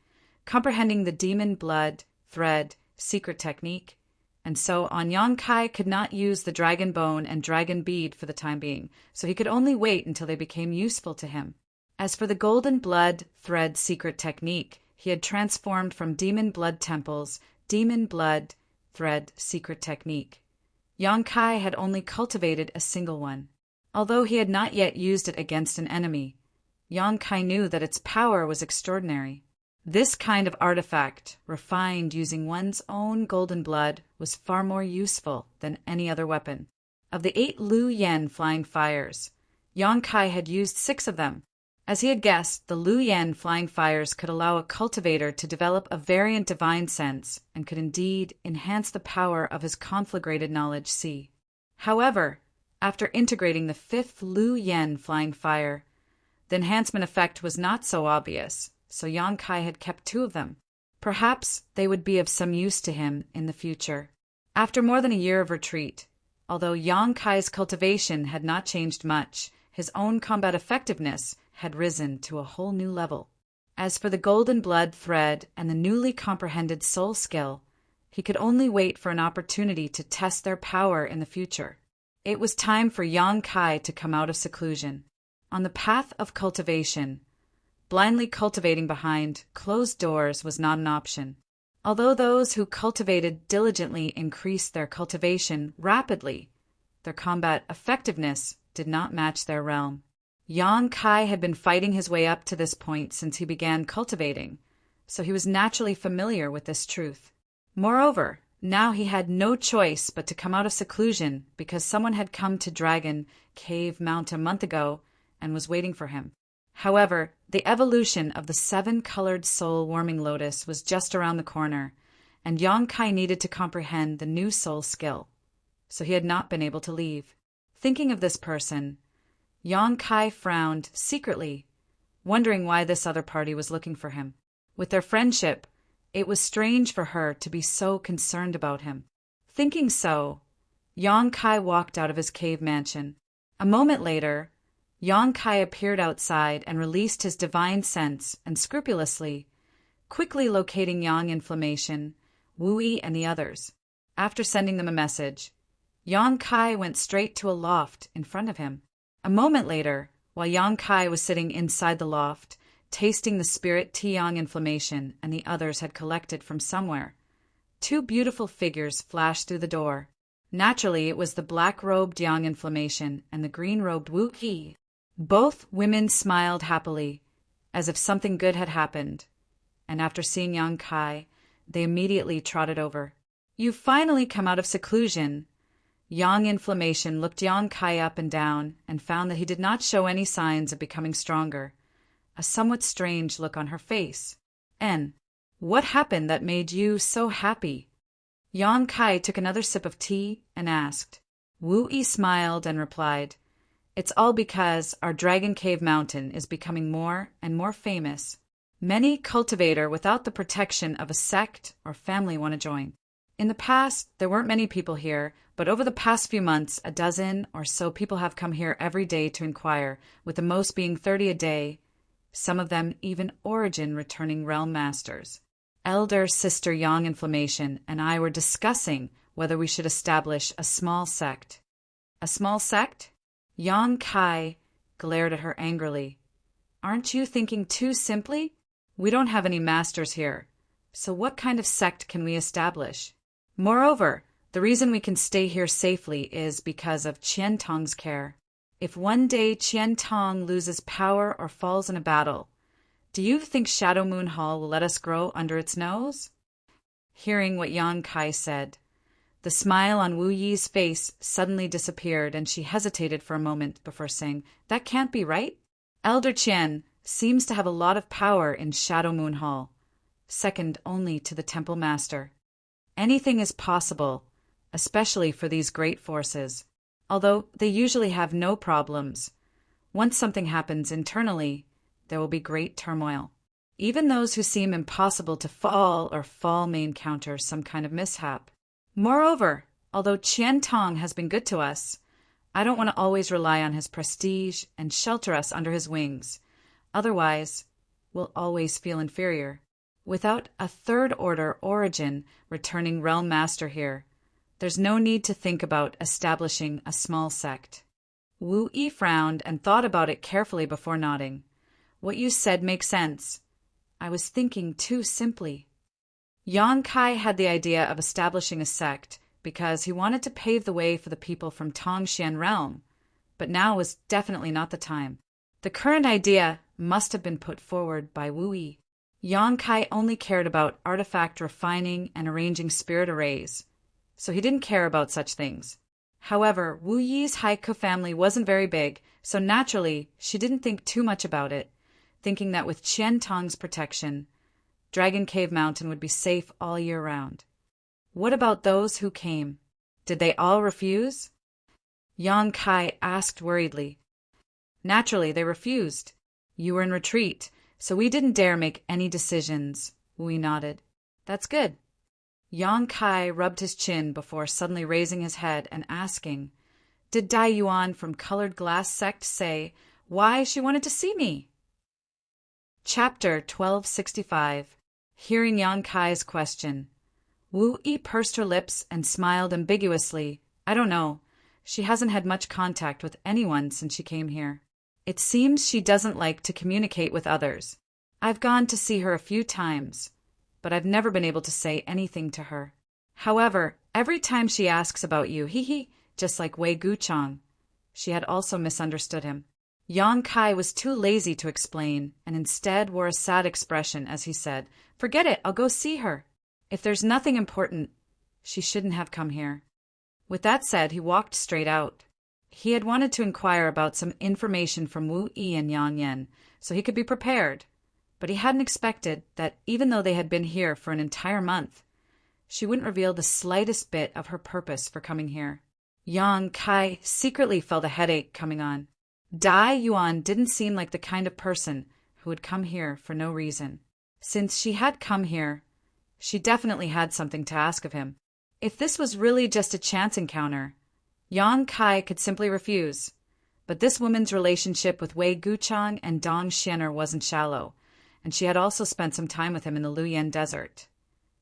comprehending the demon blood, thread, secret technique, and so on. Yang Kai could not use the dragon bone and dragon bead for the time being, so he could only wait until they became useful to him. As for the golden blood, thread, secret technique, he had transformed from demon blood temples, demon blood, thread, secret technique. Yang Kai had only cultivated a single one. Although he had not yet used it against an enemy, Yang Kai knew that its power was extraordinary. This kind of artifact, refined using one's own golden blood, was far more useful than any other weapon. Of the 8 Lu Yen flying fires, Yang Kai had used 6 of them. As he had guessed, the Lu Yen flying fires could allow a cultivator to develop a variant divine sense and could indeed enhance the power of his conflagrated knowledge sea. However, after integrating the 5th Lu Yen flying fire, the enhancement effect was not so obvious, so Yang Kai had kept 2 of them. Perhaps they would be of some use to him in the future. After more than a year of retreat, although Yang Kai's cultivation had not changed much, his own combat effectiveness had risen to a whole new level. As for the golden blood thread and the newly comprehended soul skill, he could only wait for an opportunity to test their power in the future. It was time for Yang Kai to come out of seclusion. On the path of cultivation, blindly cultivating behind closed doors was not an option. Although those who cultivated diligently increased their cultivation rapidly, their combat effectiveness did not match their realm. Yang Kai had been fighting his way up to this point since he began cultivating, so he was naturally familiar with this truth. Moreover, now he had no choice but to come out of seclusion because someone had come to Dragon Cave Mount a month ago and was waiting for him. However, the evolution of the 7-colored soul warming lotus was just around the corner, and Yang Kai needed to comprehend the new soul skill, so he had not been able to leave. Thinking of this person, Yang Kai frowned secretly, wondering why this other party was looking for him. With their friendship, it was strange for her to be so concerned about him. Thinking so, Yang Kai walked out of his cave mansion. A moment later, Yang Kai appeared outside and released his divine sense and scrupulously, quickly locating Yang Inflammation, Wu Yi, and the others. After sending them a message, Yang Kai went straight to a loft in front of him. A moment later, while Yang Kai was sitting inside the loft, tasting the spirit tea Yang Inflammation and the others had collected from somewhere, 2 beautiful figures flashed through the door. Naturally, it was the black-robed Yang Inflammation and the green-robed Wu Yi. Both women smiled happily, as if something good had happened, and after seeing Yang Kai, they immediately trotted over. "You've finally come out of seclusion." Yang Inflammation looked Yang Kai up and down and found that he did not show any signs of becoming stronger, a somewhat strange look on her face. "En, what happened that made you so happy?" Yang Kai took another sip of tea and asked. Wu Yi smiled and replied, "It's all because our Dragon Cave Mountain is becoming more and more famous. Many cultivator without the protection of a sect or family want to join. In the past, there weren't many people here, but over the past few months, a dozen or so people have come here every day to inquire, with the most being 30 a day, some of them even origin returning realm masters. Elder Sister Yang Inflammation and I were discussing whether we should establish a small sect." "A small sect?" Yang Kai glared at her angrily. "Aren't you thinking too simply? We don't have any masters here, so what kind of sect can we establish? Moreover, the reason we can stay here safely is because of Qian Tong's care." If one day Qian Tong loses power or falls in a battle, do you think Shadow Moon Hall will let us grow under its nose? Hearing what Yang Kai said, the smile on Wu Yi's face suddenly disappeared, and she hesitated for a moment before saying, "That can't be right. Elder Qian seems to have a lot of power in Shadow Moon Hall, second only to the Temple Master. Anything is possible, especially for these great forces, although they usually have no problems. Once something happens internally, there will be great turmoil. Even those who seem impossible to fall may encounter some kind of mishap. Moreover, although Qian Tong has been good to us, I don't want to always rely on his prestige and shelter us under his wings. Otherwise, we'll always feel inferior. Without a third-order origin returning realm master here, there's no need to think about establishing a small sect." Wu Yi frowned and thought about it carefully before nodding. "What you said makes sense. I was thinking too simply." Yang Kai had the idea of establishing a sect because he wanted to pave the way for the people from Tongxian realm, but now was definitely not the time. The current idea must have been put forward by Wu Yi. Yang Kai only cared about artifact refining and arranging spirit arrays, so he didn't care about such things. However, Wu Yi's Haiku family wasn't very big, so naturally she didn't think too much about it, thinking that with Qian Tong's protection, Dragon Cave Mountain would be safe all year round. What about those who came? Did they all refuse? Yang Kai asked worriedly. Naturally, they refused. You were in retreat, so we didn't dare make any decisions. Wu Yi nodded. That's good. Yang Kai rubbed his chin before suddenly raising his head and asking, "Did Dai Yuan from Colored Glass Sect say why she wanted to see me?" Chapter 1265. Hearing Yang Kai's question, Wu Yi pursed her lips and smiled ambiguously. "I don't know. She hasn't had much contact with anyone since she came here. It seems she doesn't like to communicate with others. I've gone to see her a few times, but I've never been able to say anything to her. However, every time she asks about you, just like Wei Guchang." She had also misunderstood him. Yang Kai was too lazy to explain and instead wore a sad expression as he said, "Forget it, I'll go see her. If there's nothing important, she shouldn't have come here." With that said, he walked straight out. He had wanted to inquire about some information from Wu Yi and Yang Yan, so he could be prepared, but he hadn't expected that even though they had been here for an entire month, she wouldn't reveal the slightest bit of her purpose for coming here. Yang Kai secretly felt a headache coming on. Dai Yuan didn't seem like the kind of person who would come here for no reason. Since she had come here, she definitely had something to ask of him. If this was really just a chance encounter, Yang Kai could simply refuse. But this woman's relationship with Wei Guchang and Dong Xianer wasn't shallow, and she had also spent some time with him in the Luyan Desert.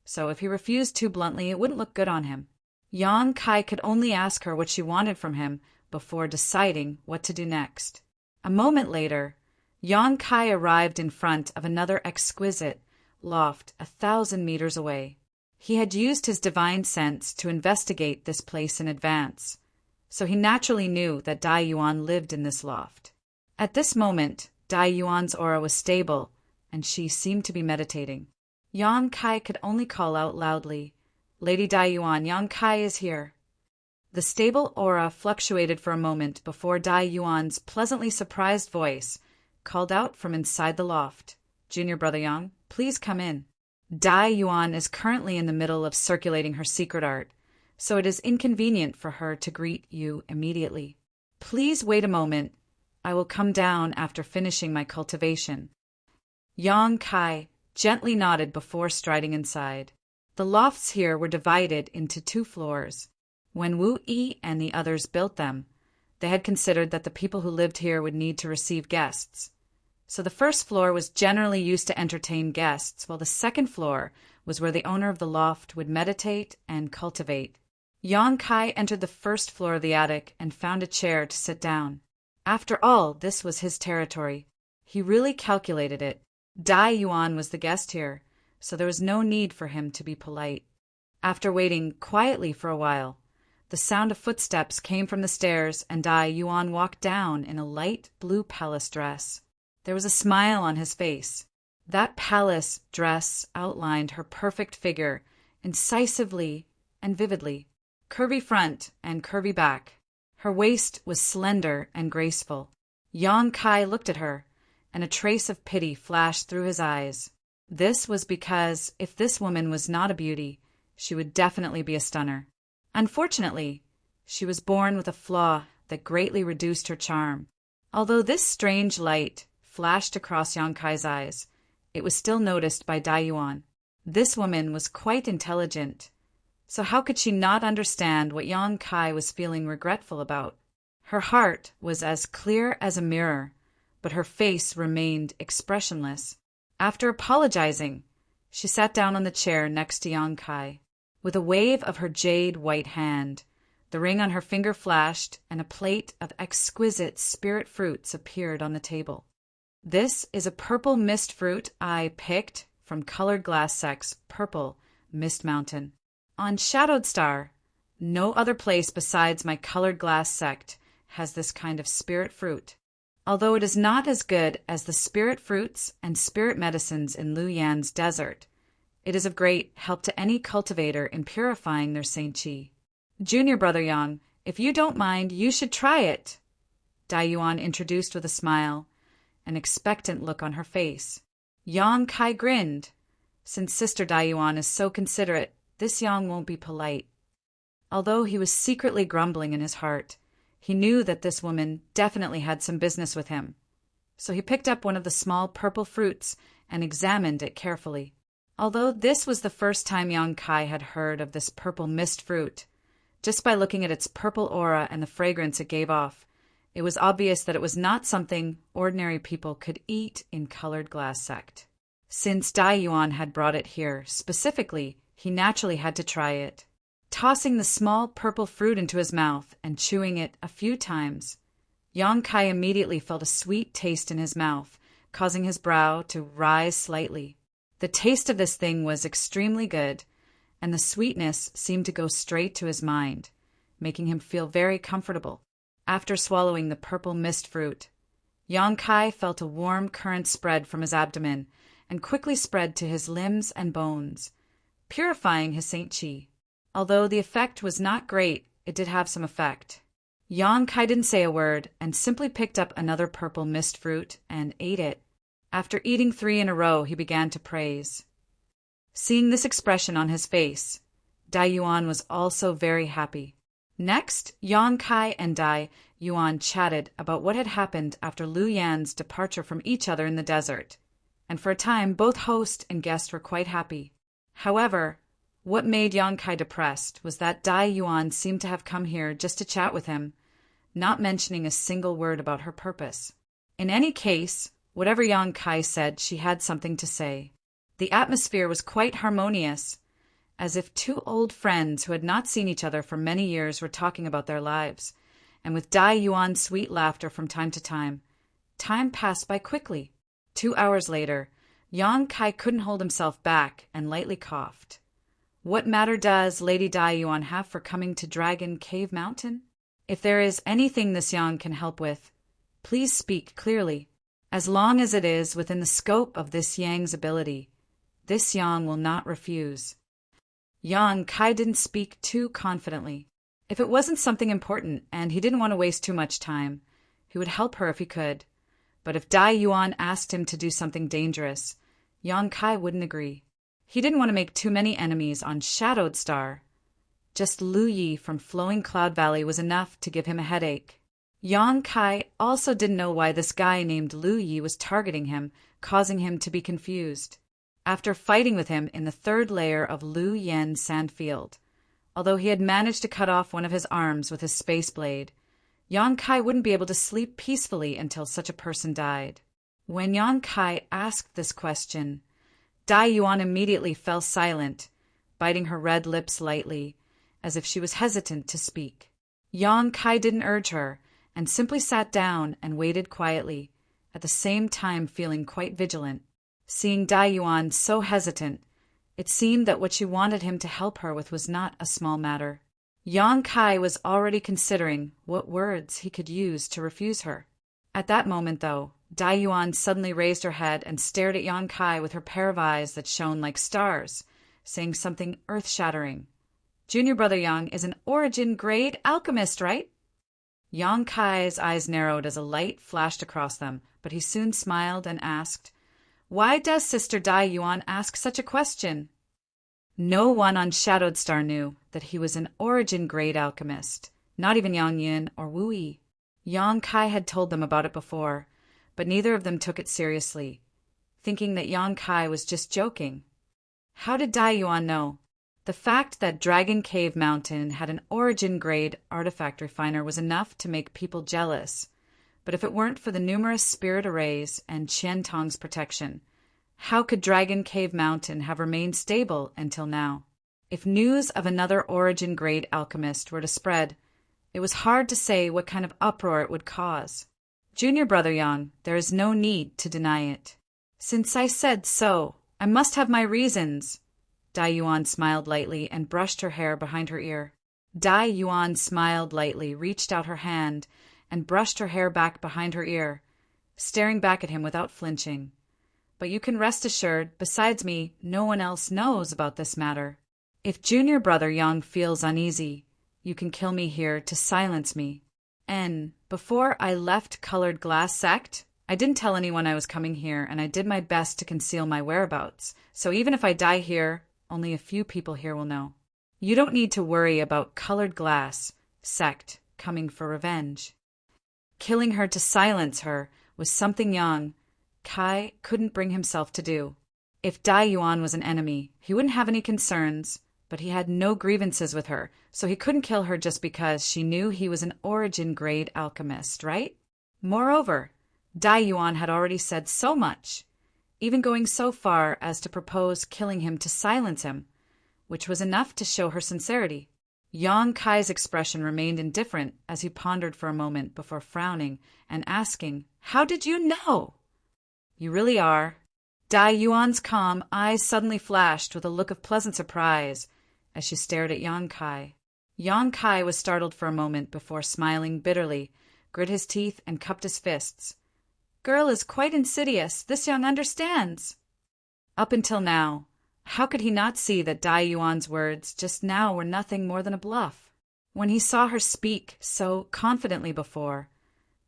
So if he refused too bluntly, it wouldn't look good on him. Yang Kai could only ask her what she wanted from him before deciding what to do next. A moment later, Yang Kai arrived in front of another exquisite loft 1,000 meters away. He had used his divine sense to investigate this place in advance, so he naturally knew that Dai Yuan lived in this loft. At this moment, Dai Yuan's aura was stable, and she seemed to be meditating. Yang Kai could only call out loudly, "Lady Dai Yuan, Yang Kai is here." The stable aura fluctuated for a moment before Dai Yuan's pleasantly surprised voice called out from inside the loft, "Junior Brother Yang, please come in." Dai Yuan is currently in the middle of circulating her secret art, so it is inconvenient for her to greet you immediately. "Please wait a moment. I will come down after finishing my cultivation." Yang Kai gently nodded before striding inside. The lofts here were divided into 2 floors. When Wu Yi and the others built them, they had considered that the people who lived here would need to receive guests. So the first floor was generally used to entertain guests, while the second floor was where the owner of the loft would meditate and cultivate. Yang Kai entered the first floor of the attic and found a chair to sit down. After all, this was his territory. He really calculated it. Dai Yuan was the guest here, so there was no need for him to be polite. After waiting quietly for a while, The sound of footsteps came from the stairs, and Dai Yuan walked down in a light blue palace dress. There was a smile on his face. That palace dress outlined her perfect figure, incisively and vividly. Curvy front and curvy back. Her waist was slender and graceful. Yang Kai looked at her, and a trace of pity flashed through his eyes. This was because if this woman was not a beauty, she would definitely be a stunner. Unfortunately, she was born with a flaw that greatly reduced her charm. Although this strange light flashed across Yang Kai's eyes, it was still noticed by Dai Yuan. This woman was quite intelligent, so how could she not understand what Yang Kai was feeling regretful about? Her heart was as clear as a mirror, but her face remained expressionless. After apologizing, she sat down on the chair next to Yang Kai. With a wave of her jade white hand, the ring on her finger flashed, and a plate of exquisite spirit fruits appeared on the table. This is a purple mist fruit I picked from Colored Glass Sect's Purple Mist Mountain. On Shadowed Star, no other place besides my Colored Glass Sect has this kind of spirit fruit. Although it is not as good as the spirit fruits and spirit medicines in Lu Yan's desert, it is of great help to any cultivator in purifying their Saint Qi. Junior Brother Yang, if you don't mind, you should try it, Dai Yuan introduced with a smile, an expectant look on her face. Yang Kai grinned. Since Sister Dai Yuan is so considerate, this Yang won't be polite. Although he was secretly grumbling in his heart, he knew that this woman definitely had some business with him. So he picked up one of the small purple fruits and examined it carefully. Although this was the first time Yang Kai had heard of this purple mist fruit, just by looking at its purple aura and the fragrance it gave off, it was obvious that it was not something ordinary people could eat in Colored Glass Sect. Since Dai Yuan had brought it here specifically, he naturally had to try it. Tossing the small purple fruit into his mouth and chewing it a few times, Yang Kai immediately felt a sweet taste in his mouth, causing his brow to rise slightly. The taste of this thing was extremely good, and the sweetness seemed to go straight to his mind, making him feel very comfortable. After swallowing the purple mist fruit, Yang Kai felt a warm current spread from his abdomen and quickly spread to his limbs and bones, purifying his Saint Qi. Although the effect was not great, it did have some effect. Yang Kai didn't say a word and simply picked up another purple mist fruit and ate it. After eating 3 in a row, he began to praise. Seeing this expression on his face, Dai Yuan was also very happy. Next, Yang Kai and Dai Yuan chatted about what had happened after Lu Yan's departure from each other in the desert, and for a time both host and guest were quite happy. However, what made Yang Kai depressed was that Dai Yuan seemed to have come here just to chat with him, not mentioning a single word about her purpose. In any case, whatever Yang Kai said, she had something to say. The atmosphere was quite harmonious, as if 2 old friends who had not seen each other for many years were talking about their lives, and with Dai Yuan's sweet laughter from time to time, time passed by quickly. 2 hours later, Yang Kai couldn't hold himself back and lightly coughed. What matter does Lady Dai Yuan have for coming to Dragon Cave Mountain? If there is anything this Yang can help with, please speak clearly. As long as it is within the scope of this Yang's ability, this Yang will not refuse. Yang Kai didn't speak too confidently. If it wasn't something important and he didn't want to waste too much time, he would help her if he could. But if Dai Yuan asked him to do something dangerous, Yang Kai wouldn't agree. He didn't want to make too many enemies on Shadowed Star. Just Lu Yi from Flowing Cloud Valley was enough to give him a headache. Yang Kai also didn't know why this guy named Lu Yi was targeting him, causing him to be confused. After fighting with him in the 3rd layer of Lu Yen Sandfield, although he had managed to cut off one of his arms with his space blade, Yang Kai wouldn't be able to sleep peacefully until such a person died. When Yang Kai asked this question, Dai Yuan immediately fell silent, biting her red lips lightly, as if she was hesitant to speak. Yang Kai didn't urge her, and simply sat down and waited quietly, at the same time feeling quite vigilant. Seeing Dai Yuan so hesitant, it seemed that what she wanted him to help her with was not a small matter. Yang Kai was already considering what words he could use to refuse her. At that moment, though, Dai Yuan suddenly raised her head and stared at Yang Kai with her pair of eyes that shone like stars, saying something earth-shattering. "Junior brother Yang is an origin-grade alchemist, right?" Yang Kai's eyes narrowed as a light flashed across them, but he soon smiled and asked, "Why does Sister Dai Yuan ask such a question?" No one on Shadowed Star knew that he was an origin-grade alchemist, not even Yang Yin or Wu Yi. Yang Kai had told them about it before, but neither of them took it seriously, thinking that Yang Kai was just joking. How did Dai Yuan know? The fact that Dragon Cave Mountain had an origin-grade artifact refiner was enough to make people jealous, but if it weren't for the numerous spirit arrays and Qian Tong's protection, how could Dragon Cave Mountain have remained stable until now? If news of another origin-grade alchemist were to spread, it was hard to say what kind of uproar it would cause. "Junior brother Yang, there is no need to deny it." "Since I said so, I must have my reasons." Dai Yuan smiled lightly and brushed her hair behind her ear. Dai Yuan smiled lightly, reached out her hand, and brushed her hair back behind her ear, staring back at him without flinching. "But you can rest assured, besides me, no one else knows about this matter. If junior brother Yang feels uneasy, you can kill me here to silence me. And before I left Colored Glass Sect, I didn't tell anyone I was coming here, and I did my best to conceal my whereabouts, so even if I die here, only a few people here will know. You don't need to worry about Colored Glass Sect coming for revenge." Killing her to silence her was something Yang Kai couldn't bring himself to do. If Dai Yuan was an enemy, he wouldn't have any concerns, but he had no grievances with her, so he couldn't kill her just because she knew he was an origin-grade alchemist, right? Moreover, Dai Yuan had already said so much, even going so far as to propose killing him to silence him, which was enough to show her sincerity. Yang Kai's expression remained indifferent as he pondered for a moment before frowning and asking, "How did you know?" "You really are." Dai Yuan's calm eyes suddenly flashed with a look of pleasant surprise as she stared at Yang Kai. Yang Kai was startled for a moment before smiling bitterly, grit his teeth, and cupped his fists. "Girl is quite insidious. This Yang understands." Up until now, how could he not see that Dai Yuan's words just now were nothing more than a bluff? When he saw her speak so confidently before,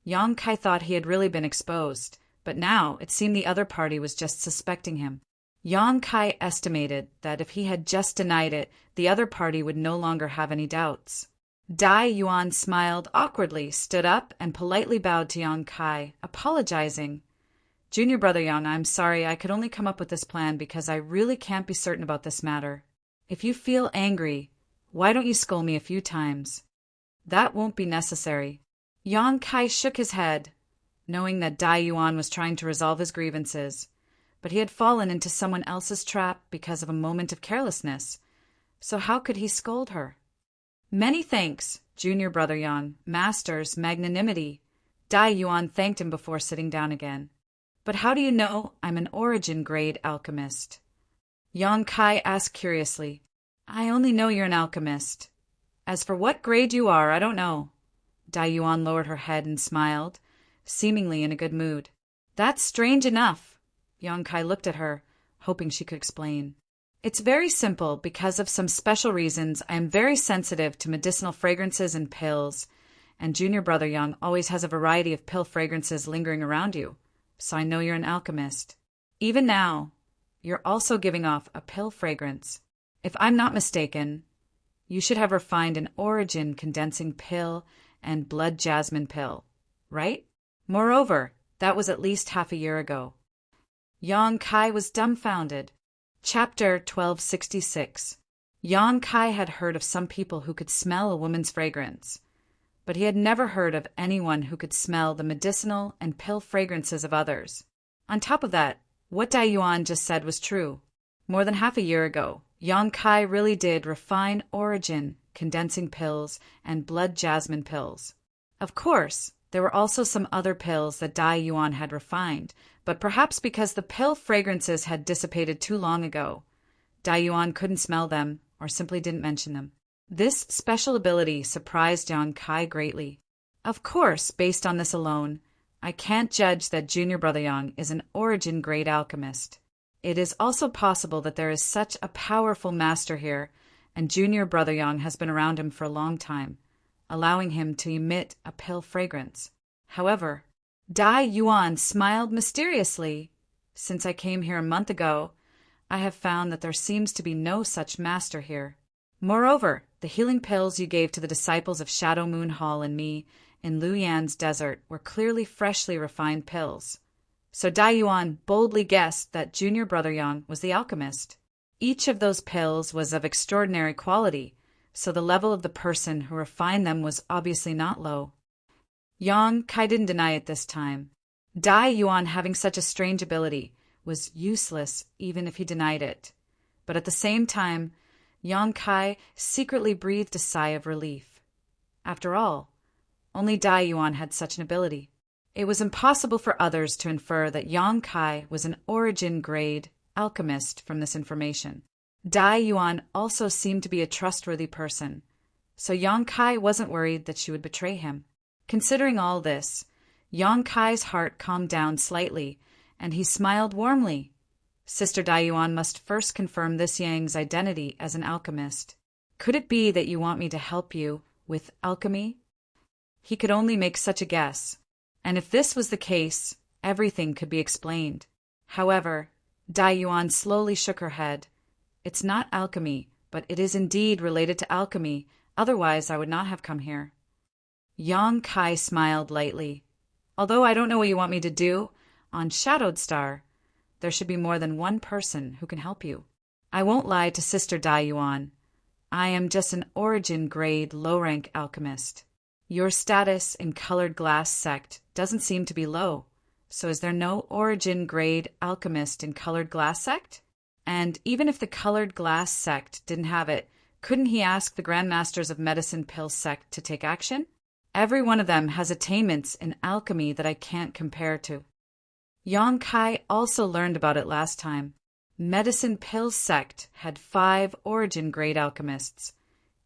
Yang Kai thought he had really been exposed, but now it seemed the other party was just suspecting him. Yang Kai estimated that if he had just denied it, the other party would no longer have any doubts. Dai Yuan smiled awkwardly, stood up, and politely bowed to Yang Kai, apologizing. "Junior brother Yang, I'm sorry I could only come up with this plan because I really can't be certain about this matter. If you feel angry, why don't you scold me a few times?" "That won't be necessary." Yang Kai shook his head, knowing that Dai Yuan was trying to resolve his grievances, but he had fallen into someone else's trap because of a moment of carelessness, so how could he scold her? "Many thanks, junior brother Yang, master's magnanimity." Dai Yuan thanked him before sitting down again. "But how do you know I'm an origin-grade alchemist?" Yang Kai asked curiously. "I only know you're an alchemist. As for what grade you are, I don't know." Dai Yuan lowered her head and smiled, seemingly in a good mood. "That's strange enough." Yang Kai looked at her, hoping she could explain. "It's very simple. Because of some special reasons, I am very sensitive to medicinal fragrances and pills, and junior brother Yang always has a variety of pill fragrances lingering around you, so I know you're an alchemist. Even now, you're also giving off a pill fragrance. If I'm not mistaken, you should have refined an origin condensing pill and blood jasmine pill, right? Moreover, that was at least half a year ago." Yang Kai was dumbfounded. Chapter 1266. Yang Kai had heard of some people who could smell a woman's fragrance, but he had never heard of anyone who could smell the medicinal and pill fragrances of others. On top of that, what Dai Yuan just said was true. More than half a year ago, Yang Kai really did refine origin condensing pills and blood jasmine pills. Of course, there were also some other pills that Dai Yuan had refined, but perhaps because the pill fragrances had dissipated too long ago, Dai Yuan couldn't smell them or simply didn't mention them. This special ability surprised Yang Kai greatly. Of course, based on this alone, I can't judge that Junior Brother Yang is an origin-grade alchemist. It is also possible that there is such a powerful master here, and Junior Brother Yang has been around him for a long time, allowing him to emit a pill fragrance. However, Dai Yuan smiled mysteriously. Since I came here a month ago, I have found that there seems to be no such master here. Moreover, the healing pills you gave to the disciples of Shadow Moon Hall and me in Luyan's desert were clearly freshly refined pills. So Dai Yuan boldly guessed that Junior Brother Yang was the alchemist. Each of those pills was of extraordinary quality, so the level of the person who refined them was obviously not low. Yang Kai didn't deny it this time. Dai Yuan having such a strange ability was useless even if he denied it. But at the same time, Yang Kai secretly breathed a sigh of relief. After all, only Dai Yuan had such an ability. It was impossible for others to infer that Yang Kai was an origin-grade alchemist from this information. Dai Yuan also seemed to be a trustworthy person, so Yang Kai wasn't worried that she would betray him. Considering all this, Yang Kai's heart calmed down slightly, and he smiled warmly. Sister Dai Yuan must first confirm this Yang's identity as an alchemist. Could it be that you want me to help you with alchemy? He could only make such a guess, and if this was the case, everything could be explained. However, Dai Yuan slowly shook her head. It's not alchemy, but it is indeed related to alchemy, otherwise I would not have come here. Yang Kai smiled lightly. Although I don't know what you want me to do, on Shadowed Star, there should be more than one person who can help you. I won't lie to Sister Dai Yuan. I am just an origin-grade low-rank alchemist. Your status in Colored Glass sect doesn't seem to be low, so is there no origin-grade alchemist in Colored Glass sect? And even if the Colored Glass sect didn't have it, couldn't he ask the Grandmasters of Medicine Pill sect to take action? Every one of them has attainments in alchemy that I can't compare to. Yang Kai also learned about it last time. Medicine Pill sect had 5 origin-grade alchemists,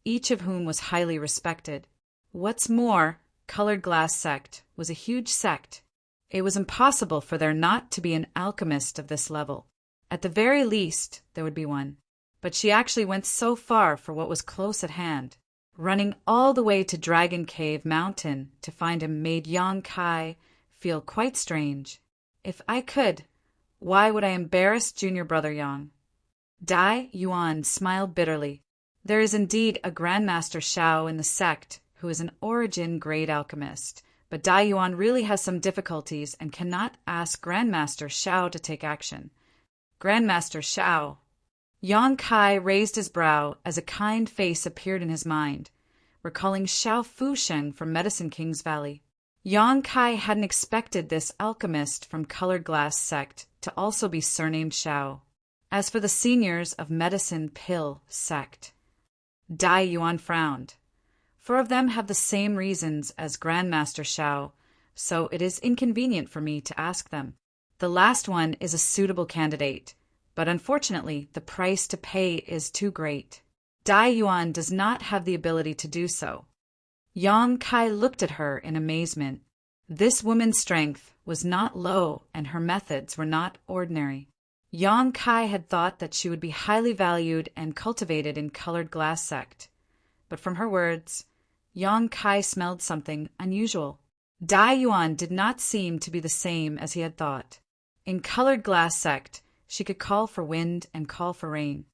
each of whom was highly respected. What's more, Colored Glass sect was a huge sect. It was impossible for there not to be an alchemist of this level. At the very least, there would be one. But she actually went so far for what was close at hand. Running all the way to Dragon Cave Mountain to find him made Yang Kai feel quite strange. If I could, why would I embarrass Junior Brother Yang? Dai Yuan smiled bitterly. There is indeed a Grandmaster Shao in the sect who is an origin-grade alchemist, but Dai Yuan really has some difficulties and cannot ask Grandmaster Shao to take action. Grandmaster Shao. Yang Kai raised his brow as a kind face appeared in his mind, recalling Shao Fusheng from Medicine King's Valley. Yang Kai hadn't expected this alchemist from Colored Glass sect to also be surnamed Shao. As for the seniors of Medicine Pill sect, Dai Yuan frowned. 4 of them have the same reasons as Grandmaster Shao, so it is inconvenient for me to ask them. The last one is a suitable candidate, but unfortunately the price to pay is too great. Dai Yuan does not have the ability to do so. Yang Kai looked at her in amazement. This woman's strength was not low and her methods were not ordinary. Yang Kai had thought that she would be highly valued and cultivated in Colored Glass sect, but from her words, Yang Kai smelled something unusual. Dai Yuan did not seem to be the same as he had thought. In Colored Glass sect, she could call for wind and call for rain.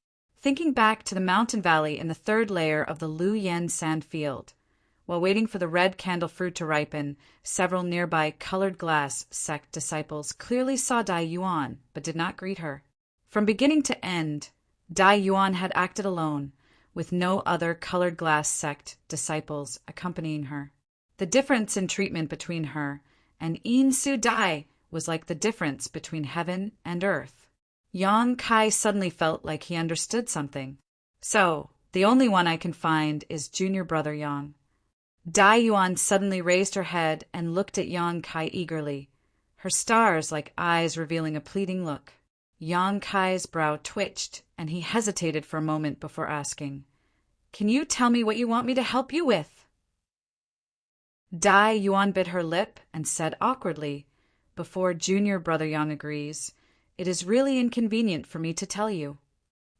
Thinking back to the mountain valley in the 3rd layer of the Luyan sand field, while waiting for the red candle fruit to ripen, several nearby Colored Glass sect disciples clearly saw Dai Yuan, but did not greet her. From beginning to end, Dai Yuan had acted alone, with no other Colored Glass sect disciples accompanying her. The difference in treatment between her and In Su Dai was like the difference between heaven and earth. Yang Kai suddenly felt like he understood something. So, the only one I can find is Junior Brother Yang. Dai Yuan suddenly raised her head and looked at Yang Kai eagerly, her stars like eyes revealing a pleading look. Yang Kai's brow twitched, and he hesitated for a moment before asking, Can you tell me what you want me to help you with? Dai Yuan bit her lip and said awkwardly, before junior brother Yang agrees, it is really inconvenient for me to tell you.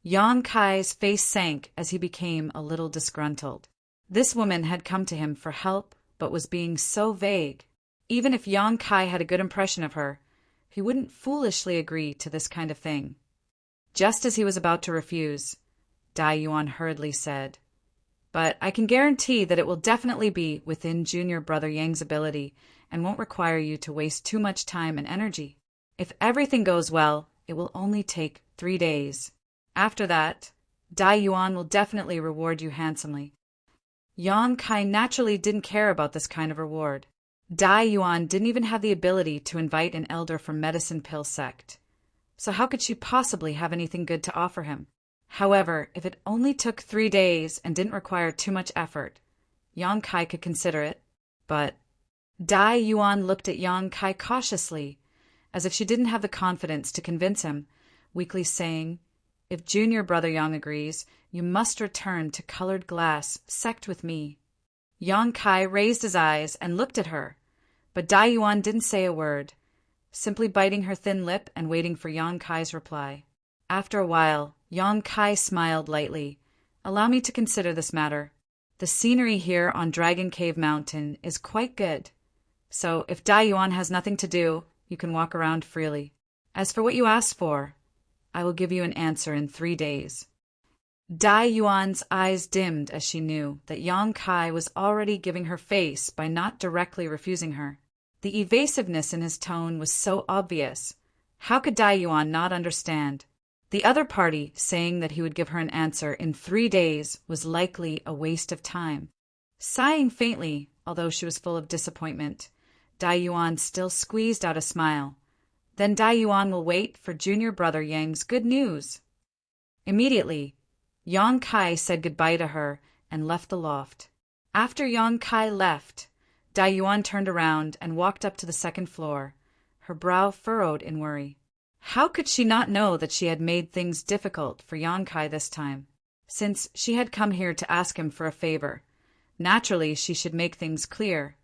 Yang Kai's face sank as he became a little disgruntled. This woman had come to him for help, but was being so vague. Even if Yang Kai had a good impression of her, he wouldn't foolishly agree to this kind of thing. Just as he was about to refuse, Dai Yuan hurriedly said, but I can guarantee that it will definitely be within junior brother Yang's ability and won't require you to waste too much time and energy. If everything goes well, it will only take 3 days. After that, Dai Yuan will definitely reward you handsomely. Yang Kai naturally didn't care about this kind of reward. Dai Yuan didn't even have the ability to invite an elder from Medicine Pill sect. So how could she possibly have anything good to offer him? However, if it only took 3 days and didn't require too much effort, Yang Kai could consider it. But Dai Yuan looked at Yang Kai cautiously, as if she didn't have the confidence to convince him, weakly saying, if junior brother Yang agrees, you must return to Colored Glass sect with me. Yang Kai raised his eyes and looked at her, but Dai Yuan didn't say a word, simply biting her thin lip and waiting for Yang Kai's reply. After a while, Yang Kai smiled lightly. Allow me to consider this matter. The scenery here on Dragon Cave Mountain is quite good, so if Dai Yuan has nothing to do, you can walk around freely. As for what you asked for, I will give you an answer in 3 days. Dai Yuan's eyes dimmed as she knew that Yang Kai was already giving her face by not directly refusing her. The evasiveness in his tone was so obvious. How could Dai Yuan not understand? The other party saying that he would give her an answer in 3 days was likely a waste of time. Sighing faintly, although she was full of disappointment, Dai Yuan still squeezed out a smile. Then Dai Yuan will wait for junior brother Yang's good news. Immediately, Yang Kai said goodbye to her and left the loft. After Yang Kai left, Dai Yuan turned around and walked up to the second floor, her brow furrowed in worry. How could she not know that she had made things difficult for Yang Kai this time? Since she had come here to ask him for a favor, naturally she should make things clear.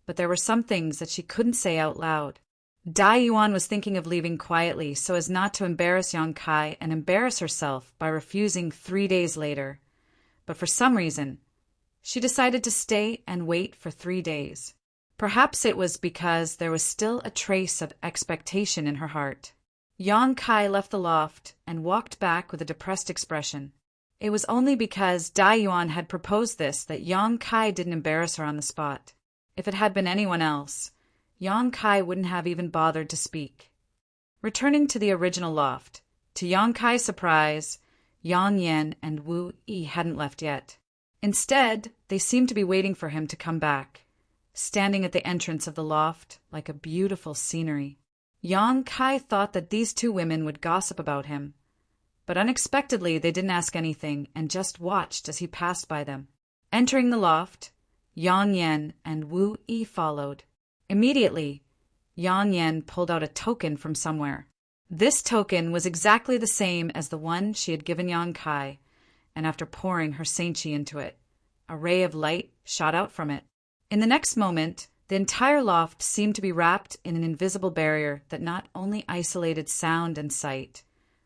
But there were some things that she couldn't say out loud. Dai Yuan was thinking of leaving quietly so as not to embarrass Yang Kai and embarrass herself by refusing 3 days later. But for some reason, she decided to stay and wait for 3 days. Perhaps it was because there was still a trace of expectation in her heart. Yang Kai left the loft and walked back with a depressed expression. It was only because Dai Yuan had proposed this that Yang Kai didn't embarrass her on the spot. If it had been anyone else, Yang Kai wouldn't have even bothered to speak. Returning to the original loft, to Yang Kai's surprise, Yang Yan and Wu Yi hadn't left yet. Instead, they seemed to be waiting for him to come back, standing at the entrance of the loft like a beautiful scenery. Yang Kai thought that these 2 women would gossip about him, but unexpectedly they didn't ask anything and just watched as he passed by them. Entering the loft, Yang Yan and Wu Yi followed. Immediately, Yang Yan pulled out a token from somewhere. This token was exactly the same as the one she had given Yang Kai, and after pouring her saintchi into it, a ray of light shot out from it. In the next moment, the entire loft seemed to be wrapped in an invisible barrier that not only isolated sound and sight,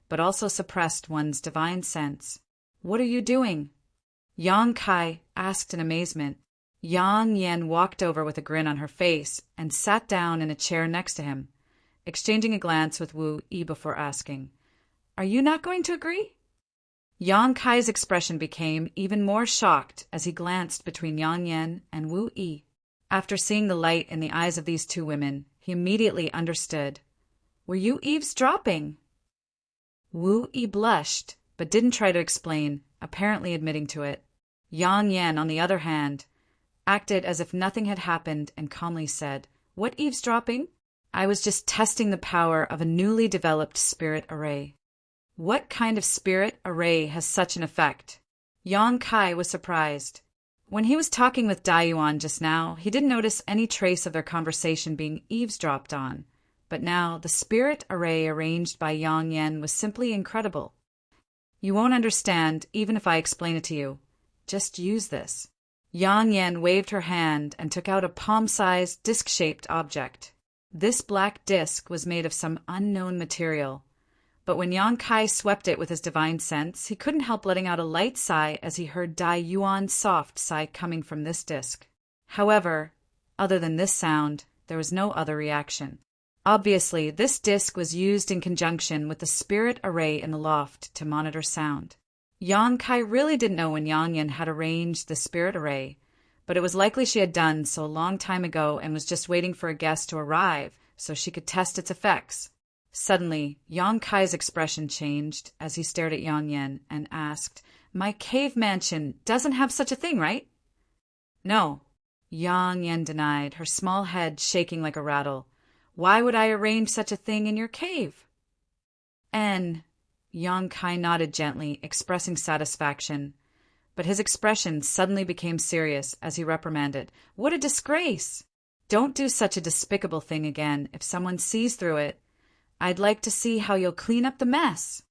but also suppressed one's divine sense. What are you doing? Yang Kai asked in amazement. Yang Yan walked over with a grin on her face and sat down in a chair next to him, exchanging a glance with Wu Yi before asking, Are you not going to agree? Yang Kai's expression became even more shocked as he glanced between Yang Yan and Wu Yi. After seeing the light in the eyes of these 2 women, he immediately understood. Were you eavesdropping? Wu Yi blushed, but didn't try to explain, apparently admitting to it. Yang Yan, on the other hand, acted as if nothing had happened and calmly said, What eavesdropping? I was just testing the power of a newly developed spirit array. What kind of spirit array has such an effect? Yang Kai was surprised. When he was talking with Dai Yuan just now, he didn't notice any trace of their conversation being eavesdropped on. But now, the spirit array arranged by Yang Yan was simply incredible. You won't understand even if I explain it to you. just use this. Yang Yan waved her hand and took out a palm-sized, disc-shaped object. This black disc was made of some unknown material, but when Yang Kai swept it with his divine sense, he couldn't help letting out a light sigh as he heard Dai Yuan's soft sigh coming from this disc. However, other than this sound, there was no other reaction. Obviously, this disc was used in conjunction with the spirit array in the loft to monitor sound. Yang Kai really didn't know when Yang Yan had arranged the spirit array, but it was likely she had done so a long time ago and was just waiting for a guest to arrive so she could test its effects. Suddenly, Yang Kai's expression changed as he stared at Yang Yan and asked, "My cave mansion doesn't have such a thing, right?" "No," Yang Yan denied, her small head shaking like a rattle. "Why would I arrange such a thing in your cave?" Yang Kai nodded gently, expressing satisfaction. But his expression suddenly became serious as he reprimanded, "What a disgrace! Don't do such a despicable thing again. If someone sees through it, I'd like to see how you'll clean up the mess."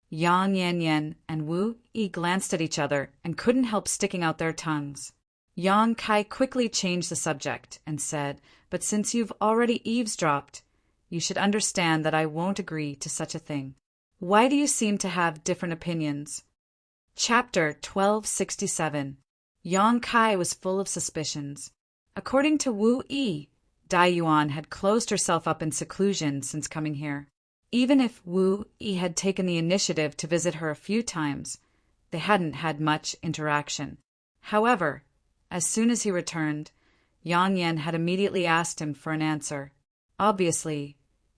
Yang Yan and Wu Yi glanced at each other and couldn't help sticking out their tongues. Yang Kai quickly changed the subject and said, "But since you've already eavesdropped, you should understand that I won't agree to such a thing. Why do you seem to have different opinions?" Chapter 1267. Yang Kai was full of suspicions. According to Wu Yi, Dai Yuan had closed herself up in seclusion since coming here. Even if Wu Yi had taken the initiative to visit her a few times, they hadn't had much interaction. However, as soon as he returned, Yang Yan had immediately asked him for an answer. Obviously,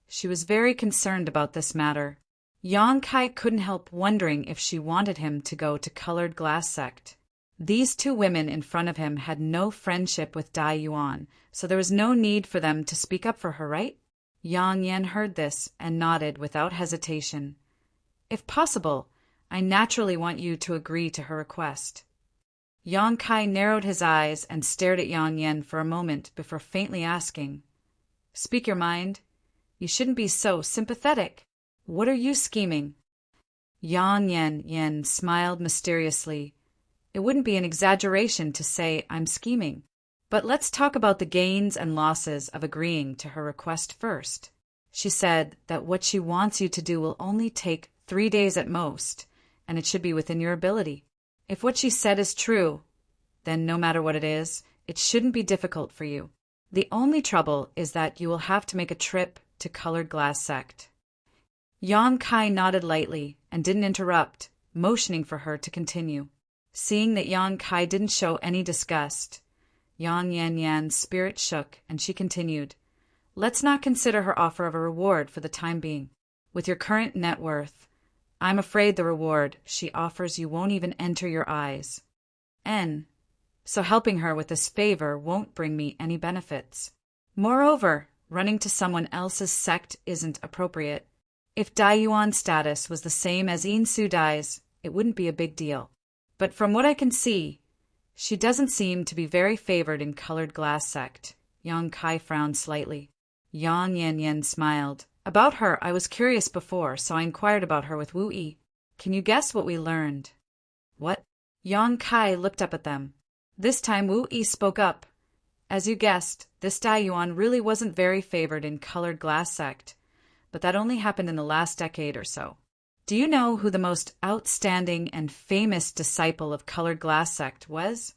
she was very concerned about this matter. Yang Kai couldn't help wondering if she wanted him to go to Colored Glass Sect. These two women in front of him had no friendship with Dai Yuan, so there was no need for them to speak up for her, right? Yang Yan heard this and nodded without hesitation. "If possible, I naturally want you to agree to her request." Yang Kai narrowed his eyes and stared at Yang Yan for a moment before faintly asking, "Speak your mind. You shouldn't be so sympathetic. What are you scheming?" Yang Yan smiled mysteriously. "It wouldn't be an exaggeration to say I'm scheming. But let's talk about the gains and losses of agreeing to her request first. She said that what she wants you to do will only take 3 days at most, and it should be within your ability. If what she said is true, then no matter what it is, it shouldn't be difficult for you. The only trouble is that you will have to make a trip to Colored Glass Sect." Yang Kai nodded lightly and didn't interrupt, motioning for her to continue. Seeing that Yang Kai didn't show any disgust, Yang Yan's spirit shook and she continued, "Let's not consider her offer of a reward for the time being. With your current net worth, I'm afraid the reward she offers you won't even enter your eyes. So helping her with this favor won't bring me any benefits. Moreover, running to someone else's sect isn't appropriate. If Dai Yuan's status was the same as Yin Su Dai's, it wouldn't be a big deal. But from what I can see, she doesn't seem to be very favored in Colored Glass Sect." Yang Kai frowned slightly. Yang Yan smiled. "About her, I was curious before, so I inquired about her with Wu Yi. Can you guess what we learned?" "What?" Yang Kai looked up at them. This time Wu Yi spoke up. "As you guessed, this Dai Yuan really wasn't very favored in Colored Glass Sect, but that only happened in the last decade or so. Do you know who the most outstanding and famous disciple of Colored Glass Sect was?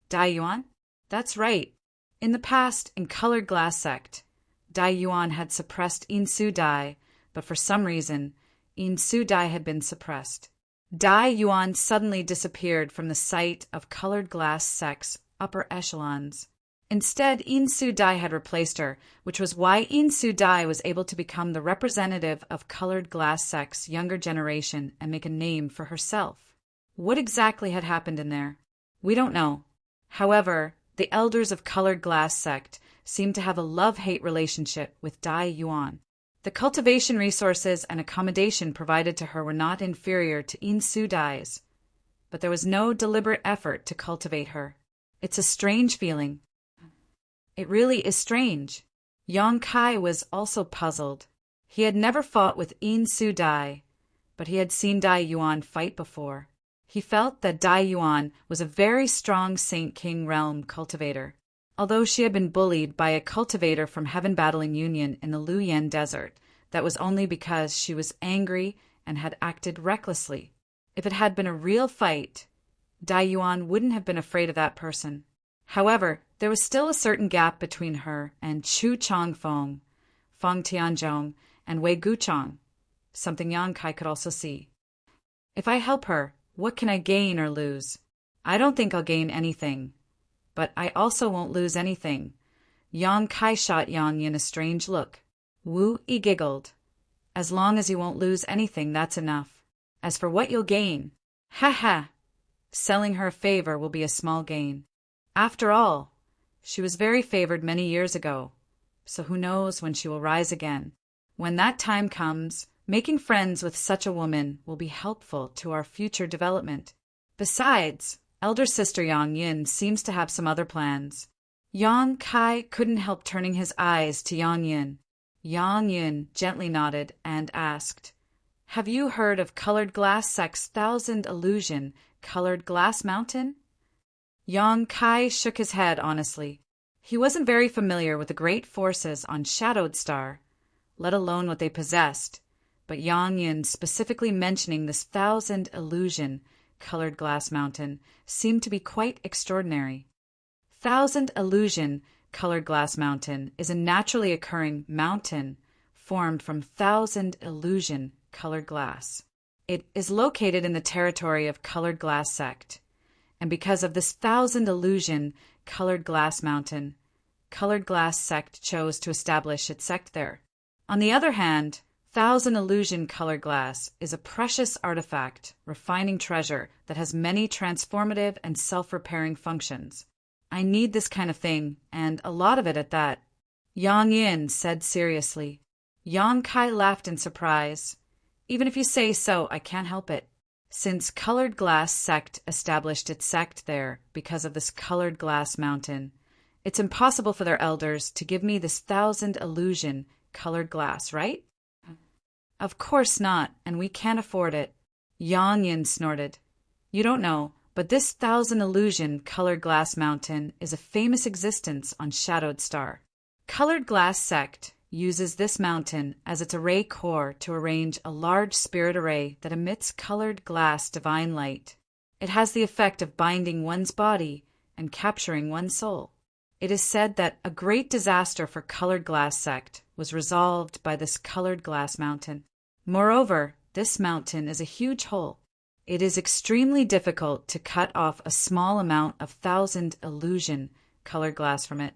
Dai Yuan? That's right. In the past, in Colored Glass Sect, Dai Yuan had suppressed Yin Su Dai, but for some reason, Yin Su Dai had been suppressed. Dai Yuan suddenly disappeared from the sight of Colored Glass Sect's upper echelons. Instead, Yin Su Dai had replaced her, which was why Yin Su Dai was able to become the representative of Colored Glass Sect's younger generation and make a name for herself. What exactly had happened in there? We don't know. However, the elders of Colored Glass Sect seemed to have a love-hate relationship with Dai Yuan. The cultivation resources and accommodation provided to her were not inferior to Yin Su Dai's, but there was no deliberate effort to cultivate her. It's a strange feeling. It really is strange. Yang Kai was also puzzled. He had never fought with Yin Su Dai, but he had seen Dai Yuan fight before. He felt that Dai Yuan was a very strong Saint King realm cultivator. Although she had been bullied by a cultivator from Heaven Battling Union in the Luyan Desert, that was only because she was angry and had acted recklessly. If it had been a real fight, Dai Yuan wouldn't have been afraid of that person. However, there was still a certain gap between her and Chu Changfeng, Feng Tianzhong, and Wei Guchang, something Yang Kai could also see. If I help her, what can I gain or lose? I don't think I'll gain anything, but I also won't lose anything. Yang Kai shot Yang Yin a strange look. Wu Yi giggled. As long as you won't lose anything, that's enough. As for what you'll gain, ha ha, selling her a favor will be a small gain. After all, she was very favored many years ago, so who knows when she will rise again. When that time comes, making friends with such a woman will be helpful to our future development. Besides, elder sister Yang Yin seems to have some other plans. Yang Kai couldn't help turning his eyes to Yang Yin. Yang Yin gently nodded and asked, "Have you heard of Colored Glass Sect's 1,000 Illusion, Colored Glass Mountain?" Yang Kai shook his head honestly. He wasn't very familiar with the great forces on Shadowed Star, let alone what they possessed, but Yang Yin specifically mentioning this 1,000 Illusion, Colored Glass Mountain seemed to be quite extraordinary. 1,000 Illusion, Colored Glass Mountain is a naturally occurring mountain formed from 1,000 illusion colored glass. It is located in the territory of Colored Glass Sect, and because of this 1,000 illusion colored glass mountain, Colored Glass Sect chose to establish its sect there. On the other hand, 1,000 illusion colored glass is a precious artifact, refining treasure that has many transformative and self-repairing functions. I need this kind of thing, and a lot of it at that, Yang Yin said seriously. Yang Kai laughed in surprise. Even if you say so, I can't help it. Since Colored Glass Sect established its sect there because of this colored glass mountain, it's impossible for their elders to give me this 1,000 illusion colored glass, right? Of course not, and we can't afford it. Yang Yin snorted. You don't know, but this 1,000 illusion colored glass mountain is a famous existence on Shadowed Star. Colored Glass Sect uses this mountain as its array core to arrange a large spirit array that emits colored glass divine light. It has the effect of binding one's body and capturing one's soul. It is said that a great disaster for Colored Glass Sect was resolved by this colored glass mountain. Moreover, this mountain is a huge hole. It is extremely difficult to cut off a small amount of 1,000 illusion colored glass from it.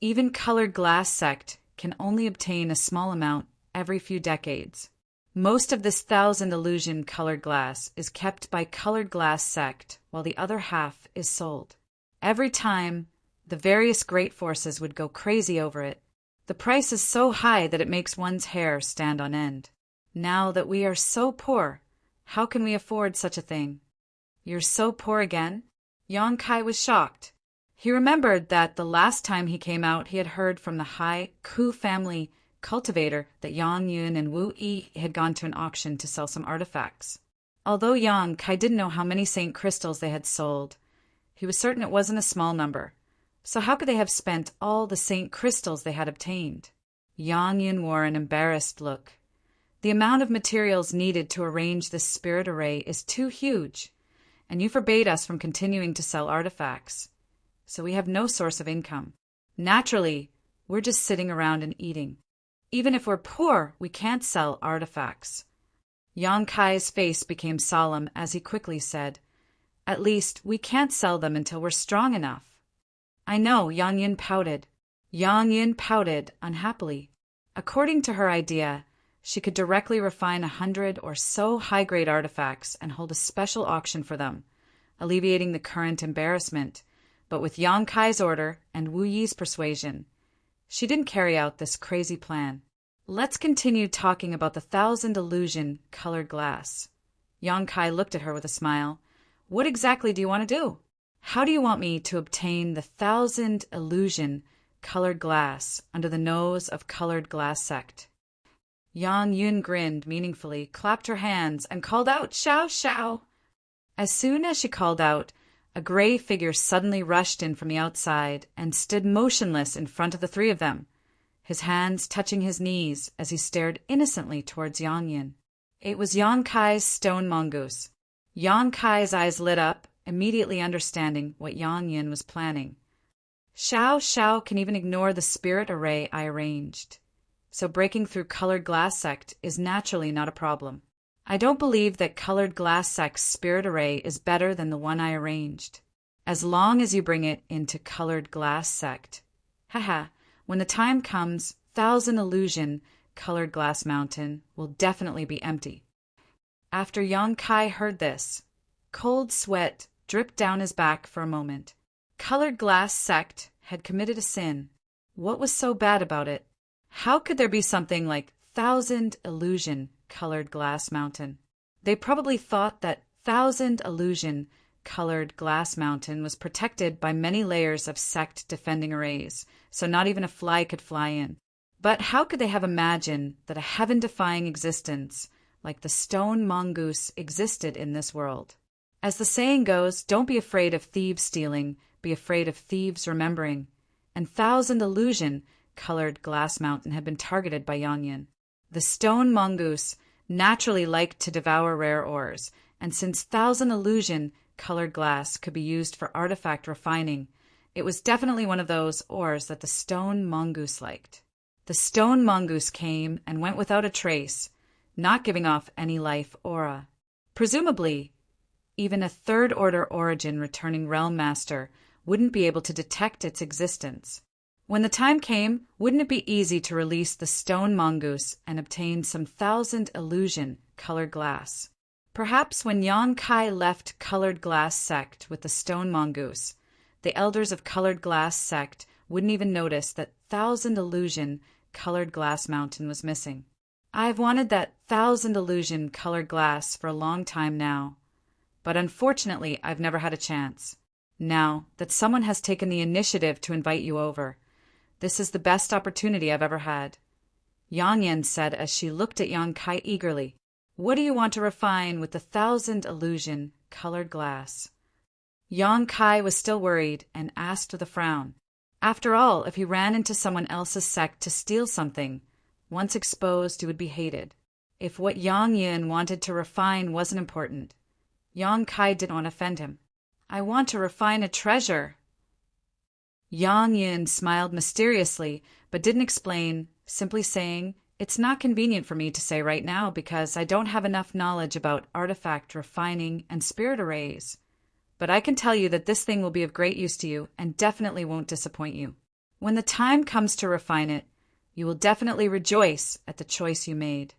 Even Colored Glass Sect can only obtain a small amount every few decades. Most of this 1,000 illusion colored glass is kept by Colored Glass Sect, while the other half is sold. Every time, the various great forces would go crazy over it. The price is so high that it makes one's hair stand on end. Now that we are so poor, how can we afford such a thing? You're so poor again? Yang Kai was shocked. He remembered that the last time he came out he had heard from the Hai Ku family cultivator that Yang Yun and Wu Yi had gone to an auction to sell some artifacts. Although Yang Kai didn't know how many Saint crystals they had sold, he was certain it wasn't a small number. So how could they have spent all the Saint crystals they had obtained? Yang Yun wore an embarrassed look. The amount of materials needed to arrange this spirit array is too huge, and you forbade us from continuing to sell artifacts. So we have no source of income. Naturally, we're just sitting around and eating. Even if we're poor, we can't sell artifacts. Yang Kai's face became solemn as he quickly said, "At least, we can't sell them until we're strong enough." I know, Yang Yin pouted. Yang Yin pouted unhappily. According to her idea, she could directly refine 100 or so high-grade artifacts and hold a special auction for them, alleviating the current embarrassment. But with Yang Kai's order and Wu Yi's persuasion, she didn't carry out this crazy plan. Let's continue talking about the 1,000 illusion colored glass. Yang Kai looked at her with a smile. What exactly do you want to do? How do you want me to obtain the 1,000 illusion colored glass under the nose of Colored Glass Sect? Yang Yun grinned meaningfully, clapped her hands, and called out, "Xiao, xiao!" As soon as she called out, a gray figure suddenly rushed in from the outside and stood motionless in front of the three of them, his hands touching his knees as he stared innocently towards Yang Yin. It was Yang Kai's stone mongoose. Yang Kai's eyes lit up, immediately understanding what Yang Yin was planning. Xiao can even ignore the spirit array I arranged, so breaking through colored glass sect is naturally not a problem. I don't believe that colored glass sect's spirit array is better than the one I arranged, as long as you bring it into colored glass sect. Haha, when the time comes, Thousand Illusion colored glass mountain will definitely be empty. After Yang Kai heard this, cold sweat dripped down his back for a moment. Colored glass sect had committed a sin. What was so bad about it? How could there be something like Thousand Illusion colored glass mountain? They probably thought that Thousand Illusion colored glass mountain was protected by many layers of sect defending arrays, so not even a fly could fly in. But how could they have imagined that a heaven-defying existence like the stone mongoose existed in this world? As the saying goes, don't be afraid of thieves stealing, be afraid of thieves remembering. And Thousand Illusion colored glass mountain had been targeted by Yang Yin. The stone mongoose naturally liked to devour rare ores, and since Thousand Illusion colored glass could be used for artifact refining, it was definitely one of those ores that the stone mongoose liked. The stone mongoose came and went without a trace, not giving off any life aura. Presumably, even a third-order origin returning realm master wouldn't be able to detect its existence. When the time came, wouldn't it be easy to release the stone mongoose and obtain some Thousand Illusion colored glass? Perhaps when Yang Kai left colored glass sect with the stone mongoose, the elders of colored glass sect wouldn't even notice that Thousand Illusion colored glass mountain was missing. I've wanted that Thousand Illusion colored glass for a long time now, but unfortunately I've never had a chance. Now that someone has taken the initiative to invite you over, this is the best opportunity I've ever had. Yang Yin said as she looked at Yang Kai eagerly. What do you want to refine with the Thousand Illusion colored glass? Yang Kai was still worried and asked with a frown. After all, if he ran into someone else's sect to steal something, once exposed he would be hated. If what Yang Yin wanted to refine wasn't important, Yang Kai didn't want to offend him. I want to refine a treasure. Yang Yin smiled mysteriously, but didn't explain, simply saying, It's not convenient for me to say right now because I don't have enough knowledge about artifact refining and spirit arrays. But I can tell you that this thing will be of great use to you and definitely won't disappoint you. When the time comes to refine it, you will definitely rejoice at the choice you made.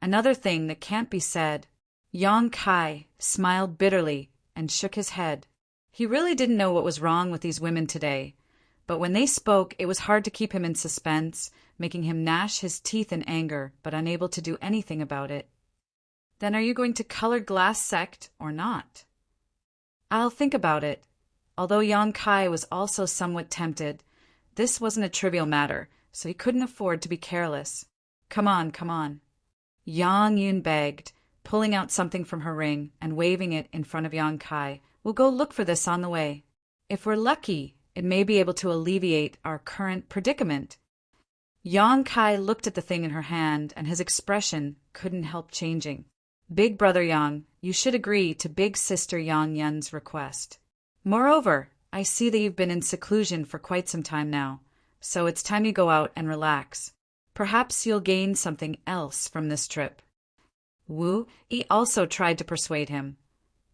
Another thing that can't be said. Yang Kai smiled bitterly and shook his head. He really didn't know what was wrong with these women today, but when they spoke, it was hard to keep him in suspense, making him gnash his teeth in anger, but unable to do anything about it. Then are you going to colored glass sect or not? I'll think about it. Although Yang Kai was also somewhat tempted, this wasn't a trivial matter, so he couldn't afford to be careless. Come on. Yang Yin begged, pulling out something from her ring and waving it in front of Yang Kai. We'll go look for this on the way. If we're lucky, it may be able to alleviate our current predicament. Yang Kai looked at the thing in her hand, and his expression couldn't help changing. Big brother Yang, you should agree to big sister Yang Yin's request. Moreover, I see that you've been in seclusion for quite some time now, so it's time you go out and relax. Perhaps you'll gain something else from this trip. Wu Yi also tried to persuade him,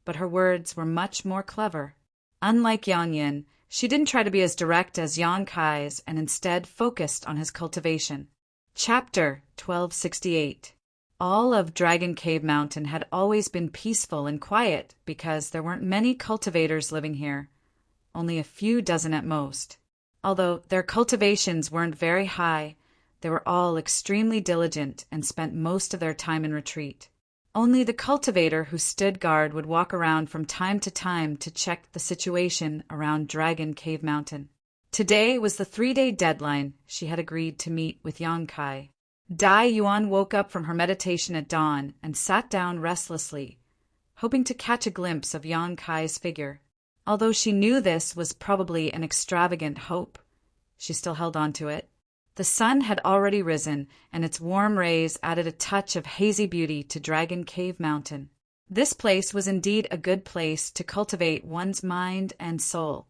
but her words were much more clever. Unlike Yang Yin, she didn't try to be as direct as Yang Kai's and instead focused on his cultivation. Chapter 1268. All of Dragon Cave Mountain had always been peaceful and quiet because there weren't many cultivators living here, only a few dozen at most. Although their cultivations weren't very high, they were all extremely diligent and spent most of their time in retreat. Only the cultivator who stood guard would walk around from time to check the situation around Dragon Cave Mountain. Today was the 3-day deadline she had agreed to meet with Yang Kai. Dai Yuan woke up from her meditation at dawn and sat down restlessly, hoping to catch a glimpse of Yang Kai's figure. Although she knew this was probably an extravagant hope, she still held on to it. The sun had already risen, and its warm rays added a touch of hazy beauty to Dragon Cave Mountain. This place was indeed a good place to cultivate one's mind and soul.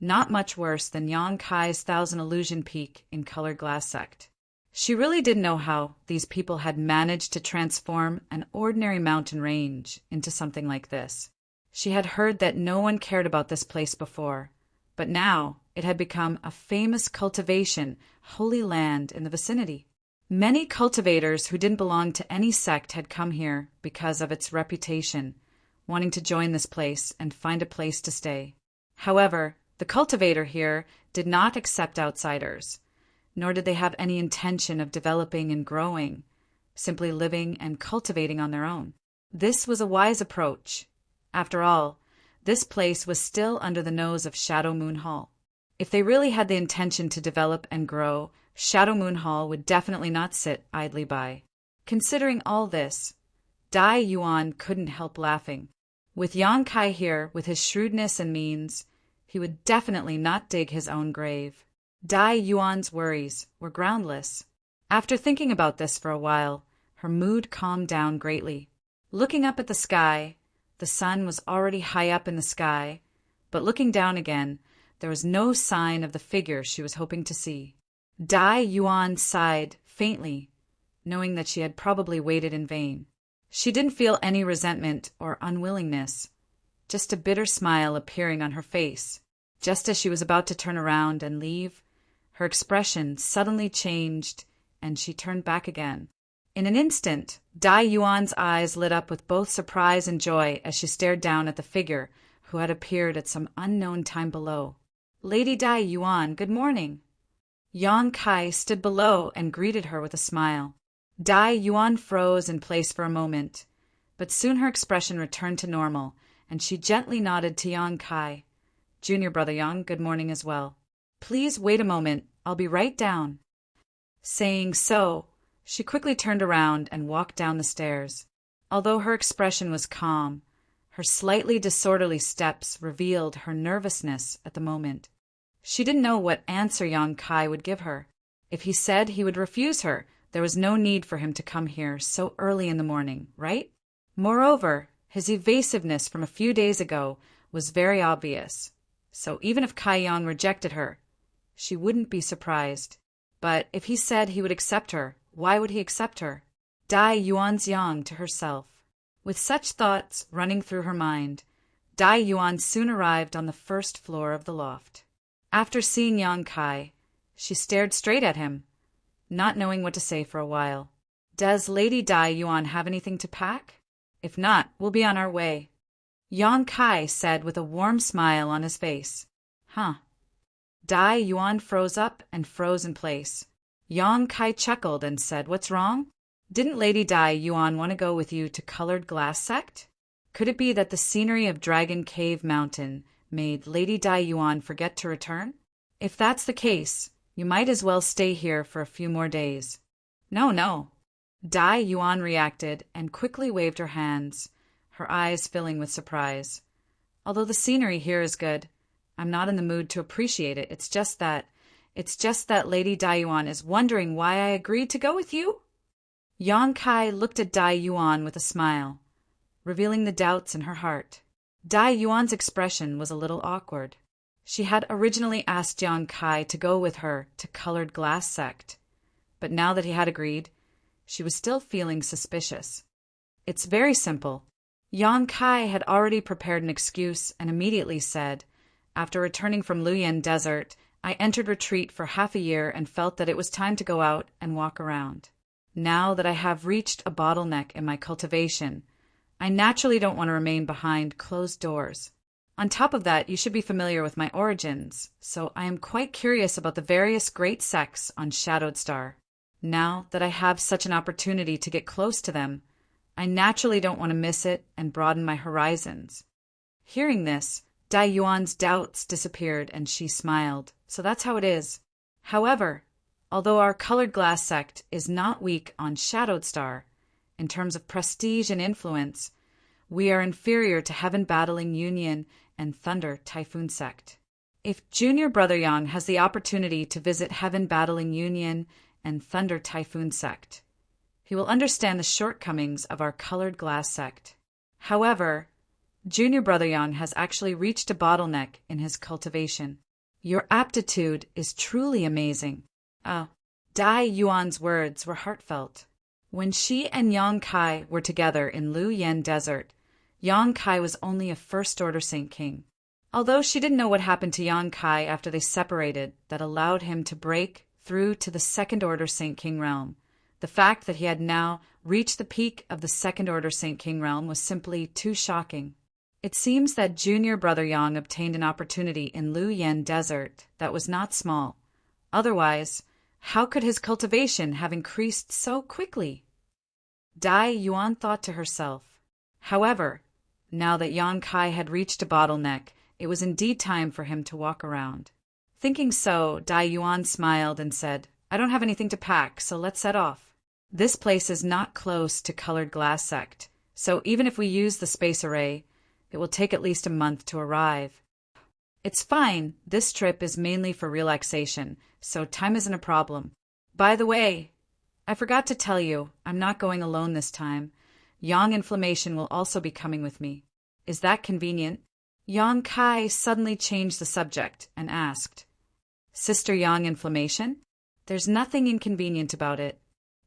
Not much worse than Yang Kai's Thousand Illusion Peak in Colored Glass Sect. She really didn't know how these people had managed to transform an ordinary mountain range into something like this. She had heard that no one cared about this place before, but now it had become a famous cultivation, holy land in the vicinity. Many cultivators who didn't belong to any sect had come here because of its reputation, wanting to join this place and find a place to stay. However, the cultivator here did not accept outsiders, nor did they have any intention of developing and growing, simply living and cultivating on their own. This was a wise approach. After all, this place was still under the nose of Shadow Moon Hall. If they really had the intention to develop and grow, Shadow Moon Hall would definitely not sit idly by. Considering all this, Dai Yuan couldn't help laughing. With Yang Kai here, with his shrewdness and means, he would definitely not dig his own grave. Dai Yuan's worries were groundless. After thinking about this for a while, her mood calmed down greatly. Looking up at the sky, the sun was already high up in the sky, but looking down again, there was no sign of the figure she was hoping to see. Dai Yuan sighed faintly, knowing that she had probably waited in vain. She didn't feel any resentment or unwillingness, just a bitter smile appearing on her face. Just as she was about to turn around and leave, her expression suddenly changed, and she turned back again. In an instant, Dai Yuan's eyes lit up with both surprise and joy as she stared down at the figure who had appeared at some unknown time below. "Lady Dai Yuan, good morning." Yang Kai stood below and greeted her with a smile. Dai Yuan froze in place for a moment, but soon her expression returned to normal, and she gently nodded to Yang Kai. "Junior brother Yang, good morning as well. Please wait a moment, I'll be right down." Saying so, she quickly turned around and walked down the stairs. Although her expression was calm, her slightly disorderly steps revealed her nervousness at the moment. She didn't know what answer Yang Kai would give her. If he said he would refuse her, there was no need for him to come here so early in the morning, right? Moreover, his evasiveness from a few days ago was very obvious. So even if Kai Yang rejected her, she wouldn't be surprised. But if he said he would accept her, why would he accept her? Dai Yuan's Yang to herself. With such thoughts running through her mind, Dai Yuan soon arrived on the first floor of the loft. After seeing Yang Kai, she stared straight at him, not knowing what to say for a while. "Does Lady Dai Yuan have anything to pack? If not, we'll be on our way," Yang Kai said with a warm smile on his face. "Huh." Dai Yuan froze up and froze in place. Yang Kai chuckled and said, "What's wrong? Didn't Lady Dai Yuan want to go with you to Colored Glass Sect? Could it be that the scenery of Dragon Cave Mountain made Lady Dai Yuan forget to return? If that's the case, you might as well stay here for a few more days." No. Dai Yuan reacted and quickly waved her hands, her eyes filling with surprise. "Although the scenery here is good, I'm not in the mood to appreciate it. It's just that Lady Dai Yuan is wondering why I agreed to go with you?" Yang Kai looked at Dai Yuan with a smile, revealing the doubts in her heart. Dai Yuan's expression was a little awkward. She had originally asked Yang Kai to go with her to Colored Glass Sect, but now that he had agreed, she was still feeling suspicious. "It's very simple." Yang Kai had already prepared an excuse and immediately said, "After returning from Luyan Desert, I entered retreat for half a year and felt that it was time to go out and walk around. Now that I have reached a bottleneck in my cultivation, I naturally don't want to remain behind closed doors. On top of that, you should be familiar with my origins, so I am quite curious about the various great sects on Shadowed Star. Now that I have such an opportunity to get close to them, I naturally don't want to miss it and broaden my horizons." Hearing this, Dai Yuan's doubts disappeared and she smiled. "So that's how it is. However, although our Colored Glass Sect is not weak on Shadowed Star, in terms of prestige and influence, We are inferior to Heaven Battling Union and Thunder Typhoon Sect. If Junior Brother Yang has the opportunity to visit Heaven Battling Union and Thunder Typhoon Sect, he will understand the shortcomings of our Colored Glass Sect. However, Junior Brother Yang has actually reached a bottleneck in his cultivation. Your aptitude is truly amazing. Dai Yuan's words were heartfelt. When she and Yang Kai were together in Lu Yen Desert, Yang Kai was only a first-order Saint King. Although she didn't know what happened to Yang Kai after they separated that allowed him to break through to the second-order Saint King realm, the fact that he had now reached the peak of the second-order Saint King realm was simply too shocking. It seems that Junior Brother Yang obtained an opportunity in Lu Yen Desert that was not small. Otherwise, how could his cultivation have increased so quickly? Dai Yuan thought to herself. However, now that Yang Kai had reached a bottleneck, it was indeed time for him to walk around. Thinking so, Dai Yuan smiled and said, I don't have anything to pack, so let's set off. This place is not close to Colored Glass Sect, so even if we use the space array, it will take at least a month to arrive. It's fine, this trip is mainly for relaxation, so time isn't a problem. By the way, I forgot to tell you, I'm not going alone this time. Yang Inflammation will also be coming with me. Is that convenient? Yang Kai suddenly changed the subject and asked, Sister Yang Inflammation? There's nothing inconvenient about it.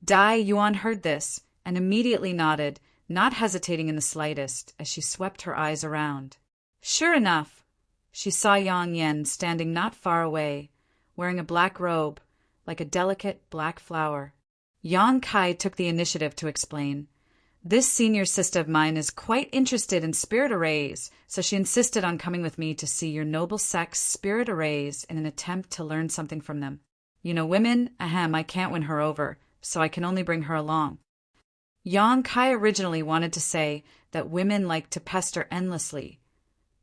Dai Yuan heard this and immediately nodded, not hesitating in the slightest, as she swept her eyes around. Sure enough, she saw Yang Yen standing not far away, wearing a black robe, like a delicate black flower. Yang Kai took the initiative to explain. This senior sister of mine is quite interested in spirit arrays, so she insisted on coming with me to see your noble sect's spirit arrays in an attempt to learn something from them. You know, women, I can't win her over, so I can only bring her along. Yang Kai originally wanted to say that women like to pester endlessly,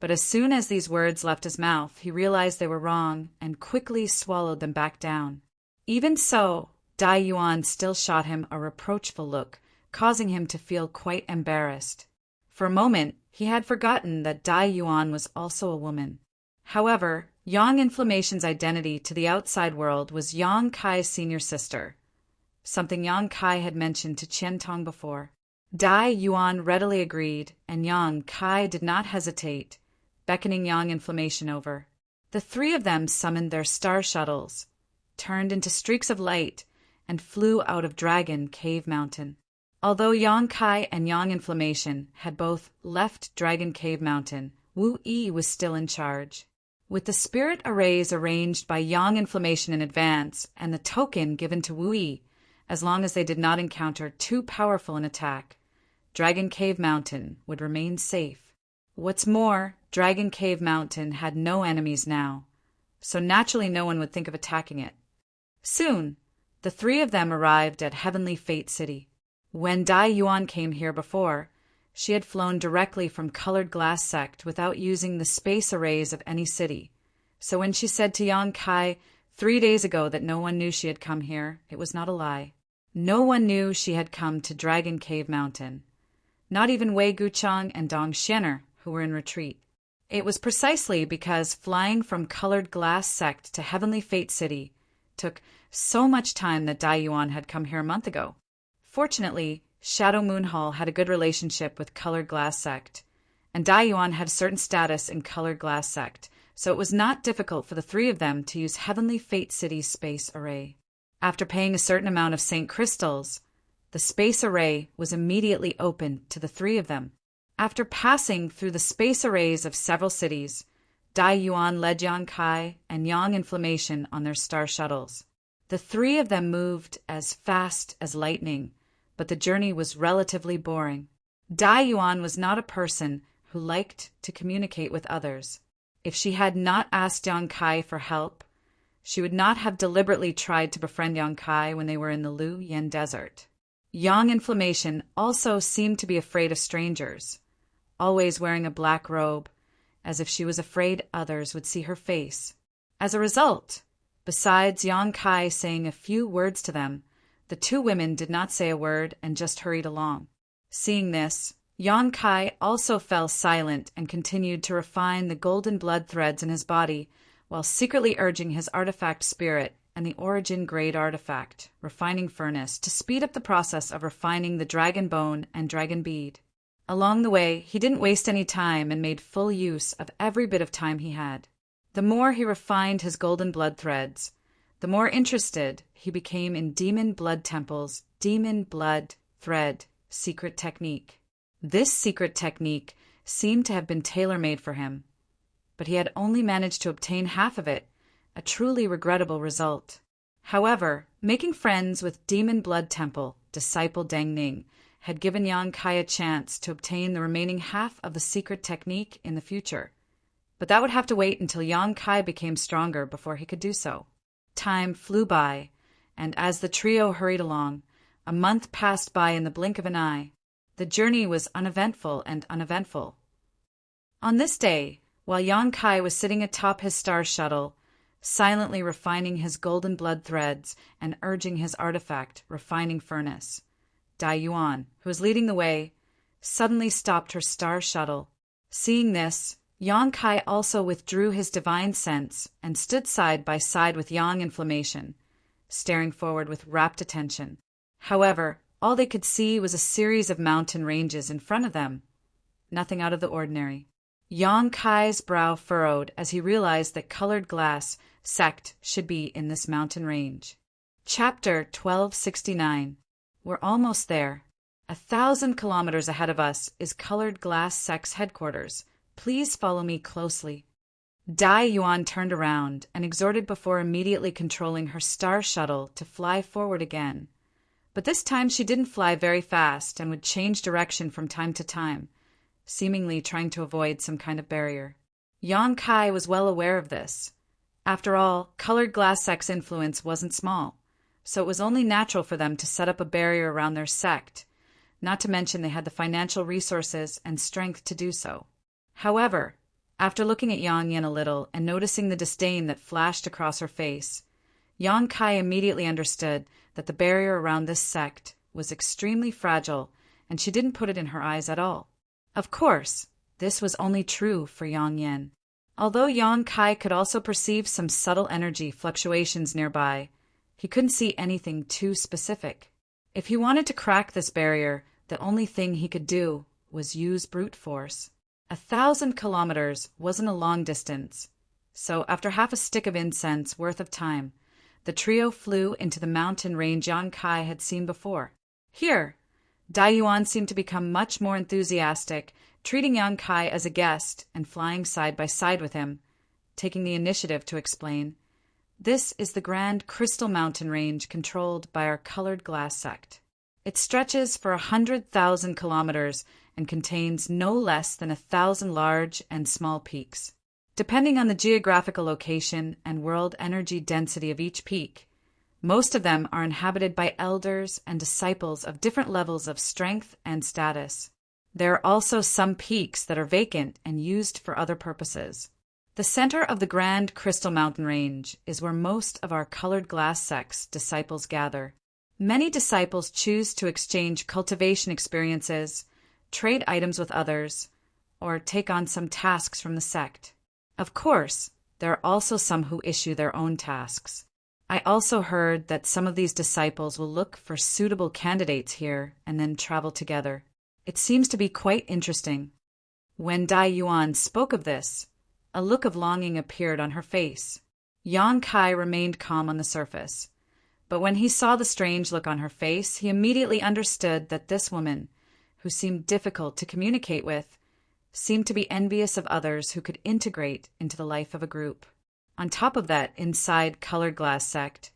but as soon as these words left his mouth, he realized they were wrong and quickly swallowed them back down. Even so, Dai Yuan still shot him a reproachful look, causing him to feel quite embarrassed. For a moment, he had forgotten that Dai Yuan was also a woman. However, Yang Inflammation's identity to the outside world was Yang Kai's senior sister, something Yang Kai had mentioned to Qian Tong before. Dai Yuan readily agreed, and Yang Kai did not hesitate, beckoning Yang Inflammation over. The three of them summoned their star shuttles, turned into streaks of light, and flew out of Dragon Cave Mountain. Although Yang Kai and Yang Inflammation had both left Dragon Cave Mountain, Wu Yi was still in charge. With the spirit arrays arranged by Yang Inflammation in advance and the token given to Wu Yi, as long as they did not encounter too powerful an attack, Dragon Cave Mountain would remain safe. What's more, Dragon Cave Mountain had no enemies now, so naturally no one would think of attacking it. Soon, the three of them arrived at Heavenly Fate City. When Dai Yuan came here before, she had flown directly from Colored Glass Sect without using the space arrays of any city. So when she said to Yang Kai 3 days ago that no one knew she had come here, it was not a lie. No one knew she had come to Dragon Cave Mountain. Not even Wei Guchang and Dong Xianer, who were in retreat. It was precisely because flying from Colored Glass Sect to Heavenly Fate City took so much time that Dai Yuan had come here a month ago. Fortunately, Shadow Moon Hall had a good relationship with Colored Glass Sect, and Dai Yuan had a certain status in Colored Glass Sect, so it was not difficult for the three of them to use Heavenly Fate City's space array. After paying a certain amount of Saint Crystals, the space array was immediately opened to the three of them. After passing through the space arrays of several cities, Dai Yuan led Yang Kai and Yang Inflammation on their star shuttles. The three of them moved as fast as lightning, but the journey was relatively boring. Dai Yuan was not a person who liked to communicate with others. If she had not asked Yang Kai for help, she would not have deliberately tried to befriend Yang Kai when they were in the Lu Yen Desert. Yang Inflammation also seemed to be afraid of strangers, always wearing a black robe, as if she was afraid others would see her face. As a result, besides Yang Kai saying a few words to them, the two women did not say a word and just hurried along. Seeing this, Yang Kai also fell silent and continued to refine the golden blood threads in his body while secretly urging his artifact spirit and the origin grade artifact, refining furnace, to speed up the process of refining the dragon bone and dragon bead. Along the way, he didn't waste any time and made full use of every bit of time he had. The more he refined his golden blood threads, the more interested he became in Demon Blood Temple's Demon Blood Thread secret technique. This secret technique seemed to have been tailor-made for him, but he had only managed to obtain half of it, a truly regrettable result. However, making friends with Demon Blood Temple disciple Deng Ning had given Yang Kai a chance to obtain the remaining half of the secret technique in the future, but that would have to wait until Yang Kai became stronger before he could do so. Time flew by, and as the trio hurried along, a month passed by in the blink of an eye. The journey was uneventful and uneventful. On this day, while Yang Kai was sitting atop his star shuttle, silently refining his golden blood threads and urging his artifact refining furnace, Dai Yuan, who was leading the way, suddenly stopped her star shuttle. Seeing this, Yang Kai also withdrew his divine sense and stood side by side with Yang Inflammation, staring forward with rapt attention. However, all they could see was a series of mountain ranges in front of them. Nothing out of the ordinary. Yang Kai's brow furrowed as he realized that colored glass sect should be in this mountain range. Chapter 1269. We're almost there. 1,000 kilometers ahead of us is Colored Glass Sect's headquarters. Please follow me closely. Dai Yuan turned around and exhorted before immediately controlling her star shuttle to fly forward again. But this time she didn't fly very fast and would change direction from time to time, seemingly trying to avoid some kind of barrier. Yang Kai was well aware of this. After all, Colored Glass Sect's influence wasn't small, so it was only natural for them to set up a barrier around their sect, not to mention they had the financial resources and strength to do so. However, after looking at Yang Yin a little and noticing the disdain that flashed across her face, Yang Kai immediately understood that the barrier around this sect was extremely fragile, and she didn't put it in her eyes at all. Of course, this was only true for Yang Yin. Although Yang Kai could also perceive some subtle energy fluctuations nearby, he couldn't see anything too specific. If he wanted to crack this barrier, the only thing he could do was use brute force. 1,000 kilometers wasn't a long distance, so after half a stick of incense worth of time, the trio flew into the mountain range Yang Kai had seen before. Here, Dai Yuan seemed to become much more enthusiastic, treating Yang Kai as a guest and flying side by side with him, taking the initiative to explain, "This is the Grand Crystal Mountain Range controlled by our Colored Glass Sect. It stretches for 100,000 kilometers and contains no less than 1,000 large and small peaks. Depending on the geographical location and world energy density of each peak, most of them are inhabited by elders and disciples of different levels of strength and status. There are also some peaks that are vacant and used for other purposes. The center of the Grand Crystal Mountain Range is where most of our Colored Glass Sect's disciples gather. Many disciples choose to exchange cultivation experiences, trade items with others, or take on some tasks from the sect. Of course, there are also some who issue their own tasks. I also heard that some of these disciples will look for suitable candidates here and then travel together. It seems to be quite interesting." When Dai Yuan spoke of this, a look of longing appeared on her face. Yang Kai remained calm on the surface, but when he saw the strange look on her face, he immediately understood that this woman, who seemed difficult to communicate with, seemed to be envious of others who could integrate into the life of a group. On top of that, inside Colored Glass Sect,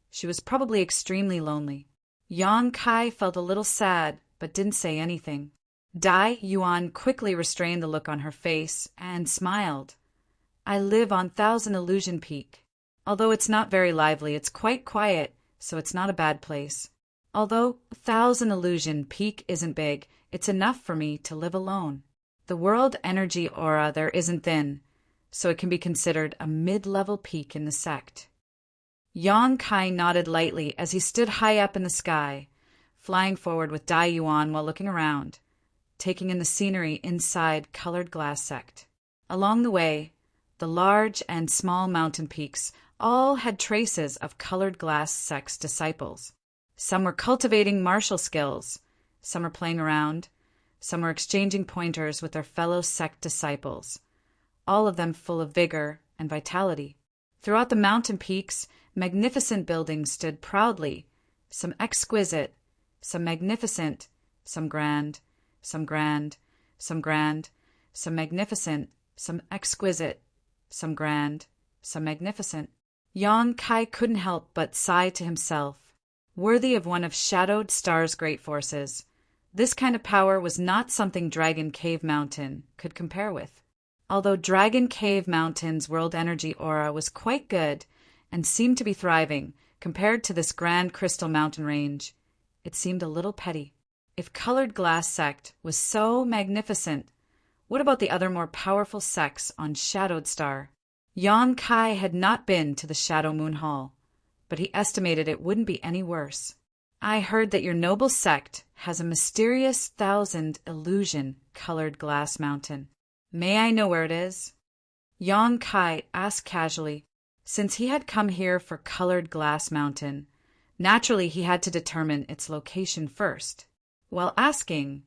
she was probably extremely lonely. Yang Kai felt a little sad, but didn't say anything. Dai Yuan quickly restrained the look on her face and smiled. "I live on Thousand Illusion Peak. Although it's not very lively, it's quite quiet, so it's not a bad place. Although Thousand Illusion Peak isn't big, it's enough for me to live alone. The world energy aura there isn't thin, so it can be considered a mid-level peak in the sect." Yang Kai nodded lightly as he stood high up in the sky, flying forward with Dai Yuan while looking around. taking in the scenery inside Colored Glass Sect. Along the way, the large and small mountain peaks all had traces of Colored Glass Sect's disciples. Some were cultivating martial skills, some were playing around, some were exchanging pointers with their fellow sect disciples, all of them full of vigor and vitality. Throughout the mountain peaks, magnificent buildings stood proudly, some exquisite, some magnificent, some grand, some grand, some grand, some magnificent, some exquisite, some grand, some magnificent. Yang Kai couldn't help but sigh to himself. Worthy of one of Shadowed Star's great forces, this kind of power was not something Dragon Cave Mountain could compare with. Although Dragon Cave Mountain's world energy aura was quite good and seemed to be thriving compared to this grand crystal mountain range, it seemed a little petty. If Colored Glass Sect was so magnificent, what about the other more powerful sects on Shadowed Star? Yang Kai had not been to the Shadow Moon Hall, but he estimated it wouldn't be any worse. I heard that your noble sect has a mysterious 1,000 illusion Colored Glass Mountain. May I know where it is? Yang Kai asked casually. Since he had come here for Colored Glass Mountain, naturally he had to determine its location first. While asking,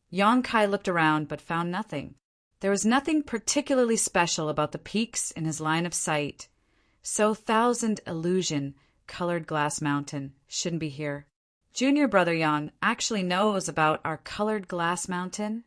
Yang Kai looked around but found nothing. There was nothing particularly special about the peaks in his line of sight, so 1,000 illusion Colored Glass Mountain shouldn't be here. Junior Brother Yang actually knows about our Colored Glass Mountain?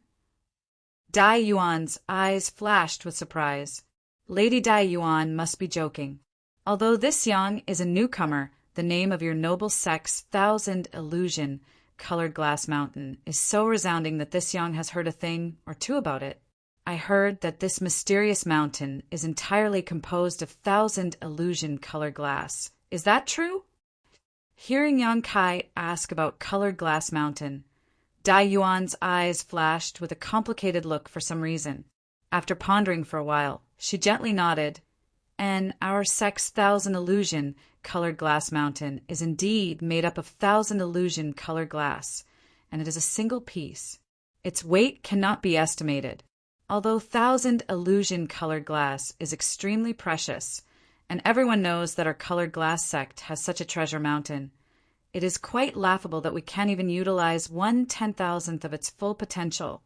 Dai Yuan's eyes flashed with surprise. Lady Dai Yuan must be joking. Although this Yang is a newcomer, the name of your noble sect's 1,000 illusion Colored Glass Mountain is so resounding that this Yang has heard a thing or two about it. I heard that this mysterious mountain is entirely composed of 1,000 illusion colored glass. Is that true? Hearing Yang Kai ask about Colored Glass Mountain, Dai Yuan's eyes flashed with a complicated look for some reason. After pondering for a while, she gently nodded, and our sect's 1,000 illusion Colored Glass Mountain is indeed made up of 1,000 illusion colored glass, and it is a single piece. Its weight cannot be estimated. Although 1,000 illusion colored glass is extremely precious, and everyone knows that our Colored Glass Sect has such a treasure mountain, it is quite laughable that we can't even utilize 1/10,000th of its full potential,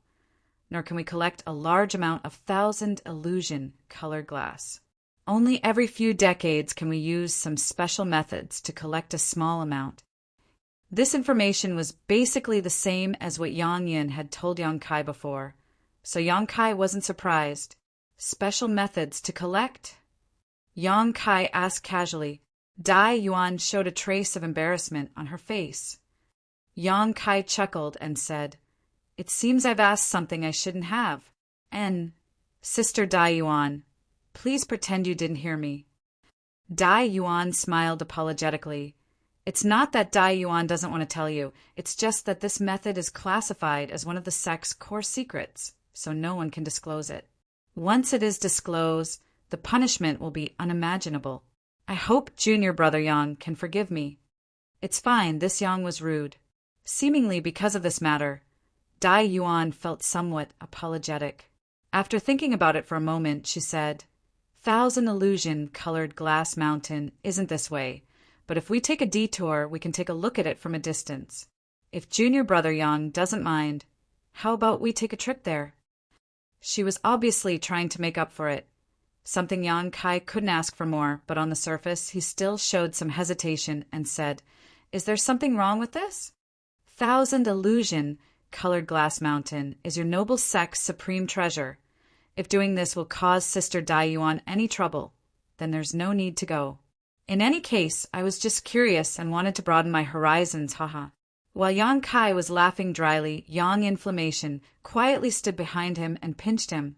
nor can we collect a large amount of 1,000 illusion colored glass. Only every few decades can we use some special methods to collect a small amount. This information was basically the same as what Yang Yin had told Yang Kai before, so Yang Kai wasn't surprised. Special methods to collect? Yang Kai asked casually. Dai Yuan showed a trace of embarrassment on her face. Yang Kai chuckled and said, "It seems I've asked something I shouldn't have. And, Sister Dai Yuan, please pretend you didn't hear me." Dai Yuan smiled apologetically. It's not that Dai Yuan doesn't want to tell you, it's just that this method is classified as one of the sect's core secrets, so no one can disclose it. Once it is disclosed, the punishment will be unimaginable. I hope Junior Brother Yang can forgive me. It's fine, this Yang was rude. Seemingly because of this matter, Dai Yuan felt somewhat apologetic. After thinking about it for a moment, she said, 1,000 illusion colored glass mountain isn't this way, but if we take a detour, we can take a look at it from a distance. If Junior Brother Yang doesn't mind, how about we take a trip there? She was obviously trying to make up for it. Something Yang Kai couldn't ask for more, but on the surface, he still showed some hesitation and said, "Is there something wrong with this? 1,000 illusion colored glass mountain is your noble sect's supreme treasure. If doing this will cause Sister Dai Yuan any trouble, then there's no need to go. In any case, I was just curious and wanted to broaden my horizons, haha." While Yang Kai was laughing dryly, Yang Inflammation quietly stood behind him and pinched him,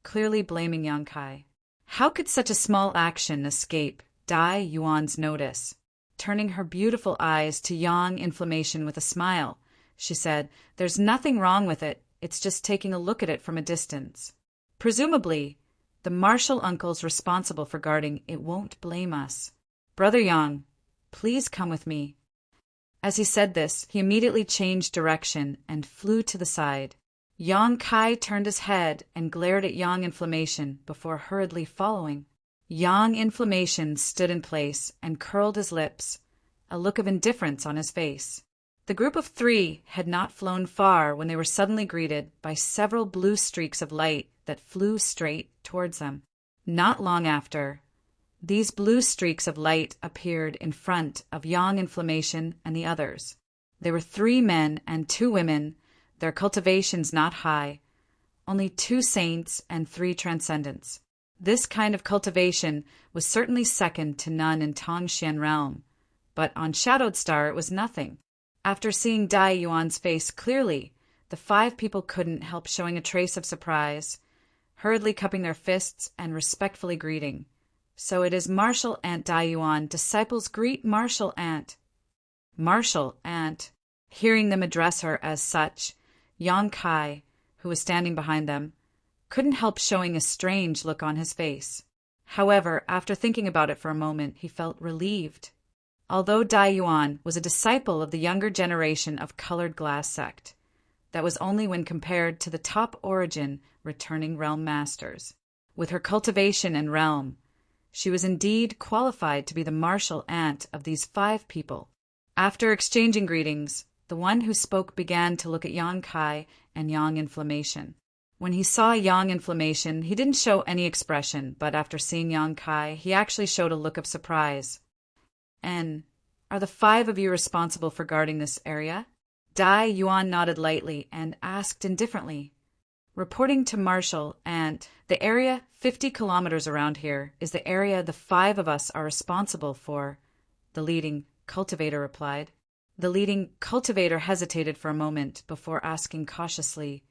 clearly blaming Yang Kai. How could such a small action escape Dai Yuan's notice? Turning her beautiful eyes to Yang Inflammation with a smile, she said, "There's nothing wrong with it, it's just taking a look at it from a distance. Presumably, the martial uncles responsible for guarding it won't blame us. Brother Yang, please come with me." As he said this, he immediately changed direction and flew to the side. Yang Kai turned his head and glared at Yang Inflammation before hurriedly following. Yang Inflammation stood in place and curled his lips, a look of indifference on his face. The group of three had not flown far when they were suddenly greeted by several blue streaks of light that flew straight towards them. Not long after, these blue streaks of light appeared in front of Yang Inflammation and the others. They were 3 men and 2 women, their cultivations not high, only 2 saints and 3 transcendents. This kind of cultivation was certainly second to none in Tongshan realm, but on Shadowed Star it was nothing. After seeing Dai Yuan's face clearly, the 5 people couldn't help showing a trace of surprise, hurriedly cupping their fists and respectfully greeting. So it is Martial Aunt Dai Yuan, disciples greet Martial Aunt. Martial Aunt. Hearing them address her as such, Yang Kai, who was standing behind them, couldn't help showing a strange look on his face. However, after thinking about it for a moment, he felt relieved. Although Dai Yuan was a disciple of the younger generation of Colored Glass sect, that was only when compared to the top origin returning realm masters. With her cultivation and realm, she was indeed qualified to be the martial aunt of these 5 people. After exchanging greetings, the one who spoke began to look at Yang Kai and Yang Inflammation. When he saw Yang Inflammation, he didn't show any expression, but after seeing Yang Kai, he actually showed a look of surprise. "And are the 5 of you responsible for guarding this area?" Dai Yuan nodded lightly and asked indifferently. "Reporting to Martial Aunt, the area 50 kilometers around here is the area the 5 of us are responsible for," the leading cultivator replied. The leading cultivator hesitated for a moment before asking cautiously,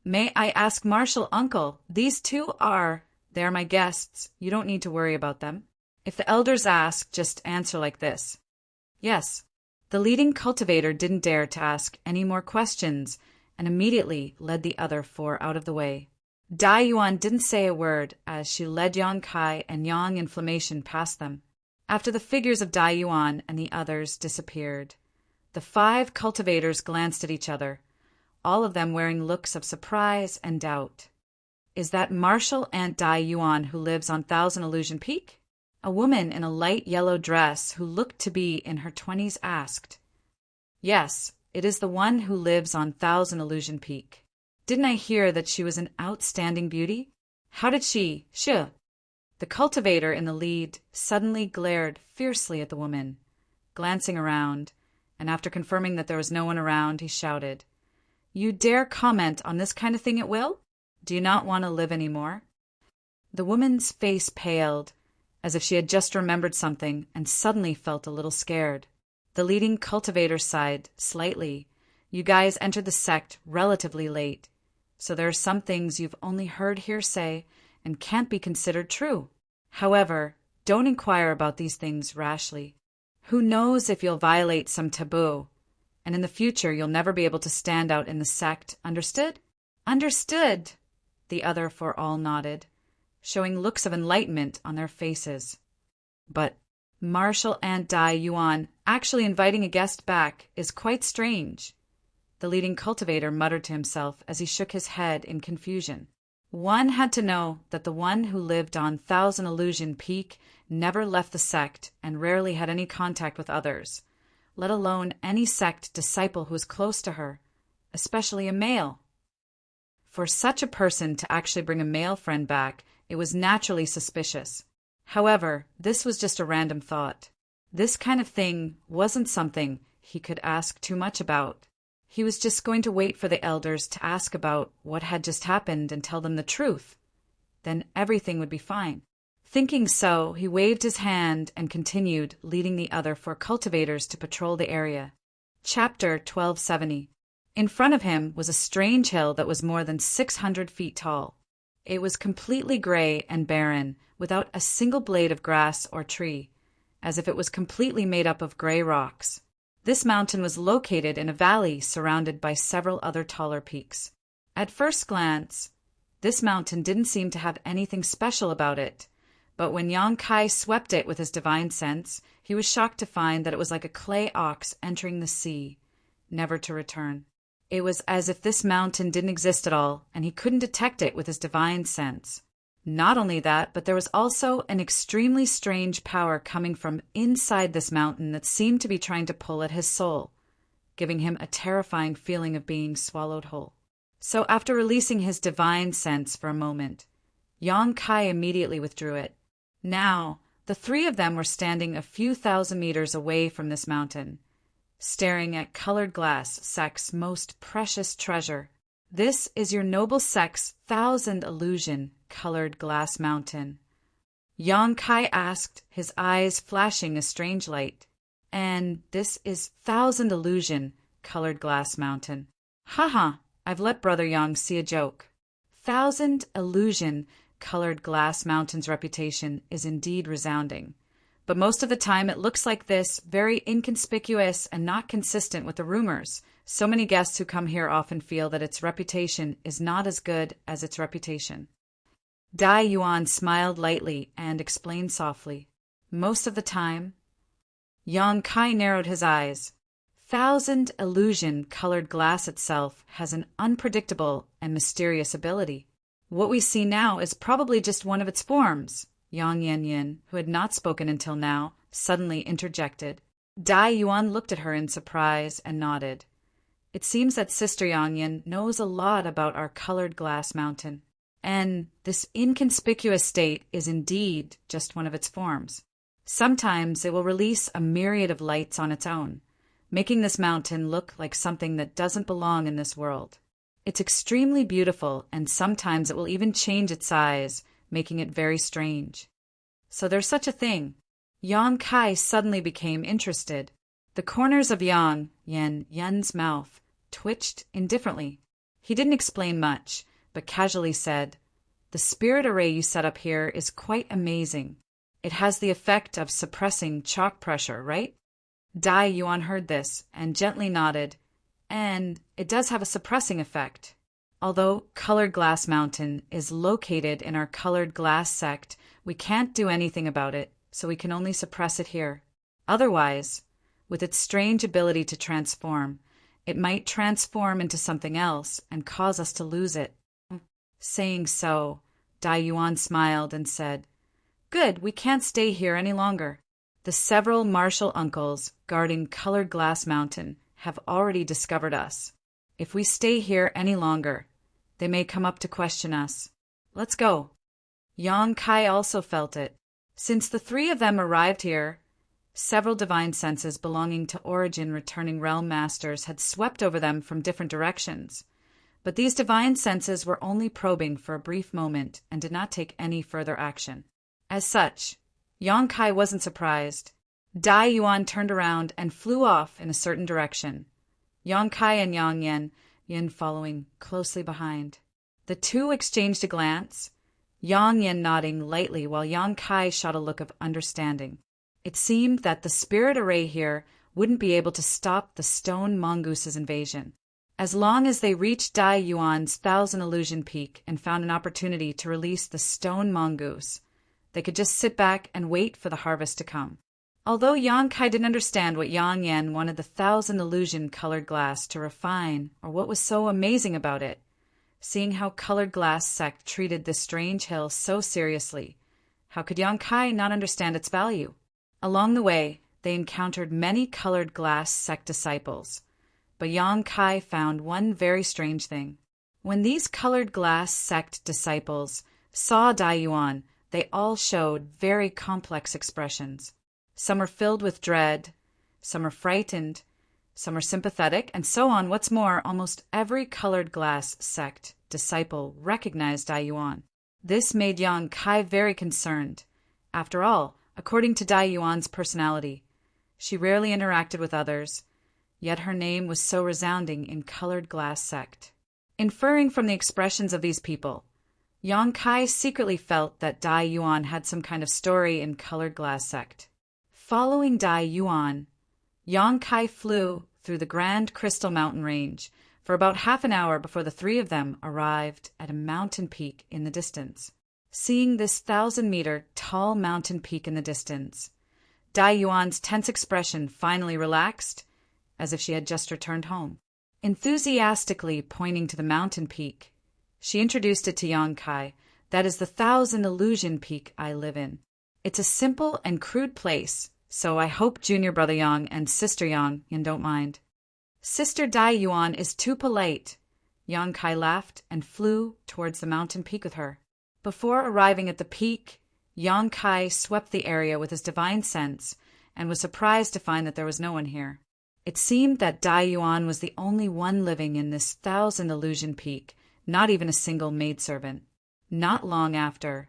"May I ask Martial Uncle, these 2 they're my guests. You don't need to worry about them. If the elders ask, just answer like this." "Yes." The leading cultivator didn't dare to ask any more questions and immediately led the other 4 out of the way. Dai Yuan didn't say a word as she led Yang Kai and Yang Inflammation past them. After the figures of Dai Yuan and the others disappeared, the 5 cultivators glanced at each other, all of them wearing looks of surprise and doubt. "Is that Martial Aunt Dai Yuan who lives on Thousand Illusion Peak?" A woman in a light yellow dress who looked to be in her 20s asked. "Yes, it is the one who lives on Thousand Illusion Peak. Didn't I hear that she was an outstanding beauty? How did she, The cultivator in the lead suddenly glared fiercely at the woman, glancing around, and after confirming that there was no one around, he shouted, "You dare comment on this kind of thing at will? Do you not want to live any more?" The woman's face paled, as if she had just remembered something and suddenly felt a little scared. The leading cultivator sighed slightly. "You guys entered the sect relatively late, so there are some things you've only heard hearsay and can't be considered true. However, don't inquire about these things rashly. Who knows if you'll violate some taboo, and in the future you'll never be able to stand out in the sect, understood?" "Understood," the other 4 all nodded, showing looks of enlightenment on their faces. "But Martial Aunt Dai Yuan actually inviting a guest back is quite strange," the leading cultivator muttered to himself as he shook his head in confusion. One had to know that the one who lived on Thousand Illusion Peak never left the sect and rarely had any contact with others, let alone any sect disciple who was close to her, especially a male. For such a person to actually bring a male friend back, it was naturally suspicious. However, this was just a random thought. This kind of thing wasn't something he could ask too much about. He was just going to wait for the elders to ask about what had just happened and tell them the truth. Then everything would be fine. Thinking so, he waved his hand and continued, leading the other 4 cultivators to patrol the area. Chapter 1270. In front of him was a strange hill that was more than 600 feet tall. It was completely gray and barren, without a single blade of grass or tree, as if it was completely made up of gray rocks. This mountain was located in a valley surrounded by several other taller peaks. At first glance, this mountain didn't seem to have anything special about it, but when Yang Kai swept it with his divine sense, he was shocked to find that it was like a clay ox entering the sea, never to return. It was as if this mountain didn't exist at all, and he couldn't detect it with his divine sense. Not only that, but there was also an extremely strange power coming from inside this mountain that seemed to be trying to pull at his soul, giving him a terrifying feeling of being swallowed whole. So after releasing his divine sense for a moment, Yang Kai immediately withdrew it. Now, the three of them were standing a few thousand meters away from this mountain, staring at colored glass, Sek's most precious treasure. This is your noble Sek's thousand illusion, colored glass mountain. Yang Kai asked, his eyes flashing a strange light. And this is thousand illusion, colored glass mountain. Haha, I've let Brother Yang see a joke. Thousand illusion, colored glass mountain's reputation is indeed resounding. But most of the time it looks like this, very inconspicuous and not consistent with the rumors. So many guests who come here often feel that its reputation is not as good as its reputation. Dai Yuan smiled lightly and explained softly. Most of the time. Yang Kai narrowed his eyes. Thousand illusion colored glass itself has an unpredictable and mysterious ability. What we see now is probably just one of its forms. Yang Yanyin, who had not spoken until now, suddenly interjected. Dai Yuan looked at her in surprise and nodded. It seems that Sister Yang Yin knows a lot about our colored glass mountain, and this inconspicuous state is indeed just one of its forms. Sometimes it will release a myriad of lights on its own, making this mountain look like something that doesn't belong in this world. It's extremely beautiful, and sometimes it will even change its size, making it very strange. So there's such a thing. Yang Kai suddenly became interested. The corners of Yan's mouth twitched indifferently. He didn't explain much, but casually said, "The spirit array you set up here is quite amazing. It has the effect of suppressing chalk pressure, right?" Dai Yuan heard this and gently nodded. And it does have a suppressing effect. Although Colored Glass Mountain is located in our Colored Glass sect, we can't do anything about it, so we can only suppress it here. Otherwise, with its strange ability to transform, it might transform into something else and cause us to lose it. Saying so, Dai Yuan smiled and said, "Good, we can't stay here any longer. The several martial uncles guarding Colored Glass Mountain have already discovered us. If we stay here any longer, they may come up to question us. Let's go." Yang Kai also felt it. Since the three of them arrived here, several divine senses belonging to Origin returning realm masters had swept over them from different directions. But these divine senses were only probing for a brief moment and did not take any further action. As such, Yang Kai wasn't surprised. Dai Yuan turned around and flew off in a certain direction, Yang Kai and Yang Yin following closely behind. The two exchanged a glance, Yang Yin nodding lightly while Yang Kai shot a look of understanding. It seemed that the spirit array here wouldn't be able to stop the stone mongoose's invasion. As long as they reached Dai Yuan's Thousand Illusion Peak and found an opportunity to release the stone mongoose, they could just sit back and wait for the harvest to come. Although Yang Kai didn't understand what Yang Yan wanted the Thousand Illusion colored glass to refine or what was so amazing about it, seeing how Colored Glass sect treated this strange hill so seriously, how could Yang Kai not understand its value? Along the way, they encountered many Colored Glass sect disciples, but Yang Kai found one very strange thing. When these Colored Glass sect disciples saw Dai Yuan, they all showed very complex expressions. Some were filled with dread, some were frightened, some were sympathetic, and so on. What's more, almost every Colored Glass sect disciple recognized Dai Yuan. This made Yang Kai very concerned. After all, according to Dai Yuan's personality, she rarely interacted with others, yet her name was so resounding in Colored Glass sect. Inferring from the expressions of these people, Yang Kai secretly felt that Dai Yuan had some kind of story in Colored Glass sect. Following Dai Yuan, Yang Kai flew through the Grand Crystal Mountain Range for about half an hour before the three of them arrived at a mountain peak in the distance. Seeing this 1,000-meter tall mountain peak in the distance, Dai Yuan's tense expression finally relaxed, as if she had just returned home. enthusiastically pointing to the mountain peak. She introduced it to Yang Kai. That is the 1,000 Illusion Peak I live in. It's a simple and crude place, so I hope junior brother Yang and sister Yang don't mind. Sister Dai Yuan is too polite. Yang Kai laughed and flew towards the mountain peak with her. Before arriving at the peak, Yang Kai swept the area with his divine sense and was surprised to find that there was no one here. It seemed that Dai Yuan was the only one living in this 1,000 Illusion Peak, not even a single maidservant. Not long after,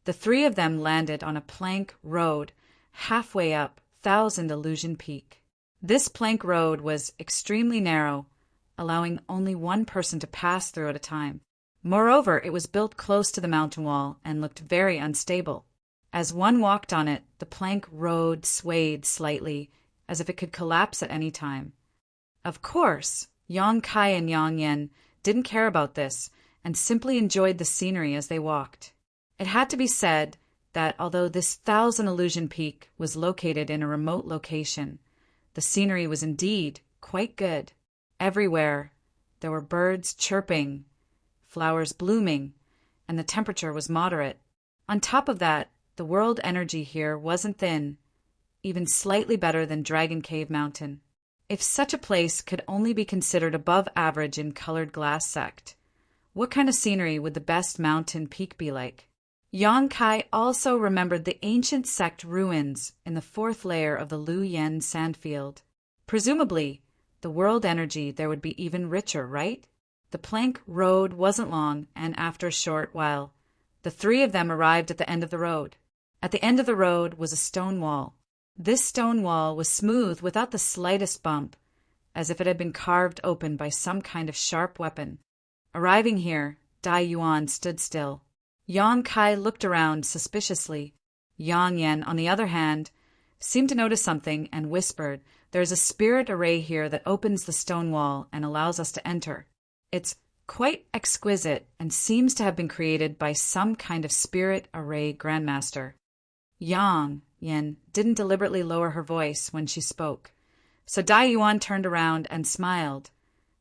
the three of them landed on a plank road halfway up 1,000 Illusion Peak. This plank road was extremely narrow, allowing only one person to pass through at a time. Moreover, it was built close to the mountain wall and looked very unstable. As one walked on it, the plank road swayed slightly, as if it could collapse at any time. Of course, Yang Kai and Yang Yan didn't care about this and simply enjoyed the scenery as they walked. It had to be said that although this 1,000 Illusion Peak was located in a remote location, the scenery was indeed quite good. Everywhere there were birds chirping, flowers blooming, and the temperature was moderate. On top of that, the world energy here wasn't thin, even slightly better than Dragon Cave Mountain. If such a place could only be considered above average in colored glass sect, what kind of scenery would the best mountain peak be like? Yang Kai also remembered the ancient sect ruins in the 4th layer of the Lu Yen sandfield. Presumably, the world energy there would be even richer, right? The plank road wasn't long, and after a short while, the three of them arrived at the end of the road. At the end of the road was a stone wall. This stone wall was smooth without the slightest bump, as if it had been carved open by some kind of sharp weapon. Arriving here, Dai Yuan stood still. Yang Kai looked around suspiciously. Yang Yan, on the other hand, seemed to notice something and whispered, "There is a spirit array here that opens the stone wall and allows us to enter. It's quite exquisite and seems to have been created by some kind of spirit array grandmaster." Yang Yan didn't deliberately lower her voice when she spoke, so Dai Yuan turned around and smiled.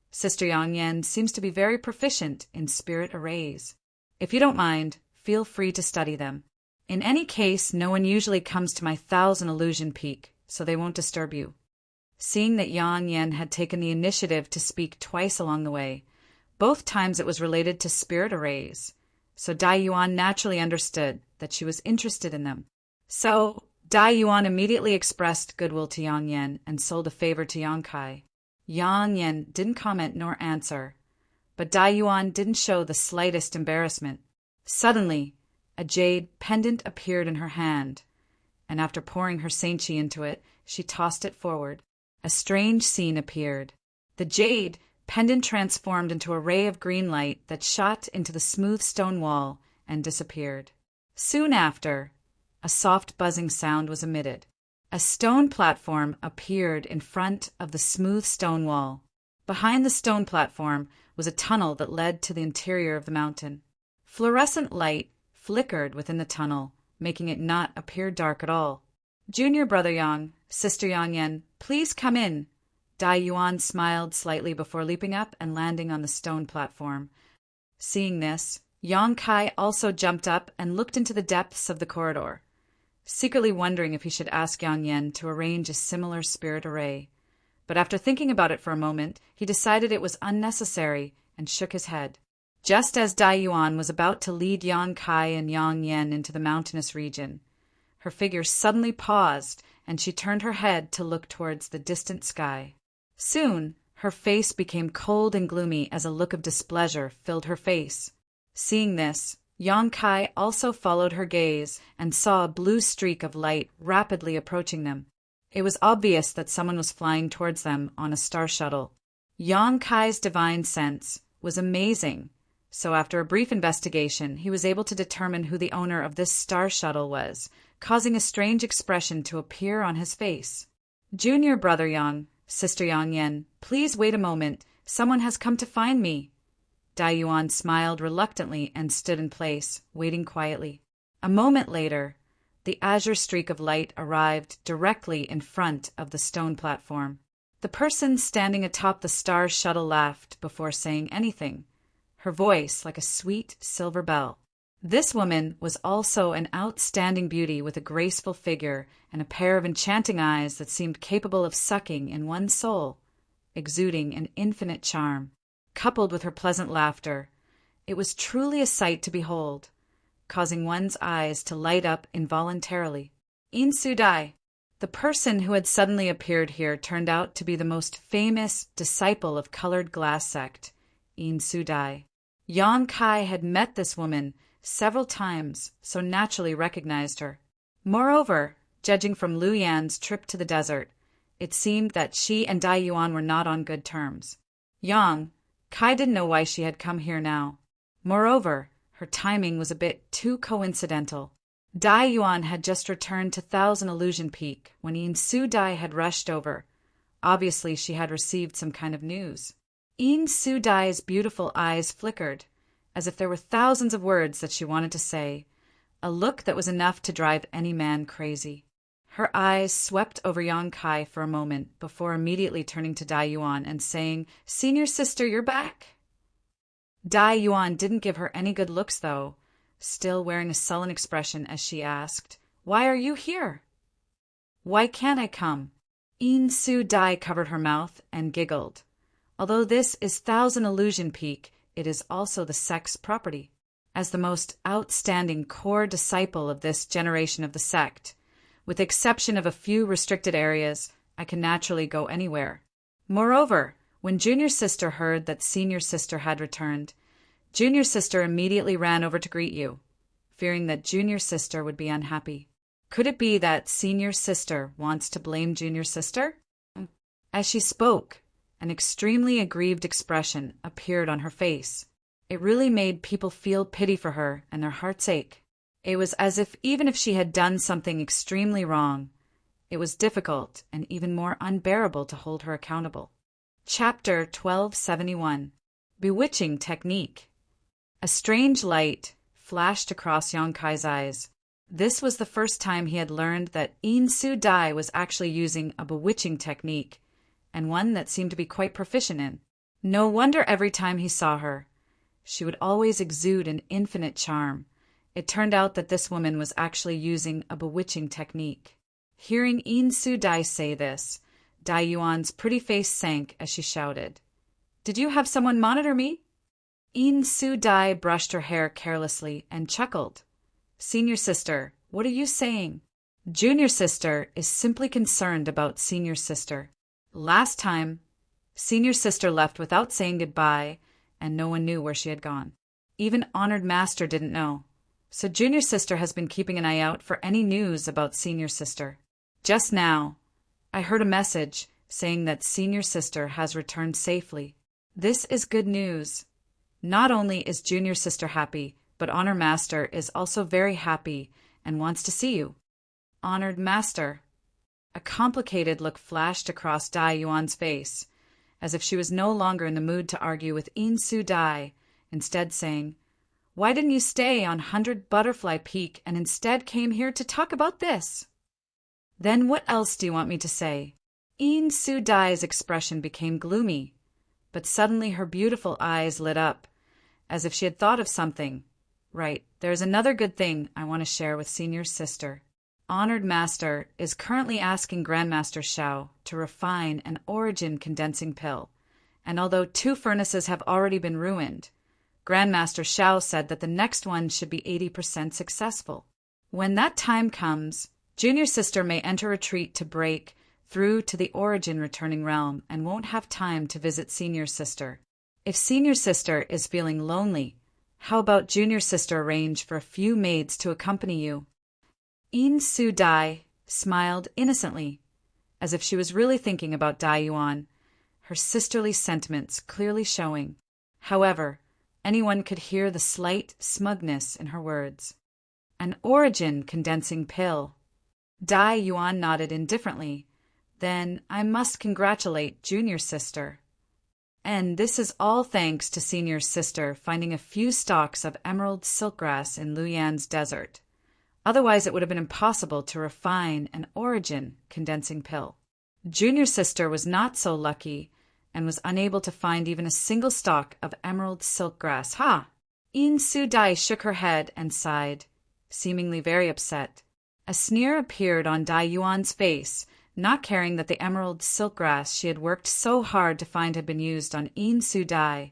Sister Yang Yan seems to be very proficient in spirit arrays. If you don't mind, feel free to study them. In any case, no one usually comes to my 1,000 Illusion Peak, so they won't disturb you. Seeing that Yang Yan had taken the initiative to speak twice along the way, both times it was related to spirit arrays, so Dai Yuan naturally understood that she was interested in them. So, Dai Yuan immediately expressed goodwill to Yang Yan and sold a favor to Yang Kai. Yang Yan didn't comment nor answer, but Dai Yuan didn't show the slightest embarrassment. Suddenly, a jade pendant appeared in her hand, and after pouring her saintchi into it, she tossed it forward. A strange scene appeared. The jade pendant transformed into a ray of green light that shot into the smooth stone wall and disappeared. Soon after, a soft buzzing sound was emitted. A stone platform appeared in front of the smooth stone wall. Behind the stone platform was a tunnel that led to the interior of the mountain. Fluorescent light flickered within the tunnel, making it not appear dark at all. "Junior brother Yang, sister Yang Yan, please come in." Dai Yuan smiled slightly before leaping up and landing on the stone platform. Seeing this, Yang Kai also jumped up and looked into the depths of the corridor, secretly wondering if he should ask Yang Yan to arrange a similar spirit array. But after thinking about it for a moment, he decided it was unnecessary and shook his head. Just as Dai Yuan was about to lead Yang Kai and Yang Yan into the mountainous region, her figure suddenly paused and she turned her head to look towards the distant sky. Soon, her face became cold and gloomy as a look of displeasure filled her face. Seeing this, Yang Kai also followed her gaze and saw a blue streak of light rapidly approaching them. It was obvious that someone was flying towards them on a star shuttle. Yang Kai's divine sense was amazing, so after a brief investigation, he was able to determine who the owner of this star shuttle was, causing a strange expression to appear on his face. "Junior brother Yang, sister Yang Yan, please wait a moment. Someone has come to find me." Dai Yuan smiled reluctantly and stood in place, waiting quietly. A moment later, the azure streak of light arrived directly in front of the stone platform. The person standing atop the star shuttle laughed before saying anything, her voice like a sweet silver bell. This woman was also an outstanding beauty with a graceful figure and a pair of enchanting eyes that seemed capable of sucking in one's soul, exuding an infinite charm. Coupled with her pleasant laughter, it was truly a sight to behold, causing one's eyes to light up involuntarily. Insu Dai. The person who had suddenly appeared here turned out to be the most famous disciple of colored glass sect, Insu Dai. Yang Kai had met this woman several times, so naturally recognized her. Moreover, judging from Lu Yan's trip to the desert, it seemed that she and Dai Yuan were not on good terms. Yang Kai didn't know why she had come here now. Moreover, her timing was a bit too coincidental. Dai Yuan had just returned to Thousand Illusion Peak when Insu Dai had rushed over. Obviously, she had received some kind of news. Insu Dai's beautiful eyes flickered, as if there were thousands of words that she wanted to say, a look that was enough to drive any man crazy. Her eyes swept over Yang Kai for a moment before immediately turning to Dai Yuan and saying, "Senior sister, you're back." Dai Yuan didn't give her any good looks, though, still wearing a sullen expression as she asked, "Why are you here?" "Why can't I come?" Insu Dai covered her mouth and giggled. Although this is Thousand Illusion Peak, it is also the sect's property. As the most outstanding core disciple of this generation of the sect, with the exception of a few restricted areas, I can naturally go anywhere. Moreover, when Junior Sister heard that Senior Sister had returned, Junior Sister immediately ran over to greet you, fearing that Junior Sister would be unhappy. Could it be that Senior Sister wants to blame Junior Sister? As she spoke, an extremely aggrieved expression appeared on her face. It really made people feel pity for her and their hearts ache. It was as if even if she had done something extremely wrong, it was difficult and even more unbearable to hold her accountable. Chapter 1271. Bewitching Technique. A strange light flashed across Yang Kai's eyes. This was the first time he had learned that Insu Dai was actually using a bewitching technique, and one that seemed to be quite proficient in. No wonder every time he saw her, she would always exude an infinite charm. It turned out that this woman was actually using a bewitching technique. Hearing Insu Dai say this, Dai Yuan's pretty face sank as she shouted, "Did you have someone monitor me?" Insu Dai brushed her hair carelessly and chuckled. "Senior Sister, what are you saying?" Junior Sister is simply concerned about Senior Sister. Last time, Senior Sister left without saying goodbye, and no one knew where she had gone. Even Honored Master didn't know. So Junior Sister has been keeping an eye out for any news about Senior Sister. Just now, I heard a message saying that Senior Sister has returned safely. This is good news. Not only is Junior Sister happy, but Honored Master is also very happy and wants to see you. Honored Master. A complicated look flashed across Dai Yuan's face, as if she was no longer in the mood to argue with Insu Dai, instead saying, "Why didn't you stay on 100 Butterfly Peak and instead came here to talk about this?" "Then what else do you want me to say?" Insu Dai's expression became gloomy, but suddenly her beautiful eyes lit up, as if she had thought of something. "Right, there's another good thing I want to share with Senior Sister. Honored Master is currently asking Grandmaster Shao to refine an origin condensing pill, and although 2 furnaces have already been ruined, Grandmaster Shao said that the next one should be 80% successful. When that time comes, Junior Sister may enter retreat to break through to the origin returning realm and won't have time to visit Senior Sister. If Senior Sister is feeling lonely, how about Junior Sister arrange for a few maids to accompany you?" Insu Dai smiled innocently, as if she was really thinking about Dai Yuan, her sisterly sentiments clearly showing. However, anyone could hear the slight smugness in her words. "An origin condensing pill." Dai Yuan nodded indifferently. "Then I must congratulate Junior Sister. And this is all thanks to Senior Sister finding a few stalks of emerald silkgrass in Lu Yan's desert. Otherwise it would have been impossible to refine an origin condensing pill." Junior sister was not so lucky and was unable to find even a single stalk of emerald silk grass. Ha! In Su Dai shook her head and sighed, seemingly very upset. A sneer appeared on Dai Yuan's face, not caring that the emerald silk grass she had worked so hard to find had been used on In Su Dai,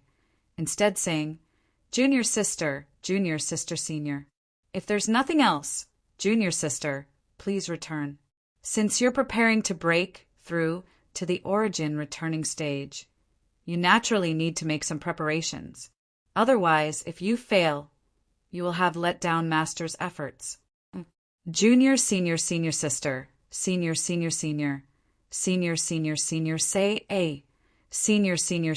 instead saying, Junior sister, senior. If there's nothing else, junior sister, please return. Since you're preparing to break through to the origin returning stage, you naturally need to make some preparations. Otherwise, if you fail, you will have let down master's efforts. Junior, senior, sister, senior, senior, say A. Senior, senior,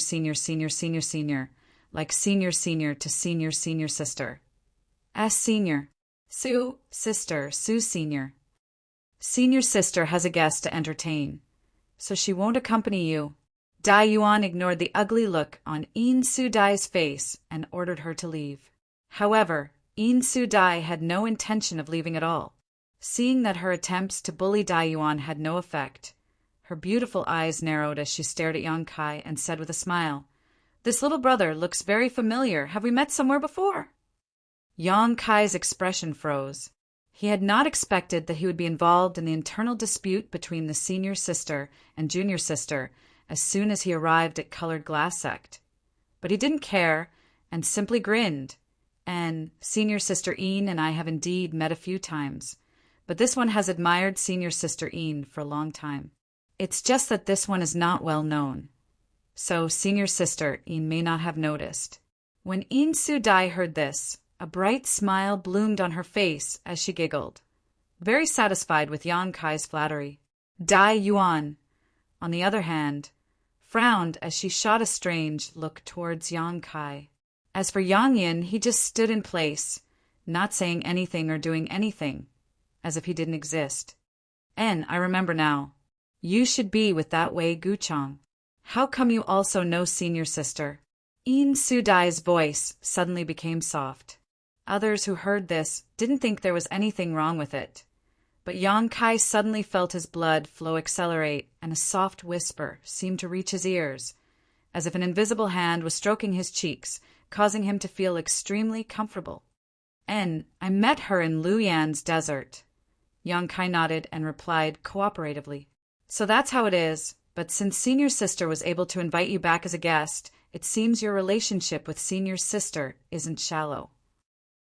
like senior to senior sister. S senior. Sue, sister, Sue senior. Senior sister has a guest to entertain, so she won't accompany you. Dai Yuan ignored the ugly look on In Su Dai's face and ordered her to leave. However, In Su Dai had no intention of leaving at all. Seeing that her attempts to bully Dai Yuan had no effect, her beautiful eyes narrowed as she stared at Yang Kai and said with a smile, This little brother looks very familiar. Have we met somewhere before? Yang Kai's expression froze. He had not expected that he would be involved in the internal dispute between the senior sister and junior sister as soon as he arrived at Colored Glass Sect. But he didn't care and simply grinned. And senior sister Een and I have indeed met a few times, but this one has admired senior sister Een for a long time. It's just that this one is not well known. So senior sister Een may not have noticed. When In Su Dai heard this, a bright smile bloomed on her face as she giggled, very satisfied with Yang Kai's flattery. Dai Yuan, on the other hand, frowned as she shot a strange look towards Yang Kai. As for Yang Yin, he just stood in place, not saying anything or doing anything, as if he didn't exist. And I remember now. You should be with that Wei Guchang. How come you also know senior sister? In Su Dai's voice suddenly became soft. Others who heard this didn't think there was anything wrong with it. But Yang Kai suddenly felt his blood flow accelerate, and a soft whisper seemed to reach his ears, as if an invisible hand was stroking his cheeks, causing him to feel extremely comfortable. I met her in Luyan's desert. Yang Kai nodded and replied cooperatively. So that's how it is, but since senior sister was able to invite you back as a guest, it seems your relationship with senior sister isn't shallow.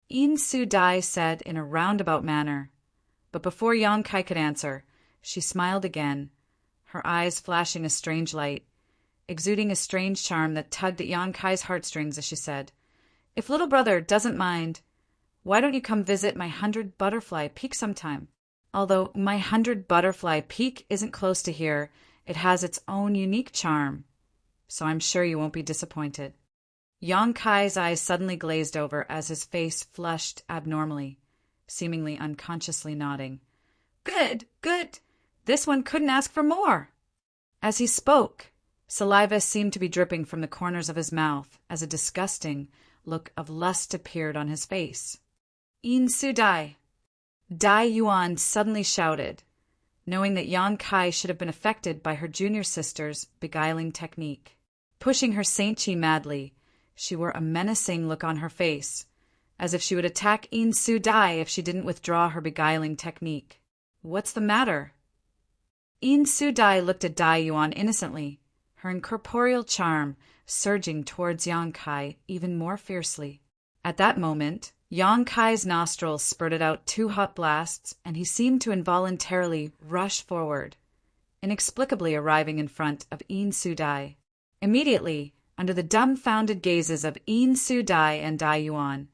In Su Dai said in a roundabout manner, but before Yang Kai could answer, she smiled again, her eyes flashing a strange light, exuding a strange charm that tugged at Yang Kai's heartstrings as she said, If little brother doesn't mind, why don't you come visit my 100 Butterfly Peak sometime? Although my 100 Butterfly Peak isn't close to here, it has its own unique charm, so I'm sure you won't be disappointed. Yang Kai's eyes suddenly glazed over as his face flushed abnormally, seemingly unconsciously nodding. Good, good. This one couldn't ask for more. As he spoke, saliva seemed to be dripping from the corners of his mouth as a disgusting look of lust appeared on his face. In Su Dai. Dai Yuan suddenly shouted, knowing that Yang Kai should have been affected by her junior sister's beguiling technique. Pushing her Saint Chi madly, she wore a menacing look on her face, as if she would attack In Su Dai if she didn't withdraw her beguiling technique. What's the matter? In Su Dai looked at Dai Yuan innocently, her incorporeal charm surging towards Yang Kai even more fiercely. At that moment, Yang Kai's nostrils spurted out 2 hot blasts, and he seemed to involuntarily rush forward, inexplicably arriving in front of In Su Dai. Immediately, under the dumbfounded gazes of In Su Dai and Dai Yuan,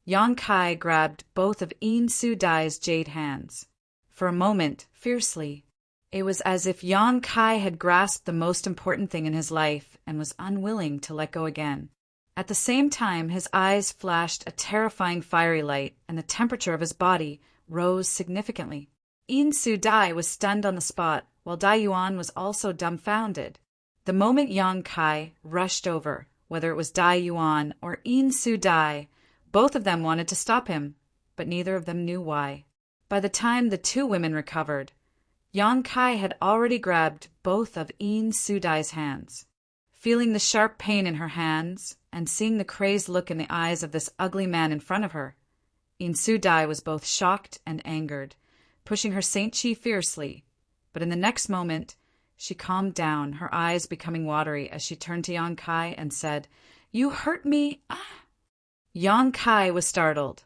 Yang Kai grabbed both of In Su Dai's jade hands. For a moment, fiercely, it was as if Yang Kai had grasped the most important thing in his life and was unwilling to let go again. At the same time, his eyes flashed a terrifying fiery light, and the temperature of his body rose significantly. In Su Dai was stunned on the spot, while Dai Yuan was also dumbfounded. The moment Yang Kai rushed over, whether it was Dai Yuan or In Su Dai, both of them wanted to stop him, but neither of them knew why. By the time the 2 women recovered, Yang Kai had already grabbed both of In Sudai's hands. Feeling the sharp pain in her hands and seeing the crazed look in the eyes of this ugly man in front of her, In Sudai was both shocked and angered, pushing her Saint Chi fiercely. But in the next moment, she calmed down, her eyes becoming watery as she turned to Yang Kai and said, "You hurt me, ah!" Yang Kai was startled,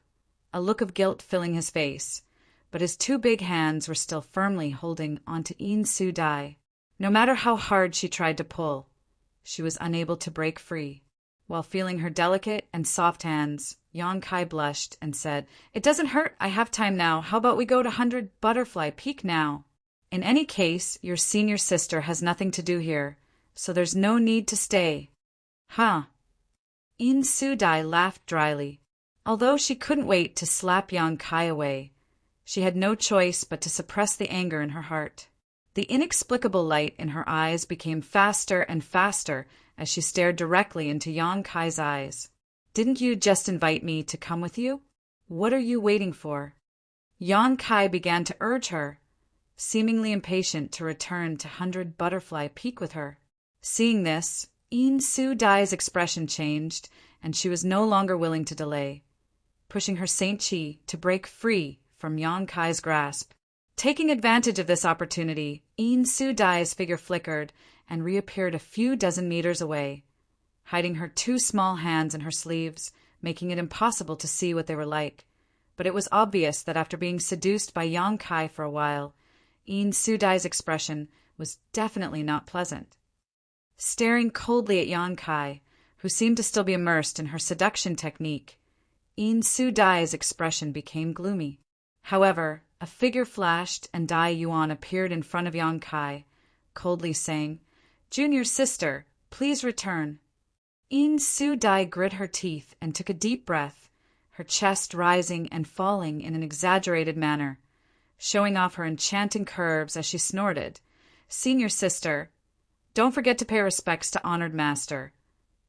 a look of guilt filling his face, but his two big hands were still firmly holding onto In Sudai. No matter how hard she tried to pull, she was unable to break free. While feeling her delicate and soft hands, Yang Kai blushed and said, "It doesn't hurt. I have time now. How about we go to 100 Butterfly Peak now? In any case, your senior sister has nothing to do here, so there's no need to stay." Huh? In Sudai laughed dryly. Although she couldn't wait to slap Yang Kai away, she had no choice but to suppress the anger in her heart. The inexplicable light in her eyes became faster and faster as she stared directly into Yang Kai's eyes. "Didn't you just invite me to come with you? What are you waiting for?" Yang Kai began to urge her, seemingly impatient to return to 100 Butterfly Peak with her. Seeing this, In Sudai's expression changed, and she was no longer willing to delay, pushing her Saint Chi to break free from Yang Kai's grasp. Taking advantage of this opportunity, In Sudai's figure flickered and reappeared a few dozen meters away, hiding her two small hands in her sleeves, making it impossible to see what they were like. But it was obvious that after being seduced by Yang Kai for a while, In Sudai's expression was definitely not pleasant. Staring coldly at Yang Kai, who seemed to still be immersed in her seduction technique, In Sudai's expression became gloomy. However, a figure flashed and Dai Yuan appeared in front of Yang Kai, coldly saying, "Junior sister, please return." In Sudai grit her teeth and took a deep breath, her chest rising and falling in an exaggerated manner, showing off her enchanting curves as she snorted, "Senior sister, don't forget to pay respects to honored master.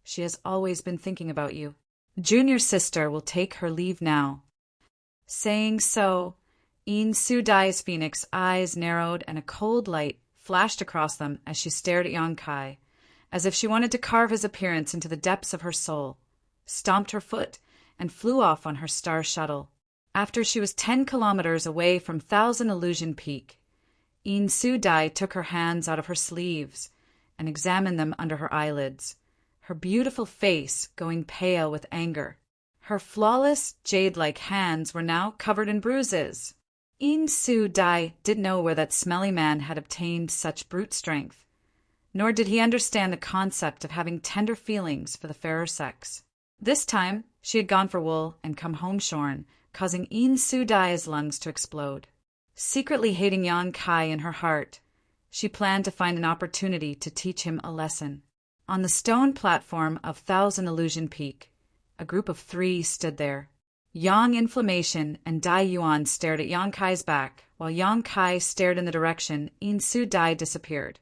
She has always been thinking about you. Junior sister will take her leave now." Saying so, In Sudai's phoenix eyes narrowed and a cold light flashed across them as she stared at Yang Kai, as if she wanted to carve his appearance into the depths of her soul, stomped her foot, and flew off on her star shuttle. After she was 10 kilometers away from Thousand Illusion Peak, In Sudai took her hands out of her sleeves and examined them under her eyelids, her beautiful face going pale with anger. Her flawless, jade-like hands were now covered in bruises. In Sudai didn't know where that smelly man had obtained such brute strength, nor did he understand the concept of having tender feelings for the fairer sex. This time, she had gone for wool and come home shorn, causing In Sudai's lungs to explode. Secretly hating Yang Kai in her heart, she planned to find an opportunity to teach him a lesson. On the stone platform of Thousand Illusion Peak, a group of 3 stood there. Yang Inflammation and Dai Yuan stared at Yang Kai's back, while Yang Kai stared in the direction In Sudai disappeared,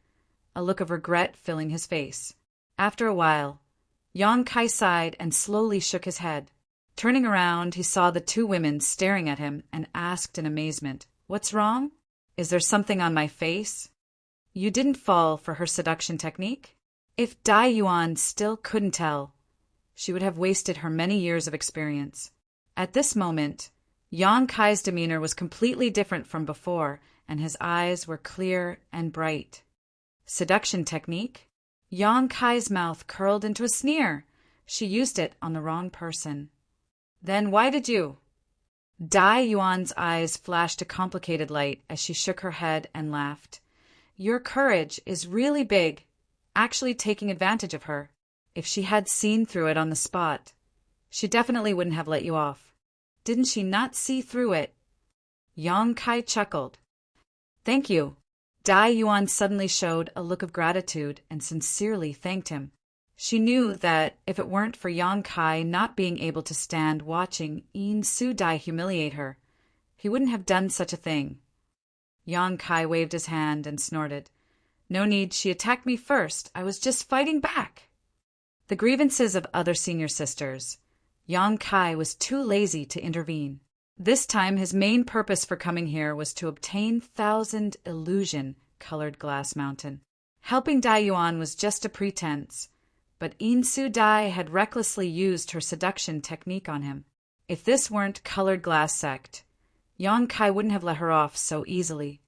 a look of regret filling his face. After a while, Yang Kai sighed and slowly shook his head. Turning around, he saw the 2 women staring at him and asked in amazement, "What's wrong? Is there something on my face?" You didn't fall for her seduction technique? If Dai Yuan still couldn't tell, she would have wasted her many years of experience. At this moment, Yang Kai's demeanor was completely different from before, and his eyes were clear and bright. Seduction technique? Yang Kai's mouth curled into a sneer. She used it on the wrong person. Then why did you? Dai Yuan's eyes flashed a complicated light as she shook her head and laughed. Your courage is really big, actually taking advantage of her. If she had seen through it on the spot, she definitely wouldn't have let you off. Didn't she not see through it? Yang Kai chuckled. Thank you. Dai Yuan suddenly showed a look of gratitude and sincerely thanked him. She knew that if it weren't for Yang Kai not being able to stand watching In Sudai humiliate her, he wouldn't have done such a thing. Yang Kai waved his hand and snorted. No need, she attacked me first. I was just fighting back. The grievances of other senior sisters, Yang Kai was too lazy to intervene. This time his main purpose for coming here was to obtain 1,000 illusion colored glass mountain. Helping Dai Yuan was just a pretense, but Insu Dai had recklessly used her seduction technique on him. If this weren't colored glass sect, Yang Kai wouldn't have let her off so easily.